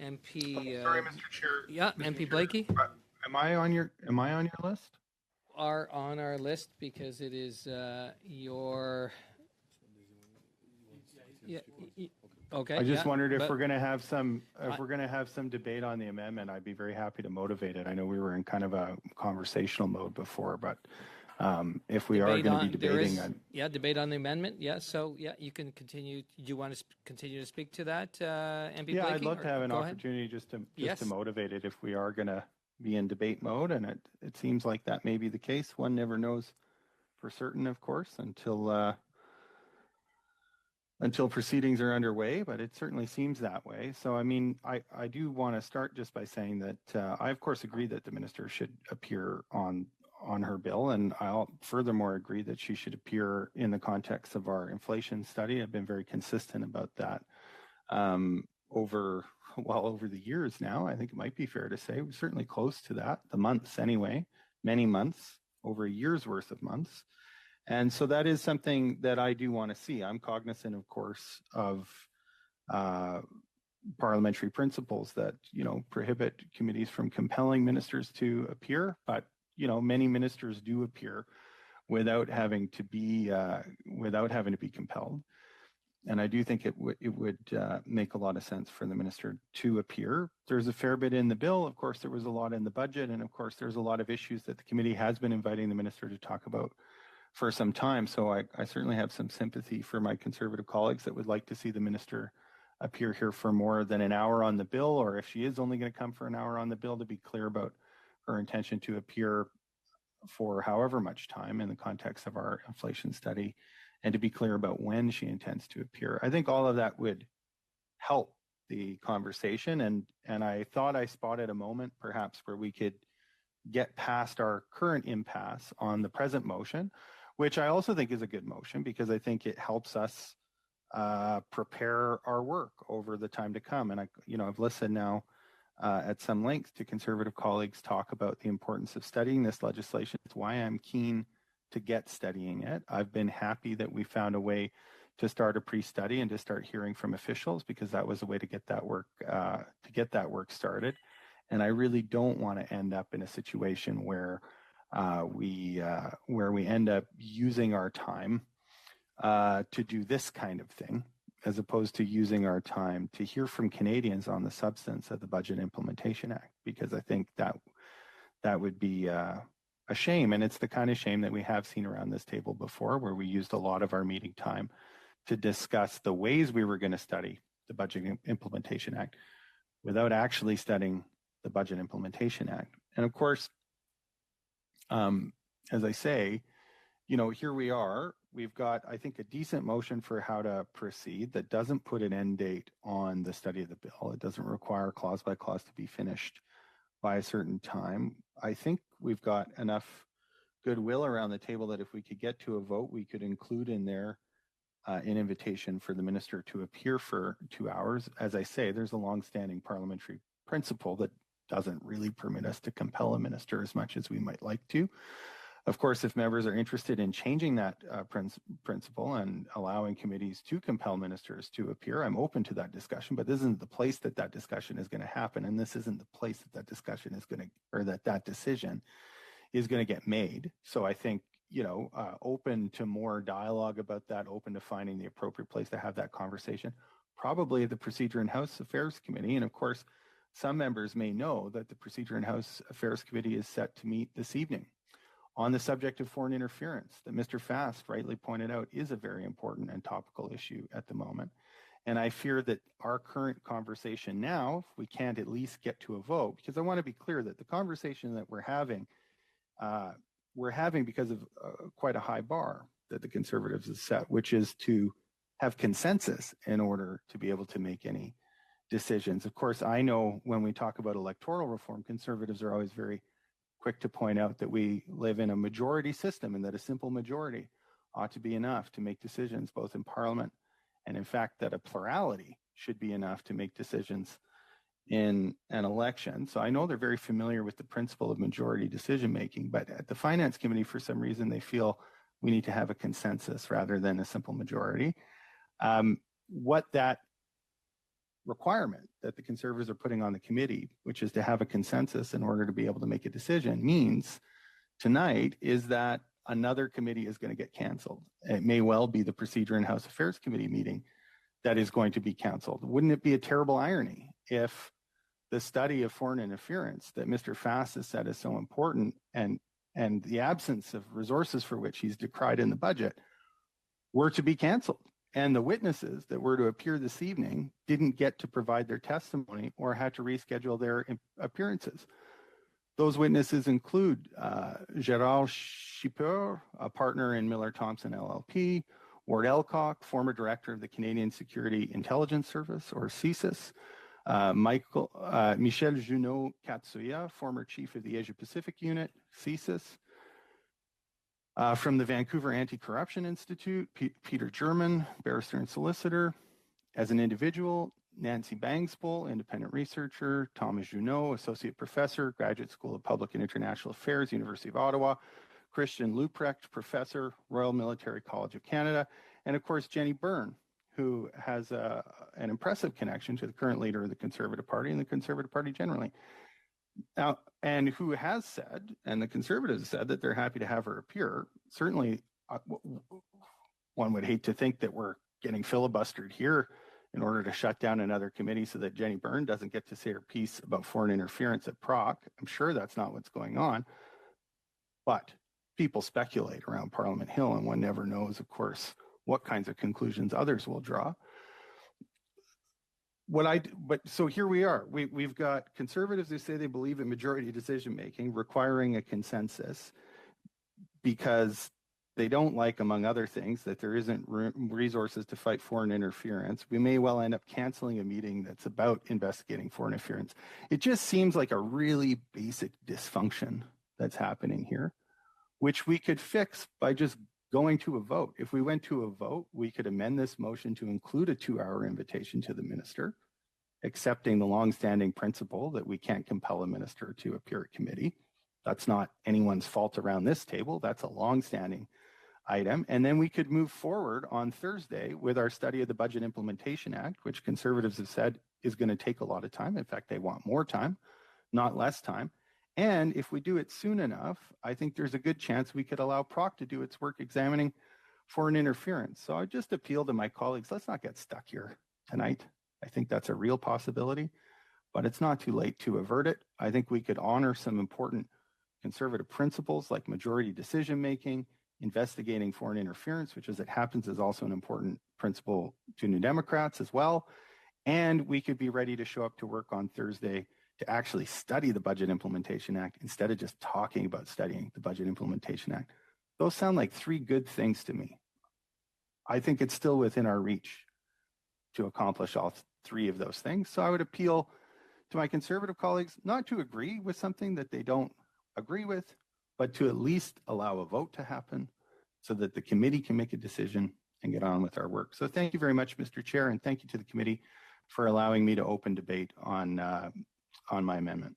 MP. Sorry, Mr. Chair. Yeah, Mr. MP Chair. Blakey. Am I on your list? Are on our list because it is your. Yeah. Okay. I just yeah, wondered if but we're going to have some debate on the amendment. I'd be very happy to motivate it. I know we were in kind of a conversational mode before, but if we are debate going to on- be there debating, is- debate on the amendment. Yeah, so you can continue. Do you want to continue to speak to that, MP yeah, Blakey? I'd love or to have an go ahead? opportunity just to Yes. motivate it if we are going to be in debate mode, and it seems like that may be the case. One never knows for certain, of course, until proceedings are underway, but it certainly seems that way. So, I mean, I do want to start just by saying that I, of course, agree that the minister should appear on her bill, and I'll furthermore agree that she should appear in the context of our inflation study. I've been very consistent about that over the years now. I think it might be fair to say we're certainly close to that, the months anyway, many months, over a year's worth of months. And so that is something that I do want to see. I'm cognizant, of course, of parliamentary principles that, prohibit committees from compelling ministers to appear. But, many ministers do appear without having to be compelled. And I do think it would make a lot of sense for the minister to appear. There's a fair bit in the bill. Of course, there was a lot in the budget. And of course, there's a lot of issues that the committee has been inviting the minister to talk about for some time. So I certainly have some sympathy for my Conservative colleagues that would like to see the minister appear here for more than an hour on the bill, or if she is only going to come for an hour on the bill, to be clear about her intention to appear for however much time in the context of our inflation study, and to be clear about when she intends to appear. I think all of that would help the conversation, and I thought I spotted a moment perhaps where we could get past our current impasse on the present motion, which I also think is a good motion because I think it helps us prepare our work over the time to come. And I've listened now at some length to Conservative colleagues talk about the importance of studying this legislation. It's why I'm keen to get studying it. I've been happy that we found a way to start a pre-study and to start hearing from officials, because that was a way to get that work started. And I really don't want to end up in a situation where we end up using our time to do this kind of thing, as opposed to using our time to hear from Canadians on the substance of the Budget Implementation Act, because I think that would be a shame. And it's the kind of shame that we have seen around this table before, where we used a lot of our meeting time to discuss the ways we were going to study the Budget Implementation Act without actually studying the Budget Implementation Act. And of course, as I say, here we are. We've got, I think, a decent motion for how to proceed that doesn't put an end date on the study of the bill. It doesn't require clause by clause to be finished by a certain time. I think we've got enough goodwill around the table that if we could get to a vote, we could include in there an invitation for the minister to appear for 2 hours. As I say, there's a longstanding parliamentary principle that doesn't really permit us to compel a minister as much as we might like to. Of course, if members are interested in changing that principle and allowing committees to compel ministers to appear, I'm open to that discussion, but this isn't the place that discussion is going to happen. And this isn't the place that discussion is going to, or that decision is going to get made. So I think, open to more dialogue about that, open to finding the appropriate place to have that conversation, probably the Procedure and House Affairs Committee. And of course, some members may know that the Procedure and House Affairs Committee is set to meet this evening on the subject of foreign interference that Mr. Fast rightly pointed out is a very important and topical issue at the moment. And I fear that our current conversation now, if we can't at least get to a vote, because I want to be clear that the conversation that we're having because of quite a high bar that the Conservatives have set, which is to have consensus in order to be able to make any decisions. Of course, I know when we talk about electoral reform, Conservatives are always very quick to point out that we live in a majority system and that a simple majority ought to be enough to make decisions both in Parliament, and in fact that a plurality should be enough to make decisions in an election. So I know they're very familiar with the principle of majority decision making, but at the Finance Committee, for some reason, they feel we need to have a consensus rather than a simple majority. What that requirement that the Conservatives are putting on the committee, which is to have a consensus in order to be able to make a decision, means tonight is that another committee is going to get canceled. It may well be the Procedure and House Affairs Committee meeting that is going to be canceled. Wouldn't it be a terrible irony if the study of foreign interference that Mr. Fass has said is so important and the absence of resources for which he's decried in the budget were to be canceled? And the witnesses that were to appear this evening didn't get to provide their testimony or had to reschedule their appearances. Those witnesses include Gérard Schipper, a partner in Miller Thompson LLP, Ward Elcock, former director of the Canadian Security Intelligence Service, or CSIS, Michel Junot Katsuya, former chief of the Asia Pacific Unit, CSIS, from the Vancouver Anti-Corruption Institute, Peter German, barrister and solicitor. As an individual, Nancy Bangspool, independent researcher, Thomas Junot, associate professor, Graduate School of Public and International Affairs, University of Ottawa, Christian Luprecht, professor, Royal Military College of Canada, and of course, Jenny Byrne, who has an impressive connection to the current leader of the Conservative Party and the Conservative Party generally. Now, and who has said, and the Conservatives said, that they're happy to have her appear. Certainly, one would hate to think that we're getting filibustered here in order to shut down another committee so that Jenny Byrne doesn't get to say her piece about foreign interference at Proc. I'm sure that's not what's going on. But people speculate around Parliament Hill, and one never knows, of course, what kinds of conclusions others will draw. But so here we are. We've got Conservatives who say they believe in majority decision-making requiring a consensus because they don't like, among other things, that there isn't resources to fight foreign interference. We may well end up canceling a meeting that's about investigating foreign interference. It just seems like a really basic dysfunction that's happening here, which we could fix by just going to a vote. If we went to a vote, we could amend this motion to include a 2-hour invitation to the minister, accepting the longstanding principle that we can't compel a minister to appear at committee. That's not anyone's fault around this table. That's a longstanding item. And then we could move forward on Thursday with our study of the Budget Implementation Act, which Conservatives have said is going to take a lot of time. In fact, they want more time, not less time. And if we do it soon enough, I think there's a good chance we could allow Proc to do its work examining foreign interference. So I just appeal to my colleagues, let's not get stuck here tonight. I think that's a real possibility, but it's not too late to avert it. I think we could honor some important Conservative principles like majority decision-making, investigating foreign interference, which as it happens is also an important principle to New Democrats as well. And we could be ready to show up to work on Thursday to actually study the Budget Implementation Act instead of just talking about studying the Budget Implementation Act. Those sound like 3 good things to me. I think it's still within our reach to accomplish all 3 of those things. So I would appeal to my Conservative colleagues not to agree with something that they don't agree with, but to at least allow a vote to happen so that the committee can make a decision and get on with our work. So thank you very much, Mr. Chair, and thank you to the committee for allowing me to open debate on my amendment.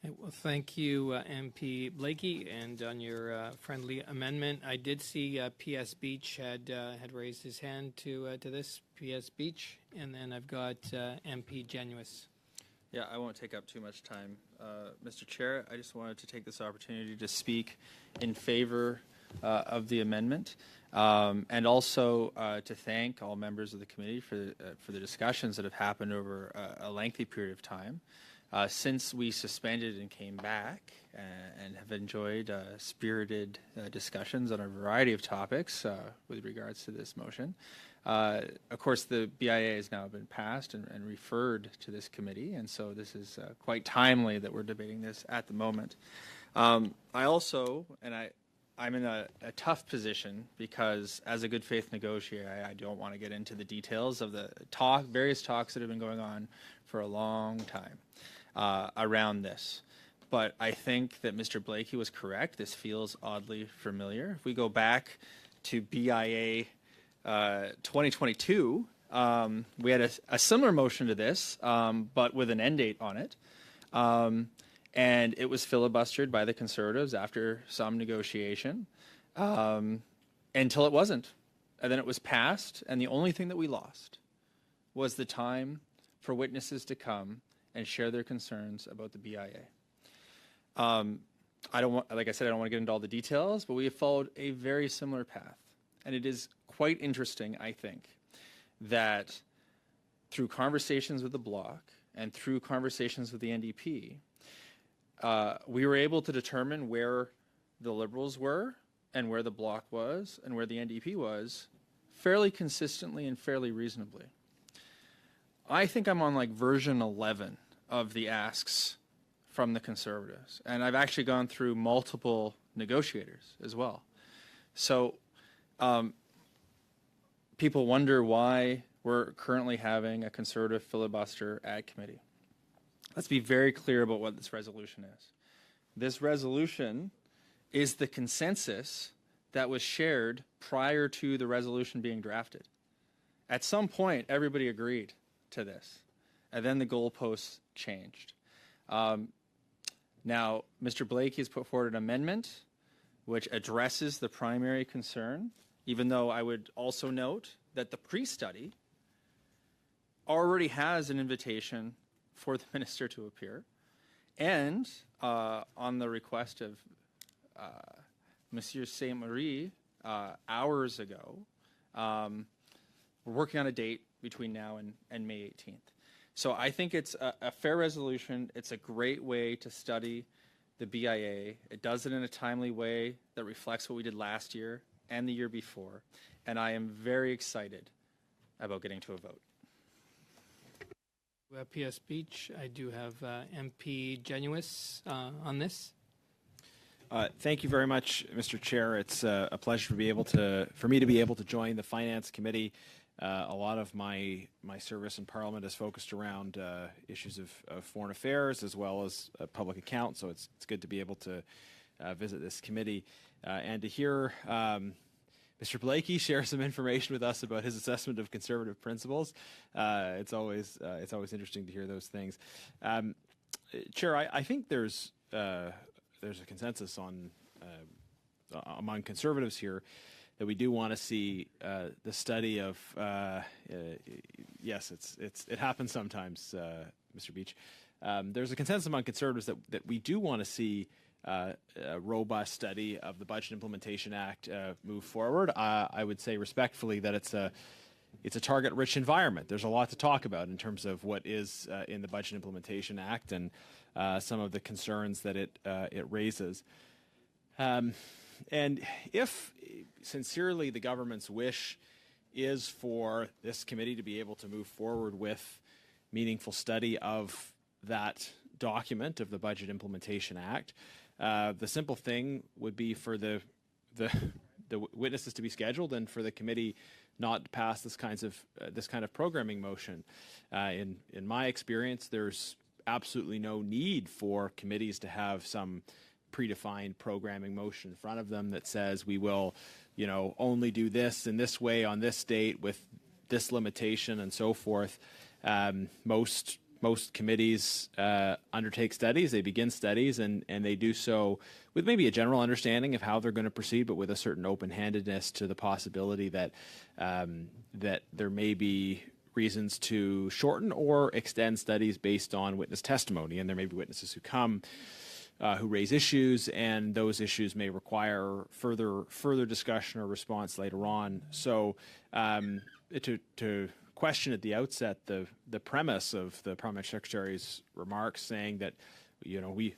Okay, well, thank you, MP Blakey, and on your friendly amendment. I did see P.S. Beach had raised his hand to this, P.S. Beach, and then I've got MP Genuis. Yeah, I won't take up too much time. Mr. Chair, I just wanted to take this opportunity to speak in favor of the amendment, and also to thank all members of the committee for the discussions that have happened over a lengthy period of time. Since we suspended and came back and have enjoyed spirited discussions on a variety of topics with regards to this motion. Of course, the BIA has now been passed and referred to this committee, and so this is quite timely that we're debating this at the moment. I also, and I'm in a tough position because as a good faith negotiator, I don't want to get into the details of the various talks that have been going on for a long time around this. But I think that Mr. Blakey was correct. This feels oddly familiar. If we go back to BIA 2022, we had a similar motion to this, but with an end date on it. And it was filibustered by the Conservatives after some negotiation until it wasn't. And then it was passed, and the only thing that we lost was the time for witnesses to come and share their concerns about the BIA. I don't want, like I said, I don't want to get into all the details, but we have followed a very similar path. And it is quite interesting, I think, that through conversations with the Bloc and through conversations with the NDP, we were able to determine where the Liberals were and where the Bloc was and where the NDP was fairly consistently and fairly reasonably. I think I'm on like version 11 of the asks from the Conservatives. And I've actually gone through multiple negotiators as well. So people wonder why we're currently having a Conservative filibuster at committee. Let's be very clear about what this resolution is. This resolution is the consensus that was shared prior to the resolution being drafted. At some point, everybody agreed to this, and then the goalposts changed. Now, Mr. Blakey has put forward an amendment which addresses the primary concern, even though I would also note that the pre-study already has an invitation for the minister to appear, and on the request of Monsieur Saint-Marie hours ago, we're working on a date between now and May 18th. So I think it's a fair resolution. It's a great way to study the BIA. It does it in a timely way that reflects what we did last year and the year before. And I am very excited about getting to a vote. PS Beach, I do have MP Genuis on this. Thank you very much, Mr. Chair. It's a pleasure for me to be able to join the Finance Committee. A lot of my service in Parliament is focused around issues of foreign affairs as well as public accounts, so it's good to be able to visit this committee and to hear Mr. Blakey share some information with us about his assessment of Conservative principles. It's always interesting to hear those things. Chair, I think there's a consensus on among Conservatives here that we do want to see the study of yes, it happens sometimes, Mr. Beach. There's a consensus among Conservatives that we do want to see a robust study of the Budget Implementation Act move forward. I would say respectfully that it's a target-rich environment. There's a lot to talk about in terms of what is in the Budget Implementation Act and some of the concerns that it raises. And if sincerely the government's wish is for this committee to be able to move forward with meaningful study of that document of the Budget Implementation Act, the simple thing would be for the witnesses to be scheduled and for the committee not to pass this kind of programming motion. In my experience, there's absolutely no need for committees to have some predefined programming motion in front of them that says we will, only do this in this way on this date with this limitation and so forth. Most committees undertake studies, they begin studies, and they do so with maybe a general understanding of how they're going to proceed, but with a certain open-handedness to the possibility that that there may be reasons to shorten or extend studies based on witness testimony, and there may be witnesses who come who raise issues, and those issues may require further discussion or response later on. So to question at the outset the premise of the Parliamentary Secretary's remarks, saying that we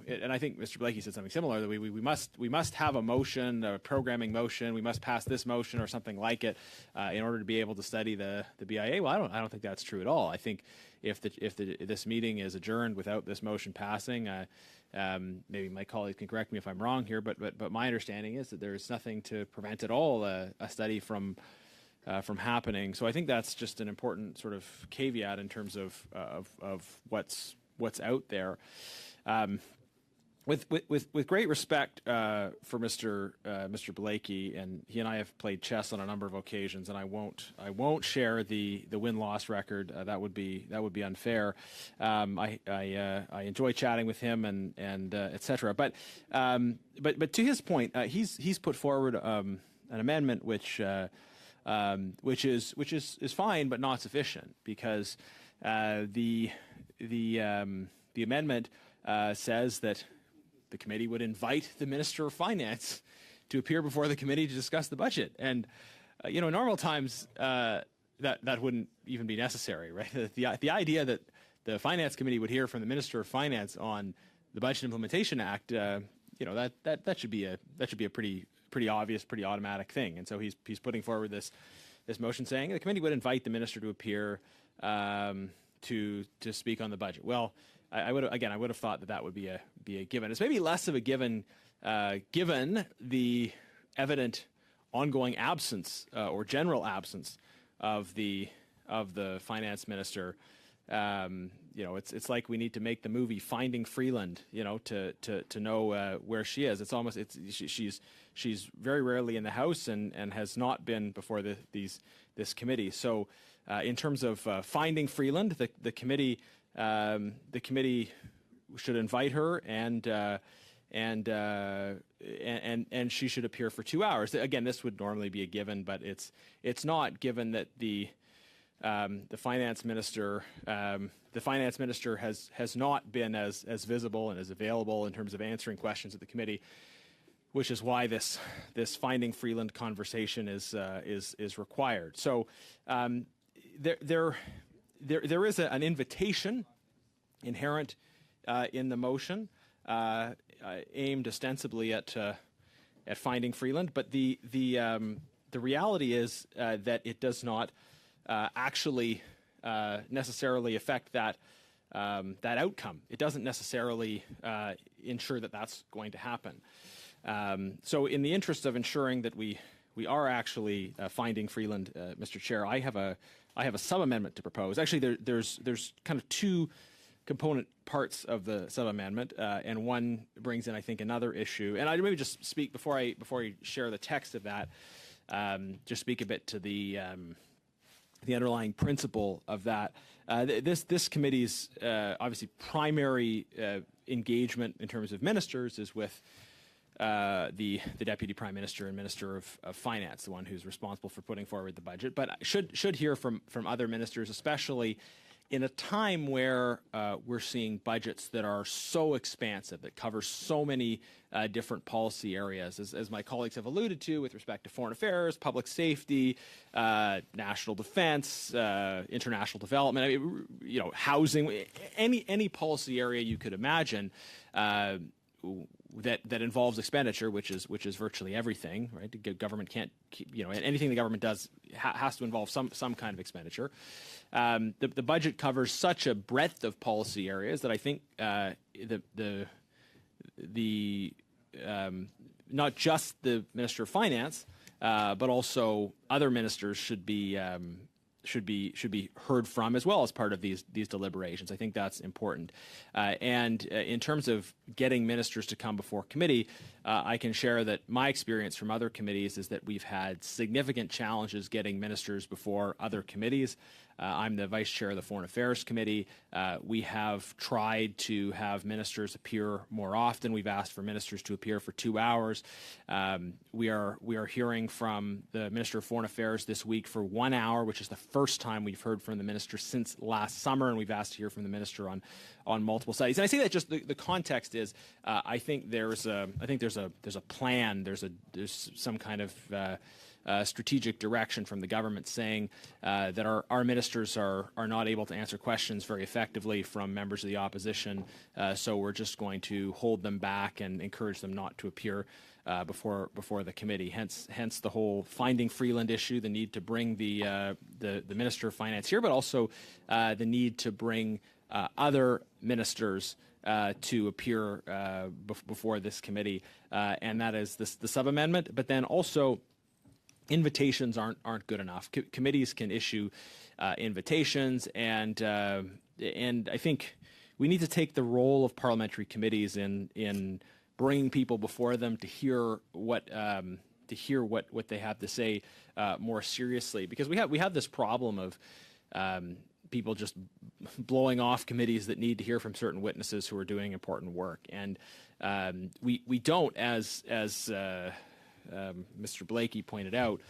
and I think Mr. Blakey said something similar, that we must have a motion, a programming motion, we must pass this motion or something like it in order to be able to study the BIA. Well, I don't think that's true at all. I think if this meeting is adjourned without this motion passing, maybe my colleagues can correct me if I'm wrong here, but my understanding is that there is nothing to prevent at all a study from happening. So I think that's just an important sort of caveat in terms of what's out there. With great respect for Mr. Blakey, and he and I have played chess on a number of occasions, and I won't share the win-loss record. That would be unfair. I enjoy chatting with him and etc. But to his point, he's put forward an amendment which is fine but not sufficient, because the amendment says that the committee would invite the Minister of Finance to appear before the committee to discuss the budget. And in normal times, that wouldn't even be necessary, right? The idea that the Finance Committee would hear from the Minister of Finance on the Budget Implementation Act, that should be a pretty obvious, pretty automatic thing. And so he's putting forward this motion saying the committee would invite the minister to appear to speak on the budget. Well, I would have thought that would be a given. It's maybe less of a given given the evident ongoing absence or general absence of the finance minister. It's like we need to make the movie Finding Freeland, to know where she is. It's almost she's very rarely in the House and has not been before this committee. So, in terms of finding Freeland, the committee should invite her and she should appear for 2 hours. Again, this would normally be a given, but it's not, given that the finance minister has not been as visible and as available in terms of answering questions at the committee, which is why this Finding Freeland conversation is required. So there is an invitation inherent in the motion aimed ostensibly at Finding Freeland, but the reality is that it does not actually necessarily affect that outcome. It doesn't necessarily ensure that that's going to happen. So in the interest of ensuring that we are actually finding Freeland, Mr. Chair, I have a sub-amendment to propose. Actually, there's kind of two component parts of the sub-amendment, and one brings in, I think, another issue. And I'd maybe just speak before I share the text of that. Just speak a bit to the underlying principle of that. This committee's obviously primary engagement in terms of ministers is with the Deputy Prime Minister and Minister of Finance, the one who's responsible for putting forward the budget, but should hear from other ministers, especially in a time where we're seeing budgets that are so expansive, that cover so many different policy areas, as my colleagues have alluded to, with respect to foreign affairs, public safety, national defense, international development, I mean, housing, any policy area you could imagine that involves expenditure, which is virtually everything, right? The government can't, anything the government does has to involve some kind of expenditure. The budget covers such a breadth of policy areas that I think not just the Minister of Finance, but also other ministers should be heard from as well as part of these deliberations. I think that's important. And in terms of getting ministers to come before committee, I can share that my experience from other committees is that we've had significant challenges getting ministers before other committees. I'm the vice chair of the Foreign Affairs Committee. We have tried to have ministers appear more often. We've asked for ministers to appear for 2 hours. We are hearing from the Minister of Foreign Affairs this week for 1 hour, which is the first time we've heard from the minister since last summer, and we've asked to hear from the minister on multiple studies. And I say that just the context is I think there's a plan. There's some kind of strategic direction from the government saying that our ministers are not able to answer questions very effectively from members of the opposition, so we're just going to hold them back and encourage them not to appear before the committee. Hence the whole Finding Freeland issue, the need to bring the Minister of Finance here, but also the need to bring other ministers to appear before this committee, and that is the sub-amendment. But then also, invitations aren't good enough. Committees can issue invitations, and I think we need to take the role of parliamentary committees in bringing people before them to hear what they have to say more seriously, because we have this problem of people just blowing off committees that need to hear from certain witnesses who are doing important work, and we don't as Mr. Blakey pointed out,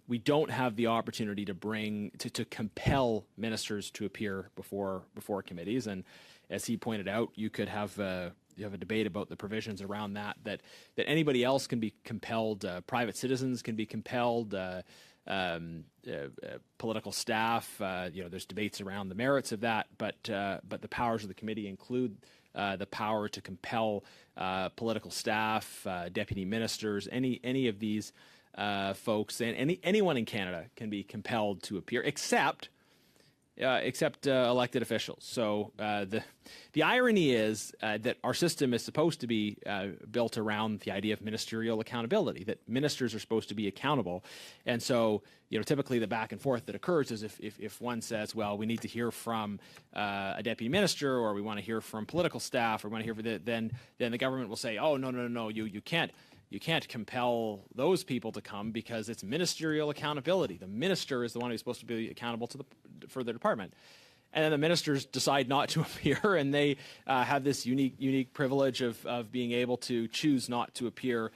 we don't have the opportunity to compel ministers to appear before committees. And as he pointed out, you could have you have a debate about the provisions around that anybody else can be compelled. Private citizens can be compelled. Political staff. There's debates around the merits of that, but the powers of the committee include the power to compel political staff, deputy ministers, any of these folks, and anyone in Canada can be compelled to appear, except elected officials. So the irony is that our system is supposed to be built around the idea of ministerial accountability, that ministers are supposed to be accountable. And so, typically the back and forth that occurs is if one says, well, we need to hear from a deputy minister, or we want to hear from political staff, or we want to hear from then the government will say, oh, no, you can't. You can't compel those people to come because it's ministerial accountability. The minister is the one who's supposed to be accountable for the department. And then the ministers decide not to appear, and they have this unique privilege of being able to choose not to appear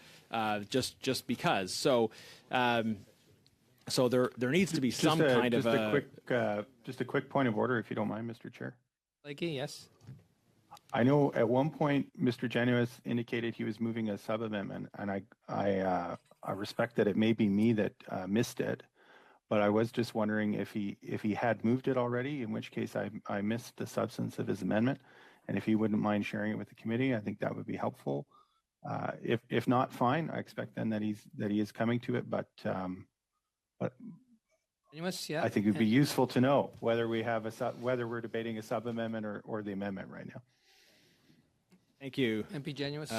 just because. So there needs to be some kind of just a quick point of order, if you don't mind, Mr. Chair. Blakey, yes. I know at one point Mr. Genuis indicated he was moving a sub-amendment, and I respect that it may be me that missed it, but I was just wondering if he had moved it already, in which case I missed the substance of his amendment, and if he wouldn't mind sharing it with the committee, I think that would be helpful. If not, fine. I expect then that he is coming to it, but Yeah. I think it would be useful to know whether we're debating a sub-amendment or the amendment right now. Thank you. MP Genuis,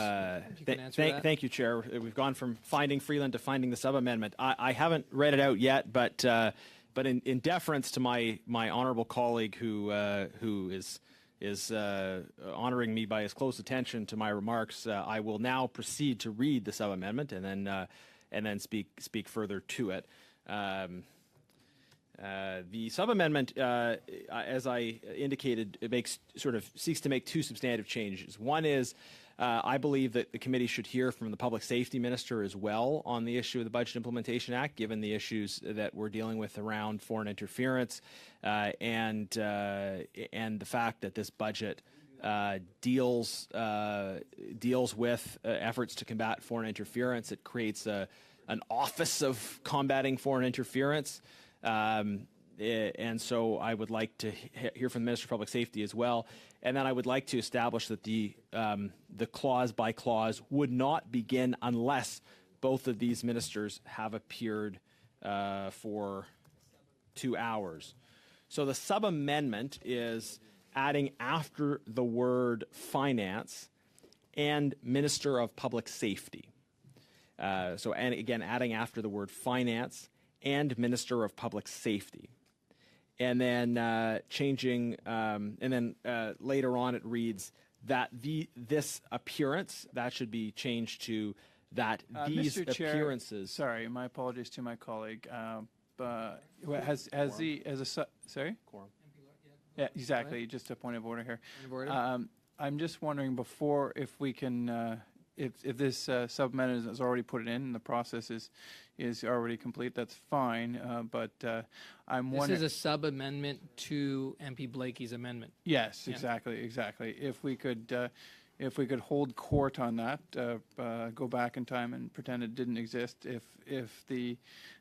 if you can answer that. Thank you, Chair. We've gone from finding Freeland to finding the sub-amendment. I haven't read it out yet, but in deference to my honourable colleague who is honouring me by his close attention to my remarks, I will now proceed to read the sub-amendment and then speak further to it. The sub-amendment, as I indicated, seeks to make two substantive changes. One is I believe that the committee should hear from the Public Safety Minister as well on the issue of the Budget Implementation Act, given the issues that we're dealing with around foreign interference and the fact that this budget deals with efforts to combat foreign interference. It creates an Office of Combating Foreign Interference. And so I would like to hear from the Minister of Public Safety as well. And then I would like to establish that the clause by clause would not begin unless both of these ministers have appeared for 2 hours. So the sub-amendment is adding after the word finance and Minister of Public Safety. And again, adding after the word finance and Minister of Public Safety. And then changing, later on it reads that this appearance, that should be changed to that these Mr. Chair, appearances. Sorry, my apologies to my colleague. Sorry? Quorum. Yeah, exactly. Just a point of order here. Point of order. I'm just wondering before if we can, if this sub-amendment has already put it in and the process is already complete, that's fine. But I'm wondering. This is a sub-amendment to MP Blakey's amendment. Yes, Yeah. exactly. If we could hold court on that, go back in time and pretend it didn't exist. If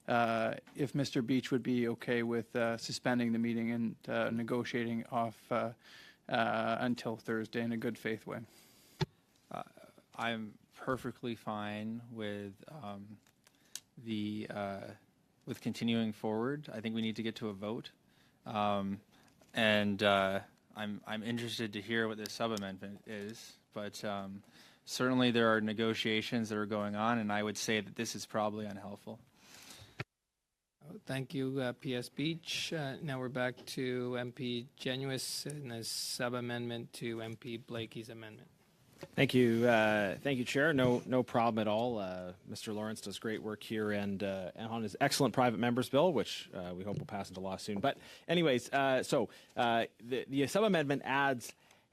Mr. Beach would be okay with suspending the meeting and negotiating off until Thursday in a good faith way. I'm perfectly fine with with continuing forward. I think we need to get to a vote, and I'm interested to hear what this sub-amendment is. But certainly there are negotiations that are going on, and I would say that this is probably unhelpful. Thank you, P.S. Beach. Now we're back to MP Genuis and a sub-amendment to MP Blakey's amendment. Thank you, Chair. No problem at all. Mr. Lawrence does great work here and on his excellent private members bill, which we hope will pass into law soon. But anyways, so the sub-amendment adds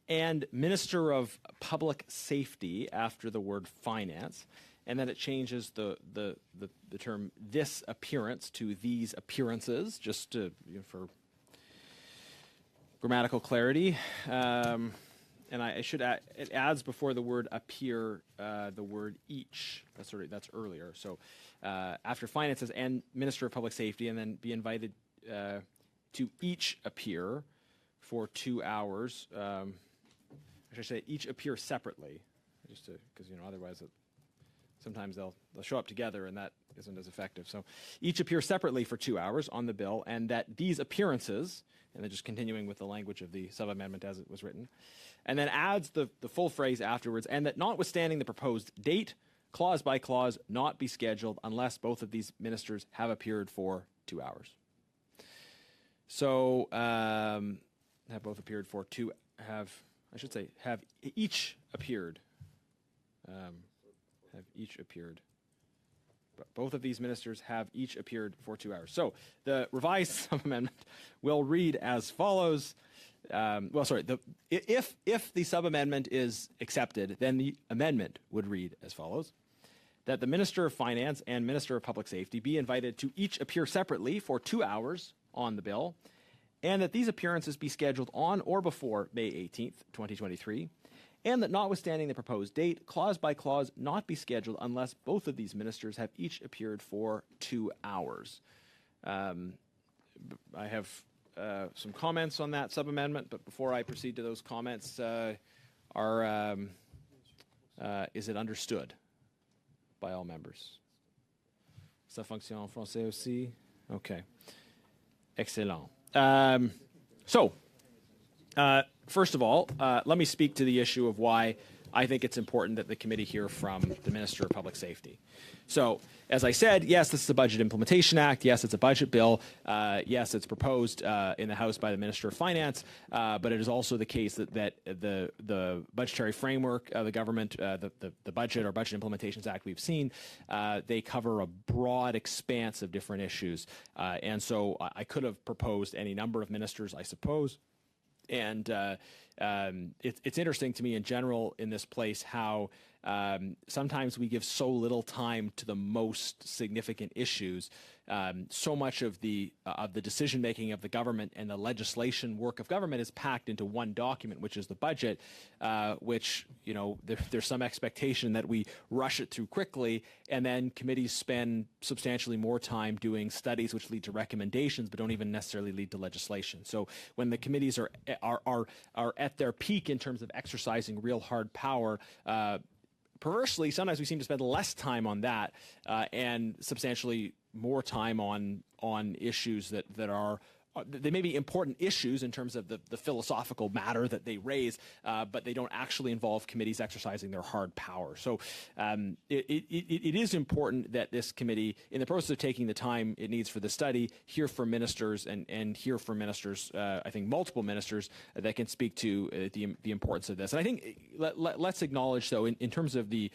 and Minister of Public Safety after the word finance, and then it changes the term this appearance to these appearances, just to, for grammatical clarity. And I should add, it adds before the word appear the word each. That's earlier. So after finances and Minister of Public Safety, and then be invited to each appear for 2 hours. I should say each appear separately, just because otherwise sometimes they'll show up together and that isn't as effective. So each appear separately for 2 hours on the bill, and that these appearances, and then just continuing with the language of the sub-amendment as it was written, and then adds the full phrase afterwards, and that notwithstanding the proposed date, clause by clause, not be scheduled unless both of these ministers have appeared for 2 hours. So have both appeared for have each appeared. Have each appeared. But both of these ministers have each appeared for 2 hours. So the revised sub-amendment will read as follows. If the sub-amendment is accepted, then the amendment would read as follows: that the Minister of Finance and Minister of Public Safety be invited to each appear separately for 2 hours on the bill, and that these appearances be scheduled on or before May 18th, 2023, and that notwithstanding the proposed date, clause by clause, not be scheduled unless both of these ministers have each appeared for 2 hours. I have some comments on that sub-amendment, but before I proceed to those comments, is it understood by all members? Ça fonctionne en français aussi? Okay. Excellent. First of all, let me speak to the issue of why I think it's important that the committee hear from the Minister of Public Safety. So, as I said, yes, this is a Budget Implementation Act. Yes, it's a budget bill. Yes, it's proposed in the House by the Minister of Finance. But it is also the case that the budgetary framework of the government, the budget or Budget Implementations Act we've seen, they cover a broad expanse of different issues. And so I could have proposed any number of ministers, I suppose. And it's interesting to me in general in this place how sometimes we give so little time to the most significant issues. So much of the decision making of the government and the legislation work of government is packed into one document, which is the budget, which there's some expectation that we rush it through quickly, and then committees spend substantially more time doing studies which lead to recommendations but don't even necessarily lead to legislation. So when the committees are at their peak in terms of exercising real hard power, perversely, sometimes we seem to spend less time on that and substantially more time on issues that are they may be important issues in terms of the philosophical matter that they raise, but they don't actually involve committees exercising their hard power. So it is important that this committee, in the process of taking the time it needs for the study, hear from ministers and hear from ministers, I think multiple ministers that can speak to the importance of this. And I think let's acknowledge, though, in terms of the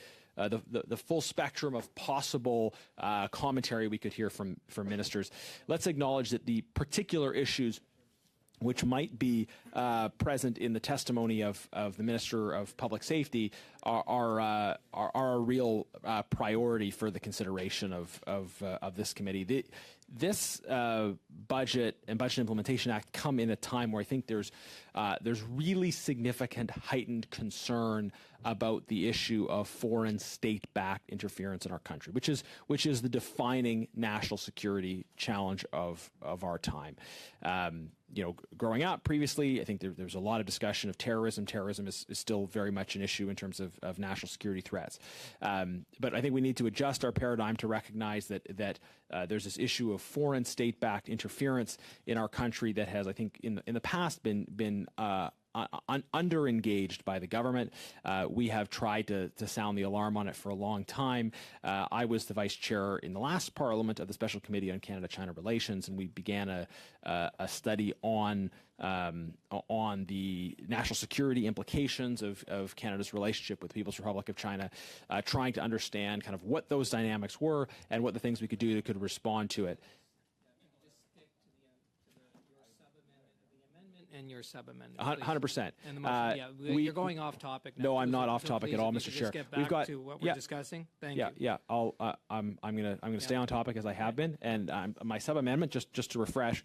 full spectrum of possible commentary we could hear from ministers, let's acknowledge that the particular issues which might be present in the testimony of the Minister of Public Safety are a real priority for the consideration of this committee. This budget and Budget Implementation Act come in a time where I think there's really significant heightened concern about the issue of foreign state-backed interference in our country, which is the defining national security challenge of our time. Growing up previously, I think there was a lot of discussion of terrorism. Terrorism is still very much an issue in terms of national security threats. But I think we need to adjust our paradigm to recognize that there's this issue of foreign state-backed interference in our country that has, I think, in the past been under-engaged by the government. We have tried to sound the alarm on it for a long time. I was the vice chair in the last parliament of the Special Committee on Canada-China Relations, and we began a study on the national security implications of Canada's relationship with the People's Republic of China, trying to understand kind of what those dynamics were and what the things we could do that could respond to it. and your sub-amendment. 100%. And the motion, you're going off topic now. No, I'm not off So topic please, at all, if you Mr. could Chair. just get back to what we're discussing. Thank you. Yeah. I'm gonna stay on topic as I have been, and my sub amendment, just to refresh,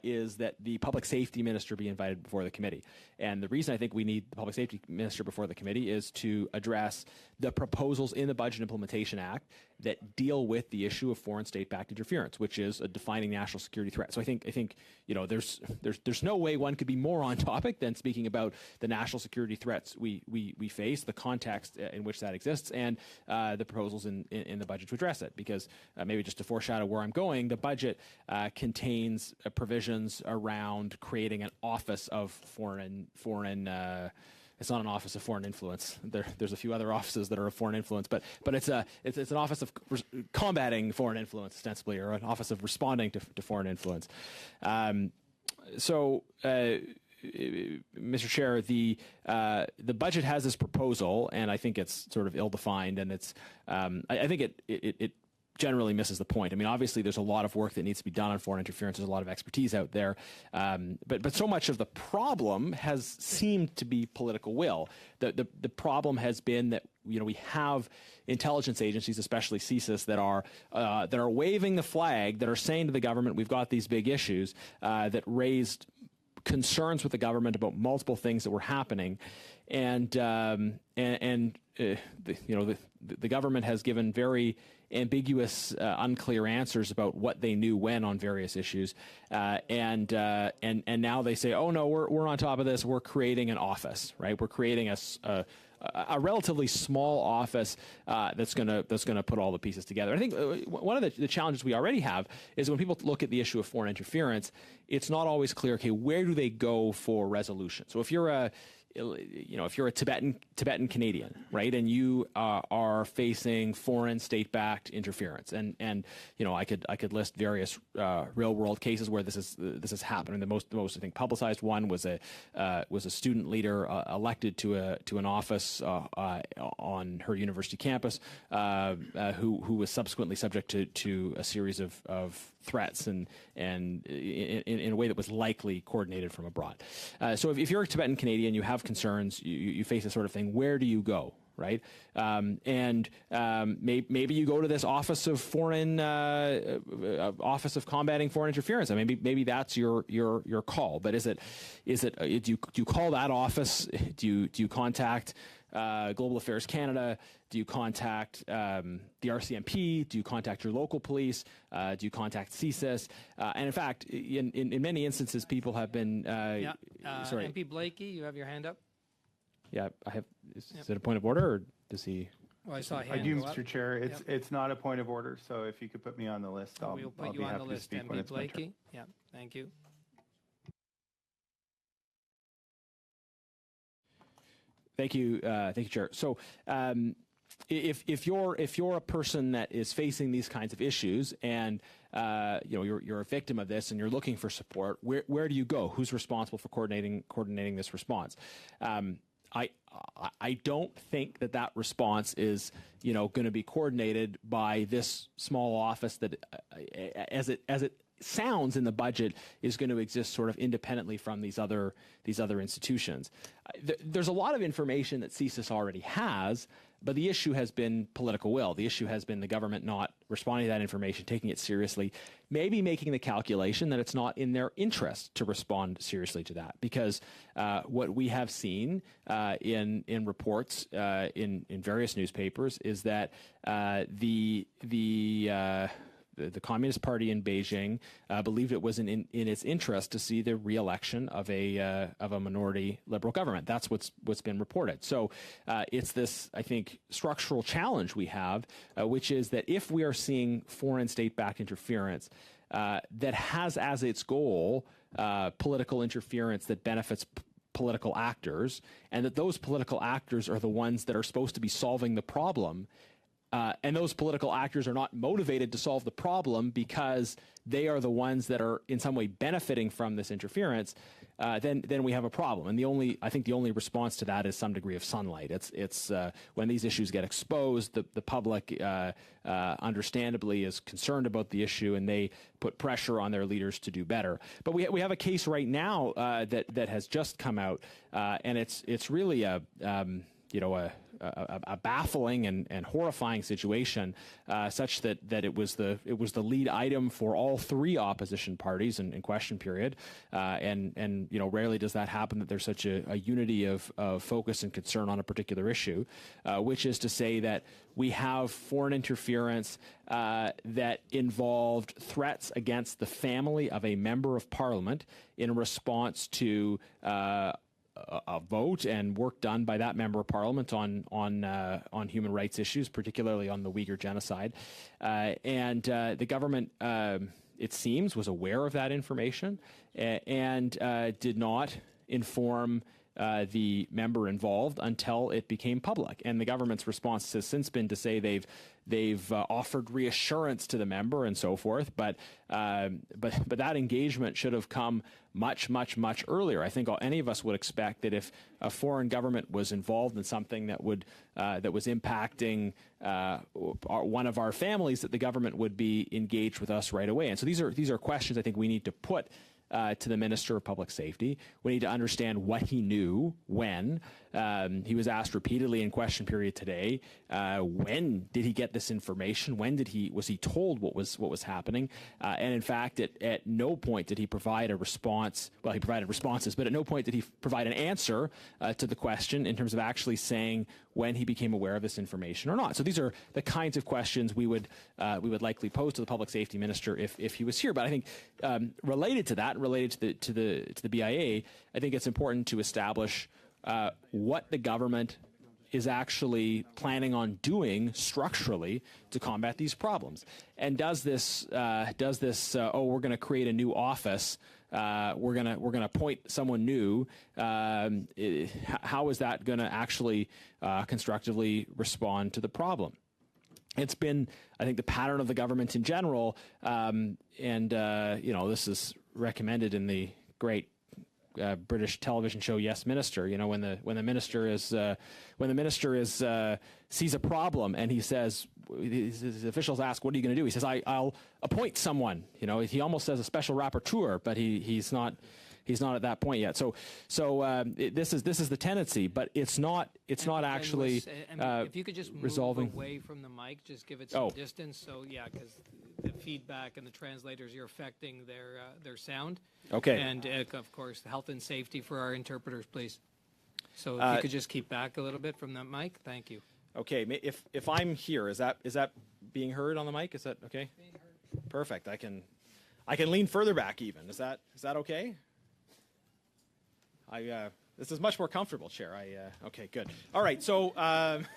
is that the public safety minister be invited before the committee. And the reason I think we need the public safety minister before the committee is to address the proposals in the Budget Implementation Act that deal with the issue of foreign state-backed interference, which is a defining national security threat. So I think there's no way one could be more on topic than speaking about the national security threats we face, the context in which that exists, and the proposals in the budget to address it. Because maybe just to foreshadow where I'm going, the budget contains provisions around creating an office of foreign. It's not an office of foreign influence. There's a few other offices that are of foreign influence, but it's an office of combating foreign influence ostensibly, or an office of responding to foreign influence. Mr. Chair, the budget has this proposal, and I think it's sort of ill-defined, and it's I think it generally misses the point. I mean, obviously, there's a lot of work that needs to be done on foreign interference. There's a lot of expertise out there, but so much of the problem has seemed to be political will. The problem has been that we have intelligence agencies, especially CSIS, that are waving the flag, that are saying to the government, "We've got these big issues," that raised concerns with the government about multiple things that were happening, and the government has given very ambiguous, unclear answers about what they knew when on various issues, and now they say, "Oh no, we're on top of this. We're creating an office, right? We're creating a relatively small office that's going to put all the pieces together." I think one of the challenges we already have is when people look at the issue of foreign interference, it's not always clear. Okay, where do they go for resolution? So if you're a Tibetan Canadian, right, and you are facing foreign state-backed interference, and I could list various real-world cases where this has happened. And the most I think publicized one was a student leader elected to an office on her university campus, who was subsequently subject to a series of threats and in a way that was likely coordinated from abroad. So if you're a Tibetan Canadian, you have concerns, you face this sort of thing, where do you go, right? Maybe you go to this office of combating foreign interference. I mean, maybe that's your call. But do you call that office? Do you contact Global Affairs Canada? Do you contact the RCMP? Do you contact your local police? Do you contact CSIS? And in fact, in many instances, people have been. Sorry, MP Blakey, you have your hand up. Yeah, I have. Is it a point of order, or does he? Well, I saw a hand. I do, Mr. Chair. It's not a point of order. So if you could put me on the list, I'll We'll put be you on happy the to list, speak when MP it's my turn. Blakey. Yeah, thank you. Thank you, Chair. So, if you're a person that is facing these kinds of issues, and you're a victim of this, and you're looking for support, where do you go? Who's responsible for coordinating this response? I don't think that response is going to be coordinated by this small office that, as it sounds in the budget, is going to exist sort of independently from these other institutions. There's a lot of information that CSIS already has, but the issue has been political will. The issue has been the government not responding to that information, taking it seriously, maybe making the calculation that it's not in their interest to respond seriously to that. Because what we have seen in reports in various newspapers is that the Communist Party in Beijing believed it was in its interest to see the re-election of a minority liberal government. That's what's been reported. So it's this, I think, structural challenge we have, which is that if we are seeing foreign state-backed interference that has as its goal political interference that benefits political actors, and that those political actors are the ones that are supposed to be solving the problem, and those political actors are not motivated to solve the problem because they are the ones that are in some way benefiting from this interference, then we have a problem. And I think the only response to that is some degree of sunlight. It's when these issues get exposed, the public understandably is concerned about the issue, and they put pressure on their leaders to do better. But we have a case right now that has just come out, and it's really a baffling and horrifying situation, such that it was the lead item for all three opposition parties in question period, and rarely does that happen, that there's such a unity of focus and concern on a particular issue, which is to say that we have foreign interference that involved threats against the family of a member of parliament in response to a vote and work done by that member of parliament on human rights issues, particularly on the Uyghur genocide. And the government, it seems, was aware of that information and did not inform the member involved until it became public. And the government's response has since been to say they've offered reassurance to the member and so forth, but that engagement should have come much earlier. I think any of us would expect that if a foreign government was involved in something that was impacting one of our families, that the government would be engaged with us right away. And so these are questions I think we need to put to the Minister of Public Safety. We need to understand what he knew when. He was asked repeatedly in question period today, when did he get this information? When was he told what was happening? And in fact, at no point did he provide a response. Well, he provided responses, but at no point did he provide an answer to the question in terms of actually saying when he became aware of this information or not. So these are the kinds of questions we would likely pose to the Public Safety Minister if he was here. But I think related to that, related to the BIA, I think it's important to establish what the government is actually planning on doing structurally to combat these problems. And does this we're going to create a new office, we're going to appoint someone new, how is that going to actually constructively respond to the problem? It's been, I think, the pattern of the government in general, and this is recommended in the great British television show Yes Minister. When the minister sees a problem and he says, his officials ask, "What are you going to do?" He says, "I'll appoint someone." He almost says a special rapporteur, but he's not at that point yet. So this is the tendency, but it's not actually if you could just move resolving away from the mic, just give it some distance. So because the feedback and the translators are affecting their sound. Okay. And of course, the health and safety for our interpreters, please. So if you could just keep back a little bit from that mic, thank you. Okay. If I'm here, is that being heard on the mic? Is that okay? Being heard. Perfect. I can lean further back even. Is that okay? This is much more comfortable, Chair. Okay, good. All right. So, I've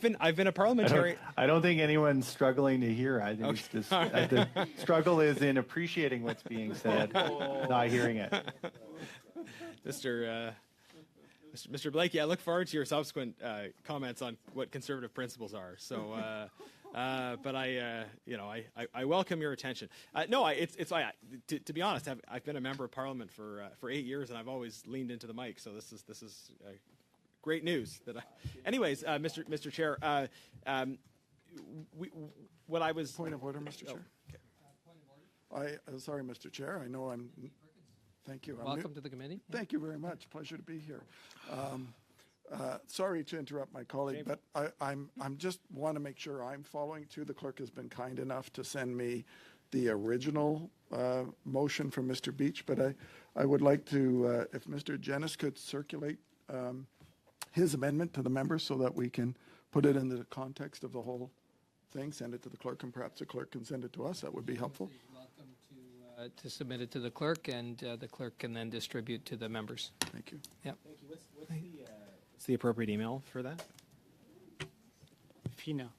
been a parliamentarian. I don't think anyone's struggling to hear. I think it's just the struggle is in appreciating what's being said, not hearing it. Mr. Blakey, I look forward to your subsequent comments on what conservative principles are. So, but I welcome your attention. To be honest, I've been a member of Parliament for 8 years, and I've always leaned into the mic. So this is great news. Anyways, Mr. Chair, what I was point of order, Mr. Chair. Okay. Sorry, Mr. Chair. I know I'm. Thank you. Welcome to the committee. Thank you very much. Pleasure to be here. Sorry to interrupt my colleague, but I'm just want to make sure I'm following too. The clerk has been kind enough to send me the original motion from Mr. Beach, but I would like to, if Mr. Jennis could circulate his amendment to the members so that we can put it in the context of the whole thing, send it to the clerk, and perhaps the clerk can send it to us. That would be helpful. To submit it to the clerk, and the clerk can then distribute to the members. Thank you. Yep. Thank you. What's the appropriate email for that? FINA,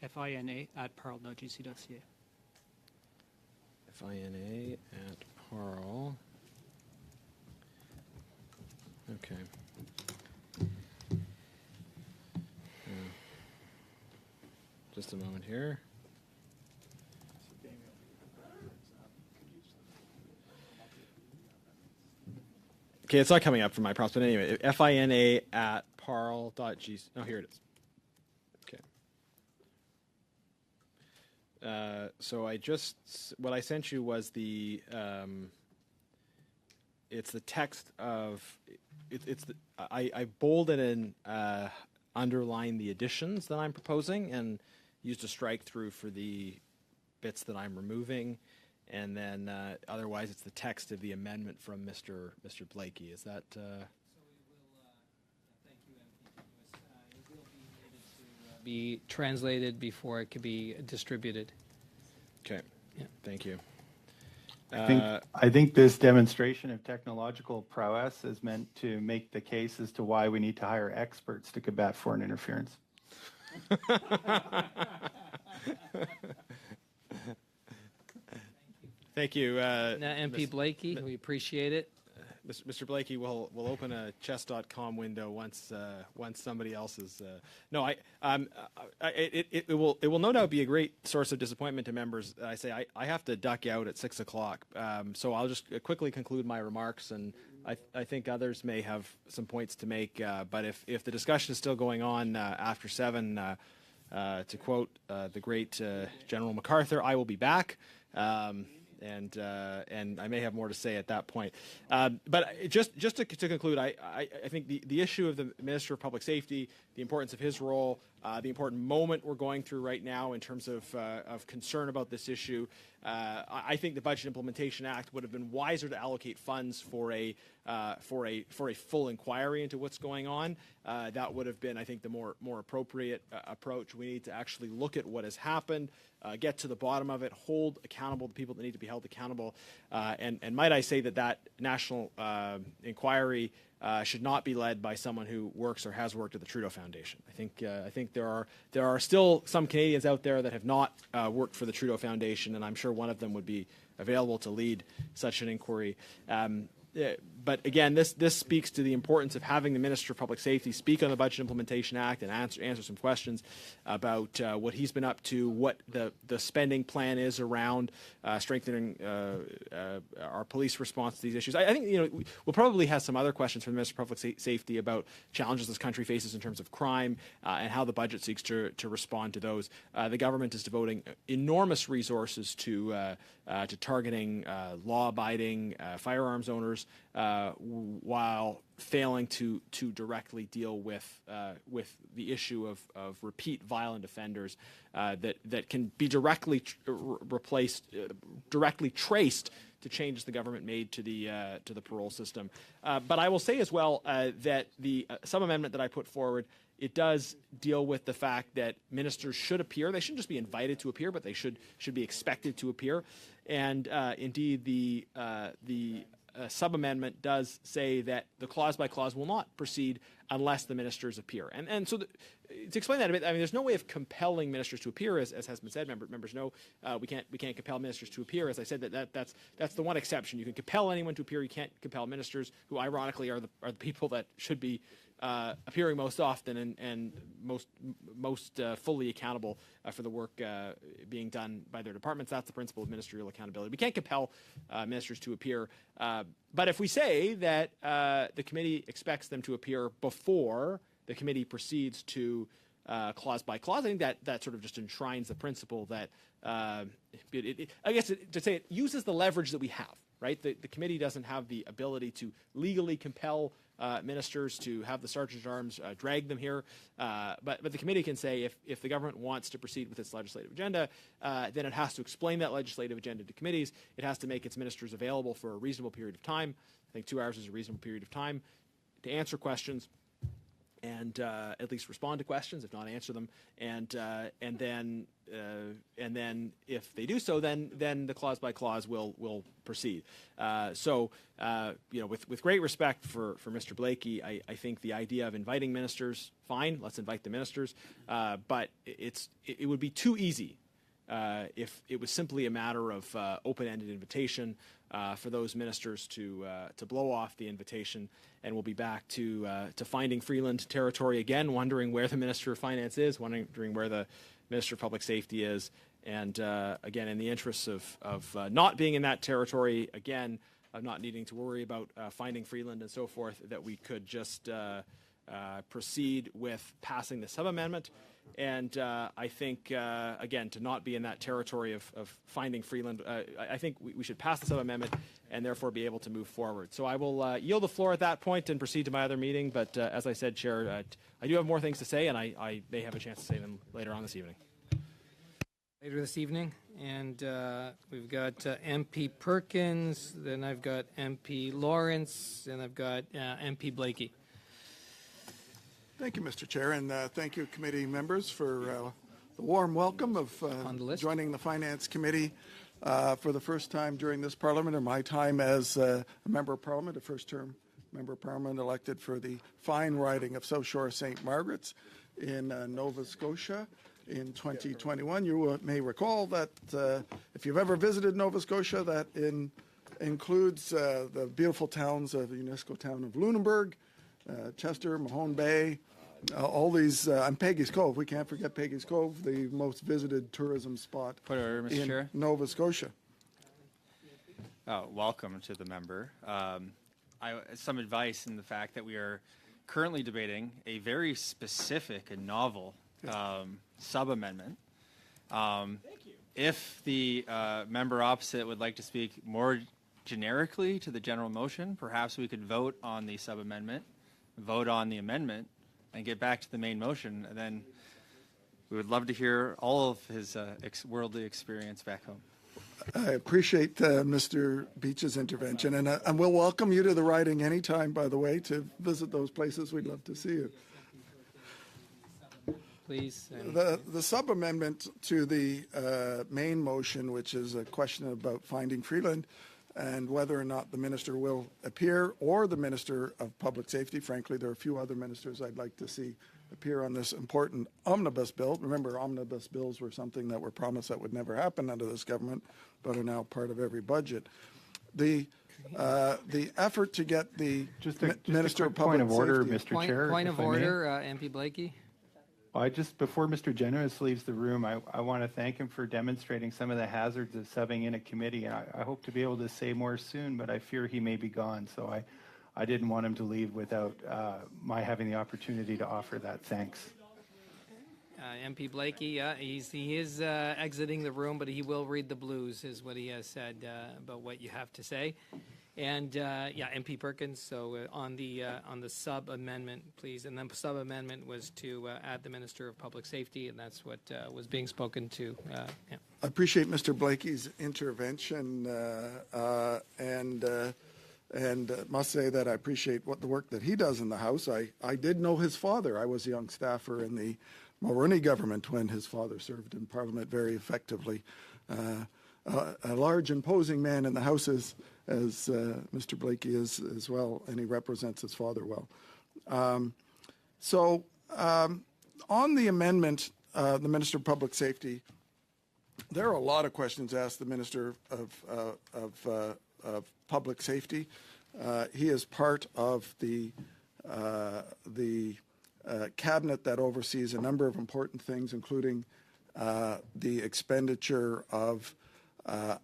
F-I-N-A, @parle.gc.ca. FINA @parle. Okay. Just a moment here. Okay, it's not coming up from my prompts, but anyway, FINA@parl.gc. Oh, here it is. Okay. So what I sent you was it's the text of, I bolded and underlined the additions that I'm proposing and used a strike through for the bits that I'm removing. And then otherwise, it's the text of the amendment from Mr. Blakey. Is that? Be translated before it could be distributed. Okay. Yeah. Thank you. I think this demonstration of technological prowess is meant to make the case as to why we need to hire experts to combat foreign interference. Thank you, MP Blakey. We appreciate it. Mr. Blakey will open a chess.com window once somebody else is. No, it will no doubt be a great source of disappointment to members. I say I have to duck out at 6 o'clock, so I'll just quickly conclude my remarks, and I think others may have some points to make. But if the discussion is still going on after 7, to quote the great General MacArthur, I will be back. And I may have more to say at that point. But just to conclude, I think the issue of the Minister of Public Safety, the importance of his role, the important moment we're going through right now in terms of concern about this issue, I think the Budget Implementation Act would have been wiser to allocate funds for a full inquiry into what's going on. That would have been, I think, the more appropriate approach. We need to actually look at what has happened, get to the bottom of it, hold accountable the people that need to be held accountable, and might I say that national inquiry should not be led by someone who works or has worked at the Trudeau Foundation. I think there are still some Canadians out there that have not worked for the Trudeau Foundation, and I'm sure one of them would be available to lead such an inquiry. But again, this speaks to the importance of having the Minister of Public Safety speak on the Budget Implementation Act and answer some questions about what he's been up to, what the spending plan is around strengthening our police response to these issues. I think we'll probably have some other questions from the Minister of Public Safety about challenges this country faces in terms of crime and how the budget seeks to respond to those. The government is devoting enormous resources to targeting law-abiding firearms owners while failing to directly deal with the issue of repeat violent offenders that can be directly traced to changes the government made to the parole system. But I will say as well that the sub-amendment that I put forward, it does deal with the fact that ministers should appear. They shouldn't just be invited to appear, but they should be expected to appear. And indeed, the sub-amendment does say that the clause by clause will not proceed unless the ministers appear. And so to explain that a bit, I mean, there's no way of compelling ministers to appear, as has been said. Members know we can't compel ministers to appear. As I said, that's the one exception. You can compel anyone to appear. You can't compel ministers, who ironically are the people that should be appearing most often and most fully accountable for the work being done by their departments. That's the principle of ministerial accountability. We can't compel ministers to appear, but if we say that the committee expects them to appear before the committee proceeds to clause by clause, I think that sort of just enshrines the principle that I guess to say it uses the leverage that we have. Right, the committee doesn't have the ability to legally compel ministers to have the Sergeant at Arms drag them here, but the committee can say if the government wants to proceed with its legislative agenda, then it has to explain that legislative agenda to committees. It has to make its ministers available for a reasonable period of time. I think 2 hours is a reasonable period of time to answer questions and at least respond to questions, if not answer them, and then if they do so, then the clause by clause will proceed. So with great respect for Mr. Blakey, I think the idea of inviting ministers, fine, let's invite the ministers, but it would be too easy if it was simply a matter of open-ended invitation for those ministers to blow off the invitation, and we'll be back to finding Freeland territory again, wondering where the Minister of Finance is, wondering where the Minister of Public Safety is, and again, in the interests of not being in that territory again, of not needing to worry about finding Freeland and so forth, that we could just proceed with passing the sub-amendment. And I think, again, to not be in that territory of finding Freeland, I think we should pass the sub-amendment and therefore be able to move forward. So I will yield the floor at that point and proceed to my other meeting. But as I said, Chair, I do have more things to say, and I may have a chance to say them later on this evening. Later this evening, and we've got MP Perkins, then I've got MP Lawrence, and I've got MP Blakey. Thank you, Mr. Chair, and thank you, committee members, for the warm welcome of joining the Finance Committee for the first time during this Parliament, or my time as a Member of Parliament, a first-term Member of Parliament elected for the fine riding of South Shore St. Margaret's in Nova Scotia in 2021. You may recall that if you've ever visited Nova Scotia, that includes the beautiful towns of the UNESCO town of Lunenburg, Chester, Mahone Bay, all these, and Peggy's Cove. We can't forget Peggy's Cove, the most visited tourism spot in Nova Scotia. Welcome to the member. Some advice in the fact that we are currently debating a very specific and novel sub-amendment. If the member opposite would like to speak more generically to the general motion, perhaps we could vote on the sub-amendment, vote on the amendment, and get back to the main motion. And then we would love to hear all of his worldly experience back home. I appreciate Mr. Beach's intervention, and we'll welcome you to the riding anytime, by the way, to visit those places. We'd love to see you. Please. The sub-amendment to the main motion, which is a question about finding Freeland, and whether or not the minister will appear, or the Minister of Public Safety. Frankly, there are a few other ministers I'd like to see appear on this important omnibus bill. Remember, omnibus bills were something that were promised that would never happen under this government, but are now part of every budget. The effort to get the Minister of Public Safety... Point of order, Mr. Chair. Point of order, MP Blakey. Before Mr. Generous leaves the room, I want to thank him for demonstrating some of the hazards of subbing in a committee. And I hope to be able to say more soon, but I fear he may be gone. So I didn't want him to leave without my having the opportunity to offer that thanks. MP Blakey, he is exiting the room, but he will read the blues, is what he has said about what you have to say. And MP Perkins. So on the sub amendment, please. And then sub amendment was to add the Minister of Public Safety, and that's what was being spoken to. I appreciate Mr. Blakey's intervention, and must say that I appreciate the work that he does in the House. I did know his father. I was a young staffer in the Mulroney government when his father served in Parliament very effectively. A large, imposing man in the House as Mr. Blakey is as well, and he represents his father well. On the amendment, the Minister of Public Safety, there are a lot of questions asked the Minister of Public Safety. He is part of the cabinet that oversees a number of important things, including the expenditure of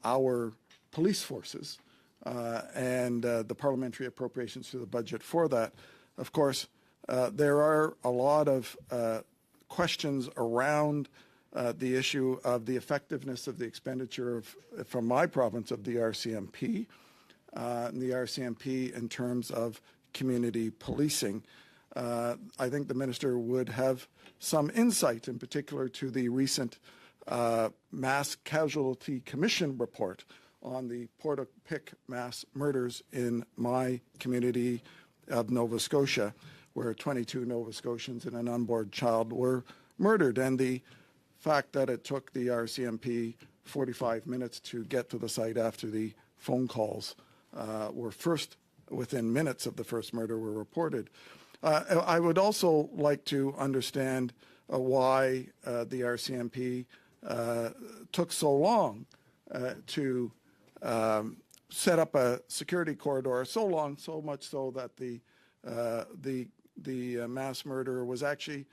our police forces and the parliamentary appropriations to the budget for that. Of course, there are a lot of questions around the issue of the effectiveness of the expenditure from my province of the RCMP, and the RCMP in terms of community policing. I think the minister would have some insight, in particular to the recent Mass Casualty Commission report on the Port-au-Pic mass murders in my community of Nova Scotia, where 22 Nova Scotians and an unborn child were murdered, and the fact that it took the RCMP 45 minutes to get to the site after the phone calls were first, within minutes of the first murder, were reported. I would also like to understand why the RCMP took so long to set up a security corridor so much so that the mass murderer was actually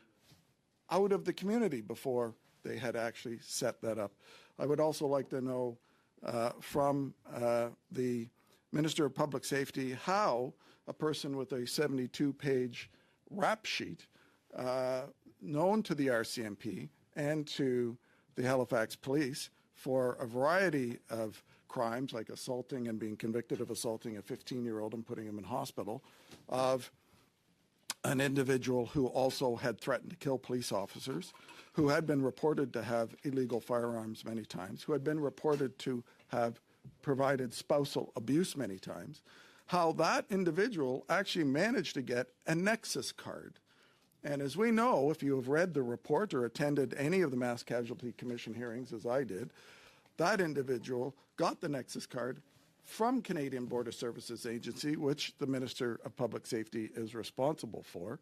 out of the community before they had actually set that up. I would also like to know from the Minister of Public Safety how a person with a 72-page rap sheet known to the RCMP and to the Halifax Police for a variety of crimes like assaulting and being convicted of assaulting a 15-year-old and putting him in hospital, of an individual who also had threatened to kill police officers, who had been reported to have illegal firearms many times, who had been reported to have provided spousal abuse many times, how that individual actually managed to get a Nexus card. And as we know, if you have read the report or attended any of the Mass Casualty Commission hearings, as I did, that individual got the Nexus card from Canadian Border Services Agency, which the Minister of Public Safety is responsible for,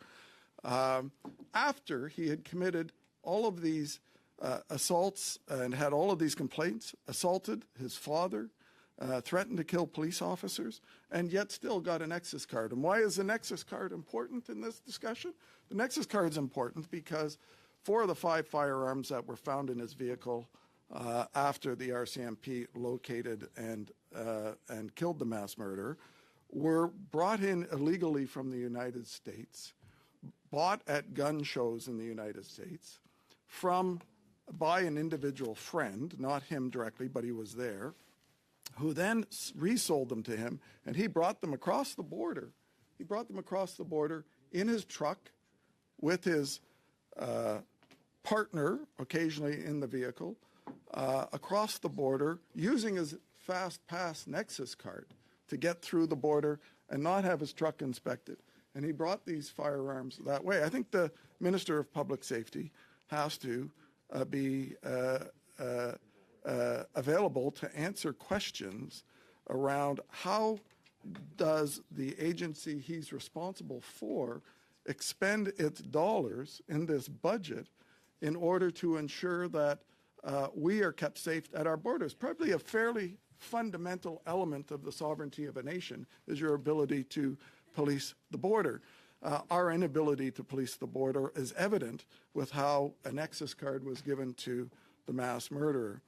after he had committed all of these assaults and had all of these complaints, assaulted his father, threatened to kill police officers, and yet still got a Nexus card. And why is the Nexus card important in this discussion? The Nexus card is important because 4 of the 5 firearms that were found in his vehicle after the RCMP located and killed the mass murderer were brought in illegally from the United States, bought at gun shows in the United States, by an individual friend, not him directly, but he was there, who then resold them to him, and he brought them across the border. He brought them across the border in his truck with his partner, occasionally in the vehicle, across the border, using his Fast Pass Nexus card to get through the border and not have his truck inspected. And he brought these firearms that way. I think the Minister of Public Safety has to be available to answer questions around how does the agency he's responsible for expend its dollars in this budget in order to ensure that we are kept safe at our borders. Probably a fairly fundamental element of the sovereignty of a nation is your ability to police the border. Our inability to police the border is evident with how a Nexus card was given to the mass murderer.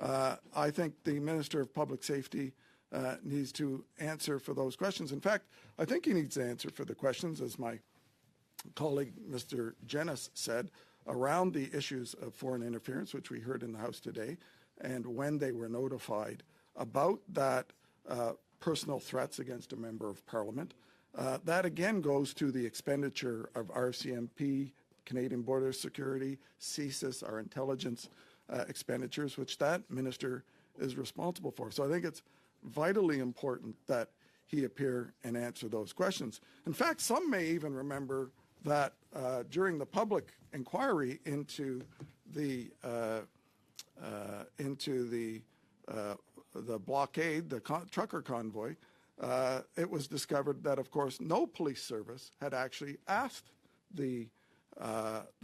I think the Minister of Public Safety needs to answer for those questions. In fact, I think he needs to answer for the questions, as my colleague Mr. Jennis said, around the issues of foreign interference, which we heard in the House today, and when they were notified about that personal threats against a member of Parliament. That again goes to the expenditure of RCMP, Canadian Border Security, CSIS, our intelligence expenditures, which that minister is responsible for. So I think it's vitally important that he appear and answer those questions. In fact, some may even remember that during the public inquiry into the blockade, the trucker convoy, it was discovered that, of course, no police service had actually asked the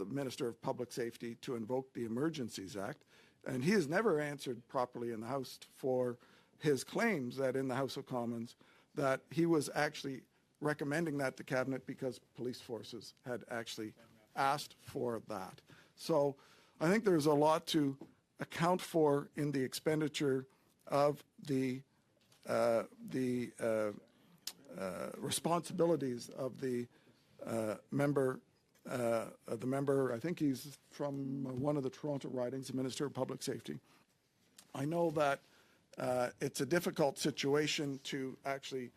Minister of Public Safety to invoke the Emergencies Act, and he has never answered properly in the House for his claims that in the House of Commons that he was actually recommending that to Cabinet because police forces had actually asked for that. So I think there's a lot to account for in the expenditure of the responsibilities of the member. I think he's from one of the Toronto ridings, the Minister of Public Safety. I know that it's a difficult situation to actually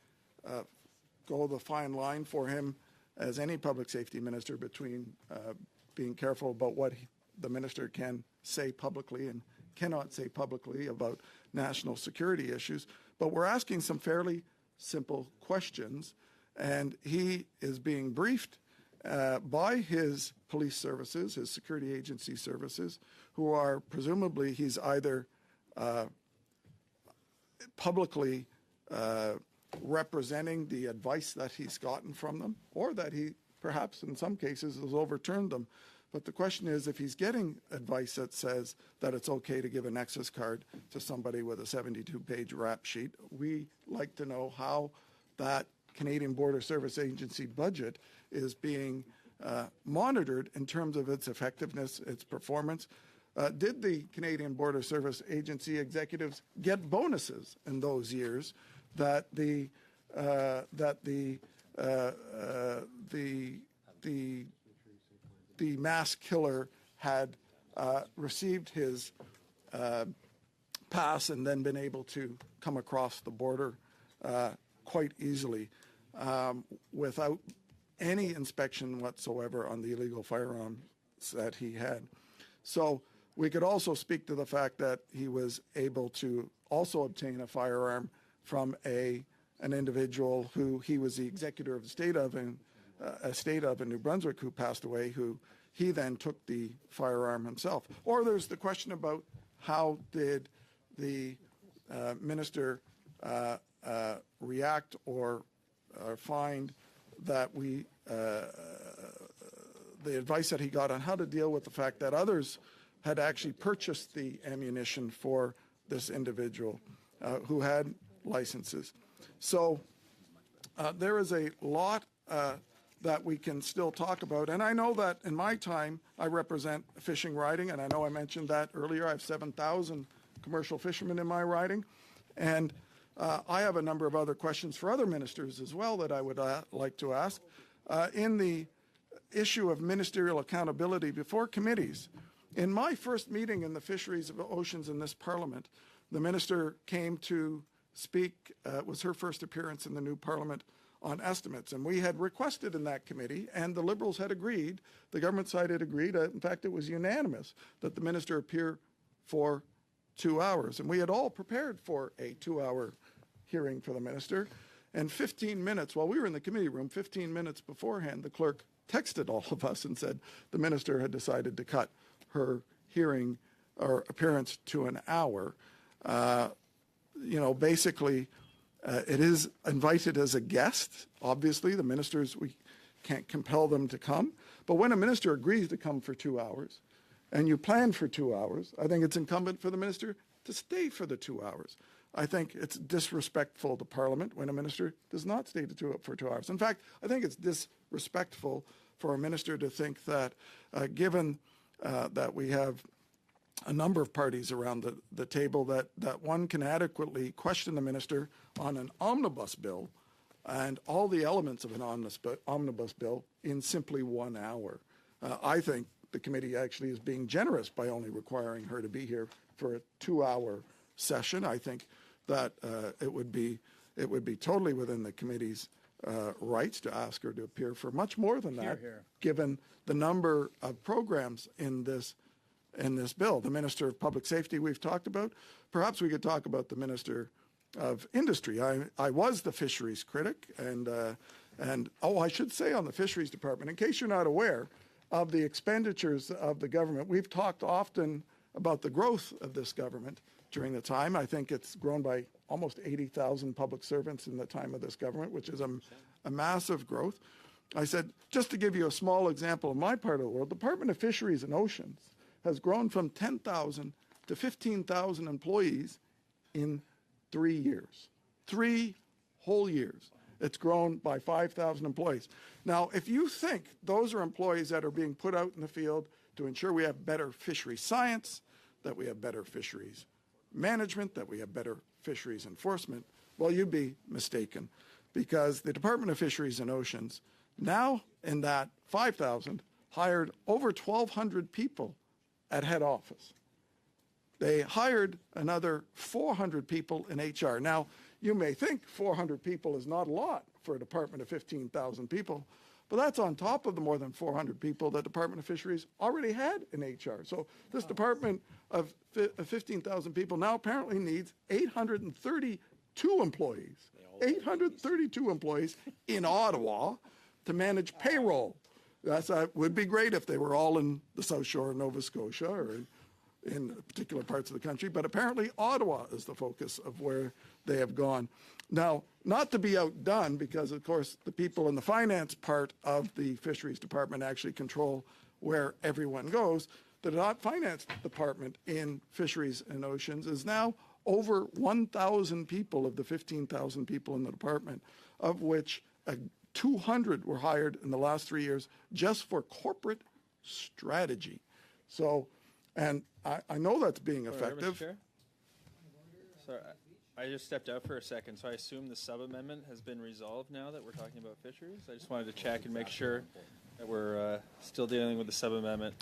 go the fine line for him, as any public safety minister, between being careful about what the minister can say publicly and cannot say publicly about national security issues. But we're asking some fairly simple questions, and he is being briefed by his police services, his security agency services, who are presumably, he's either publicly representing the advice that he's gotten from them, or that he perhaps in some cases has overturned them. But the question is, if he's getting advice that says that it's okay to give a Nexus card to somebody with a 72-page rap sheet, we like to know how that Canadian Border Service Agency budget is being monitored in terms of its effectiveness, its performance. Did the Canadian Border Service Agency executives get bonuses in those years that the mass killer had received his pass and then been able to come across the border quite easily without any inspection whatsoever on the illegal firearms that he had. So we could also speak to the fact that he was able to also obtain a firearm from an individual who he was the executor of the state of in New Brunswick, who passed away, who he then took the firearm himself. Or there's the question about how did the minister react or find that the advice that he got on how to deal with the fact that others had actually purchased the ammunition for this individual who had licenses. So there is a lot that we can still talk about. And I know that in my time, I represent fishing riding, and I know I mentioned that earlier. I have 7,000 commercial fishermen in my riding. And I have a number of other questions for other ministers as well that I would like to ask. In the issue of ministerial accountability before committees, in my first meeting in the Fisheries of Oceans in this Parliament, the minister came to speak. It was her first appearance in the new Parliament on estimates. And we had requested in that committee, and the Liberals had agreed, the government side had agreed, in fact, it was unanimous, that the minister appear for 2 hours. And we had all prepared for a 2-hour hearing for the minister. And 15 minutes, while we were in the committee room, 15 minutes beforehand, the clerk texted all of us and said the minister had decided to cut her hearing or appearance to an hour. Basically, it is invited as a guest. Obviously, the ministers, we can't compel them to come. But when a minister agrees to come for 2 hours and you plan for 2 hours, I think it's incumbent for the minister to stay for the 2 hours. I think it's disrespectful to Parliament when a minister does not stay for 2 hours. In fact, I think it's disrespectful for a minister to think that given that we have a number of parties around the table, that one can adequately question the minister on an omnibus bill and all the elements of an omnibus bill in simply 1 hour. I think the committee actually is being generous by only requiring her to be here for a 2-hour session. I think that it would be totally within the committee's rights to ask her to appear for much more than that, given the number of programs in this bill. The Minister of Public Safety we've talked about. Perhaps we could talk about the Minister of Industry. I was the fisheries critic, and I should say on the Fisheries Department, in case you're not aware of the expenditures of the government, we've talked often about the growth of this government during the time. I think it's grown by almost 80,000 public servants in the time of this government, which is a massive growth. I said, just to give you a small example of my part of the world, the Department of Fisheries and Oceans has grown from 10,000 to 15,000 employees in 3 years. 3 whole years. It's grown by 5,000 employees. Now, if you think those are employees that are being put out in the field to ensure we have better fisheries science, that we have better fisheries management, that we have better fisheries enforcement, well, you'd be mistaken, because the Department of Fisheries and Oceans now in that 5,000 hired over 1,200 people at head office. They hired another 400 people in HR. Now, you may think 400 people is not a lot for a department of 15,000 people, but that's on top of the more than 400 people that Department of Fisheries already had in HR. So this department of 15,000 people now apparently needs 832 employees. 832 employees in Ottawa to manage payroll. That would be great if they were all in the South Shore of Nova Scotia or in particular parts of the country, but apparently Ottawa is the focus of where they have gone. Now, not to be outdone, because of course the people in the finance part of the fisheries department actually control where everyone goes, the finance department in fisheries and oceans is now over 1,000 people of the 15,000 people in the department, of which 200 were hired in the last 3 years just for corporate strategy. So, and I know that's being effective. Mr. Chair? Sorry, I just stepped out for a second, so I assume the sub-amendment has been resolved now that we're talking about fisheries? I just wanted to check and make sure that we're still dealing with the sub-amendment.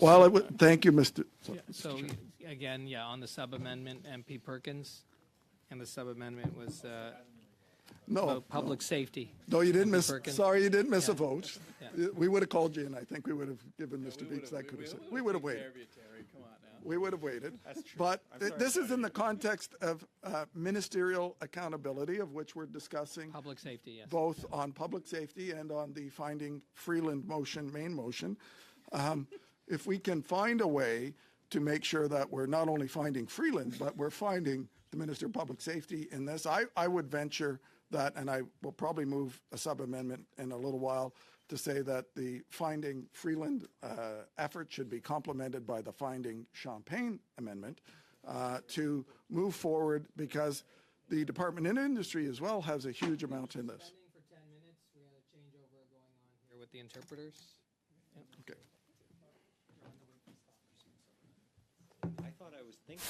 Well, thank you, Mr. So again, on the sub-amendment, MP Perkins, and the sub-amendment was about public safety. No, you didn't MP miss. Perkins. Sorry, you didn't miss a Yeah. vote. Yeah. We would have called you, and I think we would have given Mr. Beach that could have said. We would have waited. We would have waited. That's true. But I'm sorry. this is in the context of ministerial accountability, of which we're discussing Public safety, yes. both on public safety and on the finding Freeland motion, main motion. If we can find a way to make sure that we're not only finding Freeland, but we're finding the Minister of Public Safety in this, I would venture that, and I will probably move a sub-amendment in a little while to say that the finding Freeland effort should be complemented by the finding Champagne amendment to move forward, because the Department of Industry as well has a huge amount in this. For 10 minutes, we had a changeover going on here with the interpreters. Okay. I thought I was thinking.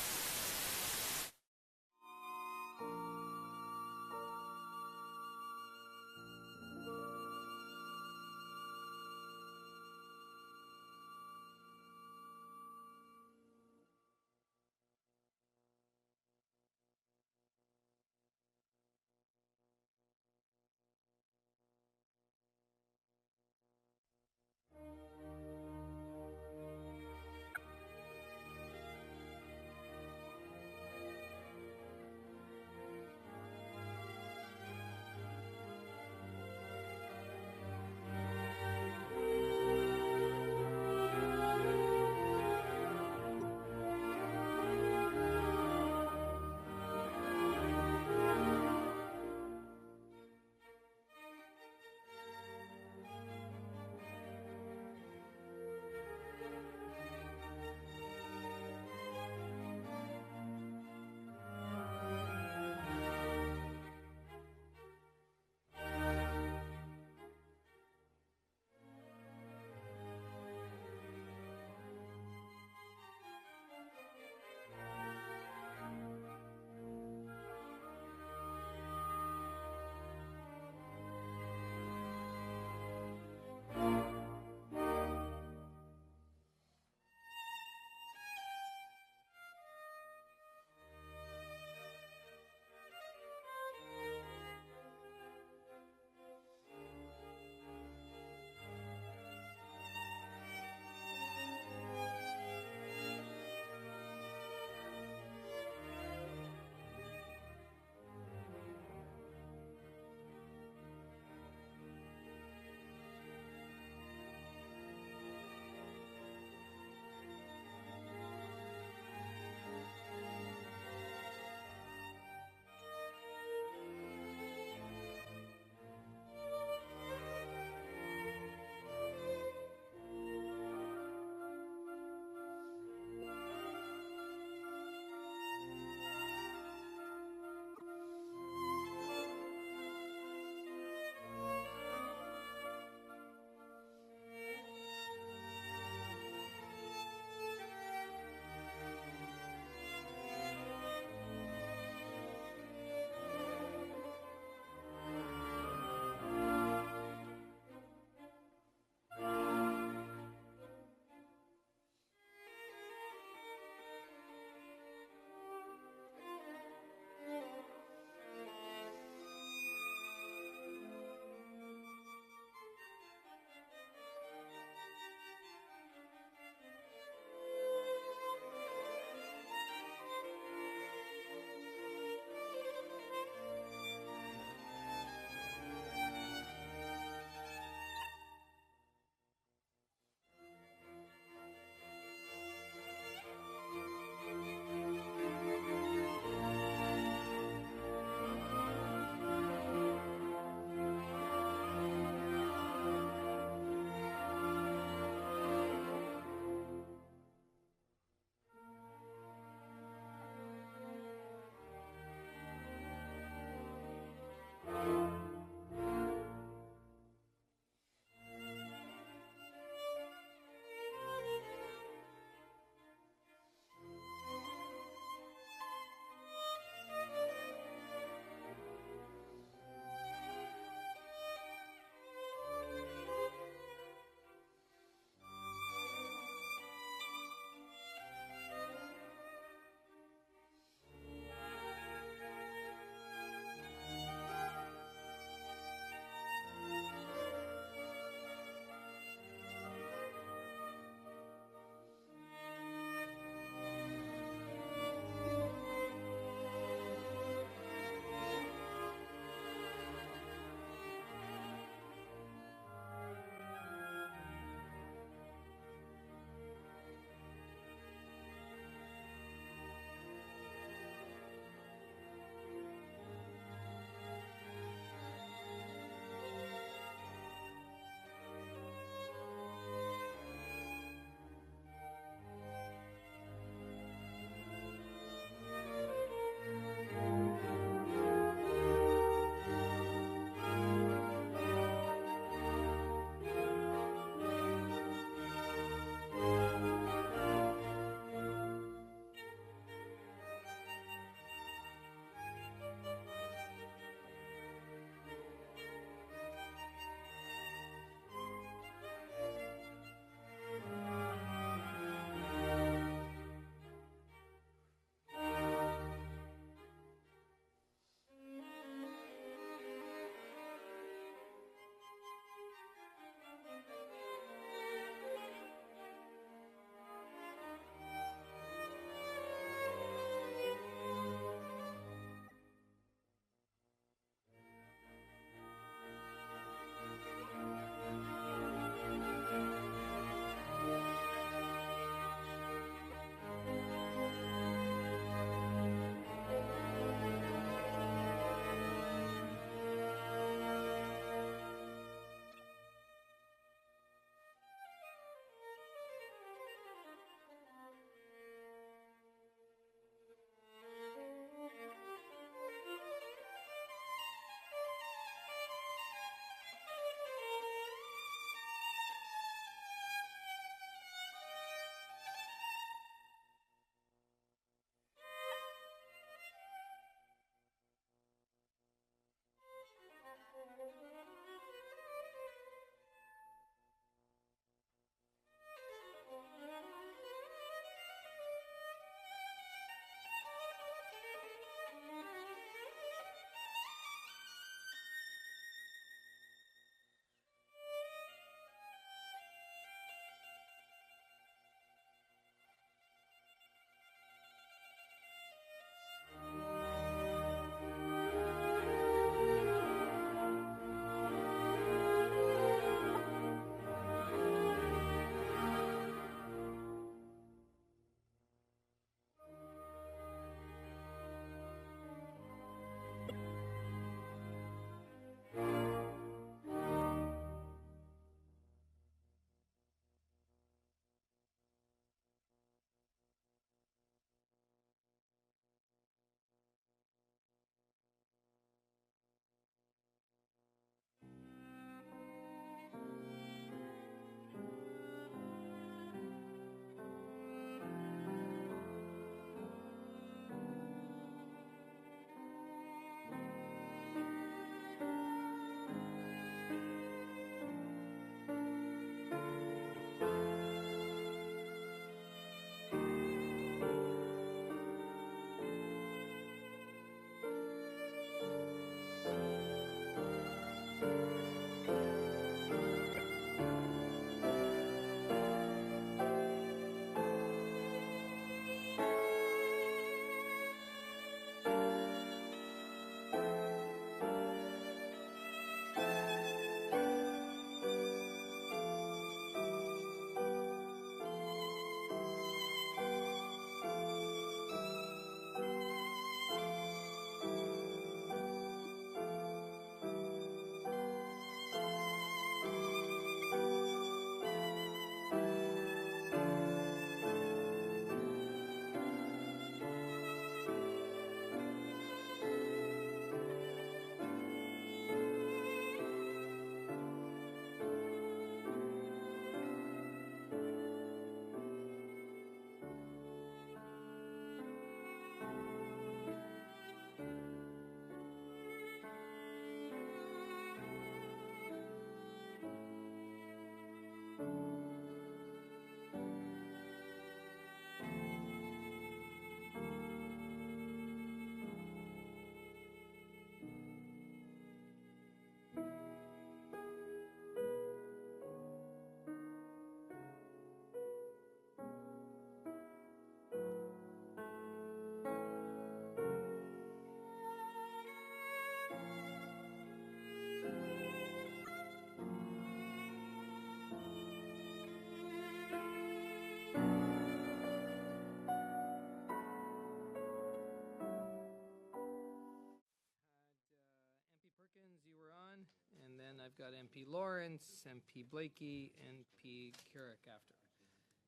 we've got MP Lawrence, MP Blakey, MP Carrick after.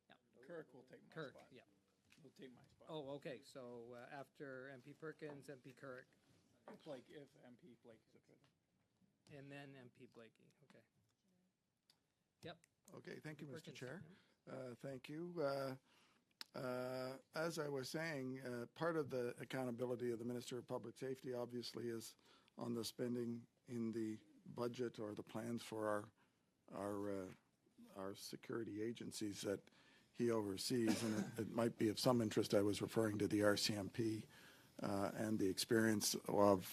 Yeah. Kirk will take my Kirk, spot. yeah. Will take my spot. Oh, okay, so after MP Perkins, MP Carrick, If MP Blake is okay. and then MP Blakey, okay. Yep. Okay, thank you, Mr. Perkins, Chair. Thank you. As I was saying, part of the accountability of the Minister of Public Safety obviously is on the spending in the budget or the plans for our security agencies that he oversees. And it might be of some interest. I was referring to the RCMP and the experience of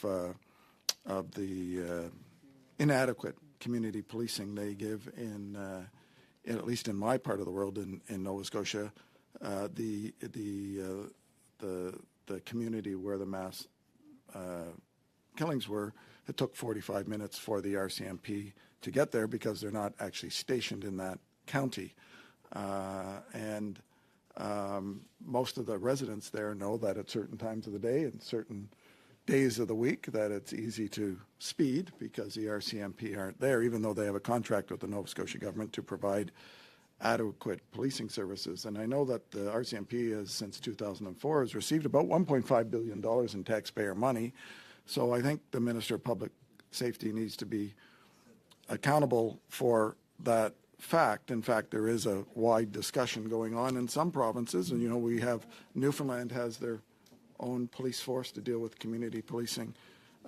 the inadequate community policing they give in at least in my part of the world in Nova Scotia, the community where the mass killings were. It took 45 minutes for the RCMP to get there because they're not actually stationed in that county, and most of the residents there know that at certain times of the day and certain days of the week that it's easy to speed because the RCMP aren't there, even though they have a contract with the Nova Scotia government to provide adequate policing services. And I know that the RCMP has, since 2004, has received about $1.5 billion in taxpayer money. So I think the Minister of Public Safety needs to be accountable for that fact. In fact, there is a wide discussion going on in some provinces, and we have Newfoundland has their own police force to deal with community policing.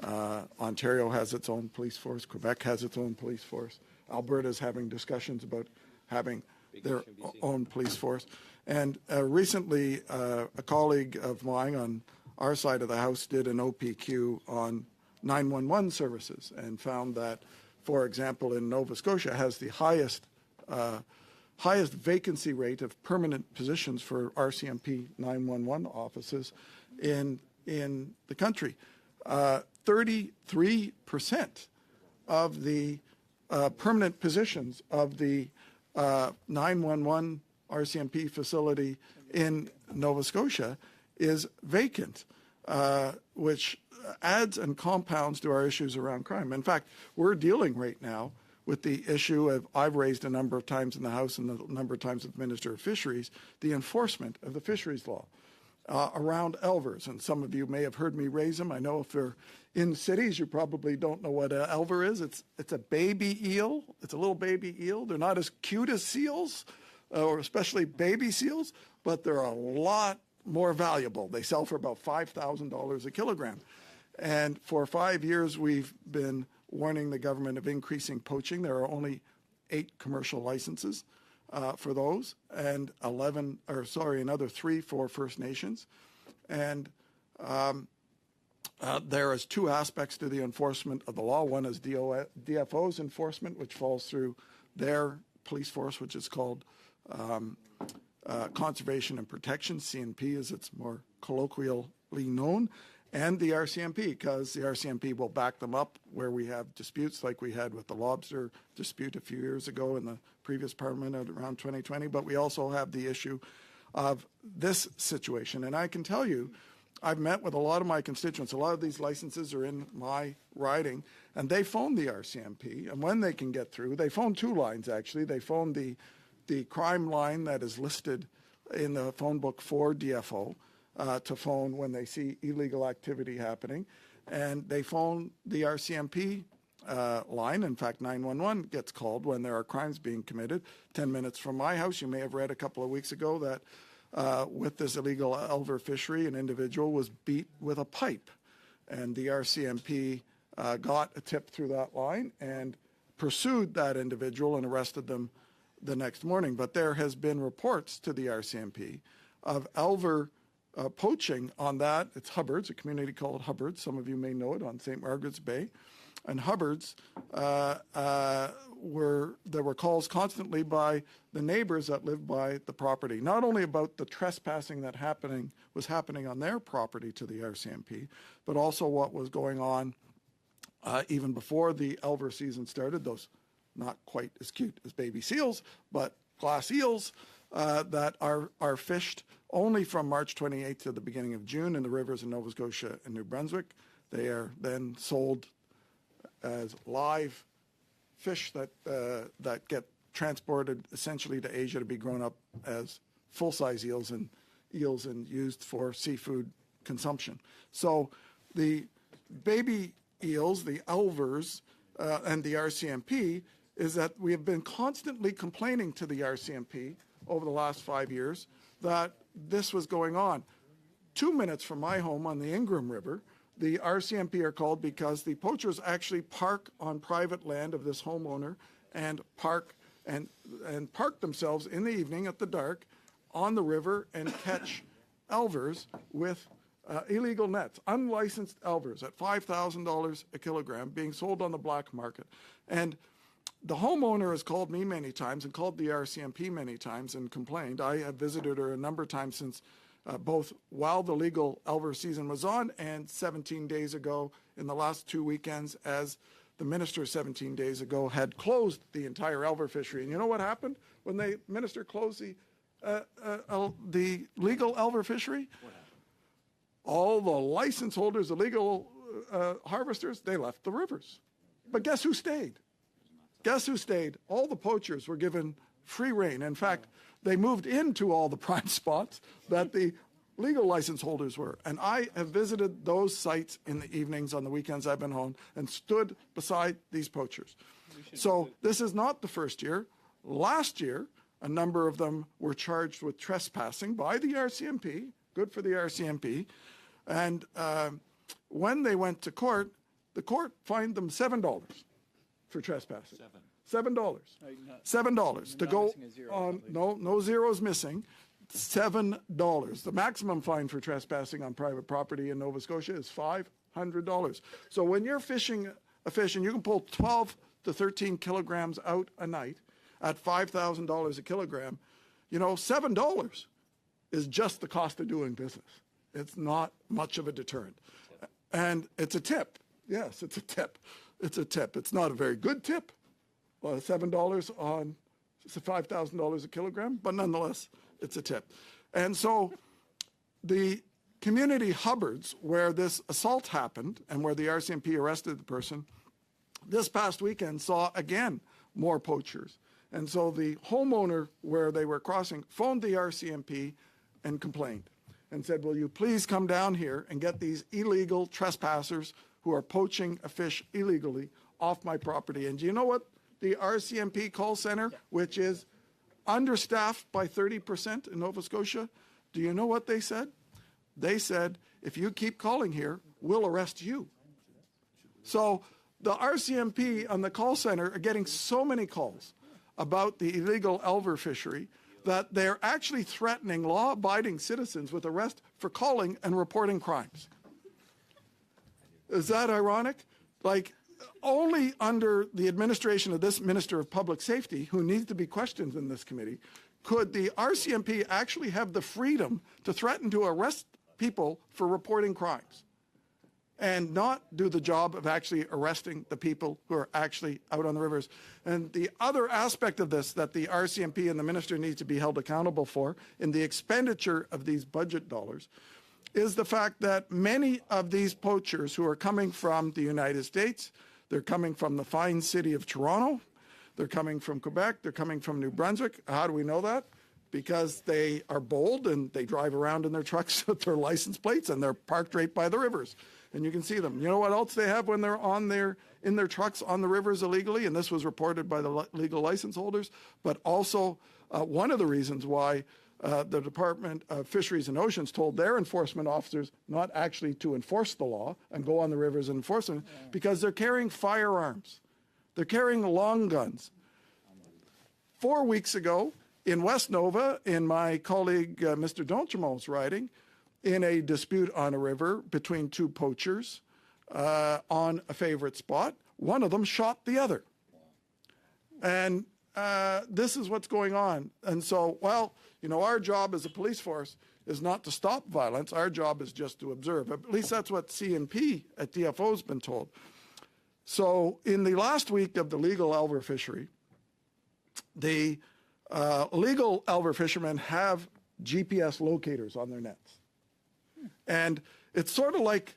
Ontario has its own police force. Quebec has its own police force. Alberta is having discussions about having their own police force. And recently, a colleague of mine on our side of the House did an OPQ on 911 services and found that, for example, in Nova Scotia has the highest vacancy rate of permanent positions for RCMP 911 offices in the country. 33% of the permanent positions of the 911 RCMP facility in Nova Scotia is vacant, which adds and compounds to our issues around crime. In fact, we're dealing right now with the issue of, I've raised a number of times in the House and a number of times with the Minister of Fisheries, the enforcement of the fisheries law around elvers. And some of you may have heard me raise them. I know if you're in cities, you probably don't know what an elver is. It's a baby eel. It's a little baby eel. They're not as cute as seals, or especially baby seals, but they're a lot more valuable. They sell for about $5,000 a kilogram. And for 5 years, we've been warning the government of increasing poaching. There are only 8 commercial licenses for those, and another 3 for First Nations. And there is 2 aspects to the enforcement of the law. One is DFO's enforcement, which falls through their police force, which is called Conservation and Protection, CNP as it's more colloquially known, and the RCMP, because the RCMP will back them up where we have disputes like we had with the lobster dispute a few years ago in the previous parliament around 2020. But we also have the issue of this situation. And I can tell you, I've met with a lot of my constituents. A lot of these licenses are in my riding, and they phone the RCMP. And when they can get through, they phone 2 lines, actually. They phone the crime line that is listed in the phone book for DFO, to phone when they see illegal activity happening. And they phone the RCMP line. In fact, 911 gets called when there are crimes being committed. 10 minutes from my house, you may have read a couple of weeks ago that with this illegal elver fishery, an individual was beat with a pipe. And the RCMP got a tip through that line and pursued that individual and arrested them the next morning. But there has been reports to the RCMP of elver poaching on that. It's Hubbard's, a community called Hubbard's. Some of you may know it, on St. Margaret's Bay. And Hubbard's, there were calls constantly by the neighbors that lived by the property, not only about the trespassing that was happening on their property to the RCMP, but also what was going on even before the elver season started, those not quite as cute as baby seals, but glass eels that are fished only from March 28th to the beginning of June in the rivers in Nova Scotia and New Brunswick. They are then sold as live fish that get transported essentially to Asia to be grown up as full-size eels and used for seafood consumption. So the baby eels, the elvers, and the RCMP is that we have been constantly complaining to the RCMP over the last 5 years that this was going on. 2 minutes from my home on the Ingram River, the RCMP are called because the poachers actually park on private land of this homeowner and park themselves in the evening at the dark on the river and catch elvers with illegal nets, unlicensed elvers at $5,000 a kilogram being sold on the black market. And the homeowner has called me many times and called the RCMP many times and complained. I have visited her a number of times since both while the legal elver season was on and 17 days ago in the last 2 weekends as the minister 17 days ago had closed the entire elver fishery. And you know what happened when the minister closed the legal elver fishery? All the license holders, the legal harvesters, they left the rivers. But guess who stayed? Guess who stayed? All the poachers were given free rein. In fact, they moved into all the prime spots that the legal license holders were. And I have visited those sites in the evenings on the weekends I've been home and stood beside these poachers. So this is not the first year. Last year, a number of them were charged with trespassing by the RCMP. Good for the RCMP. And when they went to court, the court fined them $7 for trespassing. $7. $7 to go on. No zeros missing. $7. The maximum fine for trespassing on private property in Nova Scotia is $500. So when you're fishing a fish and you can pull 12 to 13 kilograms out a night at $5,000 a kilogram, you know, $7 is just the cost of doing business. It's not much of a deterrent. And it's a tip. Yes, it's a tip. It's a tip. It's not a very good tip. $7 on $5,000 a kilogram, but nonetheless, it's a tip. And so the community Hubbards, where this assault happened and where the RCMP arrested the person, this past weekend saw again more poachers. And so the homeowner where they were crossing phoned the RCMP and complained and said, will you please come down here and get these illegal trespassers who are poaching a fish illegally off my property. And do you know what the RCMP call center, which is understaffed by 30% in Nova Scotia, do you know what they said? They said, if you keep calling here, we'll arrest you. So the RCMP on the call center are getting so many calls about the illegal elver fishery that they're actually threatening law-abiding citizens with arrest for calling and reporting crimes. Is that ironic? Like, only under the administration of this Minister of Public Safety, who needs to be questioned in this committee, could the RCMP actually have the freedom to threaten to arrest people for reporting crimes and not do the job of actually arresting the people who are actually out on the rivers. And the other aspect of this that the RCMP and the minister needs to be held accountable for in the expenditure of these budget dollars is the fact that many of these poachers who are coming from the United States, they're coming from the fine city of Toronto, they're coming from Quebec, they're coming from New Brunswick. How do we know that? Because they are bold and they drive around in their trucks with their license plates and they're parked right by the rivers. And you can see them. You know what else they have when they're in their trucks on the rivers illegally? And this was reported by the legal license holders. But also one of the reasons why the Department of Fisheries and Oceans told their enforcement officers not actually to enforce the law and go on the rivers and enforce them, because they're carrying firearms. They're carrying long guns. 4 weeks ago in West Nova, in my colleague Mr. D'Entremont's riding, in a dispute on a river between two poachers on a favorite spot, one of them shot the other. And this is what's going on. And so, well, you know, our job as a police force is not to stop violence. Our job is just to observe. At least that's what CNP at DFO has been told. So in the last week of the legal elver fishery, the legal elver fishermen have GPS locators on their nets. And it's sort of like,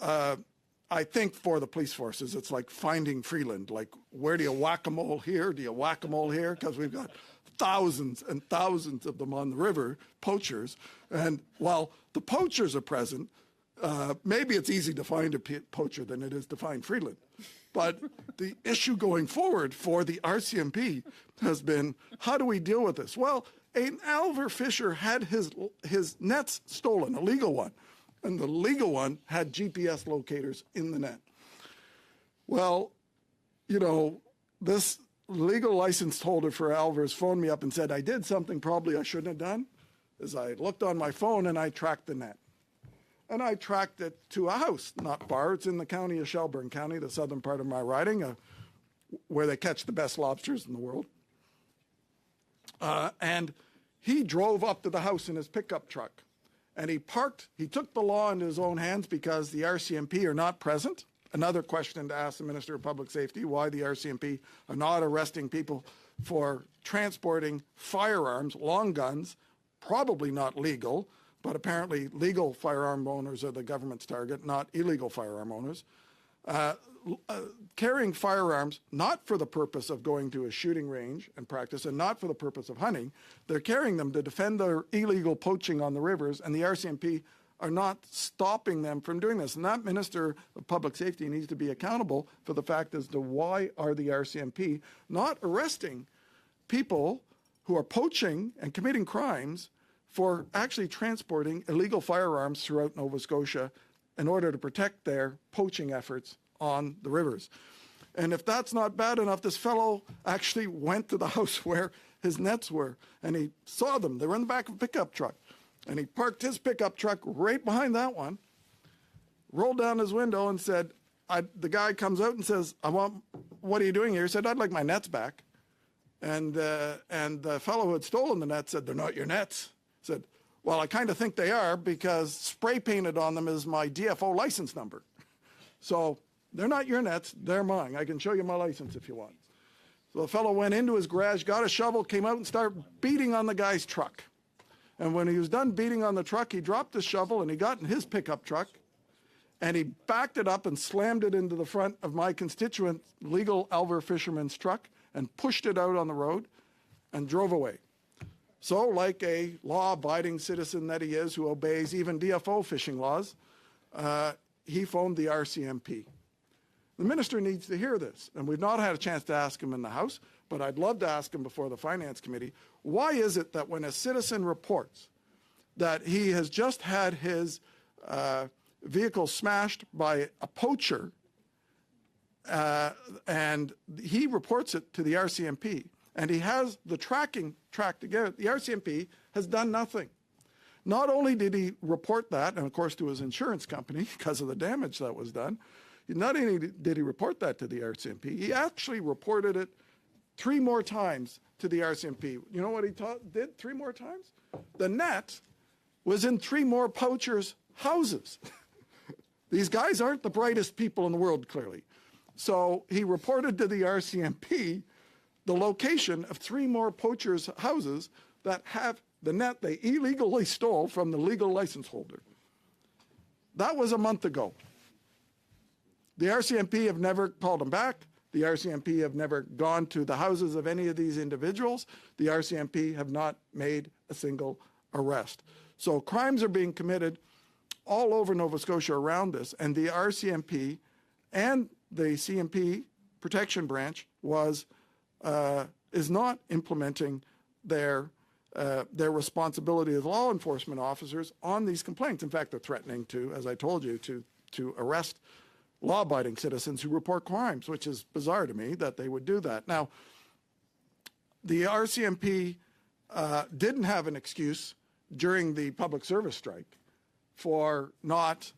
I I think for the police forces, it's like finding Freeland. Like, where do you whack-a-mole here? Do you whack-a-mole here? Because we've got thousands and thousands of them on the river, poachers. And while the poachers are present, maybe it's easy to find a poacher than it is to find Freeland. But the issue going forward for the RCMP has been, how do we deal with this? Well, an Alver fisher had his nets stolen, a legal one. And the legal one had GPS locators in the net. Well, you know, this legal license holder for Alvers phoned me up and said, I did something probably I shouldn't have done, is I looked on my phone and I tracked the net. And I tracked it to a house, not far. It's in the county of Shelburne County, the southern part of my riding, where they catch the best lobsters in the world. And he drove up to the house in his pickup truck. And he took the law into his own hands because the RCMP are not present. Another question to ask the Minister of Public Safety, why the RCMP are not arresting people for transporting firearms, long guns, probably not legal, but apparently legal firearm owners are the government's target, not illegal firearm owners. Carrying firearms, not for the purpose of going to a shooting range and practice, and not for the purpose of hunting. They're carrying them to defend their illegal poaching on the rivers, and the RCMP are not stopping them from doing this. And that Minister of Public Safety needs to be accountable for the fact as to why are the RCMP not arresting people who are poaching and committing crimes for actually transporting illegal firearms throughout Nova Scotia in order to protect their poaching efforts on the rivers. And if that's not bad enough, this fellow actually went to the house where his nets were, and he saw them. They were in the back of a pickup truck. And he parked his pickup truck right behind that one, rolled down his window and said, the guy comes out and says, what are you doing here? He said, I'd like my nets back. And the fellow who had stolen the nets said, they're not your nets. Said, well, I kind of think they are because spray painted on them is my DFO license number. So they're not your nets, they're mine. I can show you my license if you want. So the fellow went into his garage, got a shovel, came out and started beating on the guy's truck. And when he was done beating on the truck, he dropped the shovel and he got in his pickup truck and he backed it up and slammed it into the front of my constituent legal Alver fisherman's truck and pushed it out on the road and drove away. So like a law-abiding citizen that he is who obeys even DFO fishing laws, he phoned the RCMP. The minister needs to hear this, and we've not had a chance to ask him in the House, but I'd love to ask him before the Finance Committee, why is it that when a citizen reports that he has just had his vehicle smashed by a poacher, and he reports it to the RCMP, and he has the tracking tracked together, the RCMP has done nothing. Not only did he report that, and of course to his insurance company because of the damage that was done, not only did he report that to the RCMP, he actually reported it 3 more times to the RCMP. You know what he did 3 more times? The net was in 3 more poachers' houses. These guys aren't the brightest people in the world, clearly. So he reported to the RCMP the location of 3 more poachers' houses that have the net they illegally stole from the legal license holder. That was a month ago. The RCMP have never called him back. The RCMP have never gone to the houses of any of these individuals. The RCMP have not made a single arrest. So crimes are being committed all over Nova Scotia around this, and the RCMP and the CMP protection branch is not implementing their responsibility as law enforcement officers on these complaints. In fact, they're threatening to, as I told you, to arrest law-abiding citizens who report crimes, which is bizarre to me that they would do that. Now, the RCMP didn't have an excuse during the public service strike for not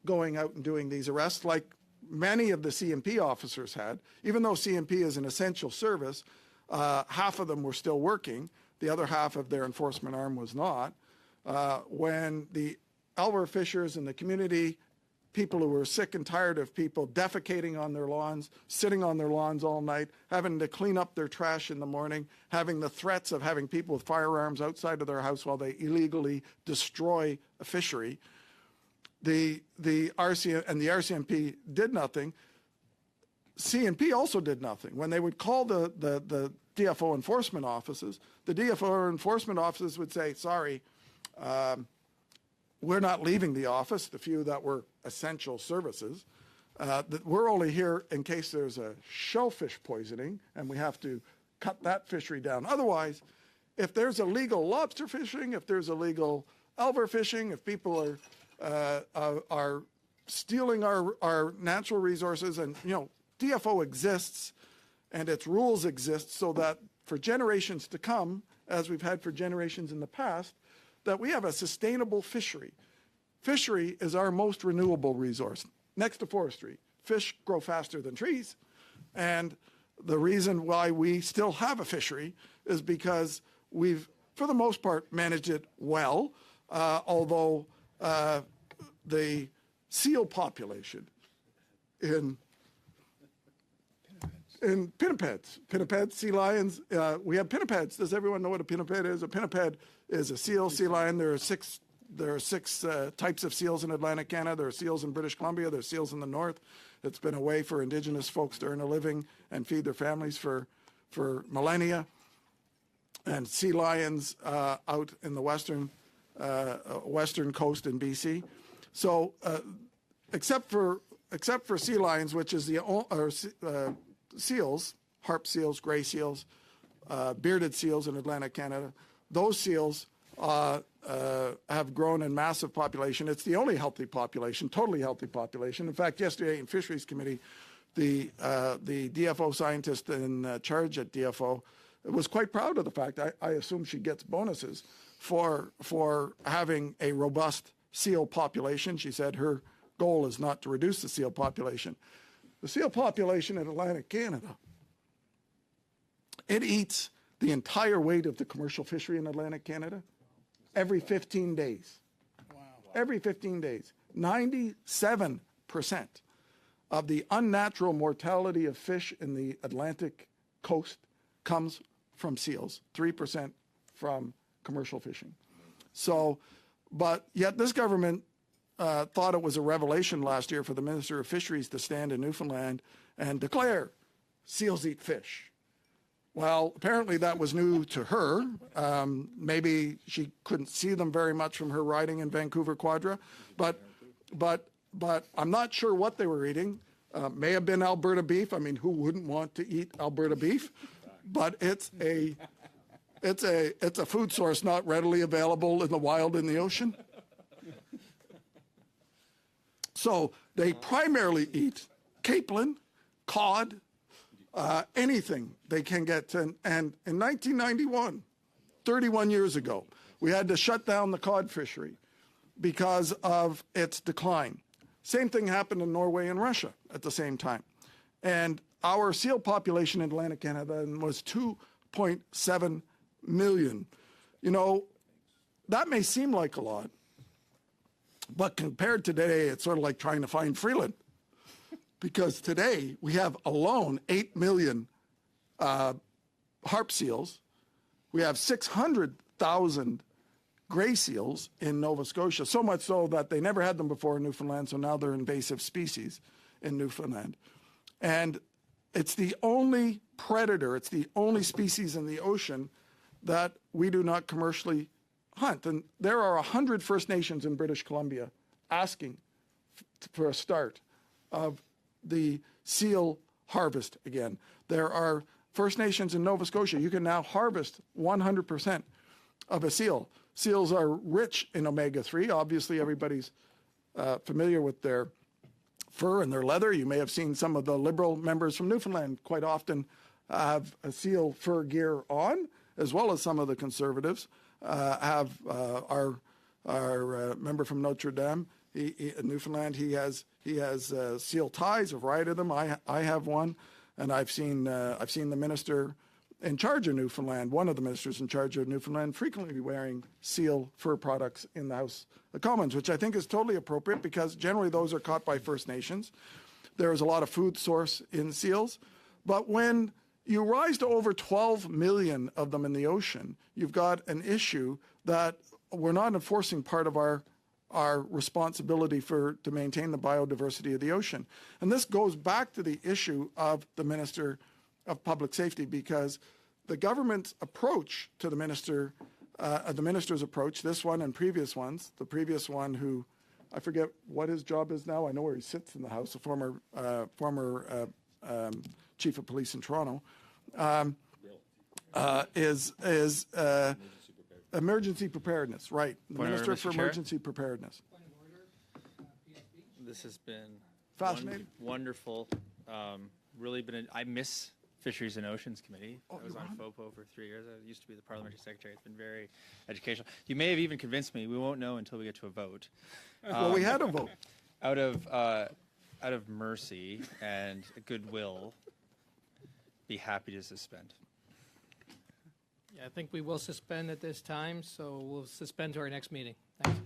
going out and doing these arrests like many of the CMP officers had. Even though CMP is an essential service, half of them were still working. The other half of their enforcement arm was not. When the Alver fishers and the community, people who were sick and tired of people defecating on their lawns, sitting on their lawns all night, having to clean up their trash in the morning, having the threats of having people with firearms outside of their house while they illegally destroy a fishery, the RCMP did nothing. CNP also did nothing. When they would call the DFO enforcement offices, the DFO enforcement offices would say, sorry, we're not leaving the office, the few that were essential services. That we're only here in case there's a shellfish poisoning and we have to cut that fishery down. Otherwise, if there's illegal lobster fishing, if there's illegal elver fishing, if people are stealing our natural resources, and DFO exists and its rules exist so that for generations to come, as we've had for generations in the past, that we have a sustainable fishery. Fishery is our most renewable resource, next to forestry. Fish grow faster than trees, and the reason why we still have a fishery is because we've, for the most part, managed it well, although the seal population in pinnipeds, sea lions, we have pinnipeds. Does everyone know what a pinniped is? A pinniped is a seal, sea lion. There are six types of seals in Atlantic Canada. There are seals in British Columbia. There are seals in the north. It's been a way for Indigenous folks to earn a living and feed their families for millennia. And sea lions out in the western coast in BC. So except for sea lions, which is seals, harp seals, gray seals, bearded seals in Atlantic Canada, those seals have grown in massive population. It's the only healthy population, totally healthy population. In fact, yesterday in Fisheries Committee, the DFO scientist in charge at DFO was quite proud of the fact, I assume she gets bonuses for having a robust seal population. She said her goal is not to reduce the seal population. The seal population in Atlantic Canada, it eats the entire weight of the commercial fishery in Atlantic Canada every 15 days. Wow. Every 15 days. 97% of the unnatural mortality of fish in the Atlantic coast comes from seals, 3% from commercial fishing. So, but yet this government thought it was a revelation last year for the Minister of Fisheries to stand in Newfoundland and declare seals eat fish. Well, apparently that was new to her. Maybe she couldn't see them very much from her riding in Vancouver Quadra, but I'm not sure what they were eating. May have been Alberta beef. I mean, who wouldn't want to eat Alberta beef? But it's a food source not readily available in the wild in the ocean. So they primarily eat capelin, cod, anything they can get. And in 1991, 31 years ago, we had to shut down the cod fishery because of its decline. Same thing happened in Norway and Russia at the same time. And our seal population in Atlantic Canada was 2.7 million. You know, that may seem like a lot, but compared to today, it's sort of like trying to find Freeland. Because today, we have alone 8 million harp seals. We have 600,000 gray seals in Nova Scotia, so much so that they never had them before in Newfoundland, so now they're invasive species in Newfoundland. And it's the only predator, it's the only species in the ocean that we do not commercially hunt. And there are 100 First Nations in British Columbia asking for a start of the seal harvest again. There are First Nations in Nova Scotia. You can now harvest 100% of a seal. Seals are rich in omega-3. Obviously, everybody's familiar with their fur and their leather. You may have seen some of the Liberal members from Newfoundland quite often have a seal fur gear on, as well as some of the Conservatives have our member from Notre Dame. In Newfoundland, he has seal ties, a variety of them. I have one, and I've seen the minister in charge of Newfoundland, one of the ministers in charge of Newfoundland, frequently wearing seal fur products in the House of Commons, which I think is totally appropriate because generally those are caught by First Nations. There is a lot of food source in seals, but when you rise to over 12 million of them in the ocean, you've got an issue that we're not enforcing part of our our responsibility to maintain the biodiversity of the ocean. And this goes back to the issue of the Minister of Public Safety, because the government's approach to the minister's approach, this one and previous ones, the previous one who, I forget what his job is now, I know where he sits in the House, a former chief of police in Toronto, is emergency preparedness, right? The Minister for Emergency Preparedness. This has been fascinating, wonderful. Really been. I miss Fisheries and Oceans Committee. I was on FOPO for 3 years. I used to be the parliamentary secretary. It's been very educational. You may have even convinced me. We won't know until we get to a vote. Well, we had a vote. Out of mercy and goodwill, be happy to suspend. Yeah, I think we will suspend at this time, so we'll suspend to our next meeting. Thanks.